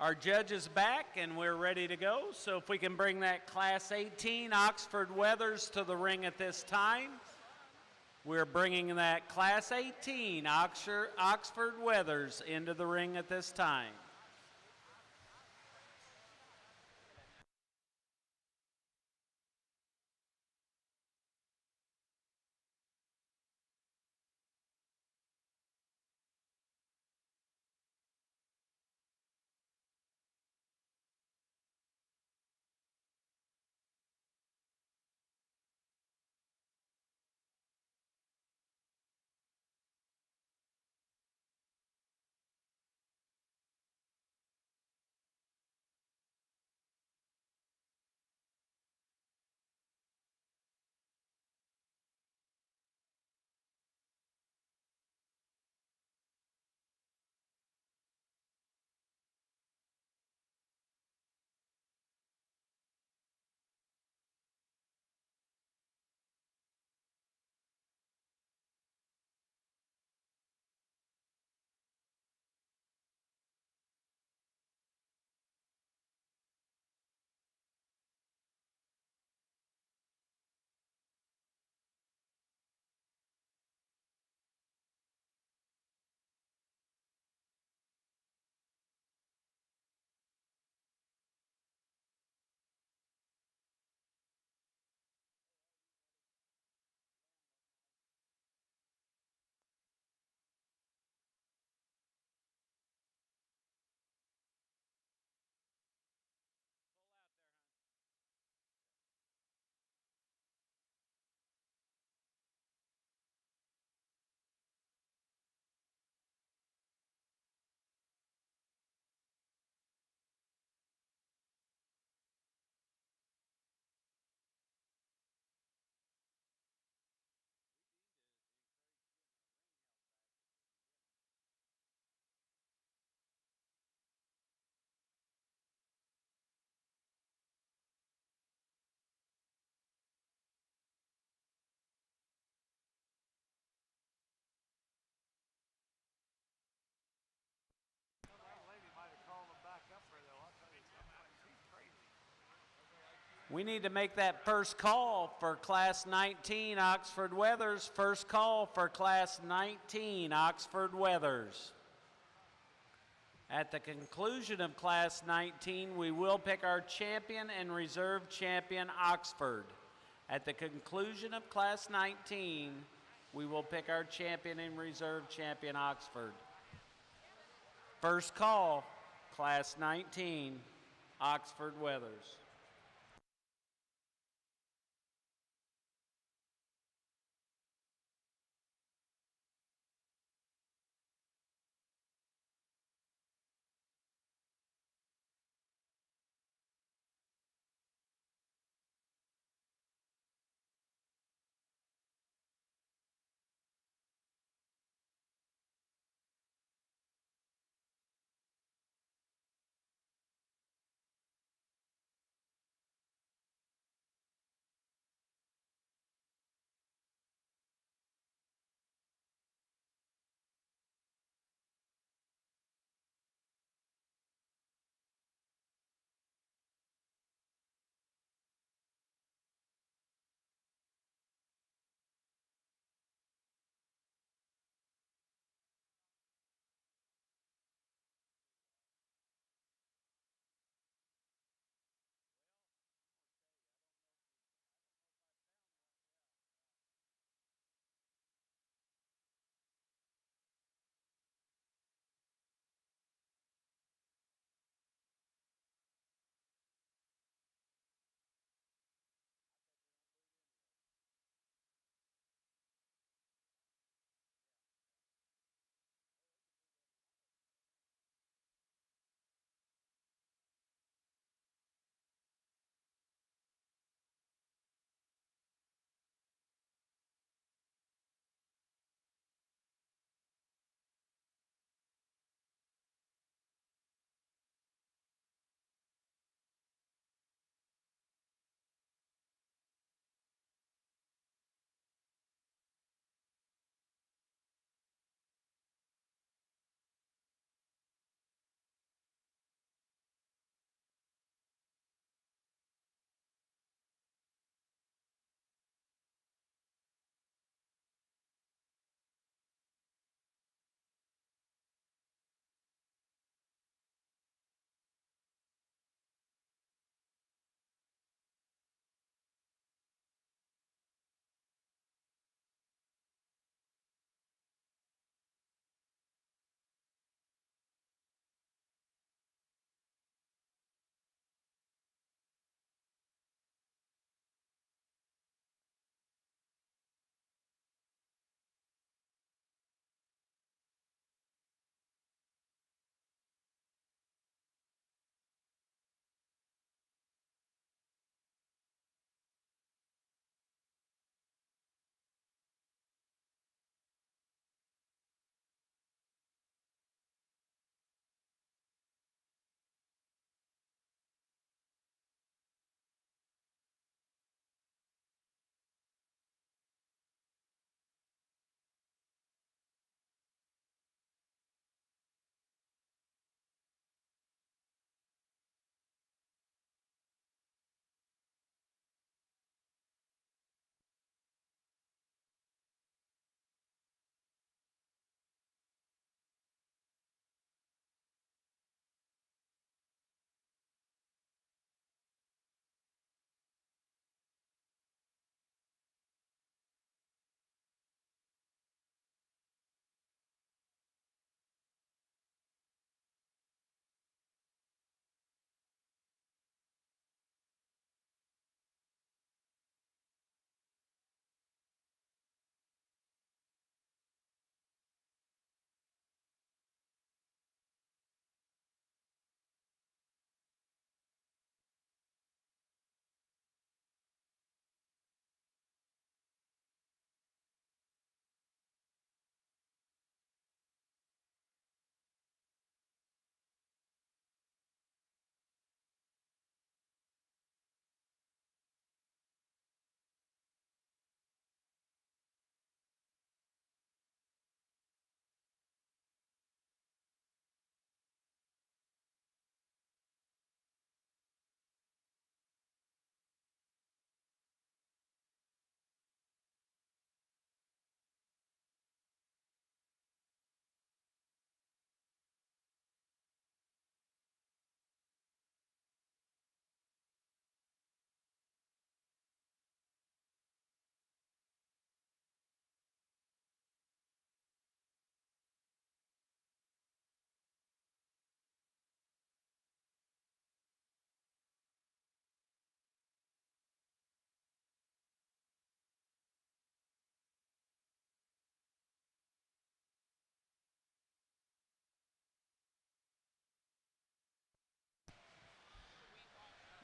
Our judge is back and we're ready to go. So if we can bring that Class 18 Oxford Weathers to the ring at this time. We're bringing that Class 18 Oxford Weathers into the ring at this time. We need to make that first call for Class 19 Oxford Weathers. First call for Class 19 Oxford Weathers. At the conclusion of Class 19, we will pick our champion and reserve champion Oxford. At the conclusion of Class 19, we will pick our champion and reserve champion Oxford. First call, Class 19, Oxford Weathers.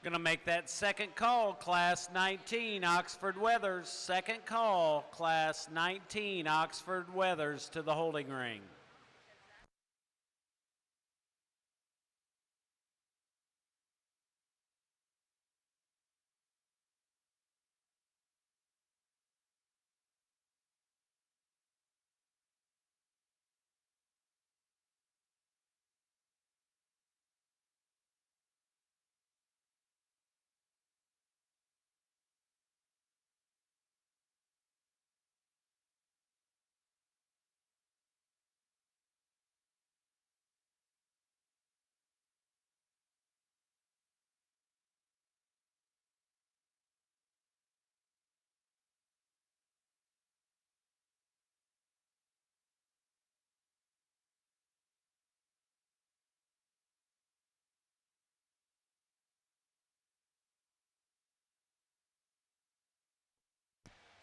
Gonna make that second call, Class 19, Oxford Weathers. Second call, Class 19, Oxford Weathers to the holding ring.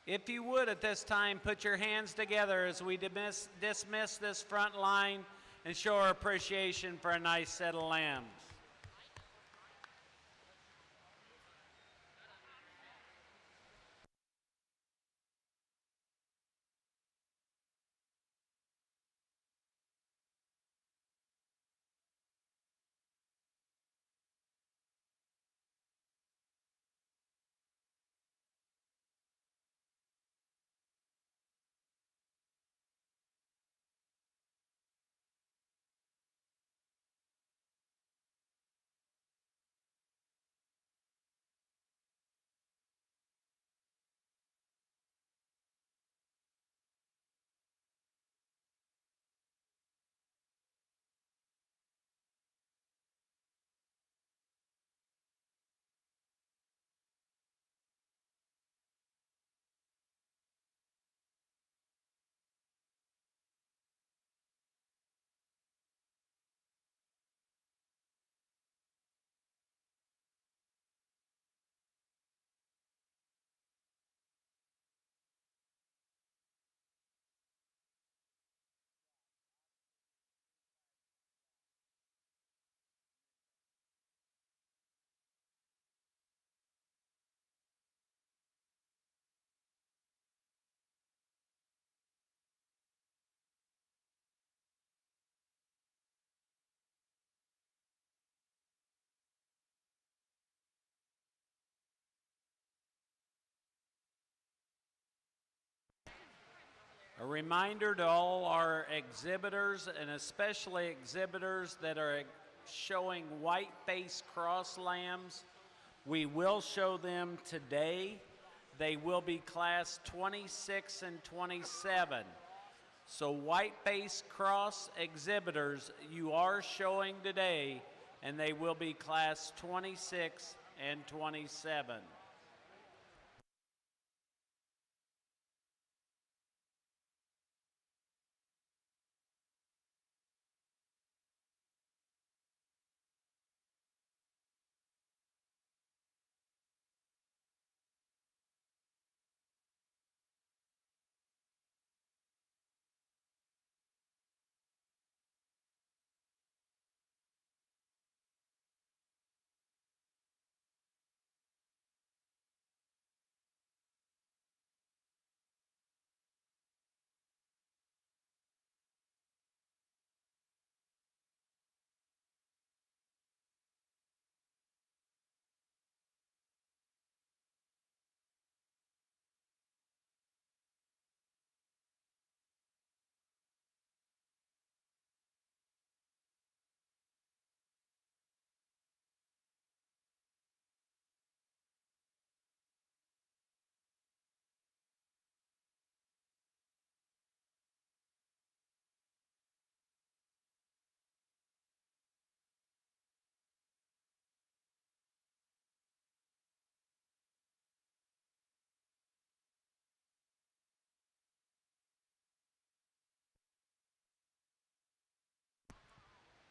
If you would at this time, put your hands together as we dismiss this front line and show our appreciation for a nice set of lambs. A reminder to all our exhibitors, and especially exhibitors that are showing white-faced cross lambs, we will show them today. They will be class 26 and 27. So white-faced cross exhibitors, you are showing today, and they will be class 26 and 27.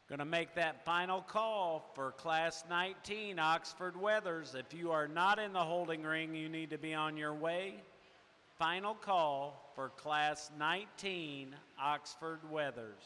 Going to make that final call for Class 19, Oxford Weathers. If you are not in the holding ring, you need to be on your way. Final call for Class 19, Oxford Weathers.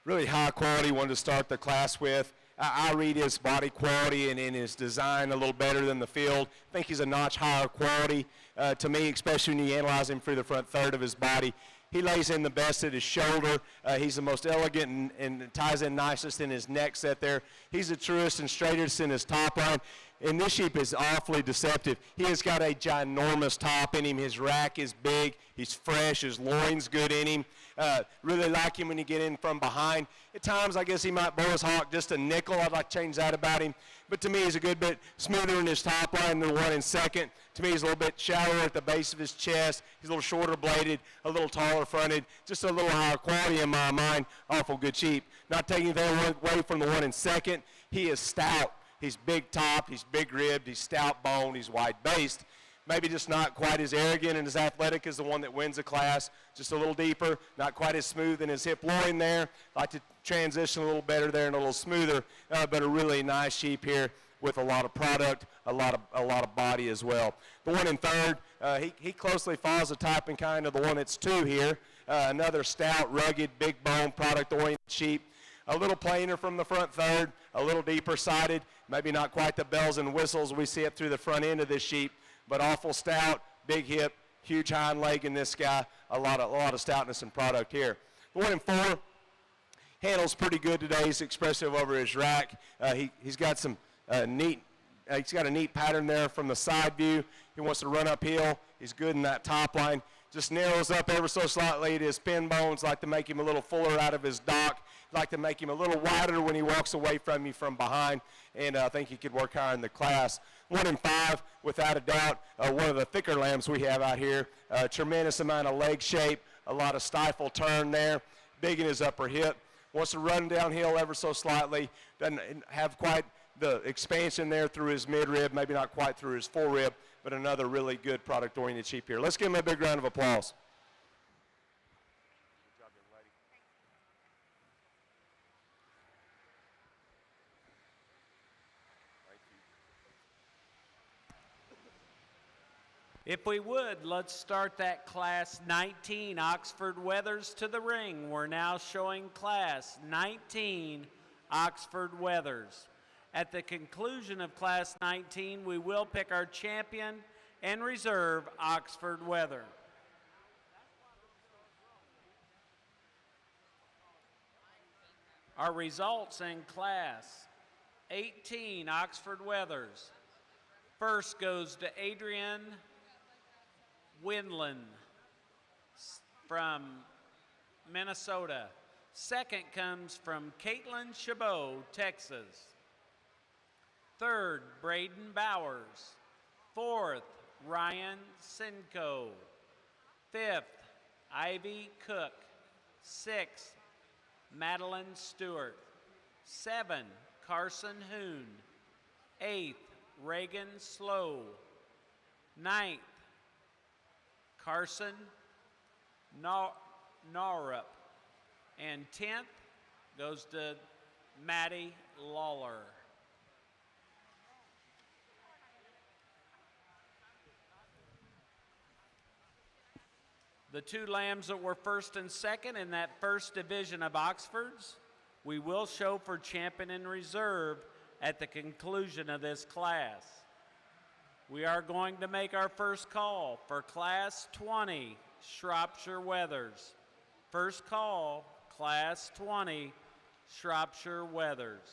really high quality one to start the class with. I read his body quality and in his design a little better than the field. I think he's a notch higher quality to me, especially when you analyze him through the front third of his body. He lays in the best at his shoulder. He's the most elegant and ties in nicest in his neck set there. He's the truest and straightest in his top line. And this sheep is awfully deceptive. He has got a ginormous top in him. His rack is big. He's fresh. His loin's good in him. Really like him when you get in from behind. At times, I guess he might blow his hawk just a nickel. I'd like to change that about him. But to me, he's a good bit smoother in his top line than the one in second. To me, he's a little bit shallower at the base of his chest. He's a little shorter bladed, a little taller fronted, just a little higher quality in my mind. Awful good sheep. Not taking anything away from the one in second. He is stout. He's big topped, he's big ribbed, he's stout boned, he's wide based. Maybe just not quite as arrogant and as athletic as the one that wins the class. Just a little deeper, not quite as smooth in his hip loin there. Like to transition a little better there and a little smoother, but a really nice sheep here with a lot of product, a lot of body as well. The one in third, he closely follows the type and kind of the one that's two here. Another stout, rugged, big bone, product-oriented sheep. A little plainer from the front third, a little deeper sided, maybe not quite the bells and whistles we see up through the front end of this sheep, but awful stout, big hip, huge hind leg in this guy, a lot of stoutness and product here. The one in four, handles pretty good today. He's expressive over his rack. He's got some he's got a neat pattern there from the side view. He wants to run uphill. He's good in that top line. Just narrows up ever so slightly at his pin bones, like to make him a little fuller out of his dock, like to make him a little wider when he walks away from you from behind, and I think he could work higher in the class. One in five, without a doubt, one of the thicker lambs we have out here. Tremendous amount of leg shape, a lot of stifle turn there, big in his upper hip. Wants to run downhill ever so slightly, doesn't have quite the expansion there through his midrib, maybe not quite through his forerib, but another really good product-oriented sheep here. Let's give him a big round of applause. Good job, young lady. Thank you. If we would, let's start that class 19 Oxford Weathers to the ring. We're now showing class 19 Oxford Weathers. At the conclusion of class 19, we will pick our champion and reserve Oxford Weather. Our results in class 18 Oxford Weathers. First goes to Adrian Windland from Minnesota. Second comes from Caitlin Chabot, Texas. Third, Braden Bowers. Fourth, Ryan Sinco. Fifth, Ivy Cook. Sixth, Madeline Stewart. 7, Carson Hoon. 8th, Reagan Slow. 9th, Carson Norup. And 10th goes to Maddie Lawler. The two lambs that were first and second in that first division of Oxfords, we will show for champion and reserve at the conclusion of this class. We are going to make our first call for class 20, Shropshire Weathers. First call, class 20, Shropshire Weathers.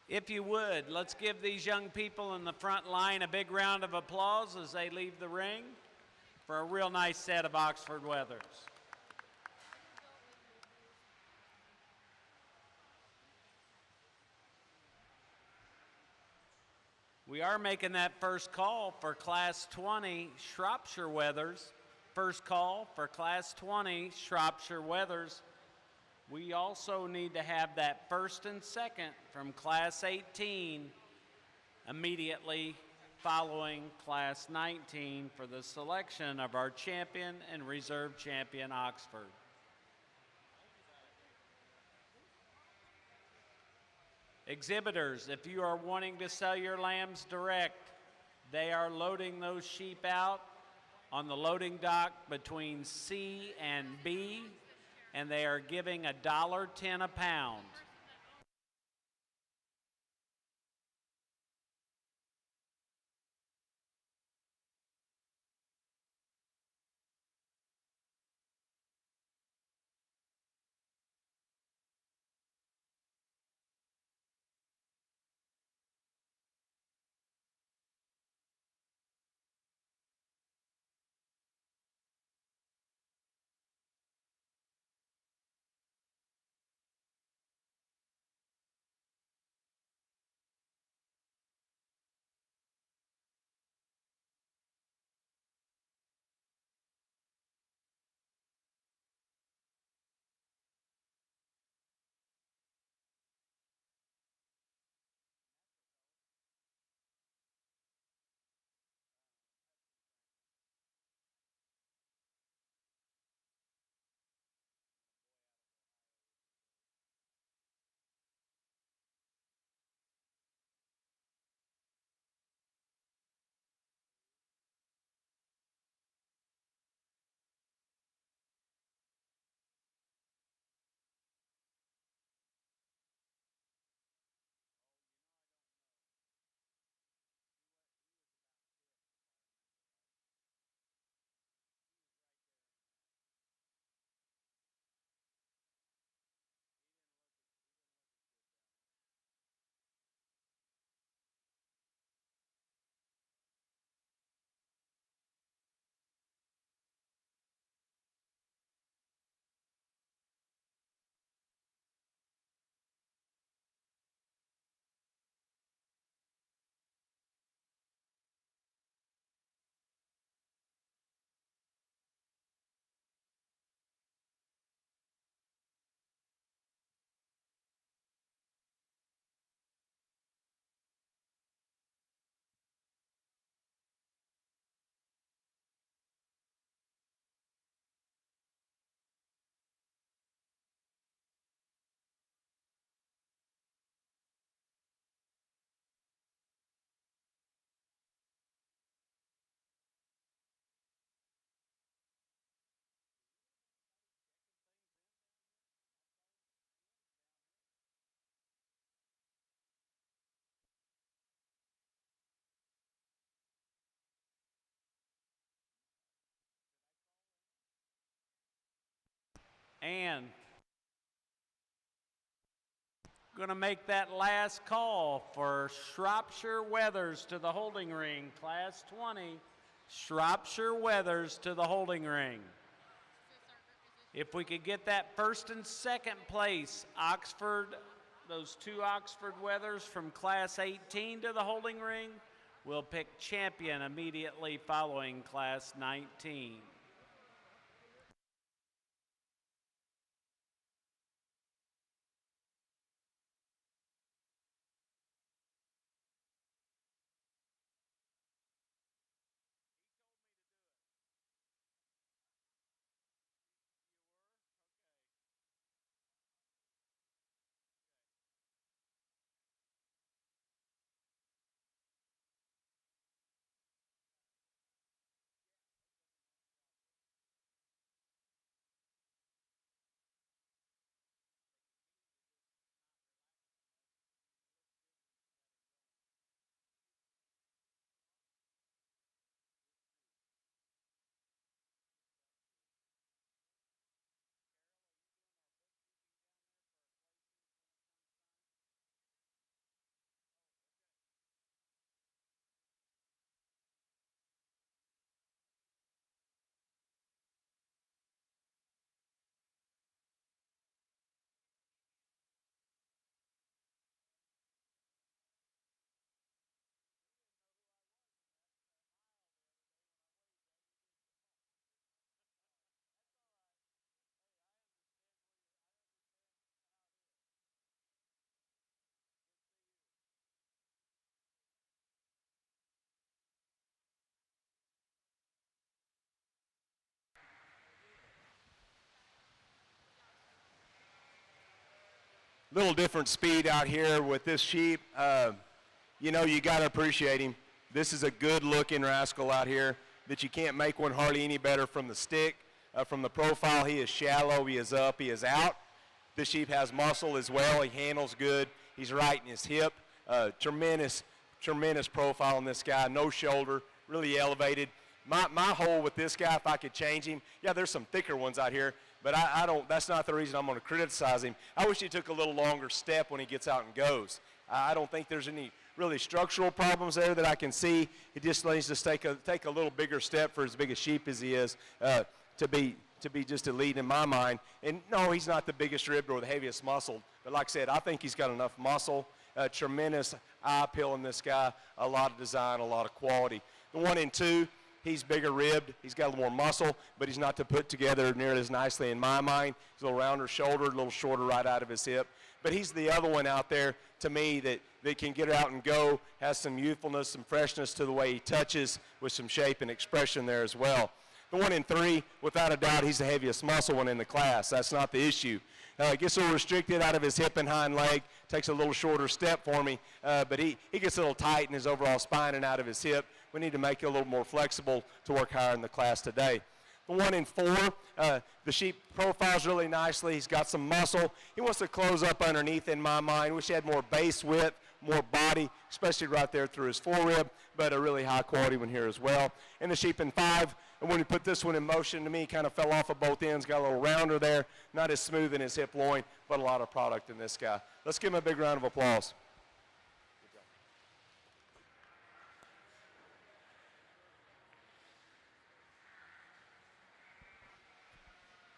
If you would, let's give these young people in the front line a big round of applause as they leave the ring for a real nice set of Oxford Weathers. We are making that first call for Class 20 Shropshire Weathers. First call for Class 20 Shropshire Weathers. We also need to have that first and second from Class 18 immediately following Class 19 for the selection of our champion and reserve champion Oxford. Exhibitors, if you are wanting to sell your lambs direct, they are loading those sheep out on the loading dock between C and B, and they are giving $1.10 a pound. And going to make that last call for Shropshire Weathers to the holding ring, Class 20, Shropshire Weathers to the holding ring. If we could get that first and second place, Oxford, those two Oxford Weathers from Class 18 to the holding ring, we'll pick champion immediately following Class 19. Little different speed out here with this sheep. You know, you got to appreciate him. This is a good-looking rascal out here that you can't make one hardly any better from the stick. From the profile, he is shallow, he is up, he is out. This sheep has muscle as well. He handles good. He's right in his hip. Tremendous profile on this guy. No shoulder, really elevated. My whole with this guy, if I could change him, yeah, there's some thicker ones out here, but I don't, that's not the reason I'm going to criticize him. I wish he took a little longer step when he gets out and goes. I don't think there's any really structural problems there that I can see. He just needs to take a little bigger step for as big a sheep as he is to be just elite in my mind. And no, he's not the biggest ribbed or the heaviest muscled, but like I said, I think he's got enough muscle, tremendous eye appeal in this guy, a lot of design, a lot of quality. The 1 and 2, he's bigger ribbed, he's got a little more muscle, but he's not to put together near as nicely in my mind. He's a little rounder shoulder, a little shorter right out of his hip. But he's the other one out there to me that can get out and go, has some youthfulness, some freshness to the way he touches with some shape and expression there as well. The 1 and 3, without a doubt, he's the heaviest muscle one in the class. That's not the issue. Gets a little restricted out of his hip and hind leg, takes a little shorter step for me, but he gets a little tight in his overall spine and out of his hip. We need to make it a little more flexible to work higher in the class today. The 1 and 4, the sheep profiles really nicely. He's got some muscle. He wants to close up underneath in my mind. Wish he had more base width, more body, especially right there through his forerib, but a really high quality one here as well. And the sheep in 5, and when he put this one in motion to me, kind of fell off of both ends, got a little rounder there, not as smooth in his hip loin, but a lot of product in this guy. Let's give him a big round of applause.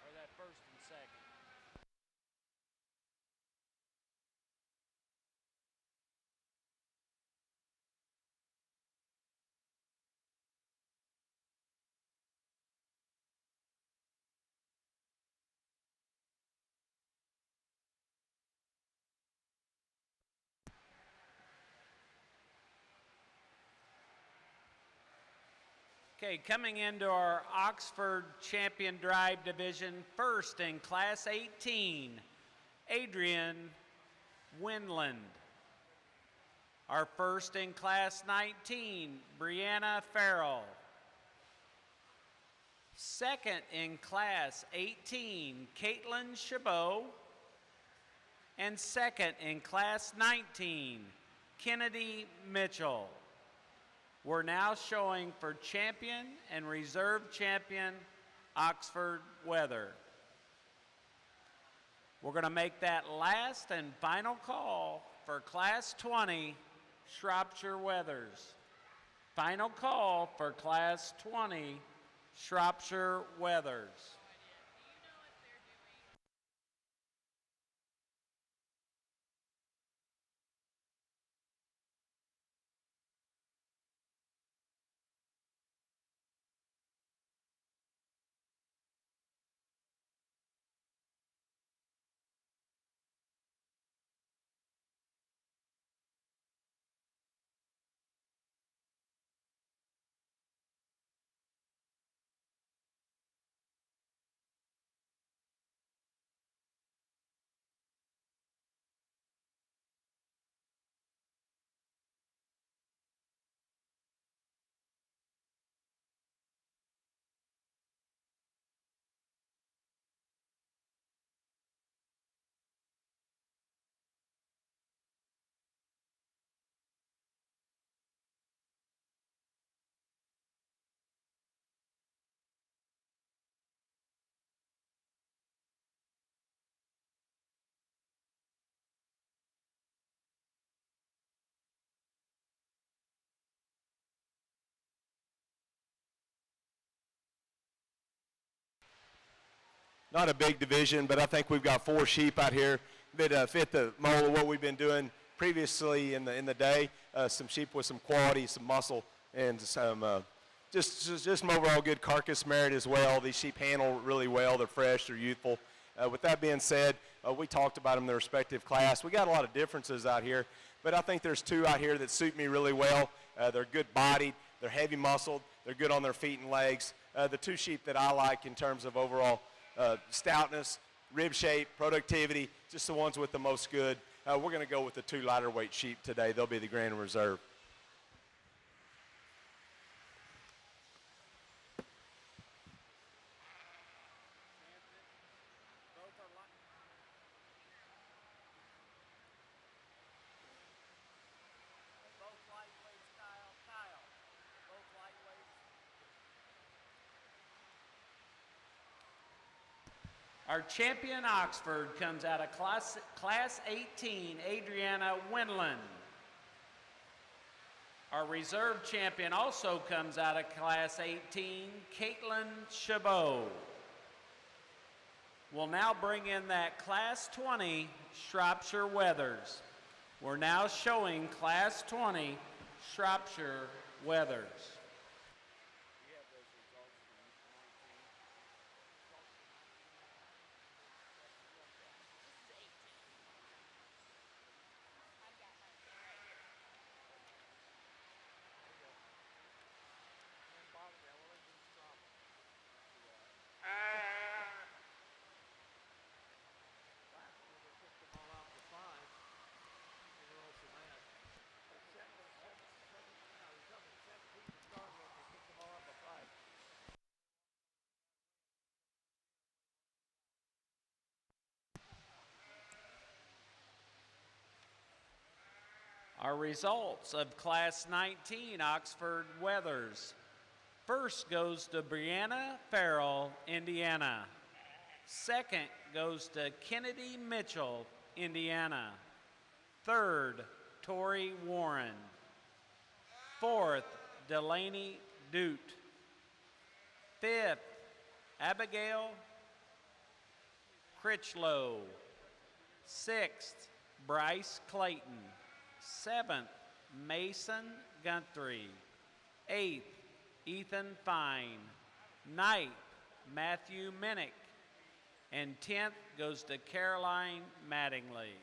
Or that first and second. Okay, coming into our Oxford Champion Drive Division, first in Class 18, Adrian Winland. Our first in Class 19, Brianna Farrell. Second in Class 18, Caitlin Chabot. And second in Class 19, Kennedy Mitchell. We're now showing for champion and reserve champion Oxford Weather. We're going to make that last and final call for Class 20 Shropshire Weathers. Final call for Class 20 Shropshire Weathers. Not a big division, but I think we've got 4 sheep out here that fit the mold of what we've been doing previously in the day. Some sheep with some quality, some muscle, and some just some overall good carcass merit as well. These sheep handle really well. They're fresh. They're youthful. With that being said, we talked about them in their respective class. We got a lot of differences out here, but I think there's 2 out here that suit me really well. They're good bodied. They're heavy muscled. They're good on their feet and legs. The 2 sheep that I like in terms of overall stoutness, rib shape, productivity, just the ones with the most good. We're going to go with the 2 lighter weight sheep today. They'll be the grand reserve. Both lightweights, Kyle. Kyle. Both lightweights. Our champion Oxford comes out of class 18, Adriana Winland. Our reserve champion also comes out of class 18, Caitlin Chabot. We'll now bring in that class 20, Shropshire Weathers. We're now showing class 20, Shropshire Weathers. Our results of class 19, Oxford Weathers. First goes to Brianna Farrell, Indiana. Second goes to Kennedy Mitchell, Indiana. Third, Tori Warren. Fourth, Delaney Doot. Fifth, Abigail Critchlow. Sixth, Bryce Clayton. Seventh, Mason Guthrie. Eighth, Ethan Fine. Ninth, Matthew Minnick. And 10th goes to Caroline Mattingly.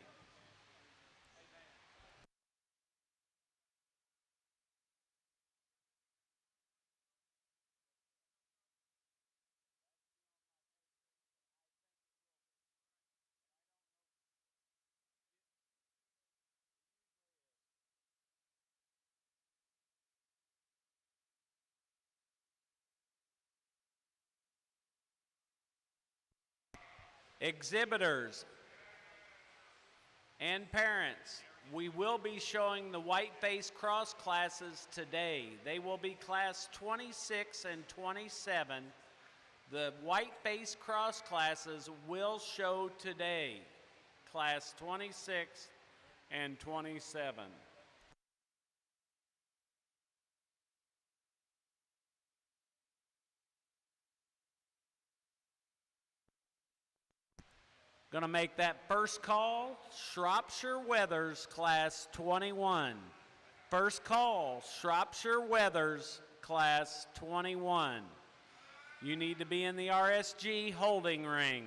Exhibitors and parents, we will be showing the white-face cross classes today. They will be class 26 and 27. The white-face cross classes will show today, class 26 and 27. Going to make that first call, Shropshire Weathers, class 21. First call, Shropshire Weathers, class 21. You need to be in the RSG holding ring.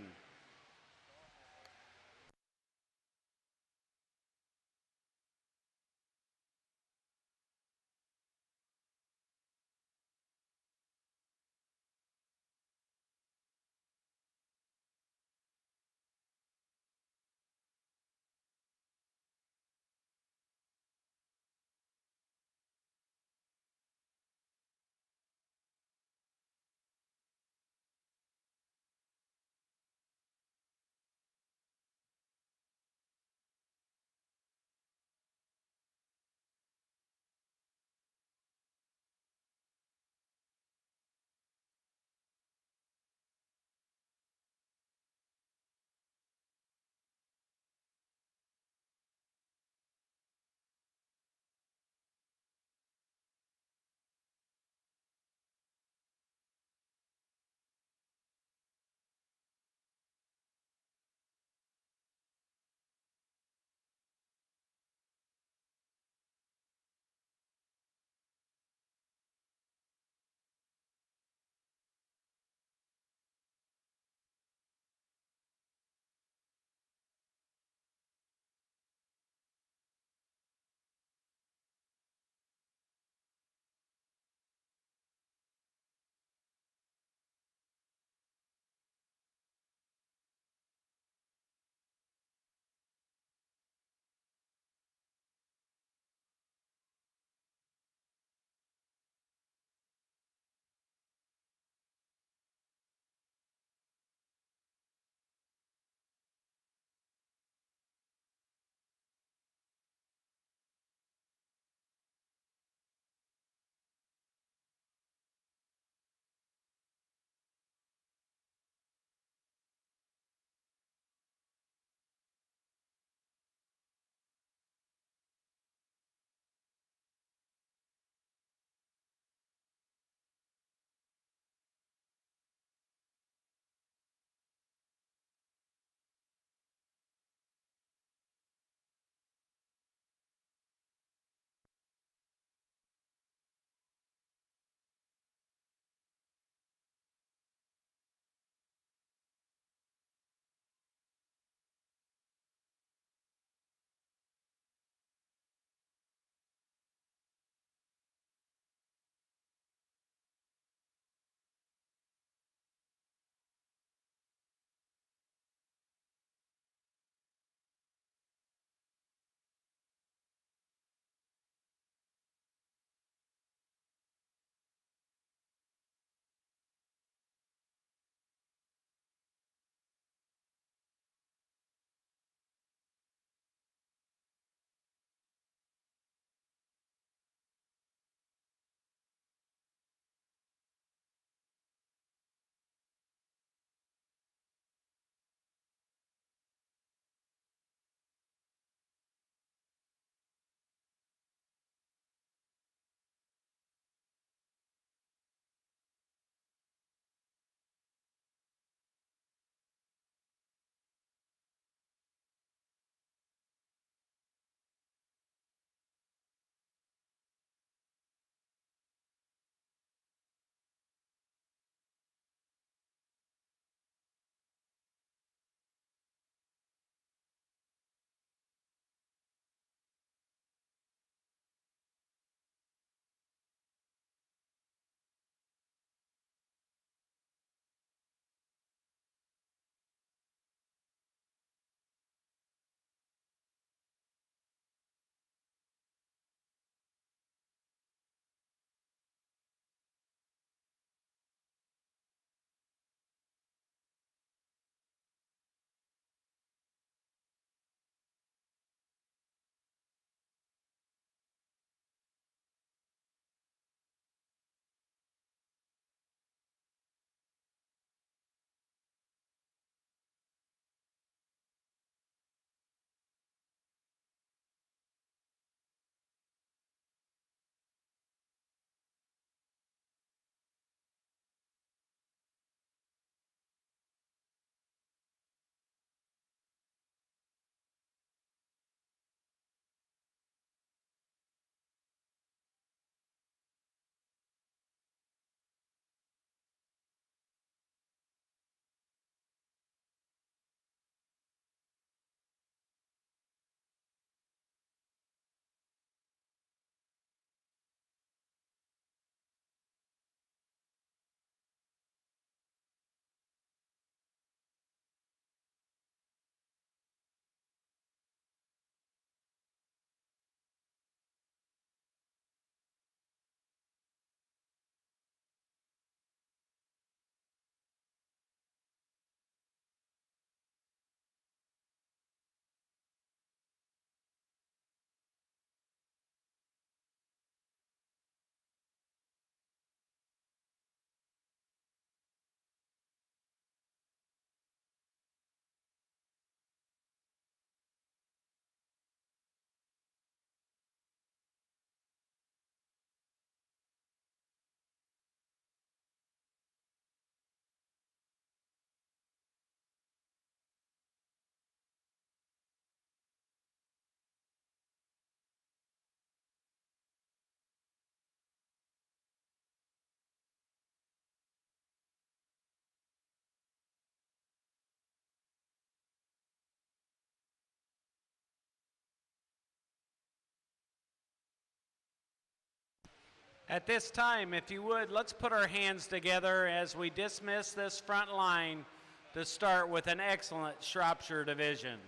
At this time, if you would, let's put our hands together as we dismiss this front line to start with an excellent Shropshire division.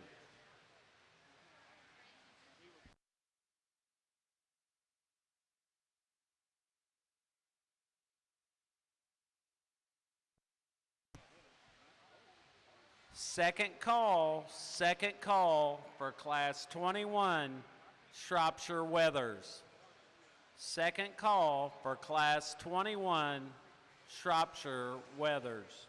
Second call for Class 21, Shropshire Weathers. Second call for Class 21, Shropshire Weathers.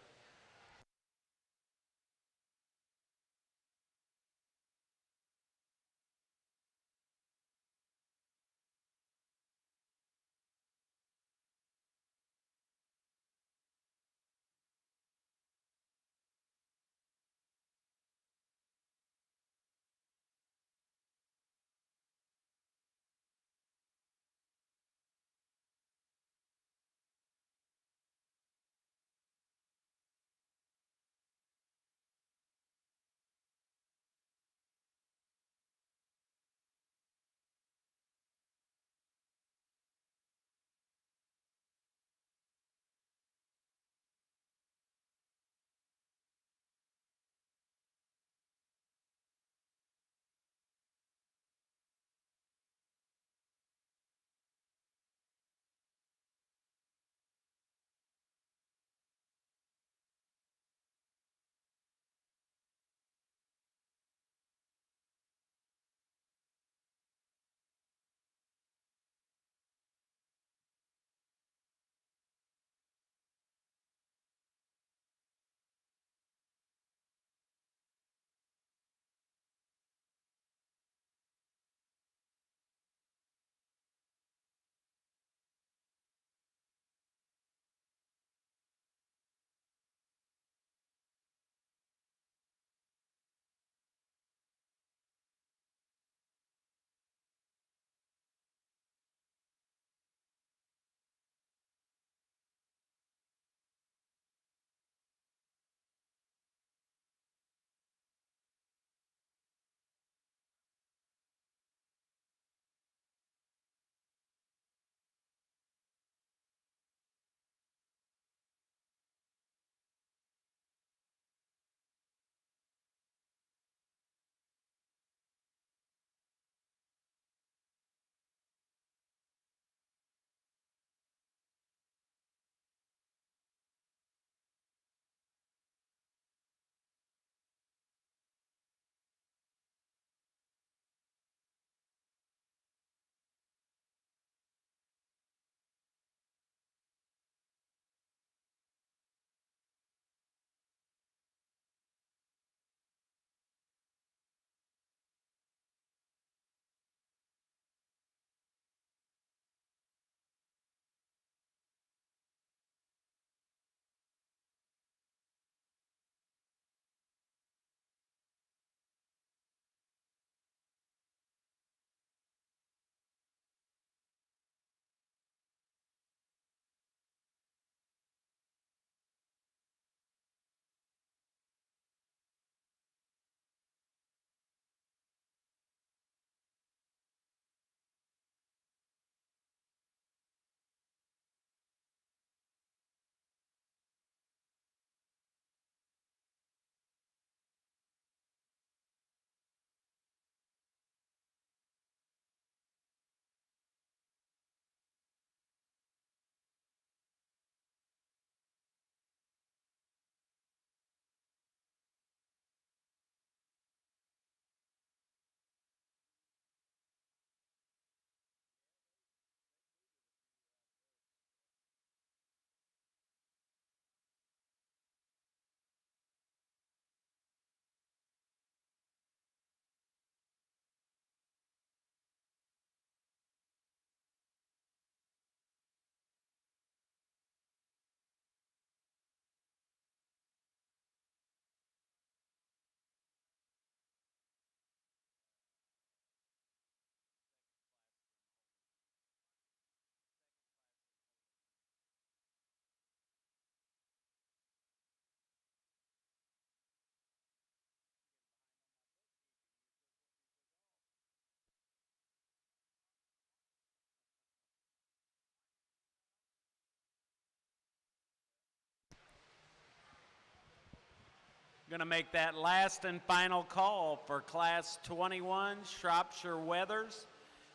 Going to make that last and final call for Class 21 Shropshire Weathers.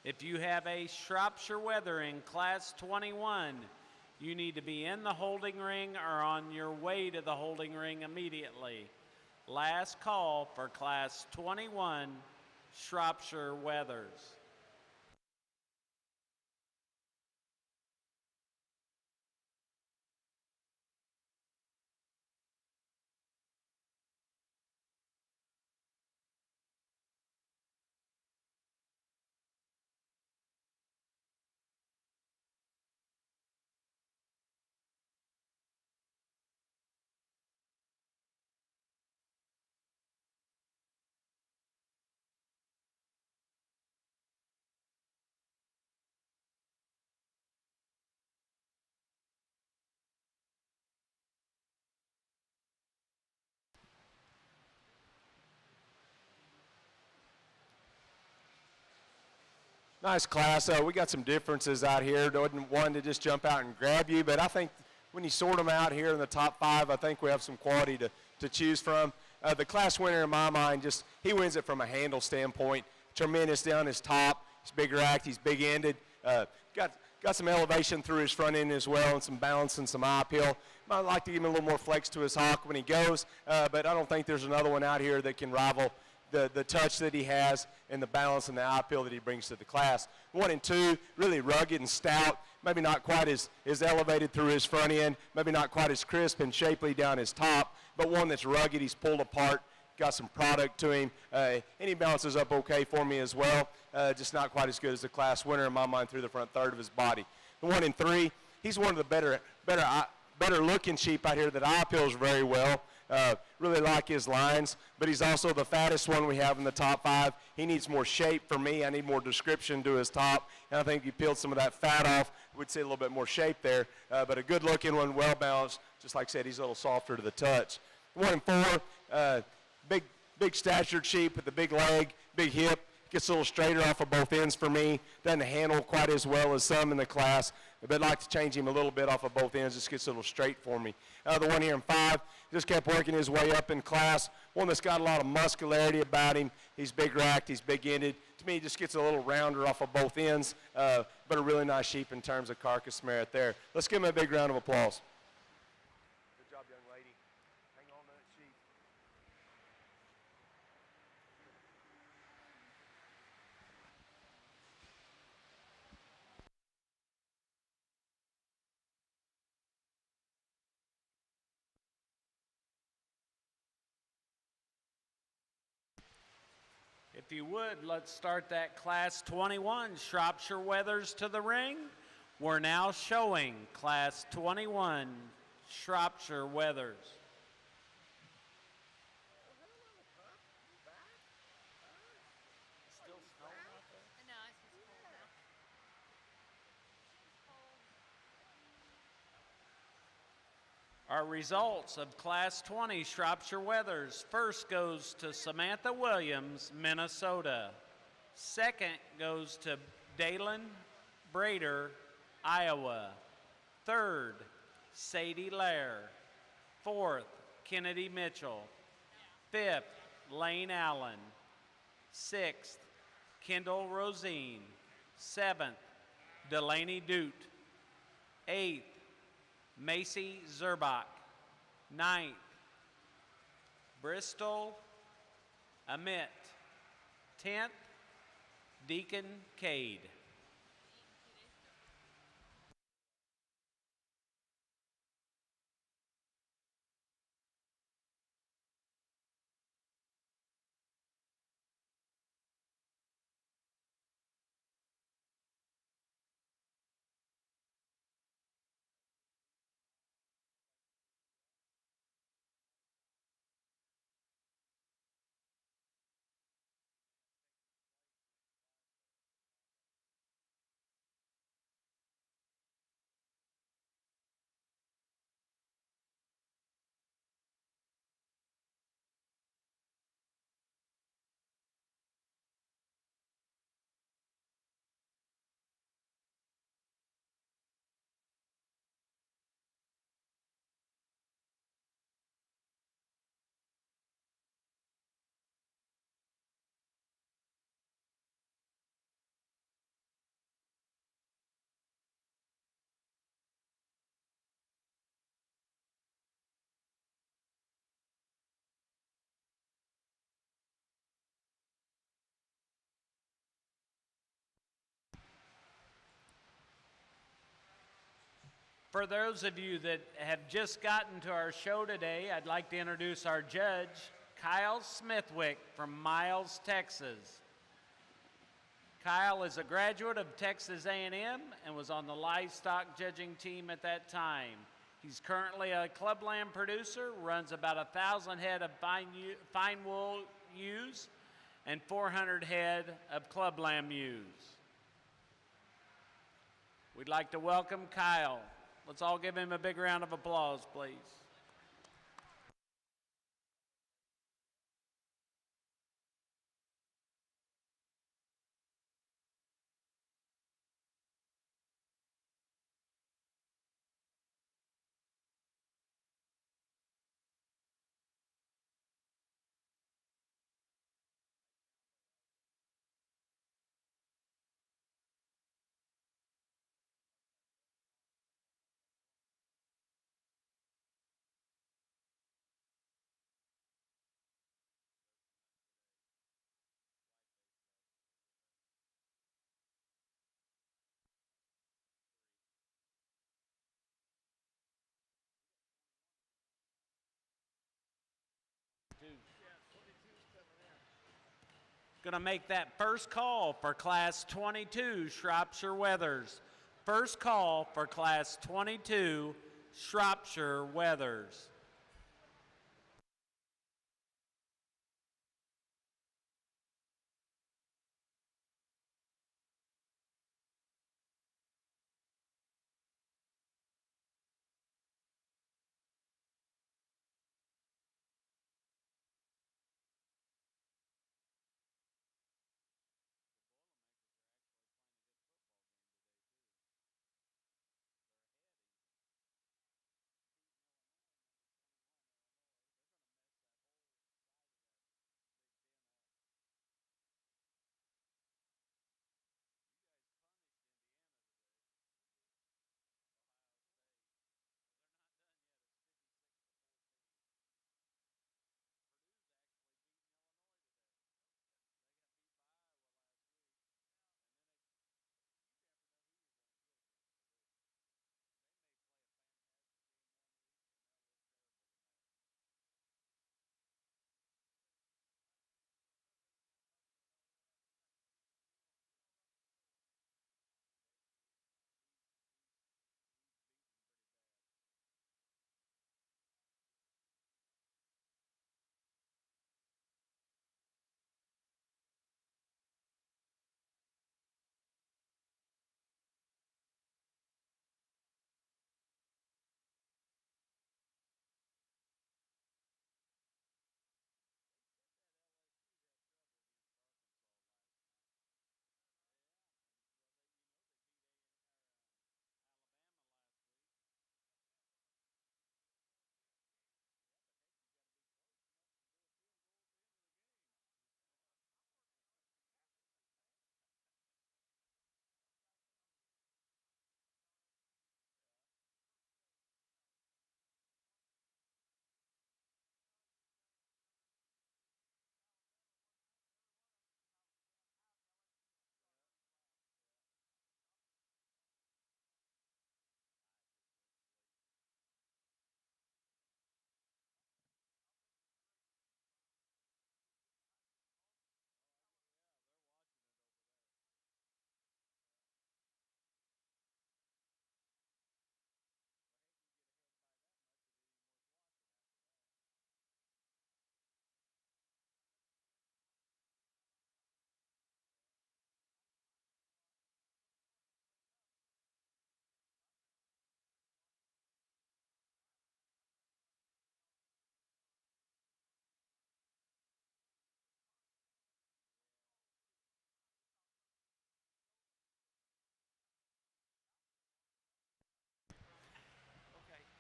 If you have a Shropshire Weather in Class 21, you need to be in the holding ring or on your way to the holding ring immediately. Last call for Class 21 Shropshire Weathers. Nice class. We got some differences out here. Wasn't one to just jump out and grab you, but I think when you sort them out here in the top 5, I think we have some quality to choose from. The class winner in my mind, just he wins it from a handle standpoint. Tremendous down his top. He's big racked. He's big-ended. Got some elevation through his front end as well, and some balance and some eye appeal. Might like to give him a little more flex to his hock when he goes, but I don't think there's another one out here that can rival the touch that he has and the balance and the eye appeal that he brings to the class. 1 and 2, really rugged and stout, maybe not quite as elevated through his front end, maybe not quite as crisp and shapely down his top, but one that's rugged, he's pulled apart, got some product to him, and he balances up okay for me as well, just not quite as good as the class winner in my mind through the front third of his body. The 1 and 3, he's one of the better looking sheep out here that eye appeals very well. Really like his lines, but he's also the fattest one we have in the top 5. He needs more shape for me. I need more description to his top, and I think if you peeled some of that fat off, we'd see a little bit more shape there, but a good looking one, well balanced. Just like I said, he's a little softer to the touch. 1 and 4, big statured sheep with the big leg, big hip, gets a little straighter off of both ends for me. Doesn't handle quite as well as some in the class, but I'd like to change him a little bit off of both ends. Just gets a little straight for me. The one here in 5 just kept working his way up in class. One that's got a lot of muscularity about him. He's big racked, he's big ended. To me, he just gets a little rounder off of both ends, but a really nice sheep in terms of carcass merit there. Let's give him a big round of applause. Good job, young lady. Hang on to that sheep. If you would, let's start that Class 21 Shropshire Weathers to the ring. We're now showing Class 21 Shropshire Weathers. Our results of Class 20 Shropshire Weathers. First goes to Samantha Williams, Minnesota. Second goes to Dalen Brader, Iowa. Third, Sadie Lair. Fourth, Kennedy Mitchell. Fifth, Lane Allen. Sixth, Kendall Rosine. Seventh, Delaney Doot. Eighth, Macy Zerbach. Ninth, Bristol Amit. 10th, Deacon Cade. For those of you that have just gotten to our show today, I'd like to introduce our judge, Kyle Smithwick from Miles, Texas. Kyle is a graduate of Texas A&M and was on the livestock judging team at that time. He's currently a clubland producer, runs about 1,000 head of fine wool ewes and 400 head of clubland ewes. We'd like to welcome Kyle. Let's all give him a big round of applause, please. Going to make that first call for Class 22 Shropshire Weathers. First call for Class 22 Shropshire Weathers.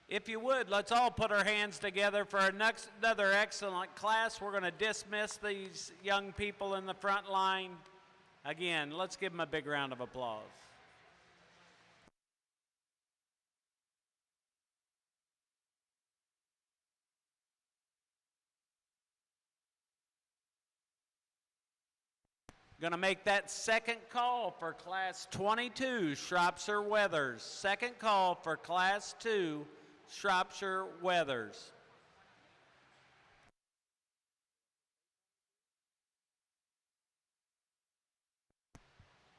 If you would, let's all put our hands together for another excellent class. We're going to dismiss these young people in the front line. Again, let's give them a big round of applause. Going to make that second call for Class 22, Shropshire Weathers. Second call for Class 2, Shropshire Weathers.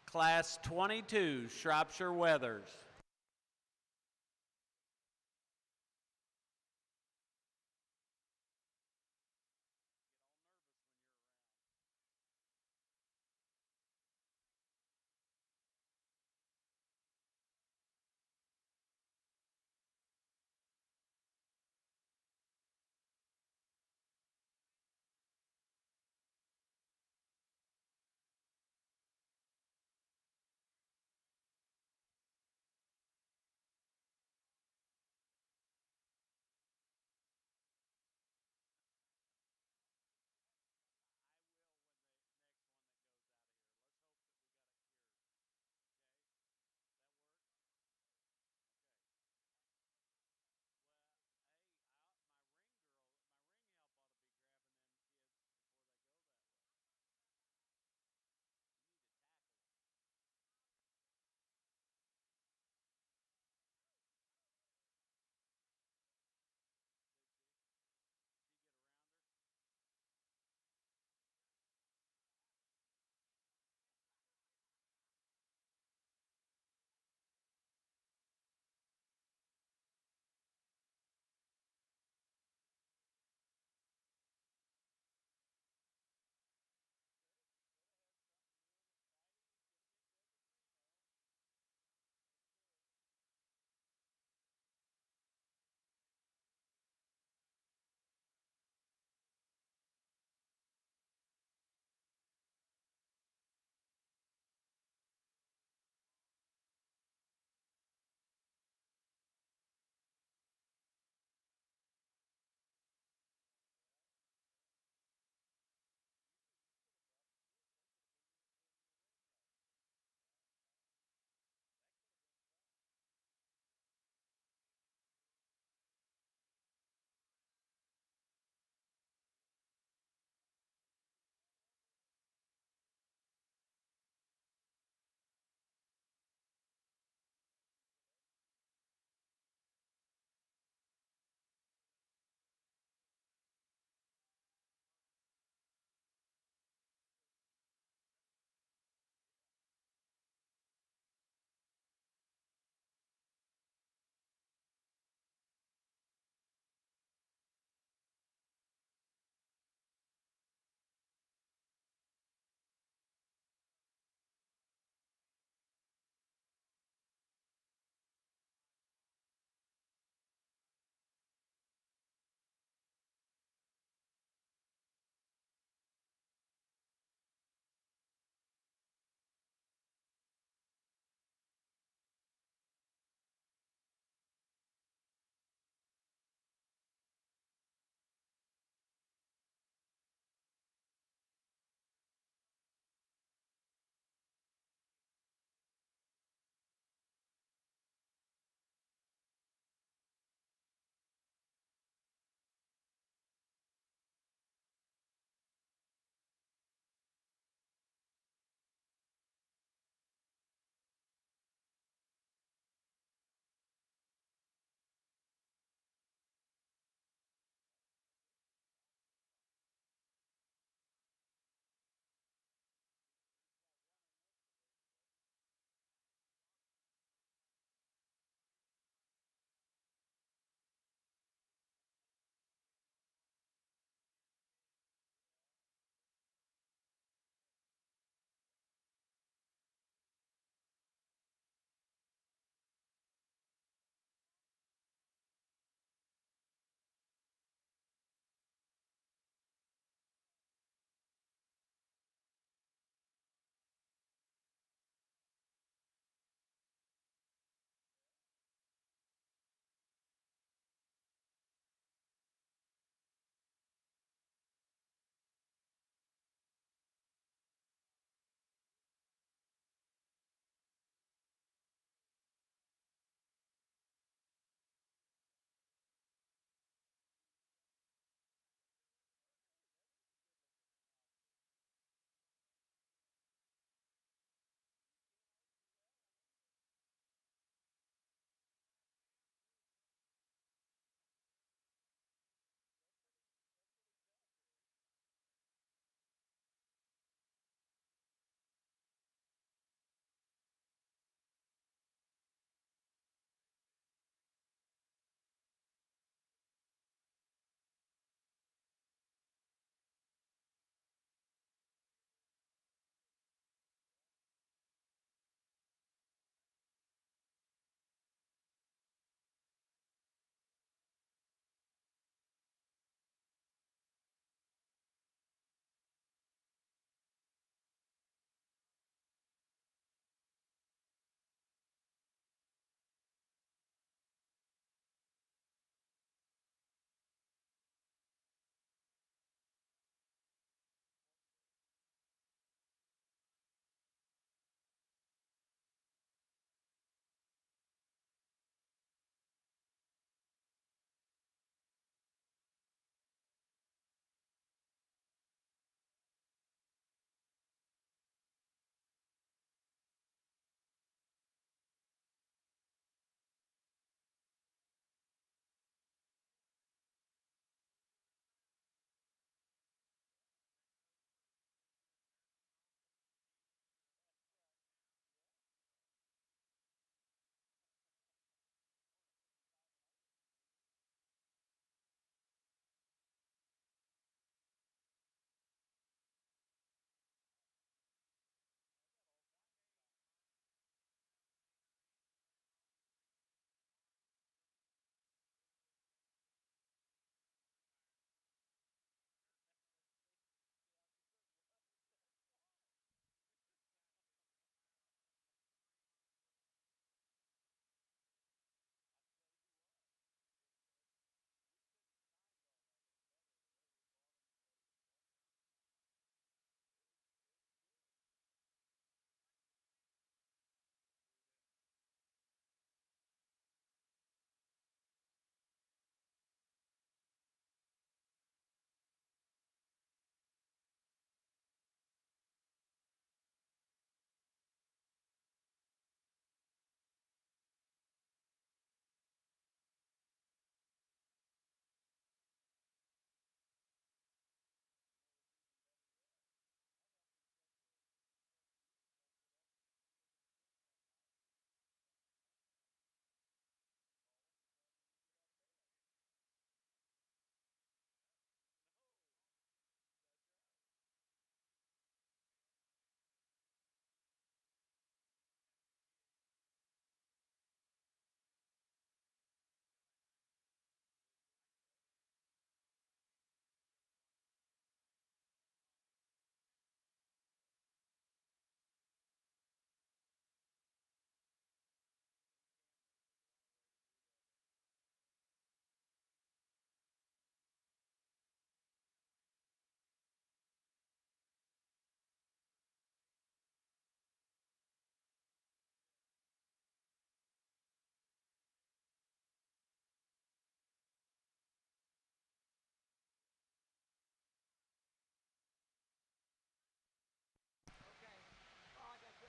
Class 22, Shropshire Weathers.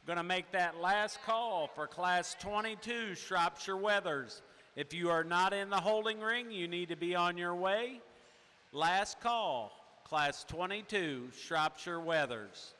Going to make that last call for Class 22 Shropshire Weathers. If you are not in the holding ring, you need to be on your way. Last call, Class 22 Shropshire Weathers.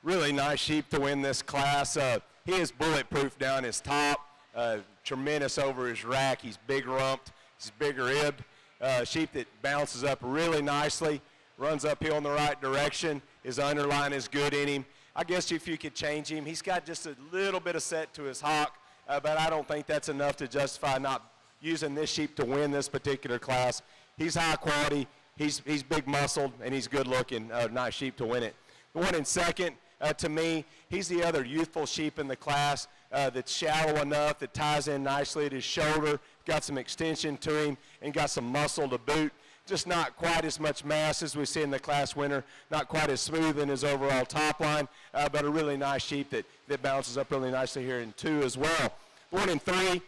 Really nice sheep to win this class. He is bulletproof down his top, tremendous over his rack. He's big rumped, he's bigger ribbed. Sheep that bounces up really nicely, runs uphill in the right direction. His underline is good in him. I guess if you could change him, he's got just a little bit of set to his hock, but I don't think that's enough to justify not using this sheep to win this particular class. He's high quality, he's big muscled, and he's good looking. Nice sheep to win it. The one in second, to me, he's the other youthful sheep in the class that's shallow enough, that ties in nicely at his shoulder, got some extension to him, and got some muscle to boot. Just not quite as much mass as we see in the class winner, not quite as smooth in his overall top line, but a really nice sheep that bounces up really nicely here in 2 as well. The one in 3,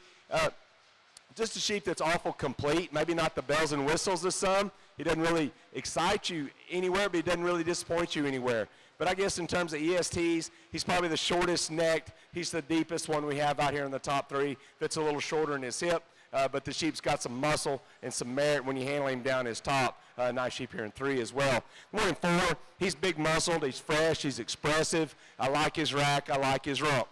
just a sheep that's awful complete, maybe not the bells and whistles of some. He doesn't really excite you anywhere, but he doesn't really disappoint you anywhere. But I guess in terms of ESTs, he's probably the shortest necked. He's the deepest one we have out here in the top 3. Fits a little shorter in his hip, but the sheep's got some muscle and some merit when you handle him down his top. Nice sheep here in 3 as well. 1 in 4, he's big muscled, he's fresh, he's expressive. I like his rack, I like his rump.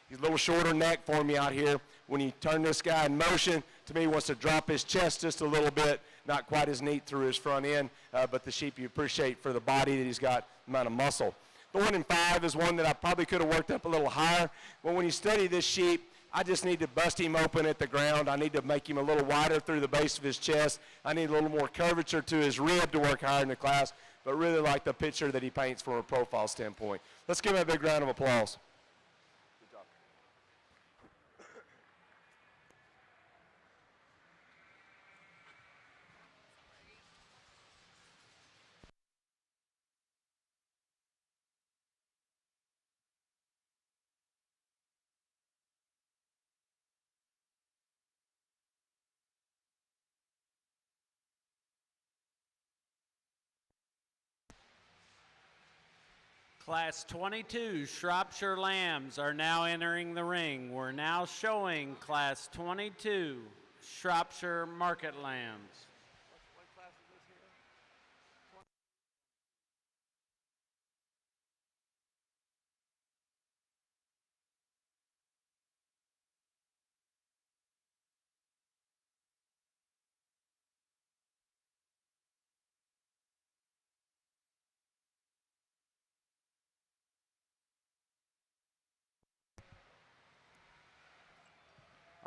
He's a little shorter neck for me out here. When you turn this guy in motion, to me, he wants to drop his chest just a little bit, not quite as neat through his front end, but the sheep you appreciate for the body that he's got, amount of muscle. The 1 in 5 is one that I probably could have worked up a little higher, but when you study this sheep, I just need to bust him open at the ground. I need to make him a little wider through the base of his chest. I need a little more curvature to his rib to work higher in the class, but really like the picture that he paints from a profile standpoint. Let's give him a big round of applause. Class 22 Shropshire Lambs are now entering the ring. We're now showing Class 22 Shropshire Market Lambs.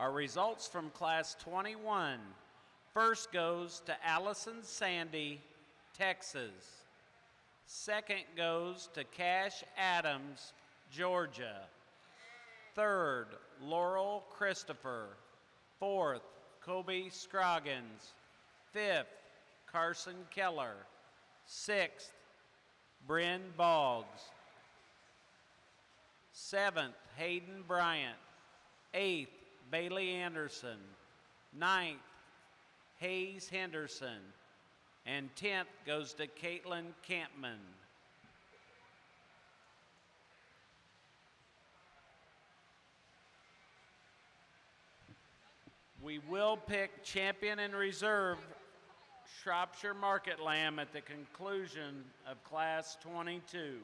Our results from Class 21. First goes to Allison Sandy, Texas. Second goes to Cash Adams, Georgia. Third, Laurel Christopher. Fourth, Kobe Scroggins. Fifth, Carson Keller. Sixth, Bryn Boggs. Seventh, Hayden Bryant. Eighth, Bailey Anderson. Ninth, Hayes Henderson. And 10th goes to Caitlin Campman. We will pick champion and reserve Shropshire Market Lamb at the conclusion of Class 22.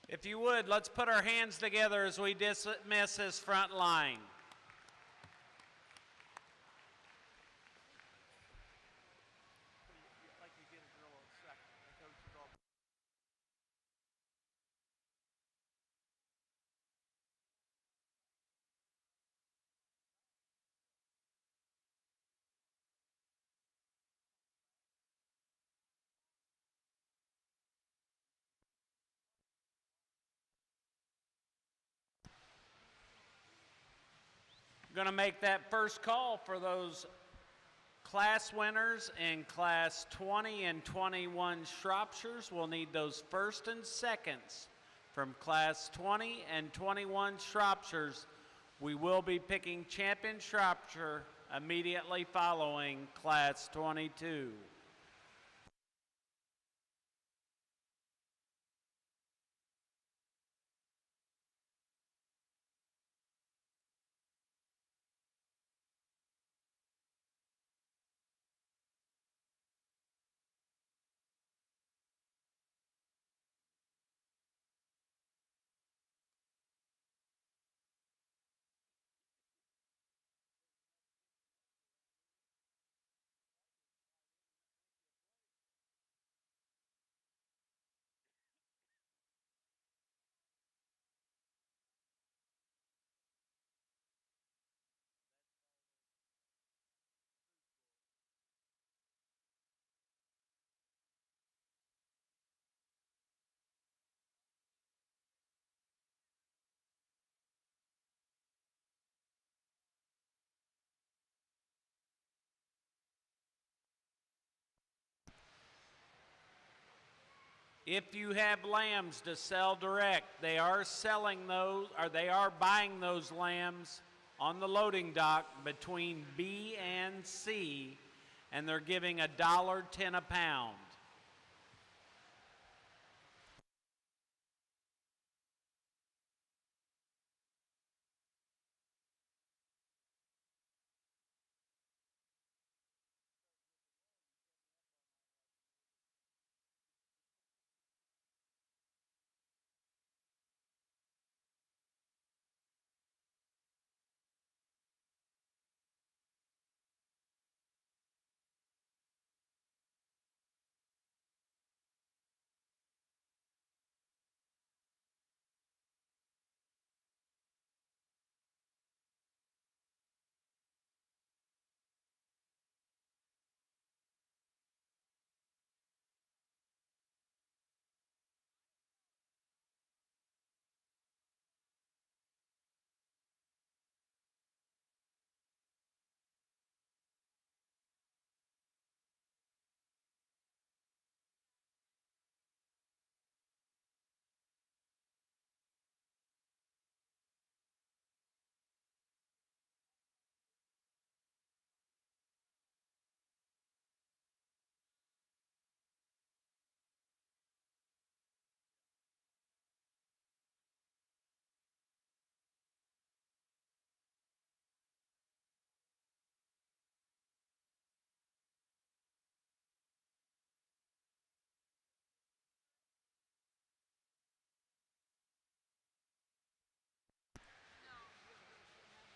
If you would, let's put our hands together as we dismiss this front line. Going to make that first call for those class winners in class 20 and 21 Shropshires. We'll need those first and seconds from class 20 and 21 Shropshires. We will be picking champion Shropshire immediately following class 22. If you have lambs to sell direct, they are selling those, or they are buying those lambs on the loading dock between B and C, and they're giving $1.10 a pound.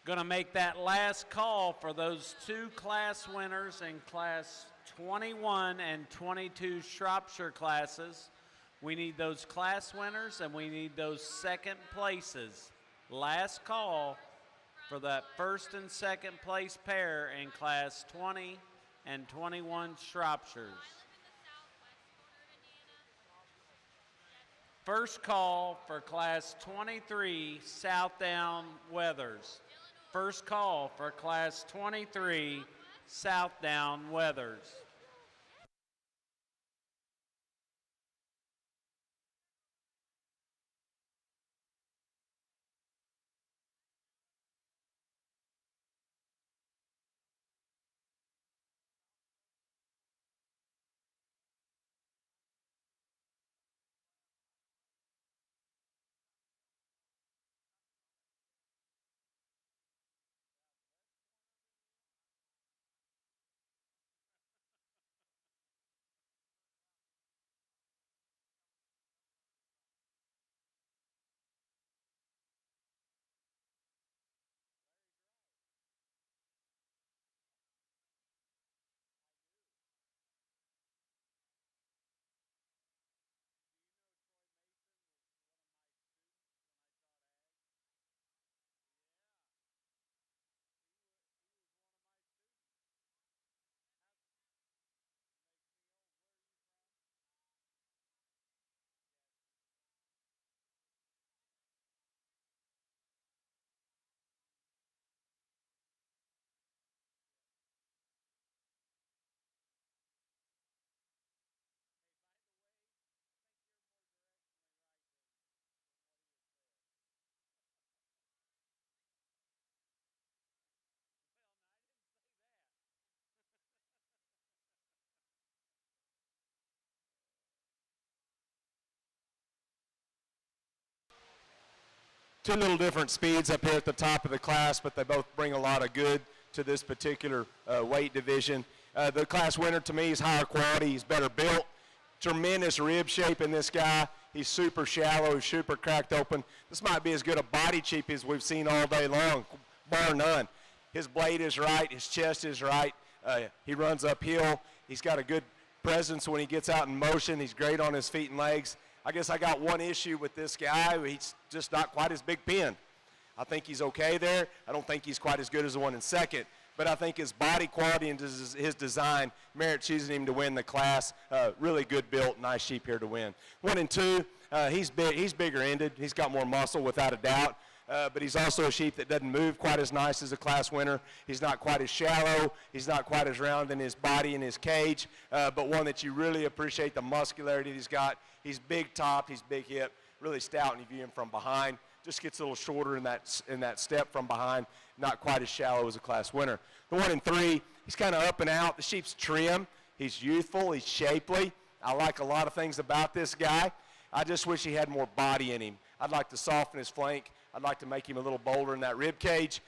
Going to make that last call for those two class winners in class 21 and 22 Shropshire classes. We need those class winners and we need those second places. Last call for that first and second place pair in class 20 and 21 Shropshires. First call for class 23 Southdown Weathers. First call for class 23 Southdown Weathers. Two little different speeds up here at the top of the class, but they both bring a lot of good to this particular weight division. The class winner to me is higher quality. He's better built. Tremendous rib shape in this guy. He's super shallow, he's super cracked open. This might be as good a body cheap as we've seen all day long, bar none. His blade is right, his chest is right. He runs uphill. He's got a good presence when he gets out in motion. He's great on his feet and legs. I guess I got one issue with this guy. He's just not quite as big pinned. I think he's okay there. I don't think he's quite as good as the one in second, but I think his body quality and his design merit choosing him to win the class. Really good built, nice sheep here to win. 1 and 2, he's bigger ended. He's got more muscle without a doubt. But he's also a sheep that doesn't move quite as nice as a class winner. He's not quite as shallow. He's not quite as round in his body and his cage, but one that you really appreciate the muscularity he's got. He's big topped, he's big hip, really stout when you view him from behind. Just gets a little shorter in that step from behind, not quite as shallow as a class winner. The 1 and 3, he's kind of up and out. The sheep's trim. He's youthful. He's shapely. I like a lot of things about this guy. I just wish he had more body in him. I'd like to soften his flank. I'd like to make him a little bolder in that rib cage,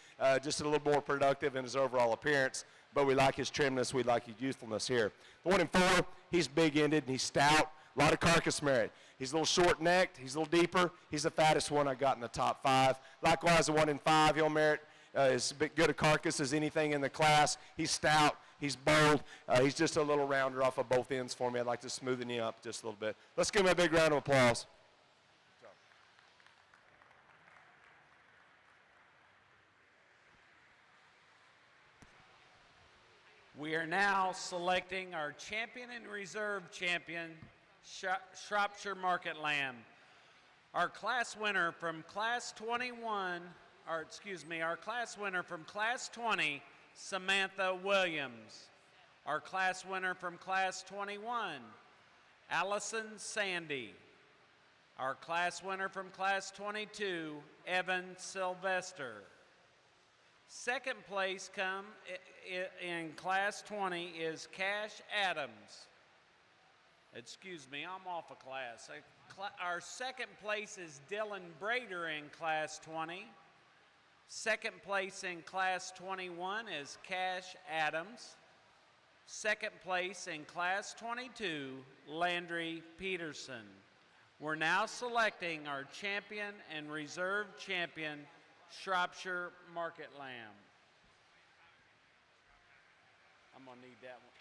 just a little more productive in his overall appearance. But we like his trimness. We like his youthfulness here. The 1 and 4, he's big-ended and he's stout. A lot of carcass merit. He's a little short-necked. He's a little deeper. He's the fattest one I got in the top 5. Likewise, the 1 and 5, he'll merit as good a carcass as anything in the class. He's stout. He's bold. He's just a little rounder off of both ends for me. I'd like to smoothen him up just a little bit. Let's give him a big round of applause. We are now selecting our champion and reserve champion, Shropshire Market Lamb. Our class winner from class 21, our class winner from class 20, Samantha Williams. Our class winner from class 21, Allison Sandy. Our class winner from class 22, Evan Sylvester. Second place in class 20 is Cash Adams. Excuse me, I'm off a class. Our second place is Dylan Brader in class 20. Second place in class 21 is Cash Adams. Second place in class 22, Landry Peterson. We're now selecting our champion and reserve champion, Shropshire Market Lamb. I'm gonna need that one.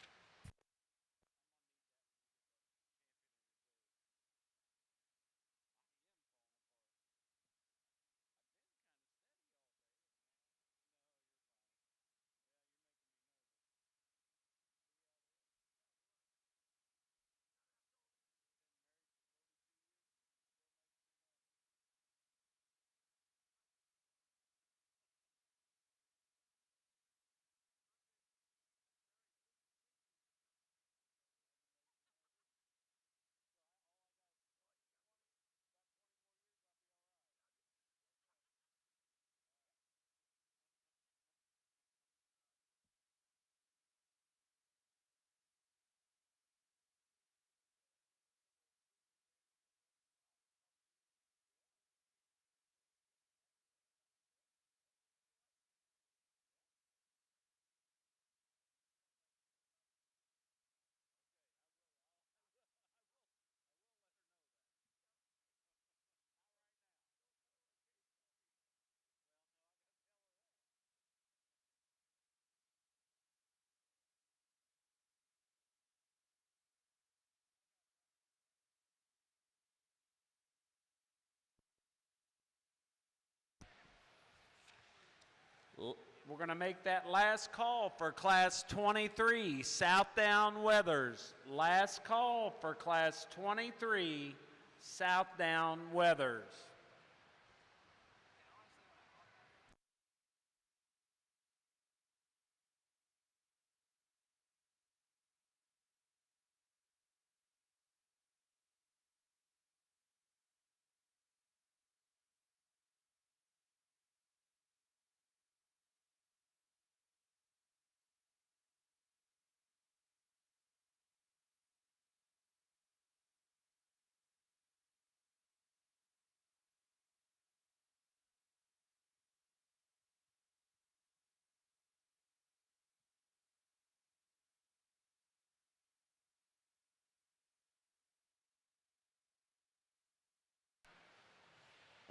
We're going to make that last call for class 23, Southdown Weathers. Last call for class 23, Southdown Weathers.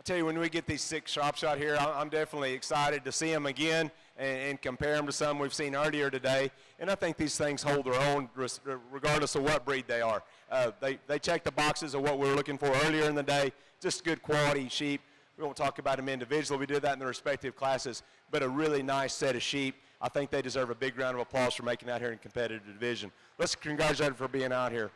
I tell you, when we get these 6 Shropshire here, I'm definitely excited to see them again and compare them to some we've seen earlier today. And I think these things hold their own regardless of what breed they are. They check the boxes of what we were looking for earlier in the day, just good quality sheep. We won't talk about them individually. We did that in the respective classes, but a really nice set of sheep. I think they deserve a big round of applause for making it out here in competitive division. Let's congratulate them for being out here.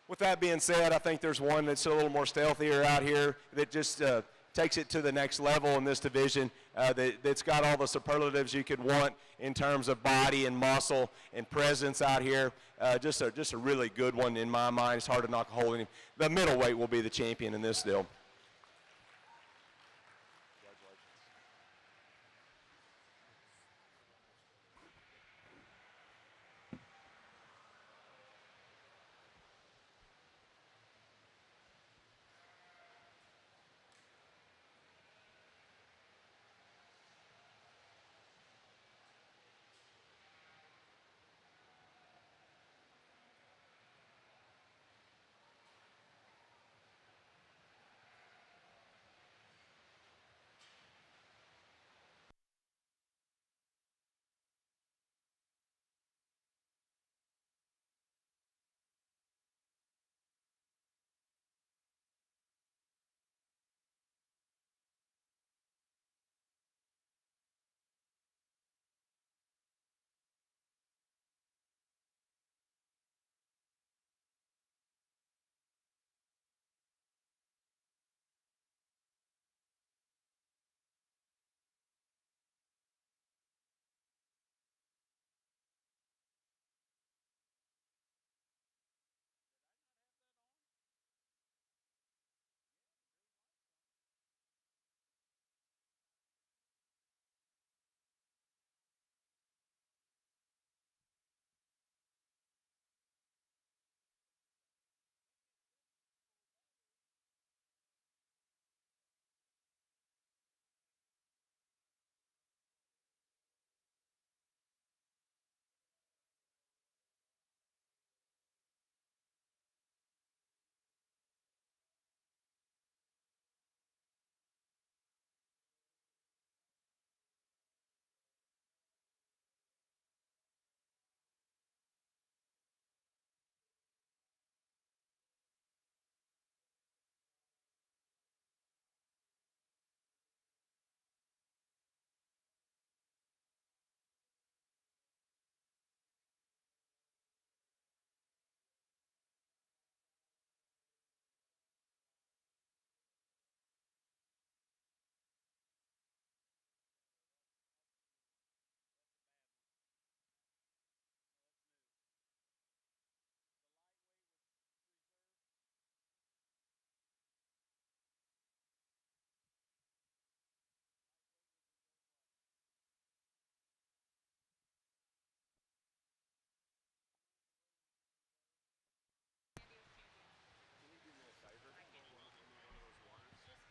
With that being said, I think there's one that's a little more stealthier out here that just takes it to the next level in this division, that's got all the superlatives you could want in terms of body and muscle and presence out here. Just a really good one in my mind. It's hard to knock a hole in him. The middleweight will be the champion in this deal.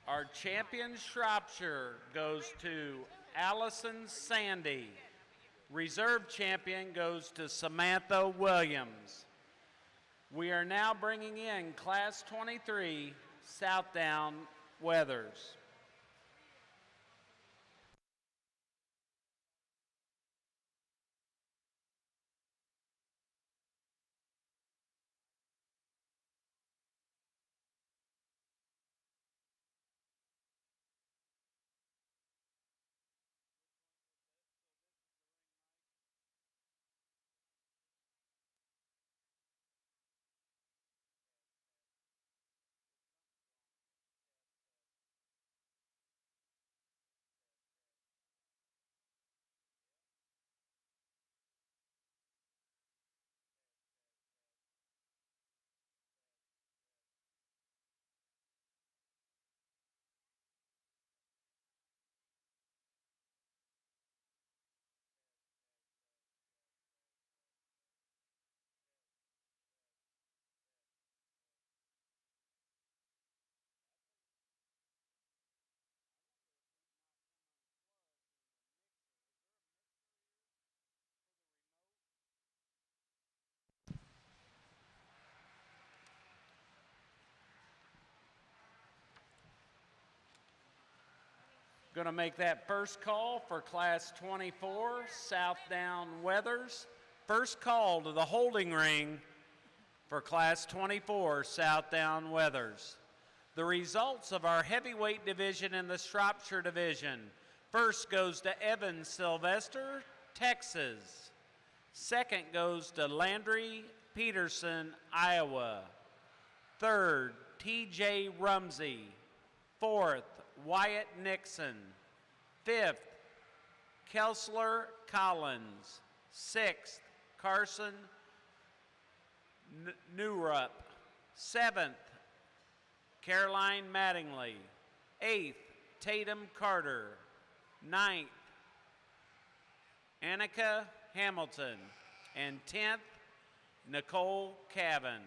Our champion Shropshire goes to Allison Sandy. Reserve champion goes to Samantha Williams. We are now bringing in Class 23, Southdown Weathers. Going to make that first call for Class 24, Southdown Weathers. First call to the holding ring for Class 24, Southdown Weathers. The results of our heavyweight division and the Shropshire division. First goes to Evan Sylvester, Texas. Second goes to Landry Peterson, Iowa. Third, TJ Rumsey. Fourth, Wyatt Nixon. Fifth, Kelsler Collins. Sixth, Carson Newrup. Seventh, Caroline Mattingly. Eighth, Tatum Carter. Ninth, Annika Hamilton. And 10th, Nicole Cavan.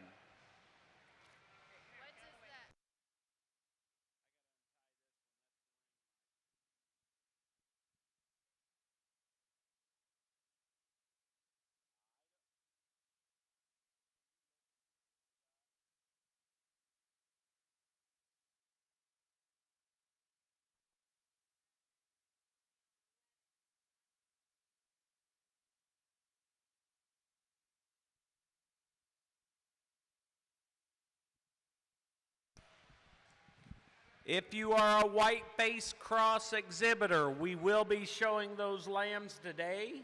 If you are a white face cross exhibitor, we will be showing those lambs today.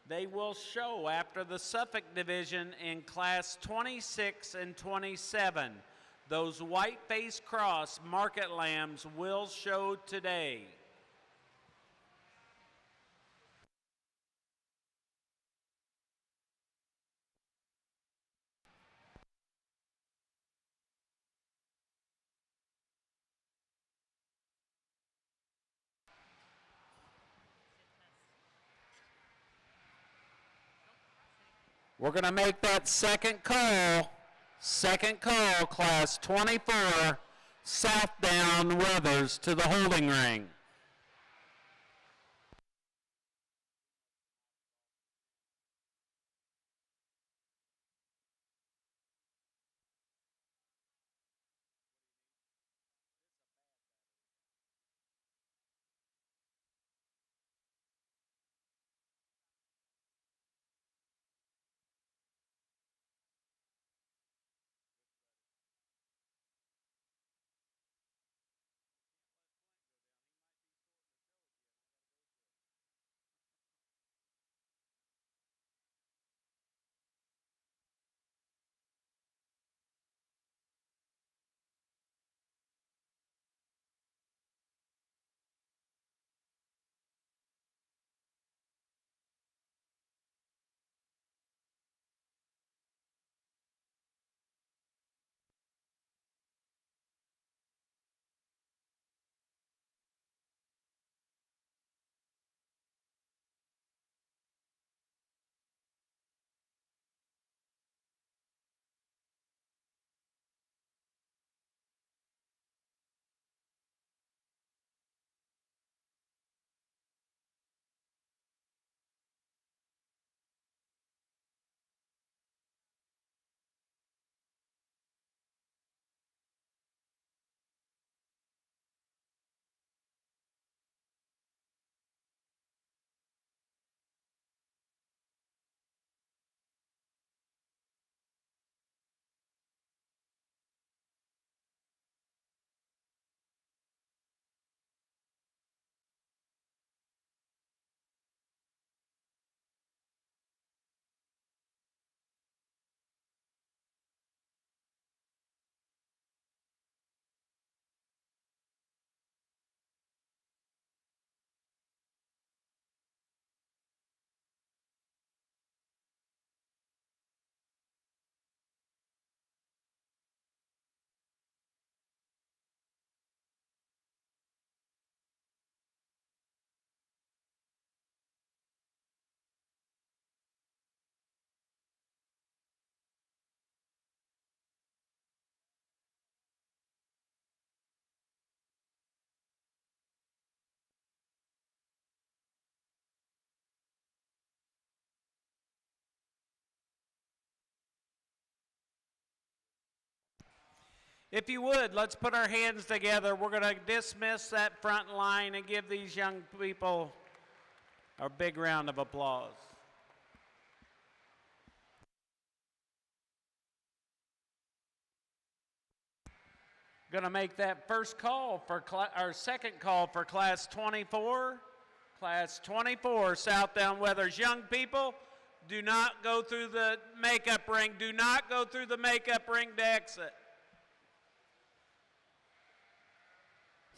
They will show after the Suffolk division in Class 26 and 27. Those white face cross market lambs will show today. We're going to make that second call, Class 24, Southdown Weathers to the holding ring. If you would, let's put our hands together. We're going to dismiss that front line and give these young people a big round of applause. Going to make that first call for our second call for class 24. Class 24, Southdown Weathers. Young people, do not go through the makeup ring. Do not go through the makeup ring to exit.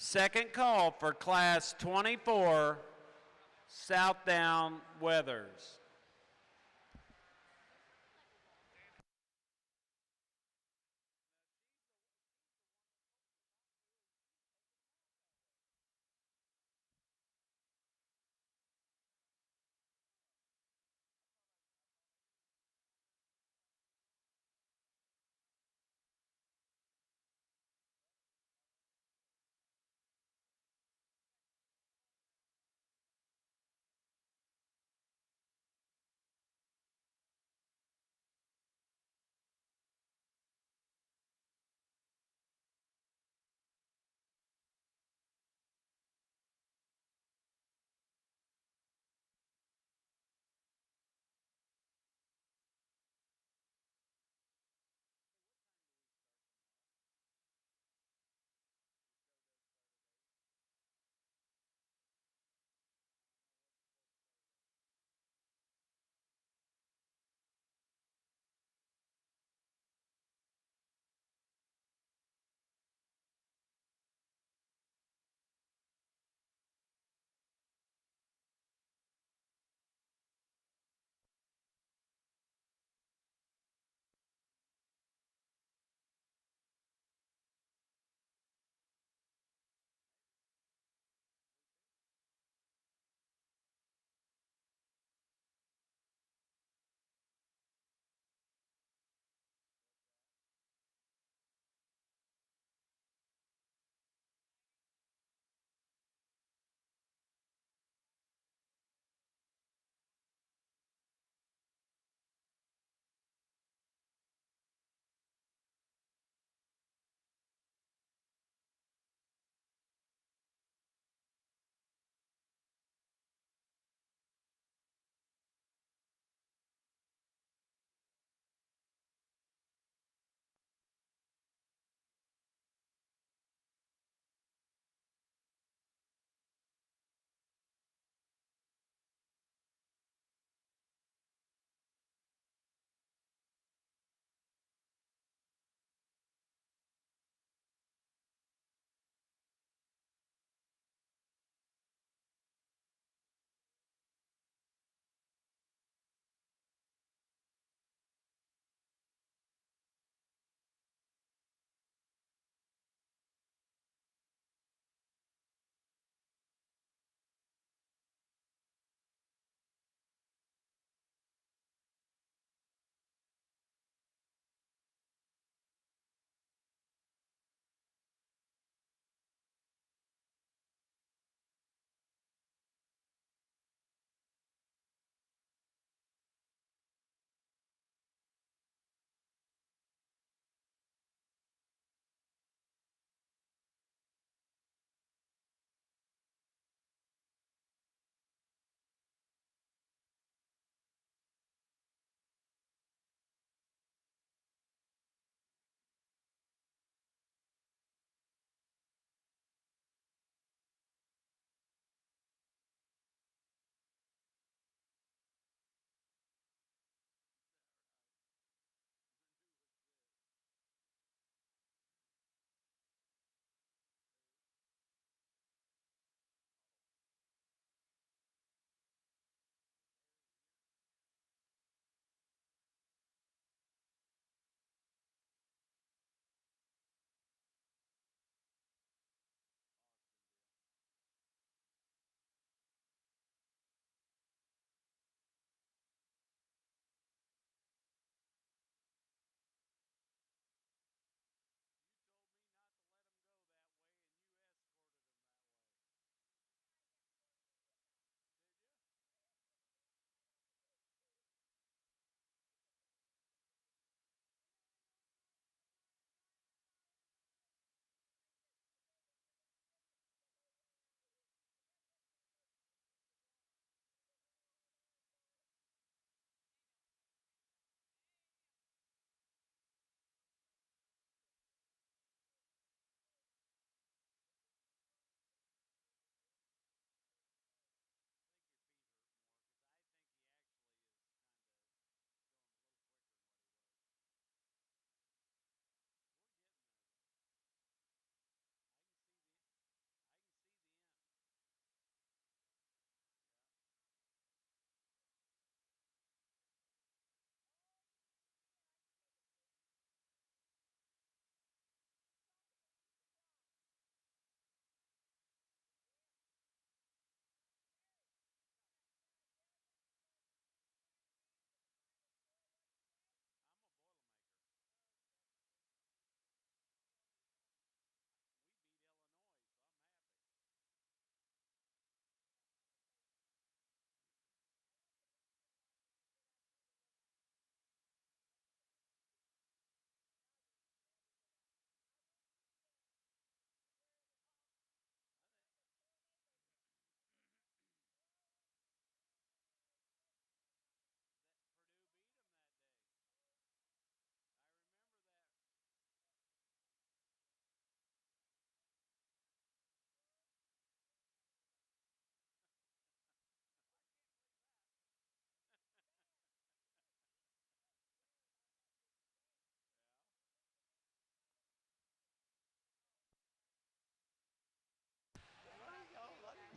Second call for class 24, Southdown Weathers.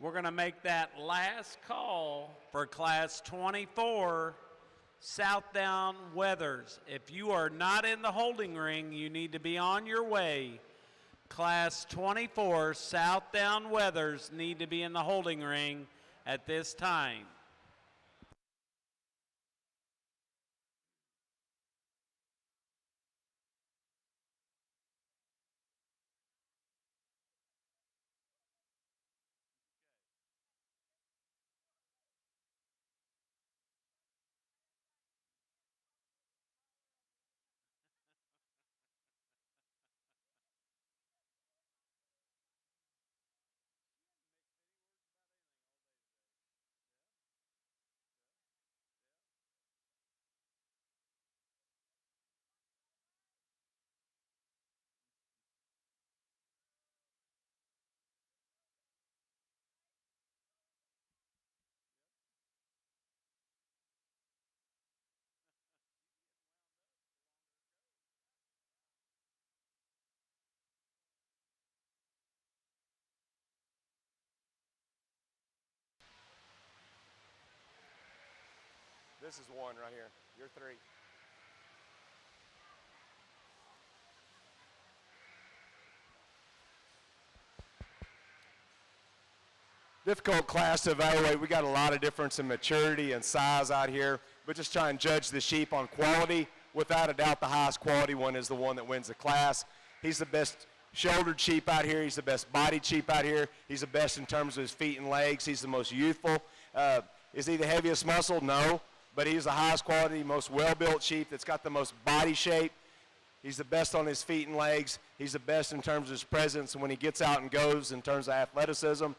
We're going to make that last call for Class 24, Southdown Weathers. If you are not in the holding ring, you need to be on your way. Class 24, Southdown Weathers need to be in the holding ring at this time. This is one right here. You're three. Difficult class to evaluate. We got a lot of difference in maturity and size out here, but just try and judge the sheep on quality. Without a doubt, the highest quality one is the one that wins the class. He's the best shouldered sheep out here. He's the best bodied sheep out here. He's the best in terms of his feet and legs. He's the most youthful. Is he the heaviest muscle? No, but he's the highest quality, most well-built sheep that's got the most body shape. He's the best on his feet and legs. He's the best in terms of his presence when he gets out and goes in terms of athleticism.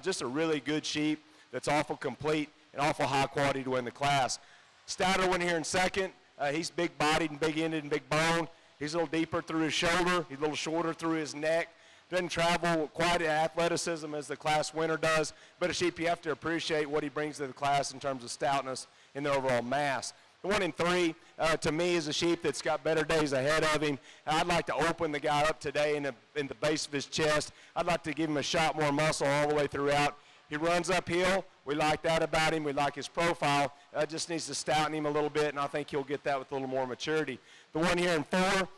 Just a really good sheep that's awful complete and awful high quality to win the class. Stouter went here in second. He's big-bodied and big-ended and big bone. He's a little deeper through his shoulder. He's a little shorter through his neck. Doesn't travel quite at athleticism as the class winner does, but a sheep you have to appreciate what he brings to the class in terms of stoutness and the overall mass. The 1 in 3, to me, is a sheep that's got better days ahead of him. I'd like to open the guy up today in the base of his chest. I'd like to give him a shot more muscle all the way throughout. He runs uphill. We like that about him. We like his profile. Just needs to stouten him a little bit, and I think he'll get that with a little more maturity. The one here in 4,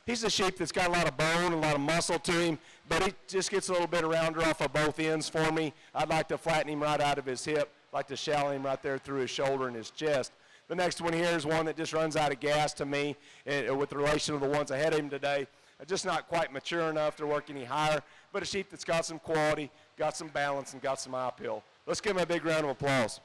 he's a sheep that's got a lot of bone, a lot of muscle to him, but he just gets a little bit rounder off of both ends for me. I'd like to flatten him right out of his hip. I'd like to shallow him right there through his shoulder and his chest. The next one here is one that just runs out of gas to me with relation to the ones ahead of him today. Just not quite mature enough to work any higher, but a sheep that's got some quality, got some balance, and got some uphill. Let's give him a big round of applause.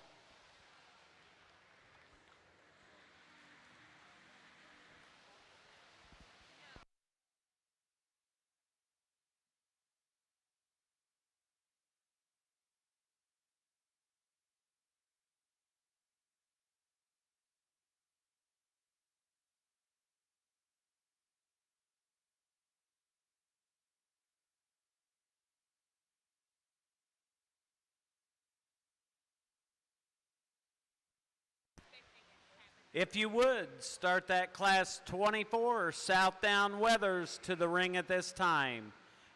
If you would, start that Class 24 Southdown Weathers to the ring at this time.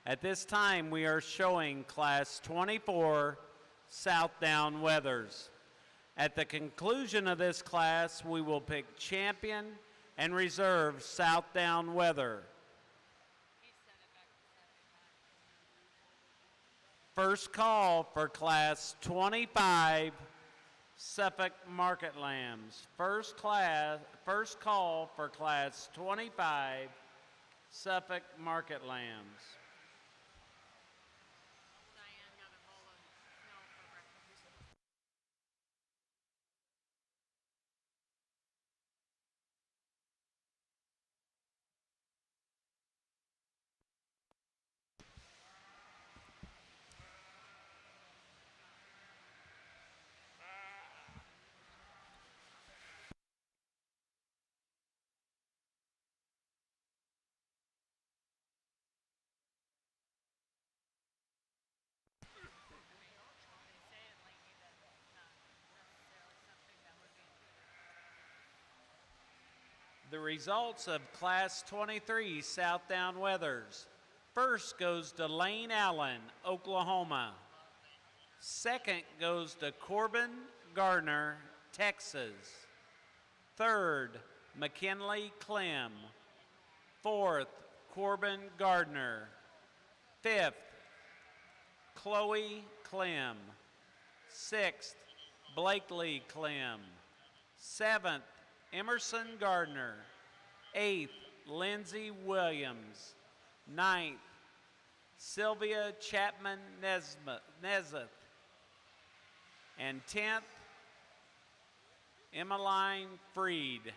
At this time, we are showing Class 24 Southdown Weathers. At the conclusion of this class, we will pick champion and reserve Southdown Weather. First call for Class 25 Suffolk Market Lambs. First call for Class 25 Suffolk Market Lambs. The results of Class 23 Southdown Weathers. First goes to Lane Allen, Oklahoma. Second goes to Corbin Gardner, Texas. Third, McKinley Clem. Fourth, Corbin Gardner. Fifth, Chloe Clem. Sixth, Blakely Clem. Seventh, Emerson Gardner. Eighth, Lindsay Williams. Ninth, Sylvia Chapman Neseth. And 10th, Emmeline Freed.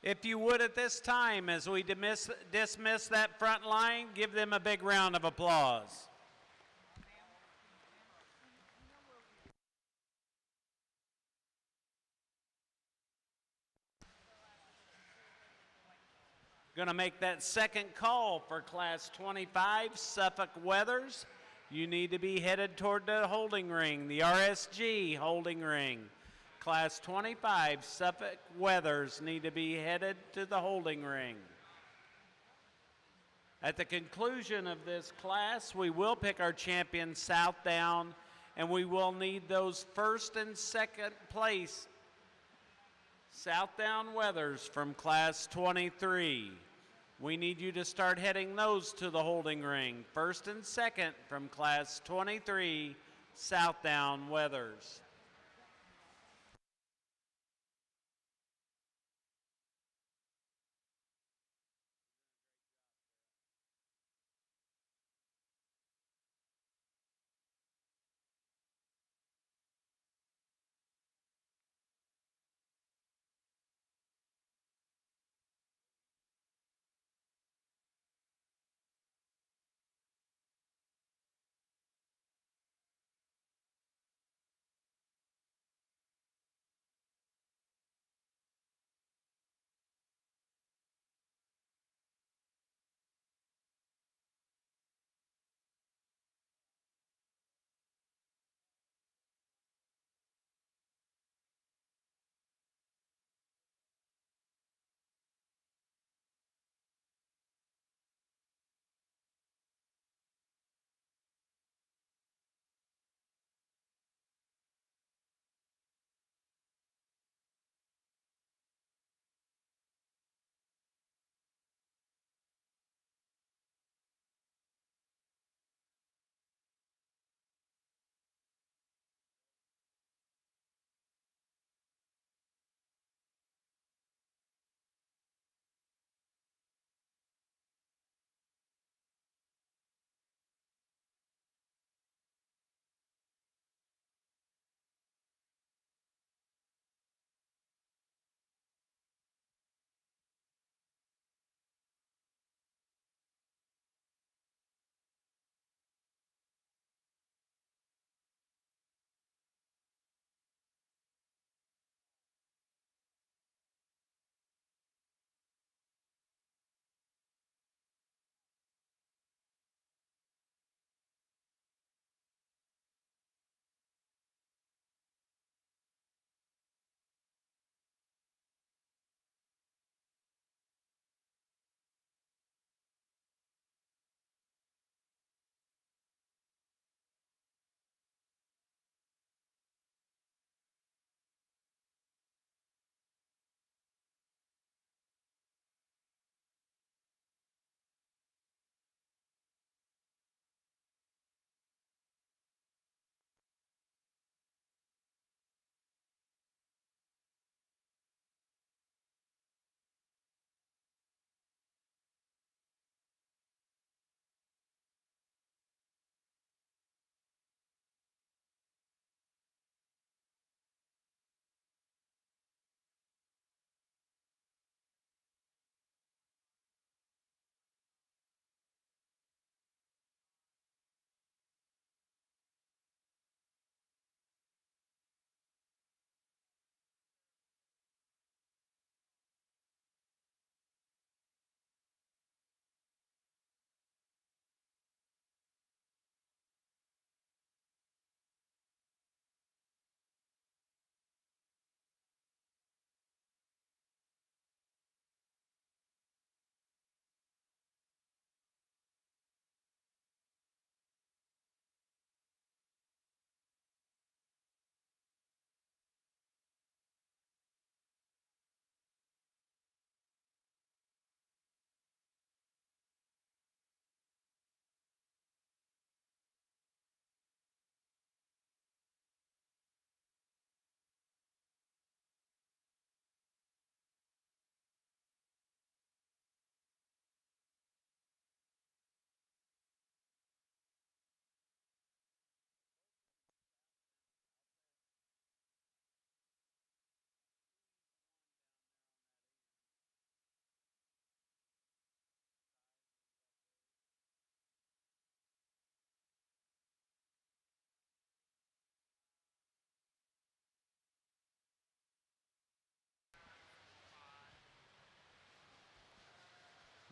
If you would at this time, as we dismiss that front line, give them a big round of applause. Going to make that second call for Class 25, Suffolk Weathers. You need to be headed toward the holding ring, the RSG holding ring. Class 25, Suffolk Weathers need to be headed to the holding ring. At the conclusion of this class, we will pick our champion, Southdown, and we will need those first and second place Southdown Weathers from Class 23. We need you to start heading those to the holding ring. First and second from Class 23, Southdown Weathers.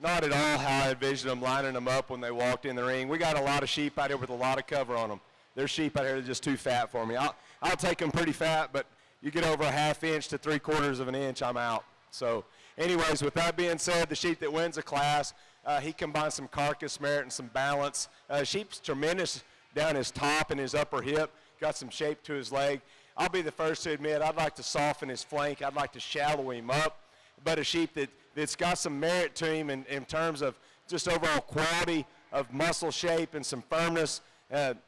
not at all how I envisioned them lining them up when they walked in the ring. We got a lot of sheep out here with a lot of cover on them. There's sheep out here that are just too fat for me. I'll take them pretty fat, but you get over a ½ inch to 3/4 of an inch, I'm out. So anyways, with that being said, the sheep that wins the class, he combines some carcass merit and some balance. Sheep's tremendous down his top and his upper hip, got some shape to his leg. I'll be the first to admit I'd like to soften his flank. I'd like to shallow him up. But a sheep that's got some merit to him in terms of just overall quality of muscle shape and some firmness.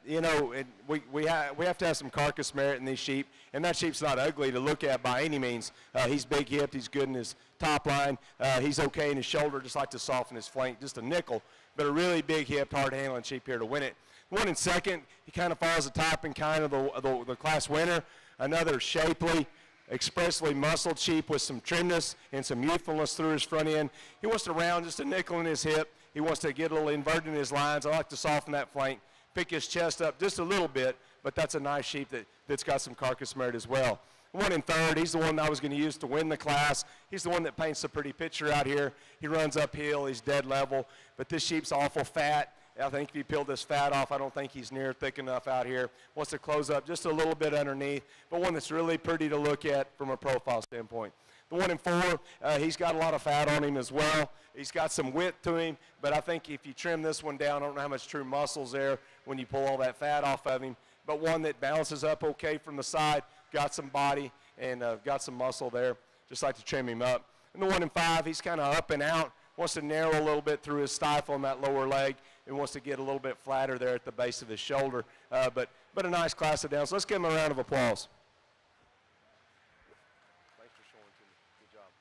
You know, we have to have some carcass merit in these sheep, and that sheep's not ugly to look at by any means. He's big-hipped, he's good in his top line, he's okay in his shoulder, just like to soften his flank, just a nickel, but a really big-hipped, hard-handling sheep here to win it. One in second, he kind of follows the type and kind of the class winner, another shapely, expressly muscled sheep with some trimness and some youthfulness through his front end. He wants to round just a nickel in his hip. He wants to get a little inverted in his lines. I like to soften that flank, pick his chest up just a little bit, but that's a nice sheep that's got some carcass merit as well. One in third, he's the one I was going to use to win the class. He's the one that paints a pretty picture out here. He runs uphill, he's dead level, but this sheep's awful fat. I think if you peel this fat off, I don't think he's near thick enough out here. Wants to close up just a little bit underneath, but one that's really pretty to look at from a profile standpoint. The one in four, he's got a lot of fat on him as well. He's got some width to him, but I think if you trim this one down, I don't know how much true muscle's there when you pull all that fat off of him, but one that balances up okay from the side, got some body and got some muscle there. Just like to trim him up. And the one in five, he's kind of up and out, wants to narrow a little bit through his stifle on that lower leg, and wants to get a little bit flatter there at the base of his shoulder. But a nice class of down. So let's give him a round of applause. Thanks for showing to me. Good job.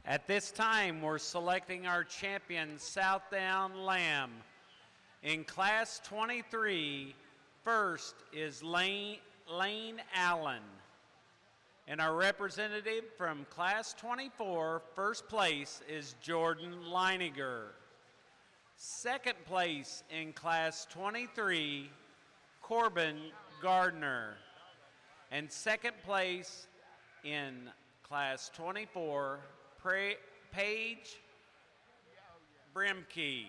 At this time, we're selecting our champion, Southdown Lamb. In Class 23, first is Lane Allen. And our representative from Class 24, first place is Jordan Leininger. Second place in Class 23, Corbin Gardner. And second place in Class 24, Paige Brimkey.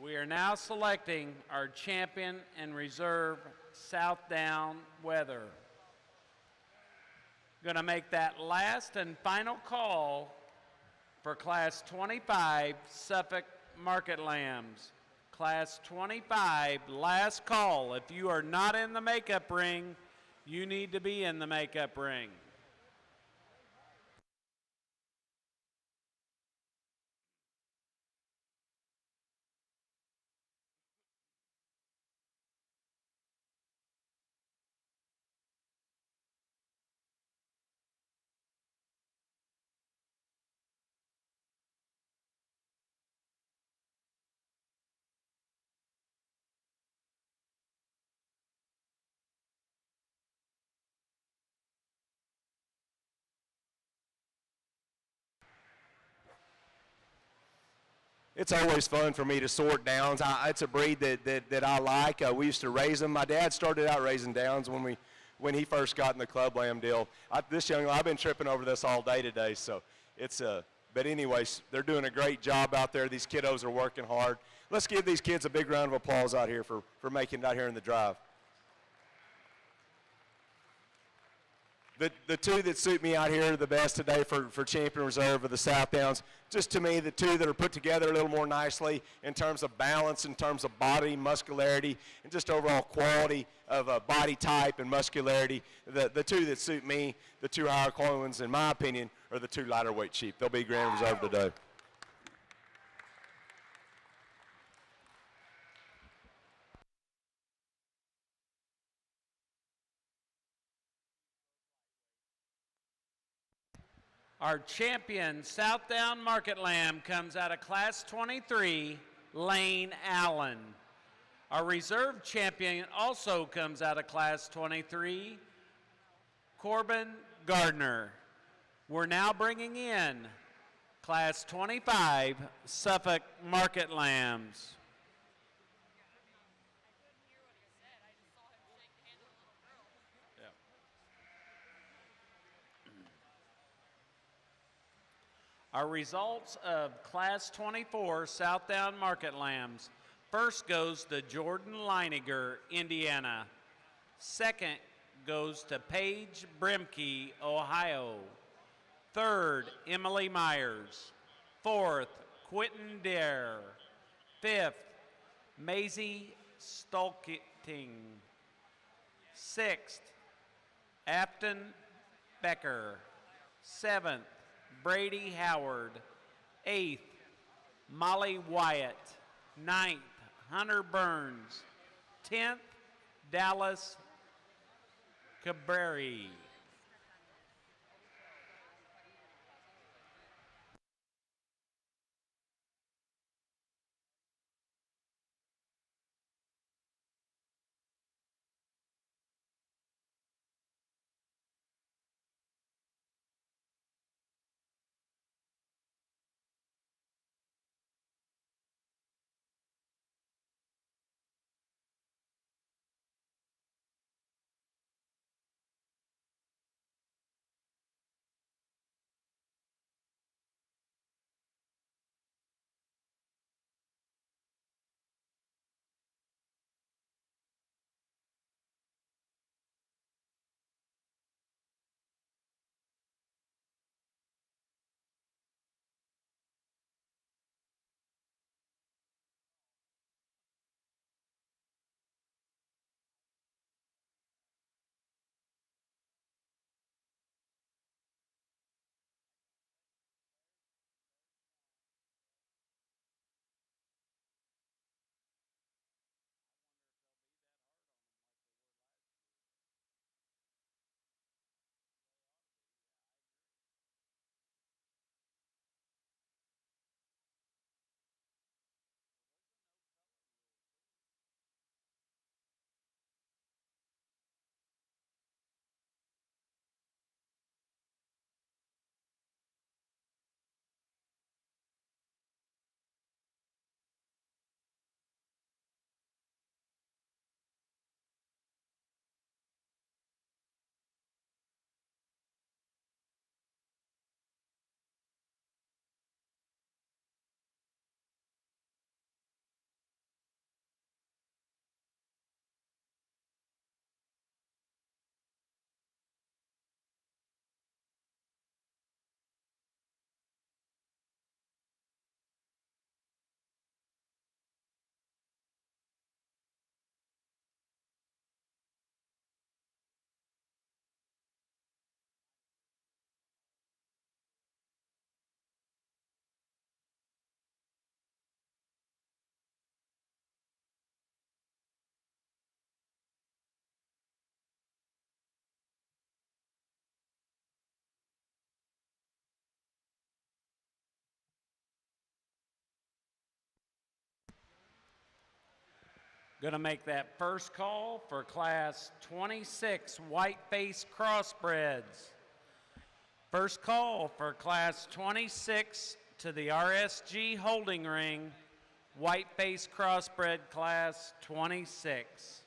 We are now selecting our champion and reserve Southdown Weather. Going to make that last and final call for Class 25 Suffolk Market Lambs. Class 25, last call. If you are not in the makeup ring, you need to be in the makeup ring. It's always fun for me to sort downs. It's a breed that I like. We used to raise them. My dad started out raising downs when he first got in the club lamb deal. I've been tripping over this all day today, so it's but anyways, they're doing a great job out there. These kiddos are working hard. Let's give these kids a big round of applause out here for making it out here in the drive. The two that suit me out here the best today for champion reserve are the Southdowns. Just to me, the two that are put together a little more nicely in terms of balance, in terms of body, muscularity, and just overall quality of body type and muscularity. The two that suit me, the two higher quality ones, in my opinion, are the two lighter weight sheep. They'll be grand reserve today. Our champion, Southdown Market Lamb, comes out of Class 23, Lane Allen. Our reserve champion also comes out of Class 23, Corbin Gardner. We're now bringing in Class 25, Suffolk Market Lambs. Our results of Class 24 Southdown Market Lambs. First goes to Jordan Leininger, Indiana. Second goes to Paige Brimke, Ohio. Third, Emily Myers. Fourth, Quentin Dare. Fifth, Maisie Stolking. Sixth, Afton Becker. Seventh, Brady Howard. Eighth, Molly Wyatt. Ninth, Hunter Burns. 10th, Dallas Cabreri. Gonna make that first call for Class 26 White-Faced Crossbreds. First call for Class 26 to the RSG Holding Ring, White-Faced Crossbred Class 26.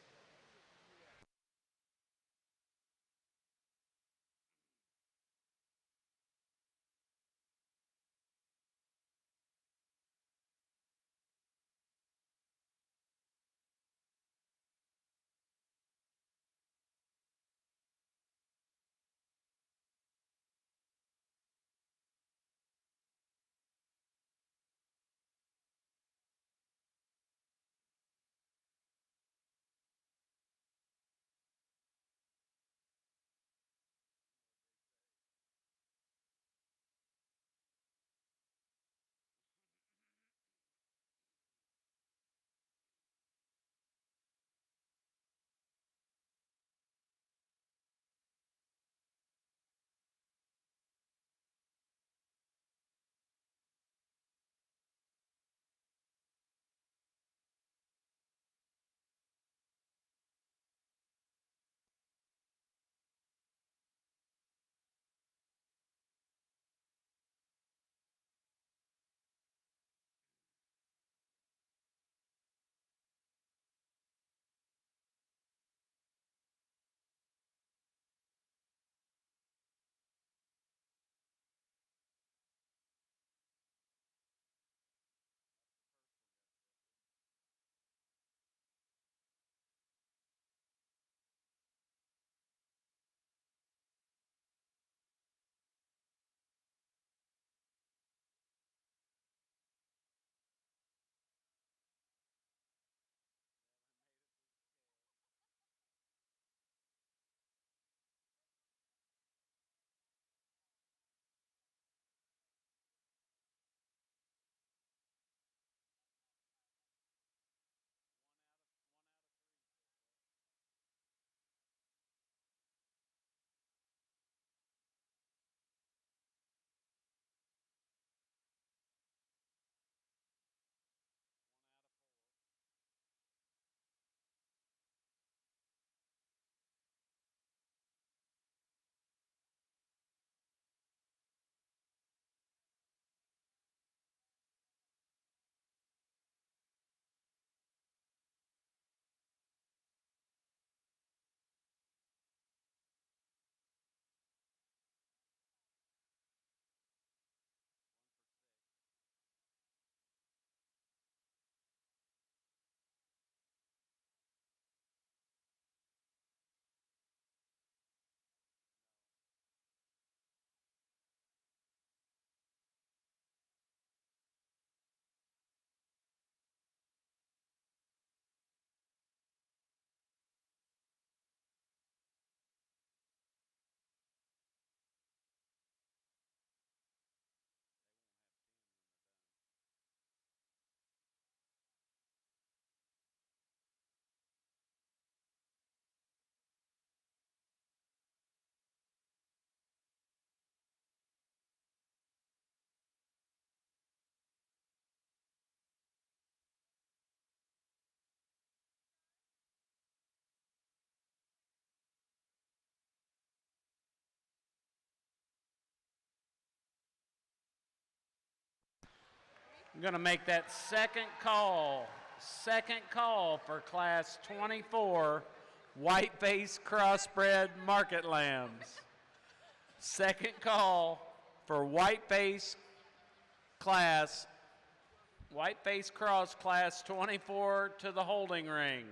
I'm going to make that second call for class 24 white-faced crossbred market lambs. Second call for white-faced cross class 24 to the holding ring.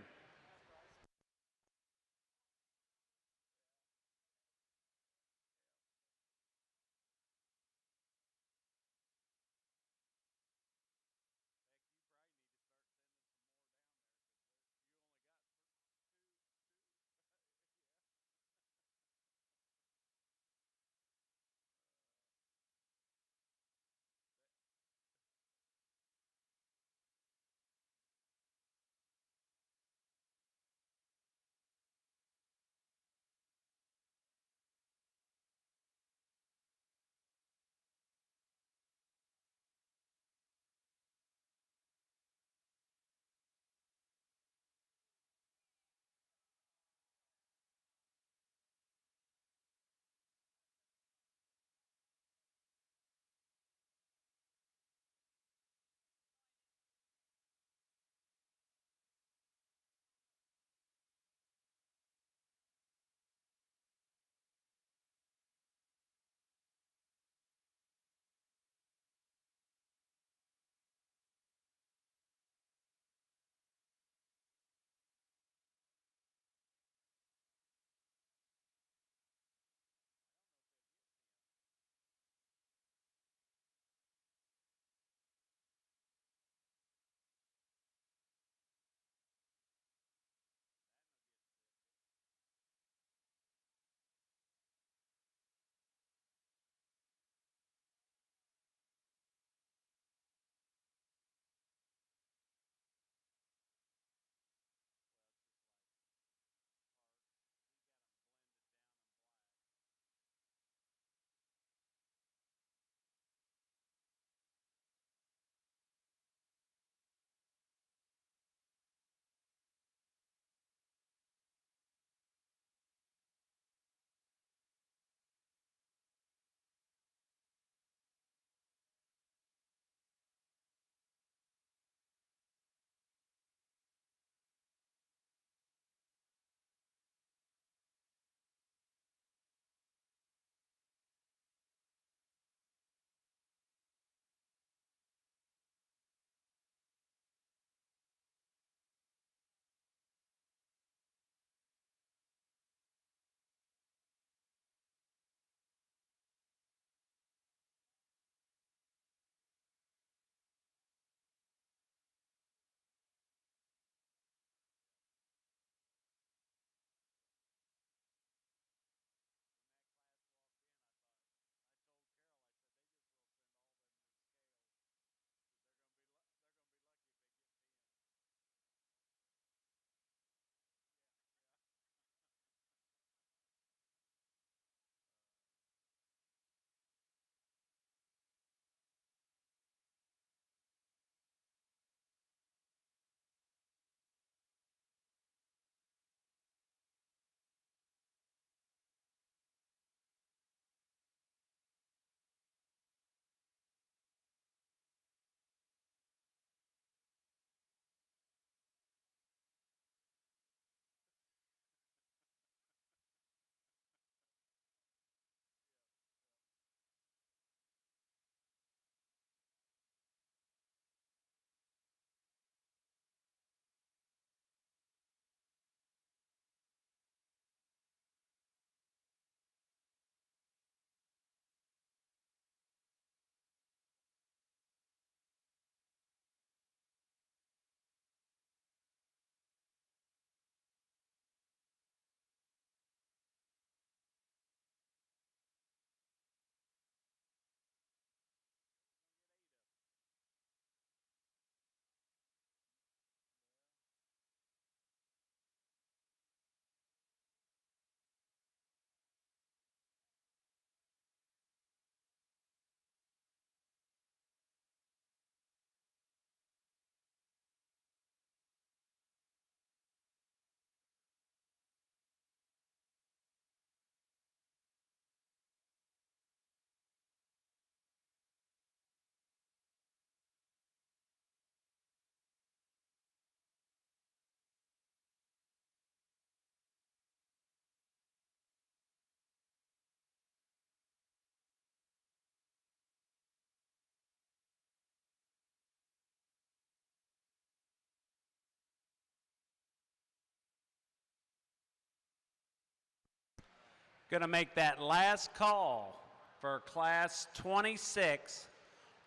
Going to make that last call for class 26,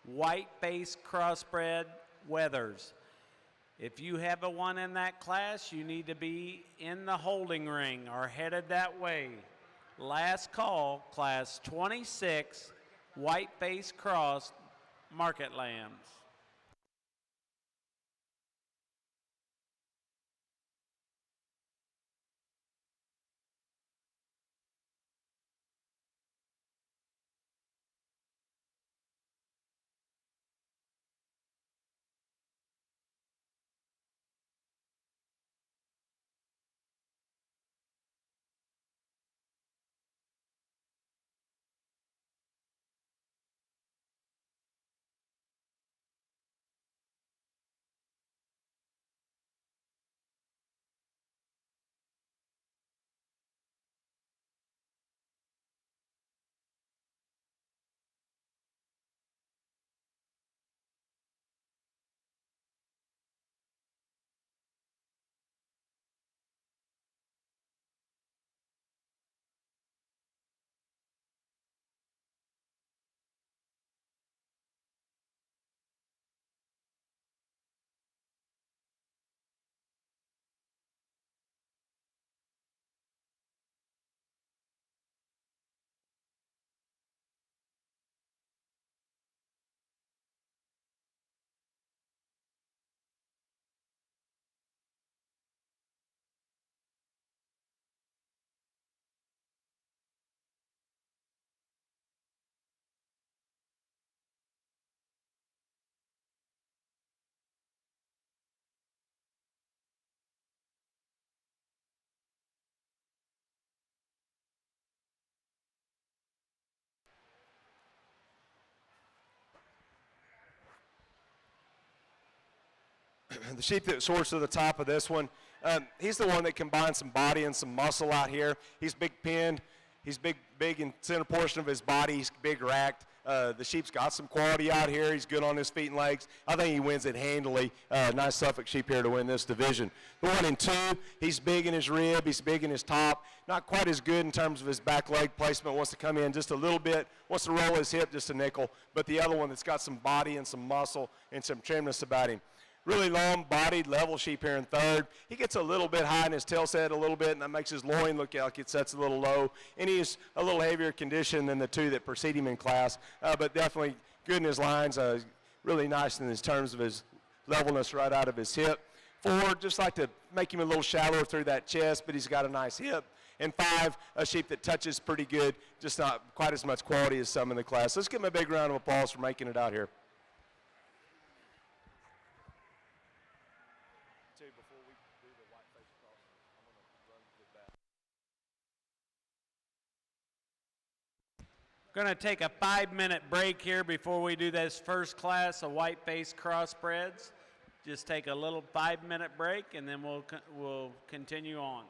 white base crossbred wethers. If you have a one in that class, you need to be in the holding ring or headed that way. Last call, class 26, white base cross market lambs. The sheep that soars to the top of this one, he's the one that combines some body and some muscle out here. He's big pinned. He's big in center portion of his body. He's big racked. The sheep's got some quality out here. He's good on his feet and legs. I think he wins it handily. Nice Suffolk sheep here to win this division. The 1 and 2, he's big in his rib. He's big in his top. Not quite as good in terms of his back leg placement. Wants to come in just a little bit. Wants to roll his hip just a nickel. But the other one that's got some body and some muscle and some trimness about him. Really long-bodied, level sheep here in third. He gets a little bit high in his tail set a little bit, and that makes his loin look like it sets a little low. And he's a little heavier condition than the two that precede him in class, but definitely good in his lines. Really nice in his terms of his levelness right out of his hip. 4, just like to make him a little shallower through that chest, but he's got a nice hip. And 5, a sheep that touches pretty good, just not quite as much quality as some in the class. Let's give him a big round of applause for making it out here. Going to take a 5-minute break here before we do this first class of white-faced crossbreds. Just take a little 5-minute break, and then we'll continue on.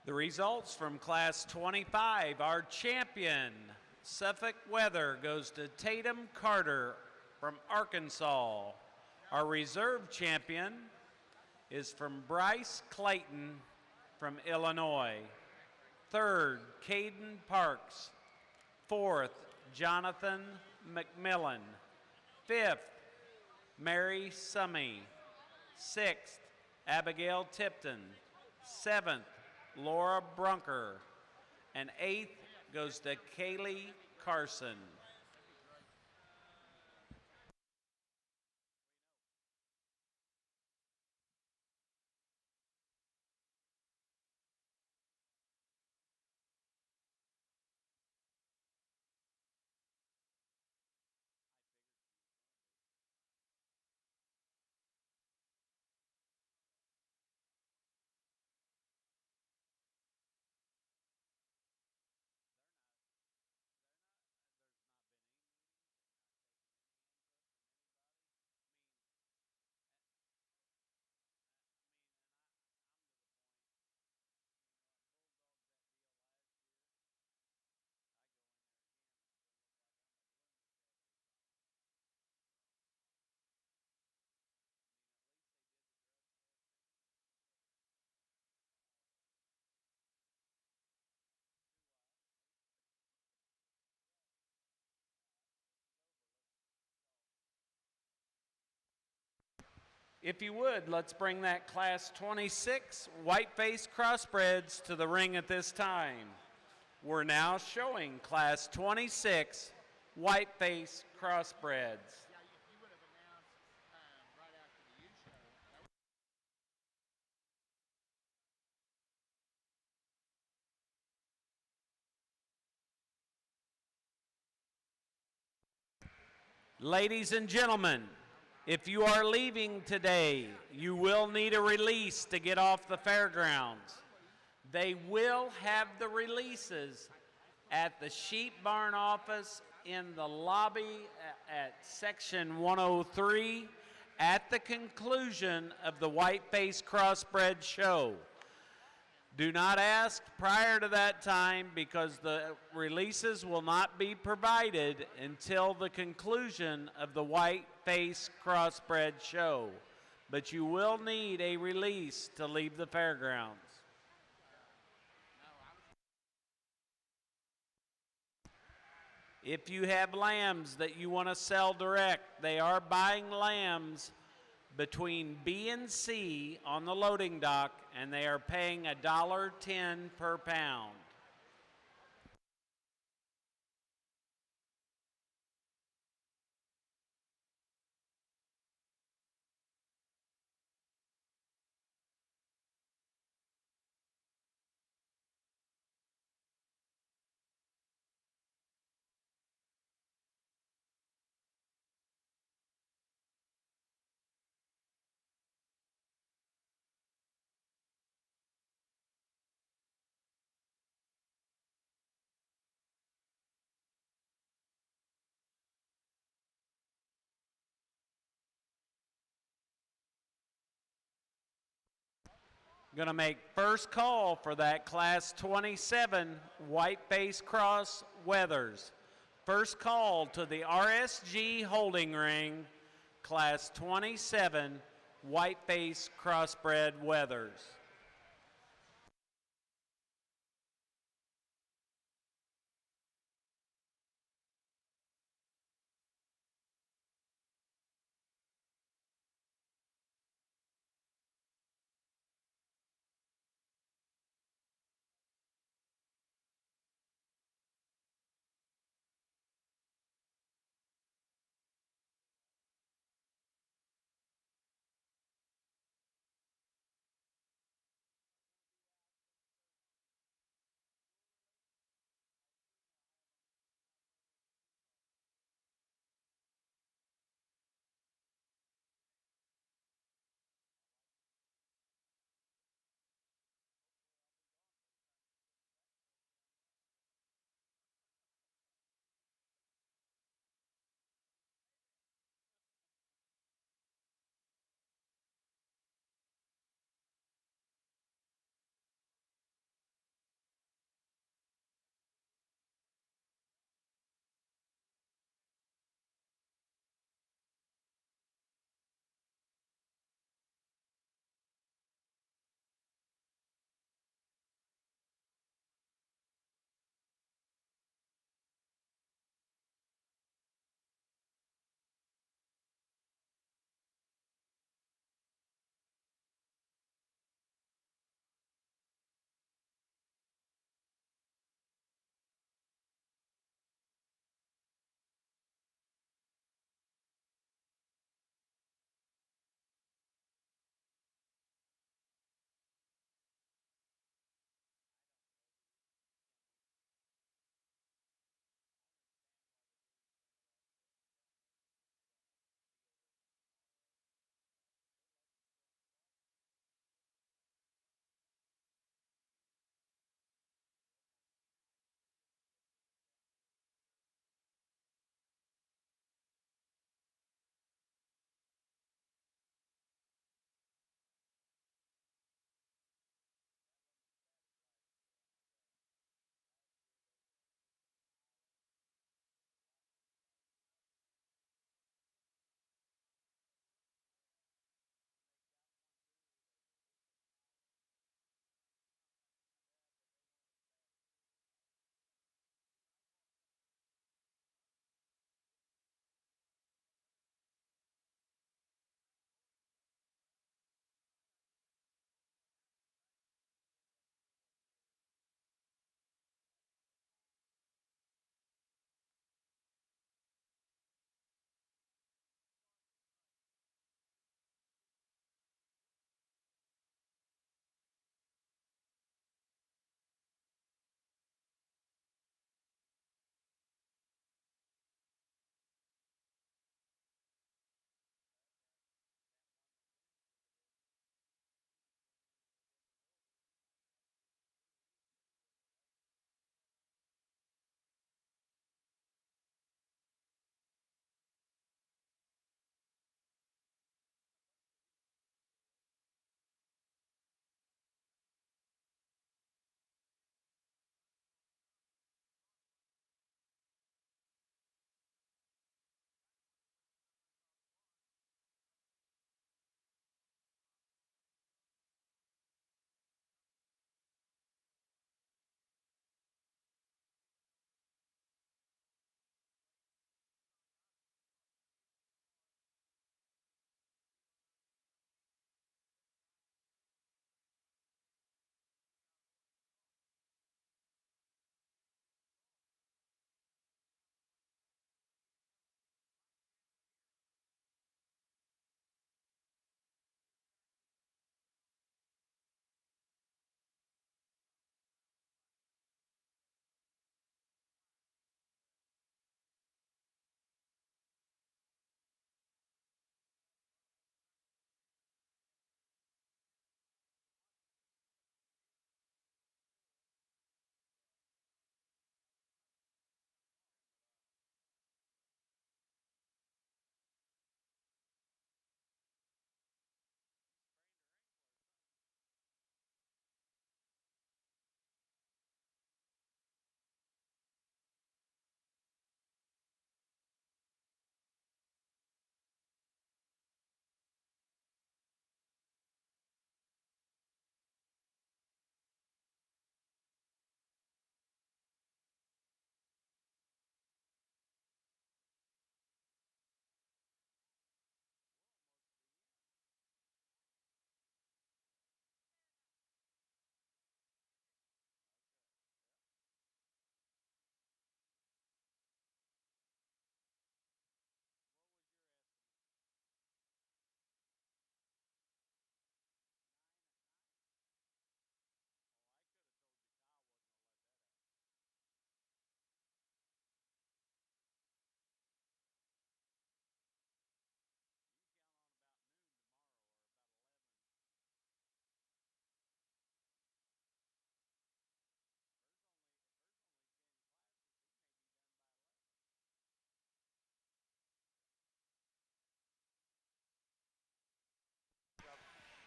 The results from Class 25, our champion, Suffolk Weather, goes to Tatum Carter from Arkansas. Our reserve champion is from Bryce Clayton from Illinois. Third, Caden Parks. Fourth, Jonathan McMillan. Fifth, Mary Summy. Sixth, Abigail Tipton. Seventh, Laura Brunker. And eighth goes to Kaylee Carson. If you would, let's bring that Class 26 white-faced crossbreds to the ring at this time. We're now showing Class 26 white-faced crossbreds. Ladies and gentlemen, if you are leaving today, you will need a release to get off the fairgrounds. They will have the releases at the sheep barn office in the lobby at section 103 at the conclusion of the white-faced crossbred show. Do not ask prior to that time because the releases will not be provided until the conclusion of the white-faced crossbred show. But you will need a release to leave the fairgrounds. If you have lambs that you want to sell direct, they are buying lambs between B and C on the loading dock, and they are paying $1.10 per pound. Going to make first call for that Class 27 white-faced cross weathers. First call to the RSG holding ring, Class 27 white-faced crossbred weathers.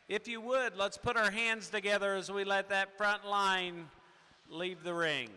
If you would, let's put our hands together as we let that front line leave the ring.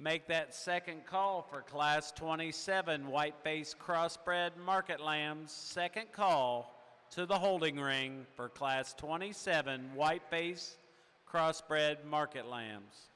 Make that second call for Class 27 white-faced crossbred market lambs. Second call to the holding ring for Class 27 white-faced crossbred market lambs.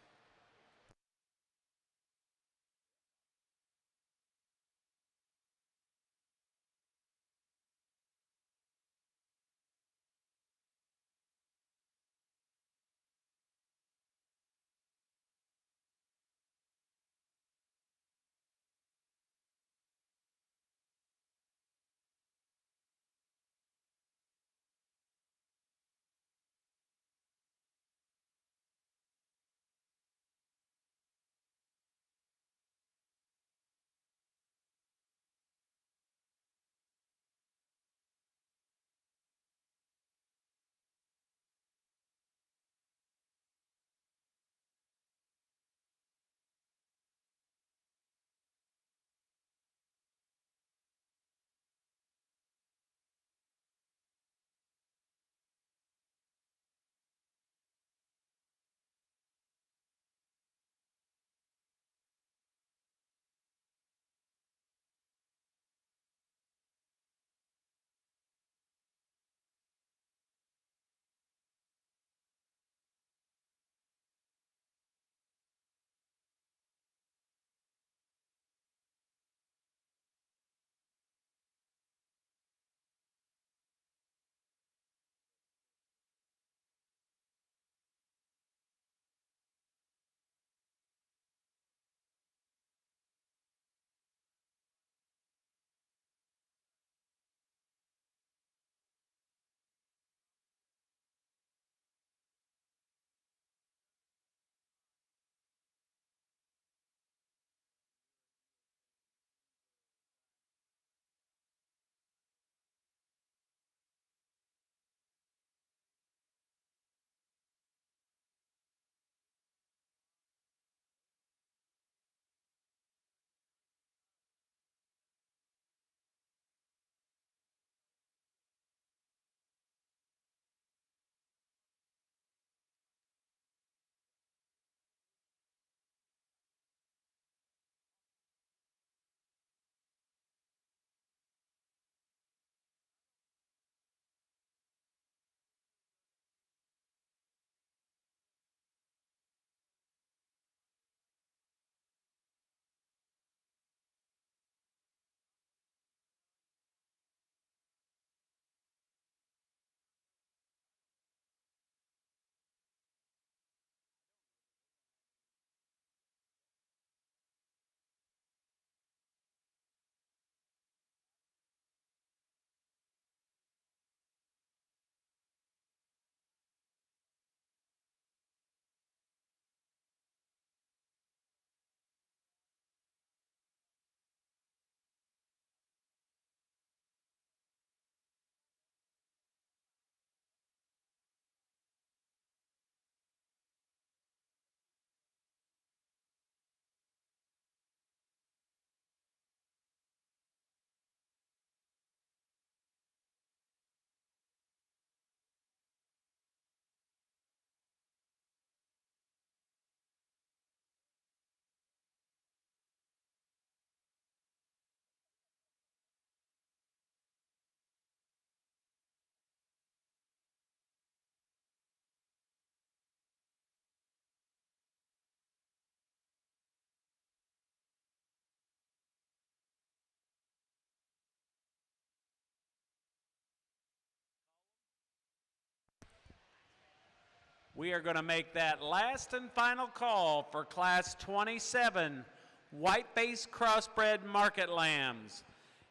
We are going to make that last and final call for Class 27 white-faced crossbred market lambs.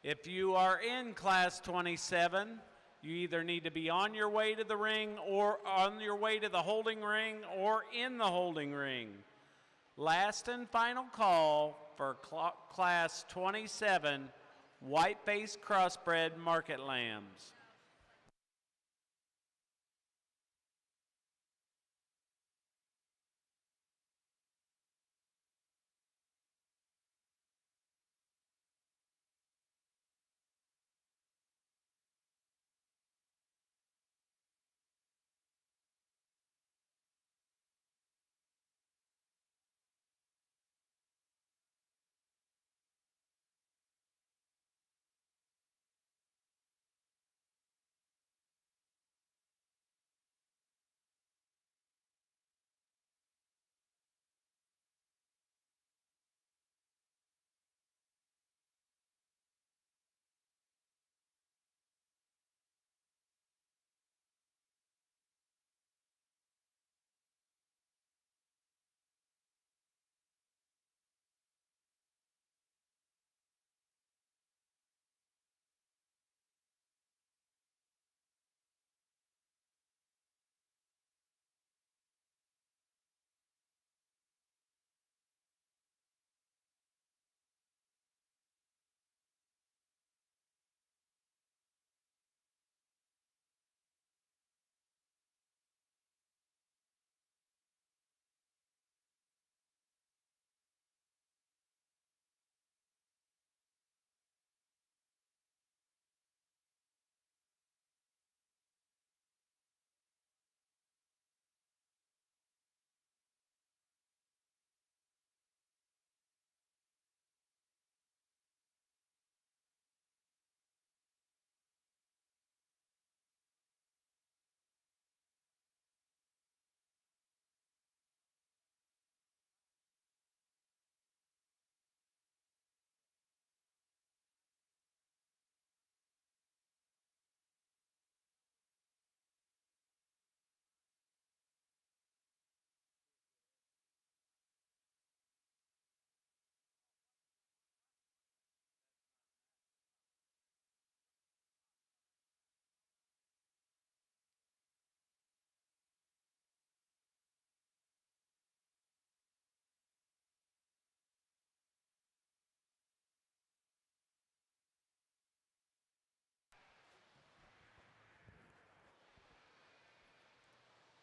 If you are in Class 27, you either need to be on your way to the ring or on your way to the holding ring or in the holding ring. Last and final call for Class 27 white-faced crossbred market lambs.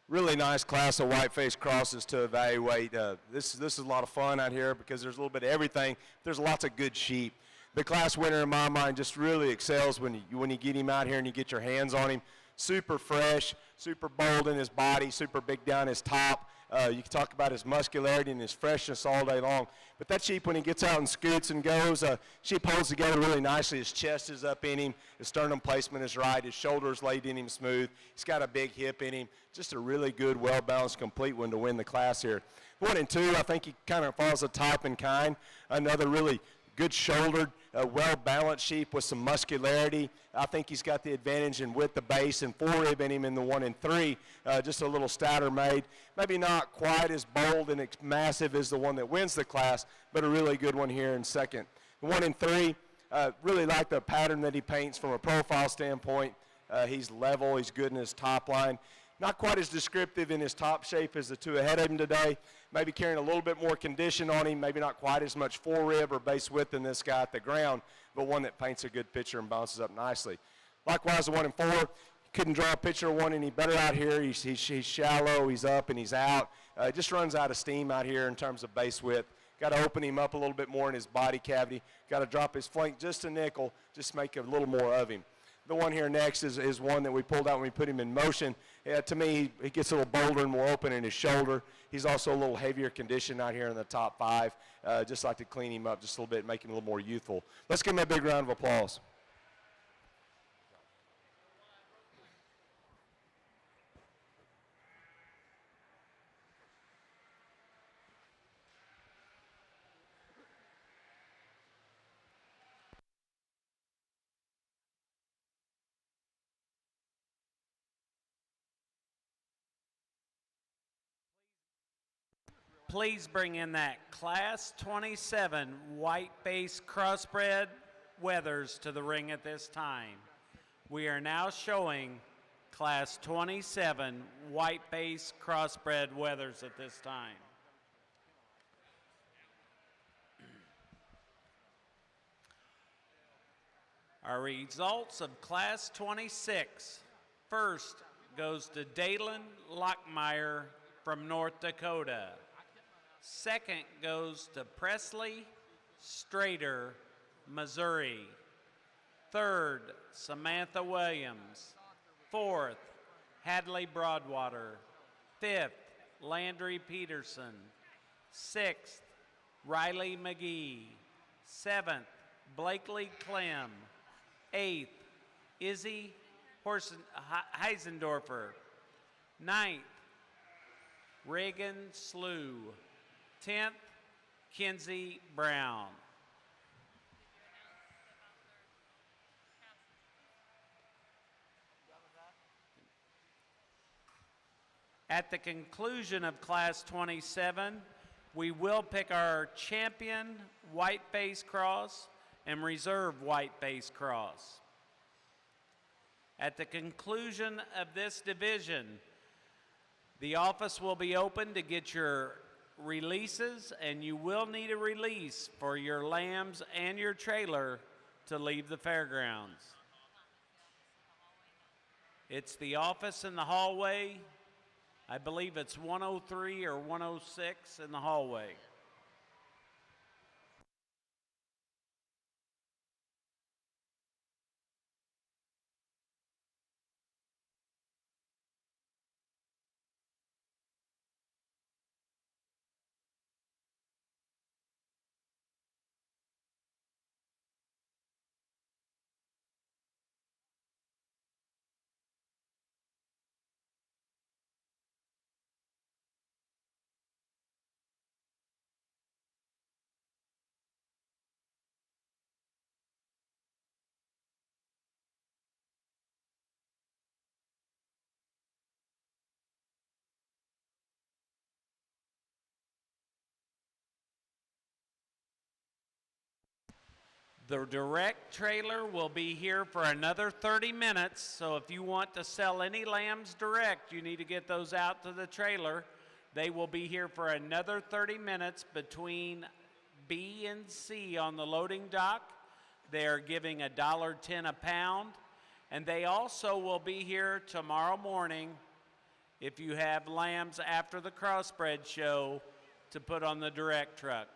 Really nice class of white-faced crosses to evaluate. This is a lot of fun out here because there's a little bit of everything. There's lots of good sheep. The class winner in my mind just really excels when you get him out here and you get your hands on him. Super fresh, super bold in his body, super big down his top. You can talk about his muscularity and his freshness all day long. But that sheep, when he gets out and scoots and goes, sheep holds together really nicely. His chest is up in him. His sternum placement is right. His shoulders laid in him smooth. He's got a big hip in him. Just a really good, well-balanced, complete one to win the class here. 1 and 2, I think he kind of follows a type and kind. Another really good-shouldered, well-balanced sheep with some muscularity. I think he's got the advantage in width, the base, and forerib in him in the 1 and 3. Just a little stouter made. Maybe not quite as bold and massive as the one that wins the class, but a really good one here in second. 1 and 3, really like the pattern that he paints from a profile standpoint. He's level. He's good in his top line. Not quite as descriptive in his top shape as the two ahead of him today. Maybe carrying a little bit more condition on him, maybe not quite as much forerib or base width in this guy at the ground, but one that paints a good picture and bounces up nicely. Likewise, the 1 and 4, couldn't draw a picture of one any better out here. He's shallow, he's up, and he's out. Just runs out of steam out here in terms of base width. Got to open him up a little bit more in his body cavity. Got to drop his flank just a nickel, just make a little more of him. The one here next is one that we pulled out when we put him in motion. To me, he gets a little bolder and more open in his shoulder. He's also a little heavier condition out here in the top 5. Just like to clean him up just a little bit, make him a little more youthful. Let's give him a big round of applause. Please bring in that Class 27 white base crossbred wethers to the ring at this time. We are now showing Class 27 white base crossbred wethers at this time. Our results of Class 26. First goes to Dalen Lockmeyer from North Dakota. Second goes to Presley Strader, Missouri. Third, Samantha Williams. Fourth, Hadley Broadwater. Fifth, Landry Peterson. Sixth, Riley McGee. Seventh, Blakely Clem. Eighth, Izzy Heisendorfer. Ninth, Reagan Slew. 10th, Kinsey Brown. At the conclusion of Class 27, we will pick our champion white base cross and reserve white base cross. At the conclusion of this division, the office will be open to get your releases, and you will need a release for your lambs and your trailer to leave the fairgrounds. It's the office in the hallway. I believe it's 103 or 106 in the hallway. The direct trailer will be here for another 30 minutes, so if you want to sell any lambs direct, you need to get those out to the trailer. They will be here for another 30 minutes between B and C on the loading dock. They are giving $1.10 a pound, and they also will be here tomorrow morning if you have lambs after the crossbred show to put on the direct truck.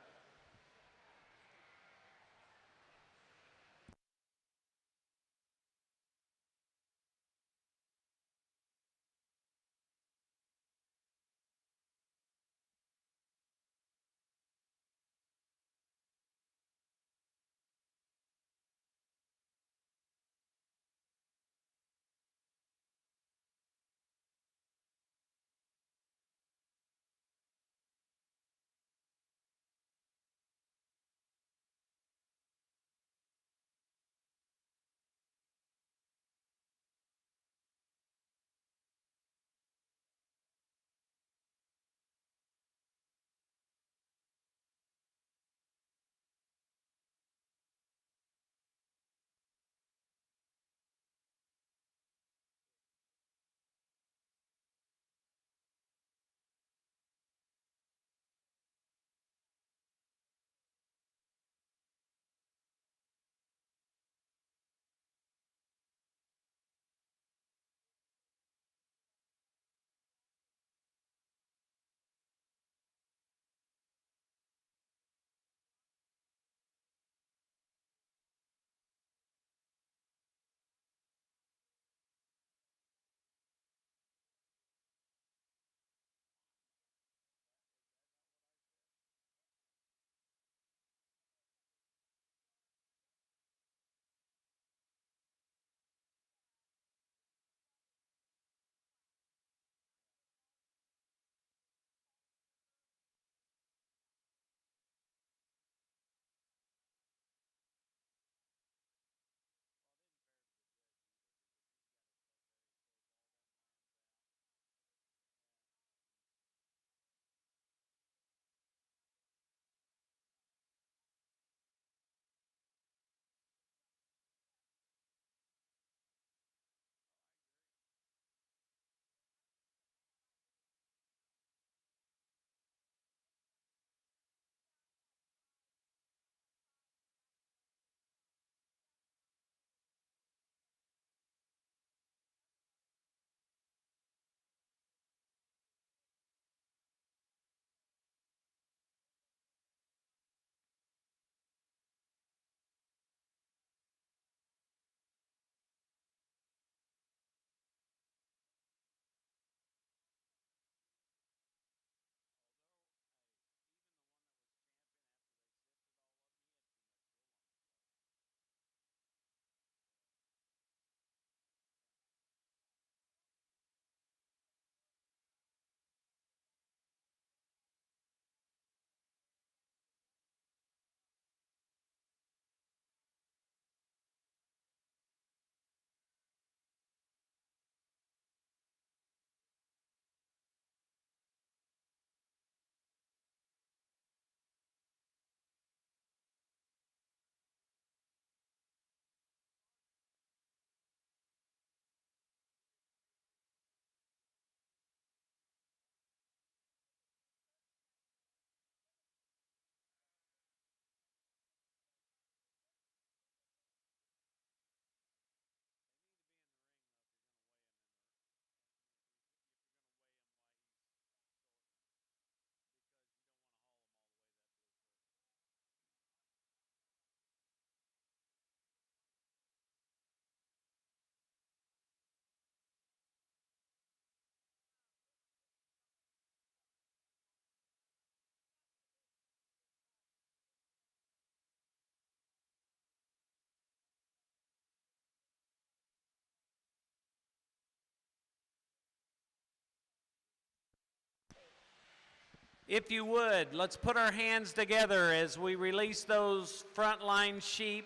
If you would, let's put our hands together as we release those frontline sheep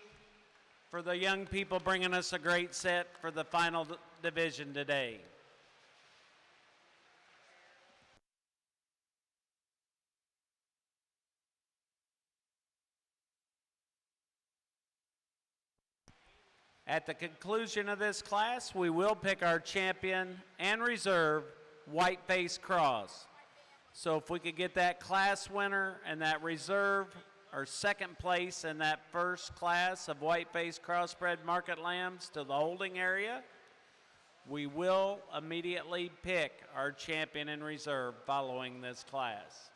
for the young people bringing us a great set for the final division today. At the conclusion of this class, we will pick our champion and reserve white-face cross. So if we could get that class winner and that reserve or second place in that first class of white-face crossbred market lambs to the holding area, we will immediately pick our champion and reserve following this class.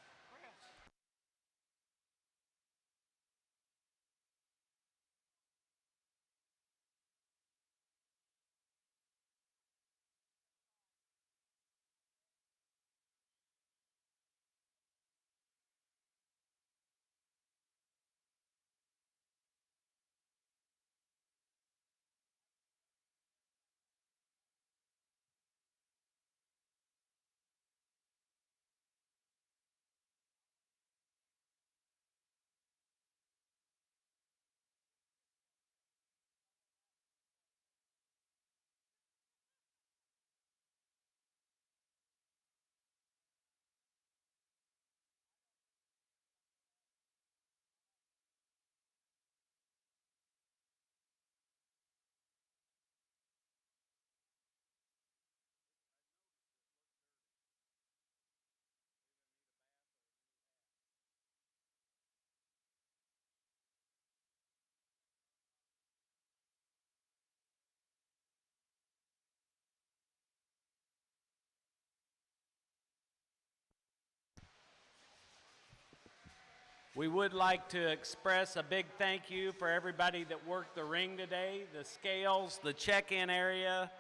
We would like to express a big thank you for everybody that worked the ring today, the scales, the check-in area,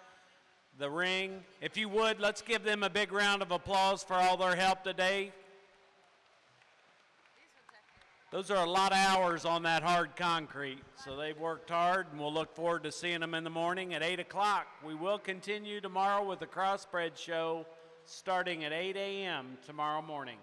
the ring. If you would, let's give them a big round of applause for all their help today. Those are a lot of hours on that hard concrete, so they've worked hard, and we'll look forward to seeing them in the morning at 8 o'clock. We will continue tomorrow with the Crossbred Show starting at 8 a.m. tomorrow morning.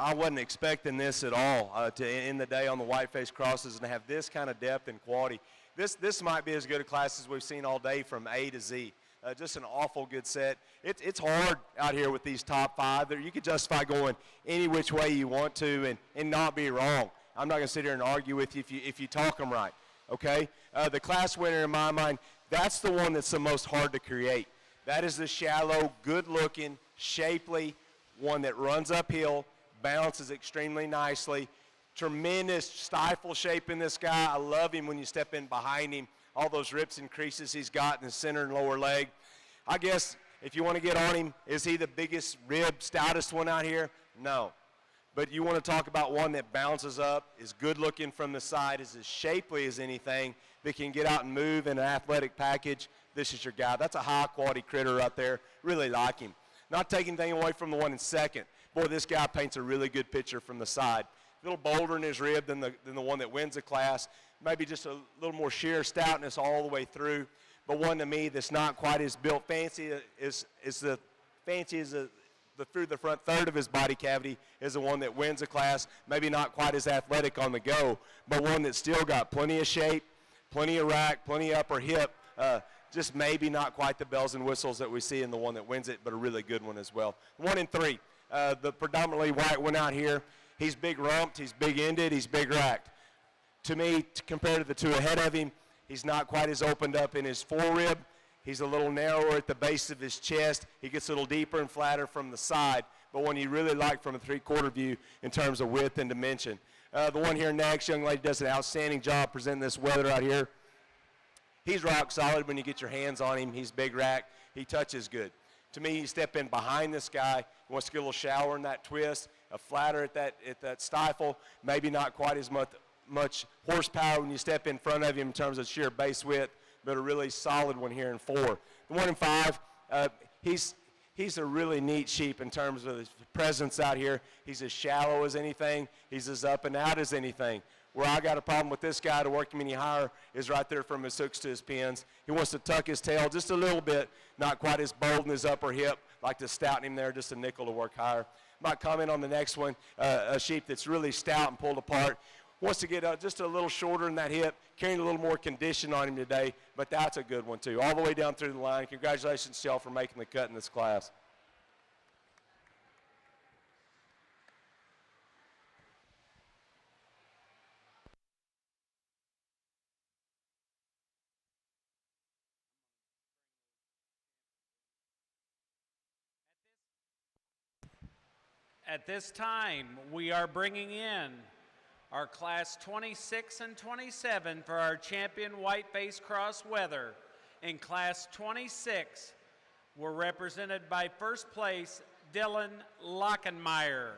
I wasn't expecting this at all to end the day on the whiteface crosses and to have this kind of depth and quality. This might be as good a class as we've seen all day from A to Z. Just an awful good set. It's hard out here with these top 5. You could justify going any which way you want to and not be wrong. I'm not going to sit here and argue with you if you talk them right, okay? The class winner in my mind, that's the one that's the most hard to create. That is the shallow, good-looking, shapely one that runs uphill, bounces extremely nicely. Tremendous stifle shape in this guy. I love him when you step in behind him. All those rips and creases he's got in the center and lower leg. I guess if you want to get on him, is he the biggest rib, stoutest one out here? No. But you want to talk about one that bounces up, is good looking from the side, is as shapely as anything, that can get out and move in an athletic package. This is your guy. That's a high quality critter up there. Really like him. Not taking anything away from the one in second. Boy, this guy paints a really good picture from the side. A little bolder in his rib than the one that wins the class. Maybe just a little more sheer stoutness all the way through. But one to me that's not quite as built fancy is the through the front third of his body cavity is the one that wins the class. Maybe not quite as athletic on the go, but one that's still got plenty of shape, plenty of rack, plenty of upper hip. Just maybe not quite the bells and whistles that we see in the one that wins it, but a really good one as well. 1 and 3, the predominantly white one out here. He's big rumped, he's big ended, he's big racked. To me, compared to the two ahead of him, he's not quite as opened up in his forerib. He's a little narrower at the base of his chest. He gets a little deeper and flatter from the side, but one you really like from a 3/4 view in terms of width and dimension. The one here next, young lady does an outstanding job presenting this weather out here. He's rock solid when you get your hands on him. He's big rack. He touches good. To me, you step in behind this guy. He wants to get a little shower in that twist, a flatter at that stifle, maybe not quite as much horsepower when you step in front of him in terms of sheer base width, but a really solid one here in 4. The 1 and 5, he's a really neat sheep in terms of his presence out here. He's as shallow as anything. He's as up and out as anything. Where I got a problem with this guy to work him any higher is right there from his hooks to his pins. He wants to tuck his tail just a little bit, not quite as bold in his upper hip, like to stouten him there just a nickel to work higher. Might comment on the next one, a sheep that's really stout and pulled apart. Wants to get just a little shorter in that hip, carrying a little more condition on him today, but that's a good one too. All the way down through the line. Congratulations to y'all for making the cut in this class. At this time, we are bringing in our class 26 and 27 for our champion whiteface cross weather. In class 26, we're represented by first place Dylan Lockenmeyer.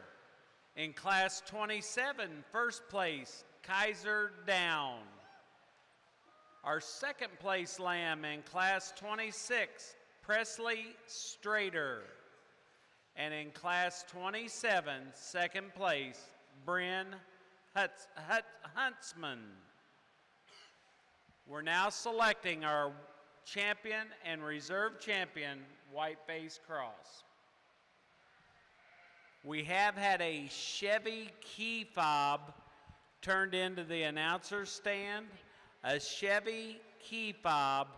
In class 27, first place Kaiser Down. Our second place lamb in class 26, Presley Strader. And in class 27, second place, Bryn Huntsman. We're now selecting our champion and reserve champion whiteface cross. We have had a Chevy key fob turned into the announcer's stand. A Chevy key fob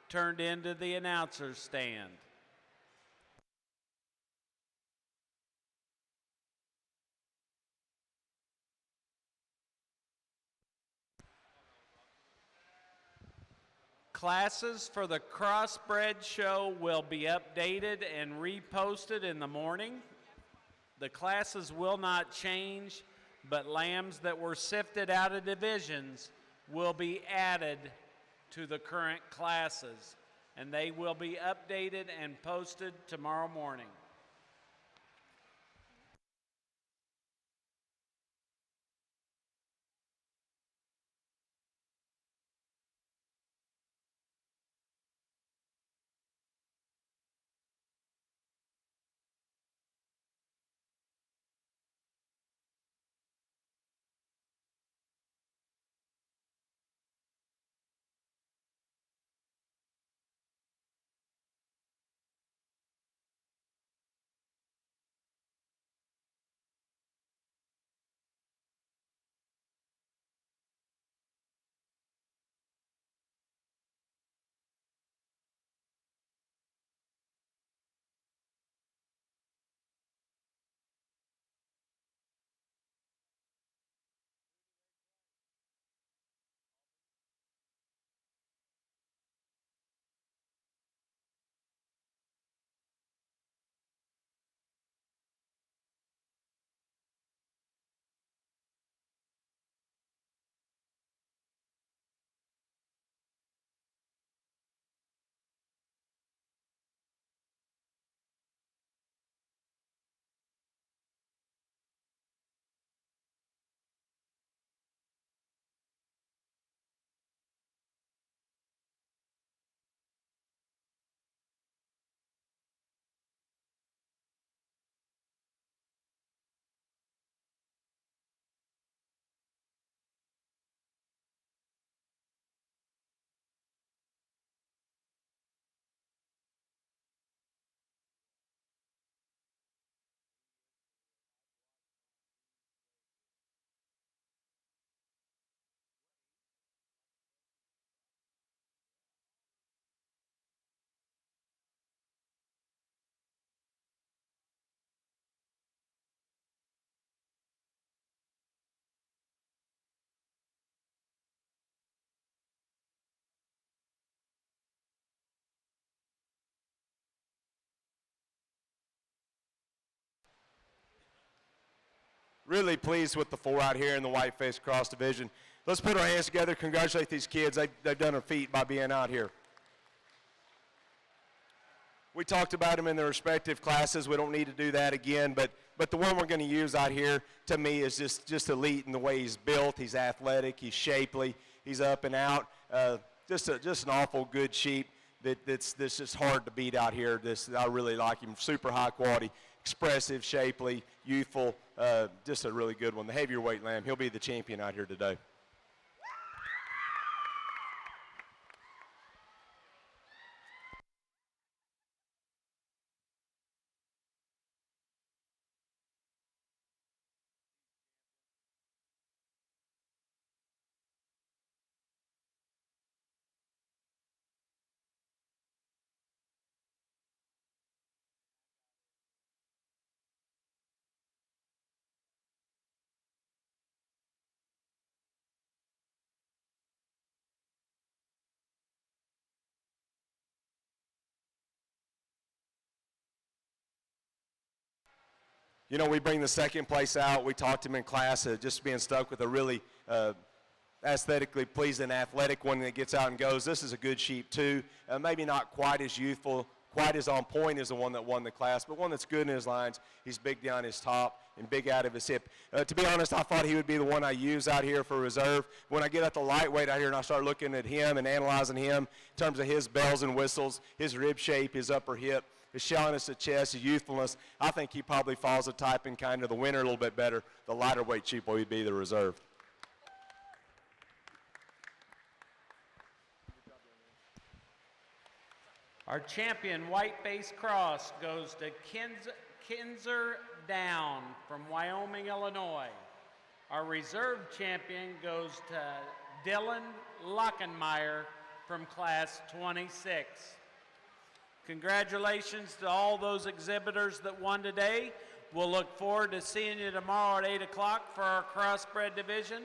turned into the announcer's stand. Classes for the Crossbred show will be updated and reposted in the morning. The classes will not change, but lambs that were sifted out of divisions will be added to the current classes, and they will be updated and posted tomorrow morning. really pleased with the 4 out here in the white-faced cross division. Let's put our hands together, congratulate these kids. They've done a feat by being out here. We talked about them in their respective classes. We don't need to do that again, but the one we're going to use out here, to me, is just elite in the way he's built. He's athletic, he's shapely, he's up and out. Just an awful good sheep that's just hard to beat out here. I really like him. Super high quality, expressive, shapely, youthful, just a really good one. The heavier weight lamb, he'll be the champion out here today. You know, we bring the second place out. We talked to him in class, just being stuck with a really aesthetically pleasing, athletic one that gets out and goes. This is a good sheep too. Maybe not quite as youthful, quite as on point as the one that won the class, but one that's good in his lines. He's big down his top and big out of his hip. To be honest, I thought he would be the one I use out here for reserve. When I get at the lightweight out here and I start looking at him and analyzing him in terms of his bells and whistles, his rib shape, his upper hip, his shallowness of chest, his youthfulness, I think he probably falls the type in kind of the winner a little bit better. The lighter weight sheep would be the reserve. Our champion white-faced cross goes to Kinzer Down from Wyoming, Illinois. Our reserve champion goes to Dylan Lockenmeyer from class 26. Congratulations to all those exhibitors that won today. We'll look forward to seeing you tomorrow at 8 o'clock for our crossbred division.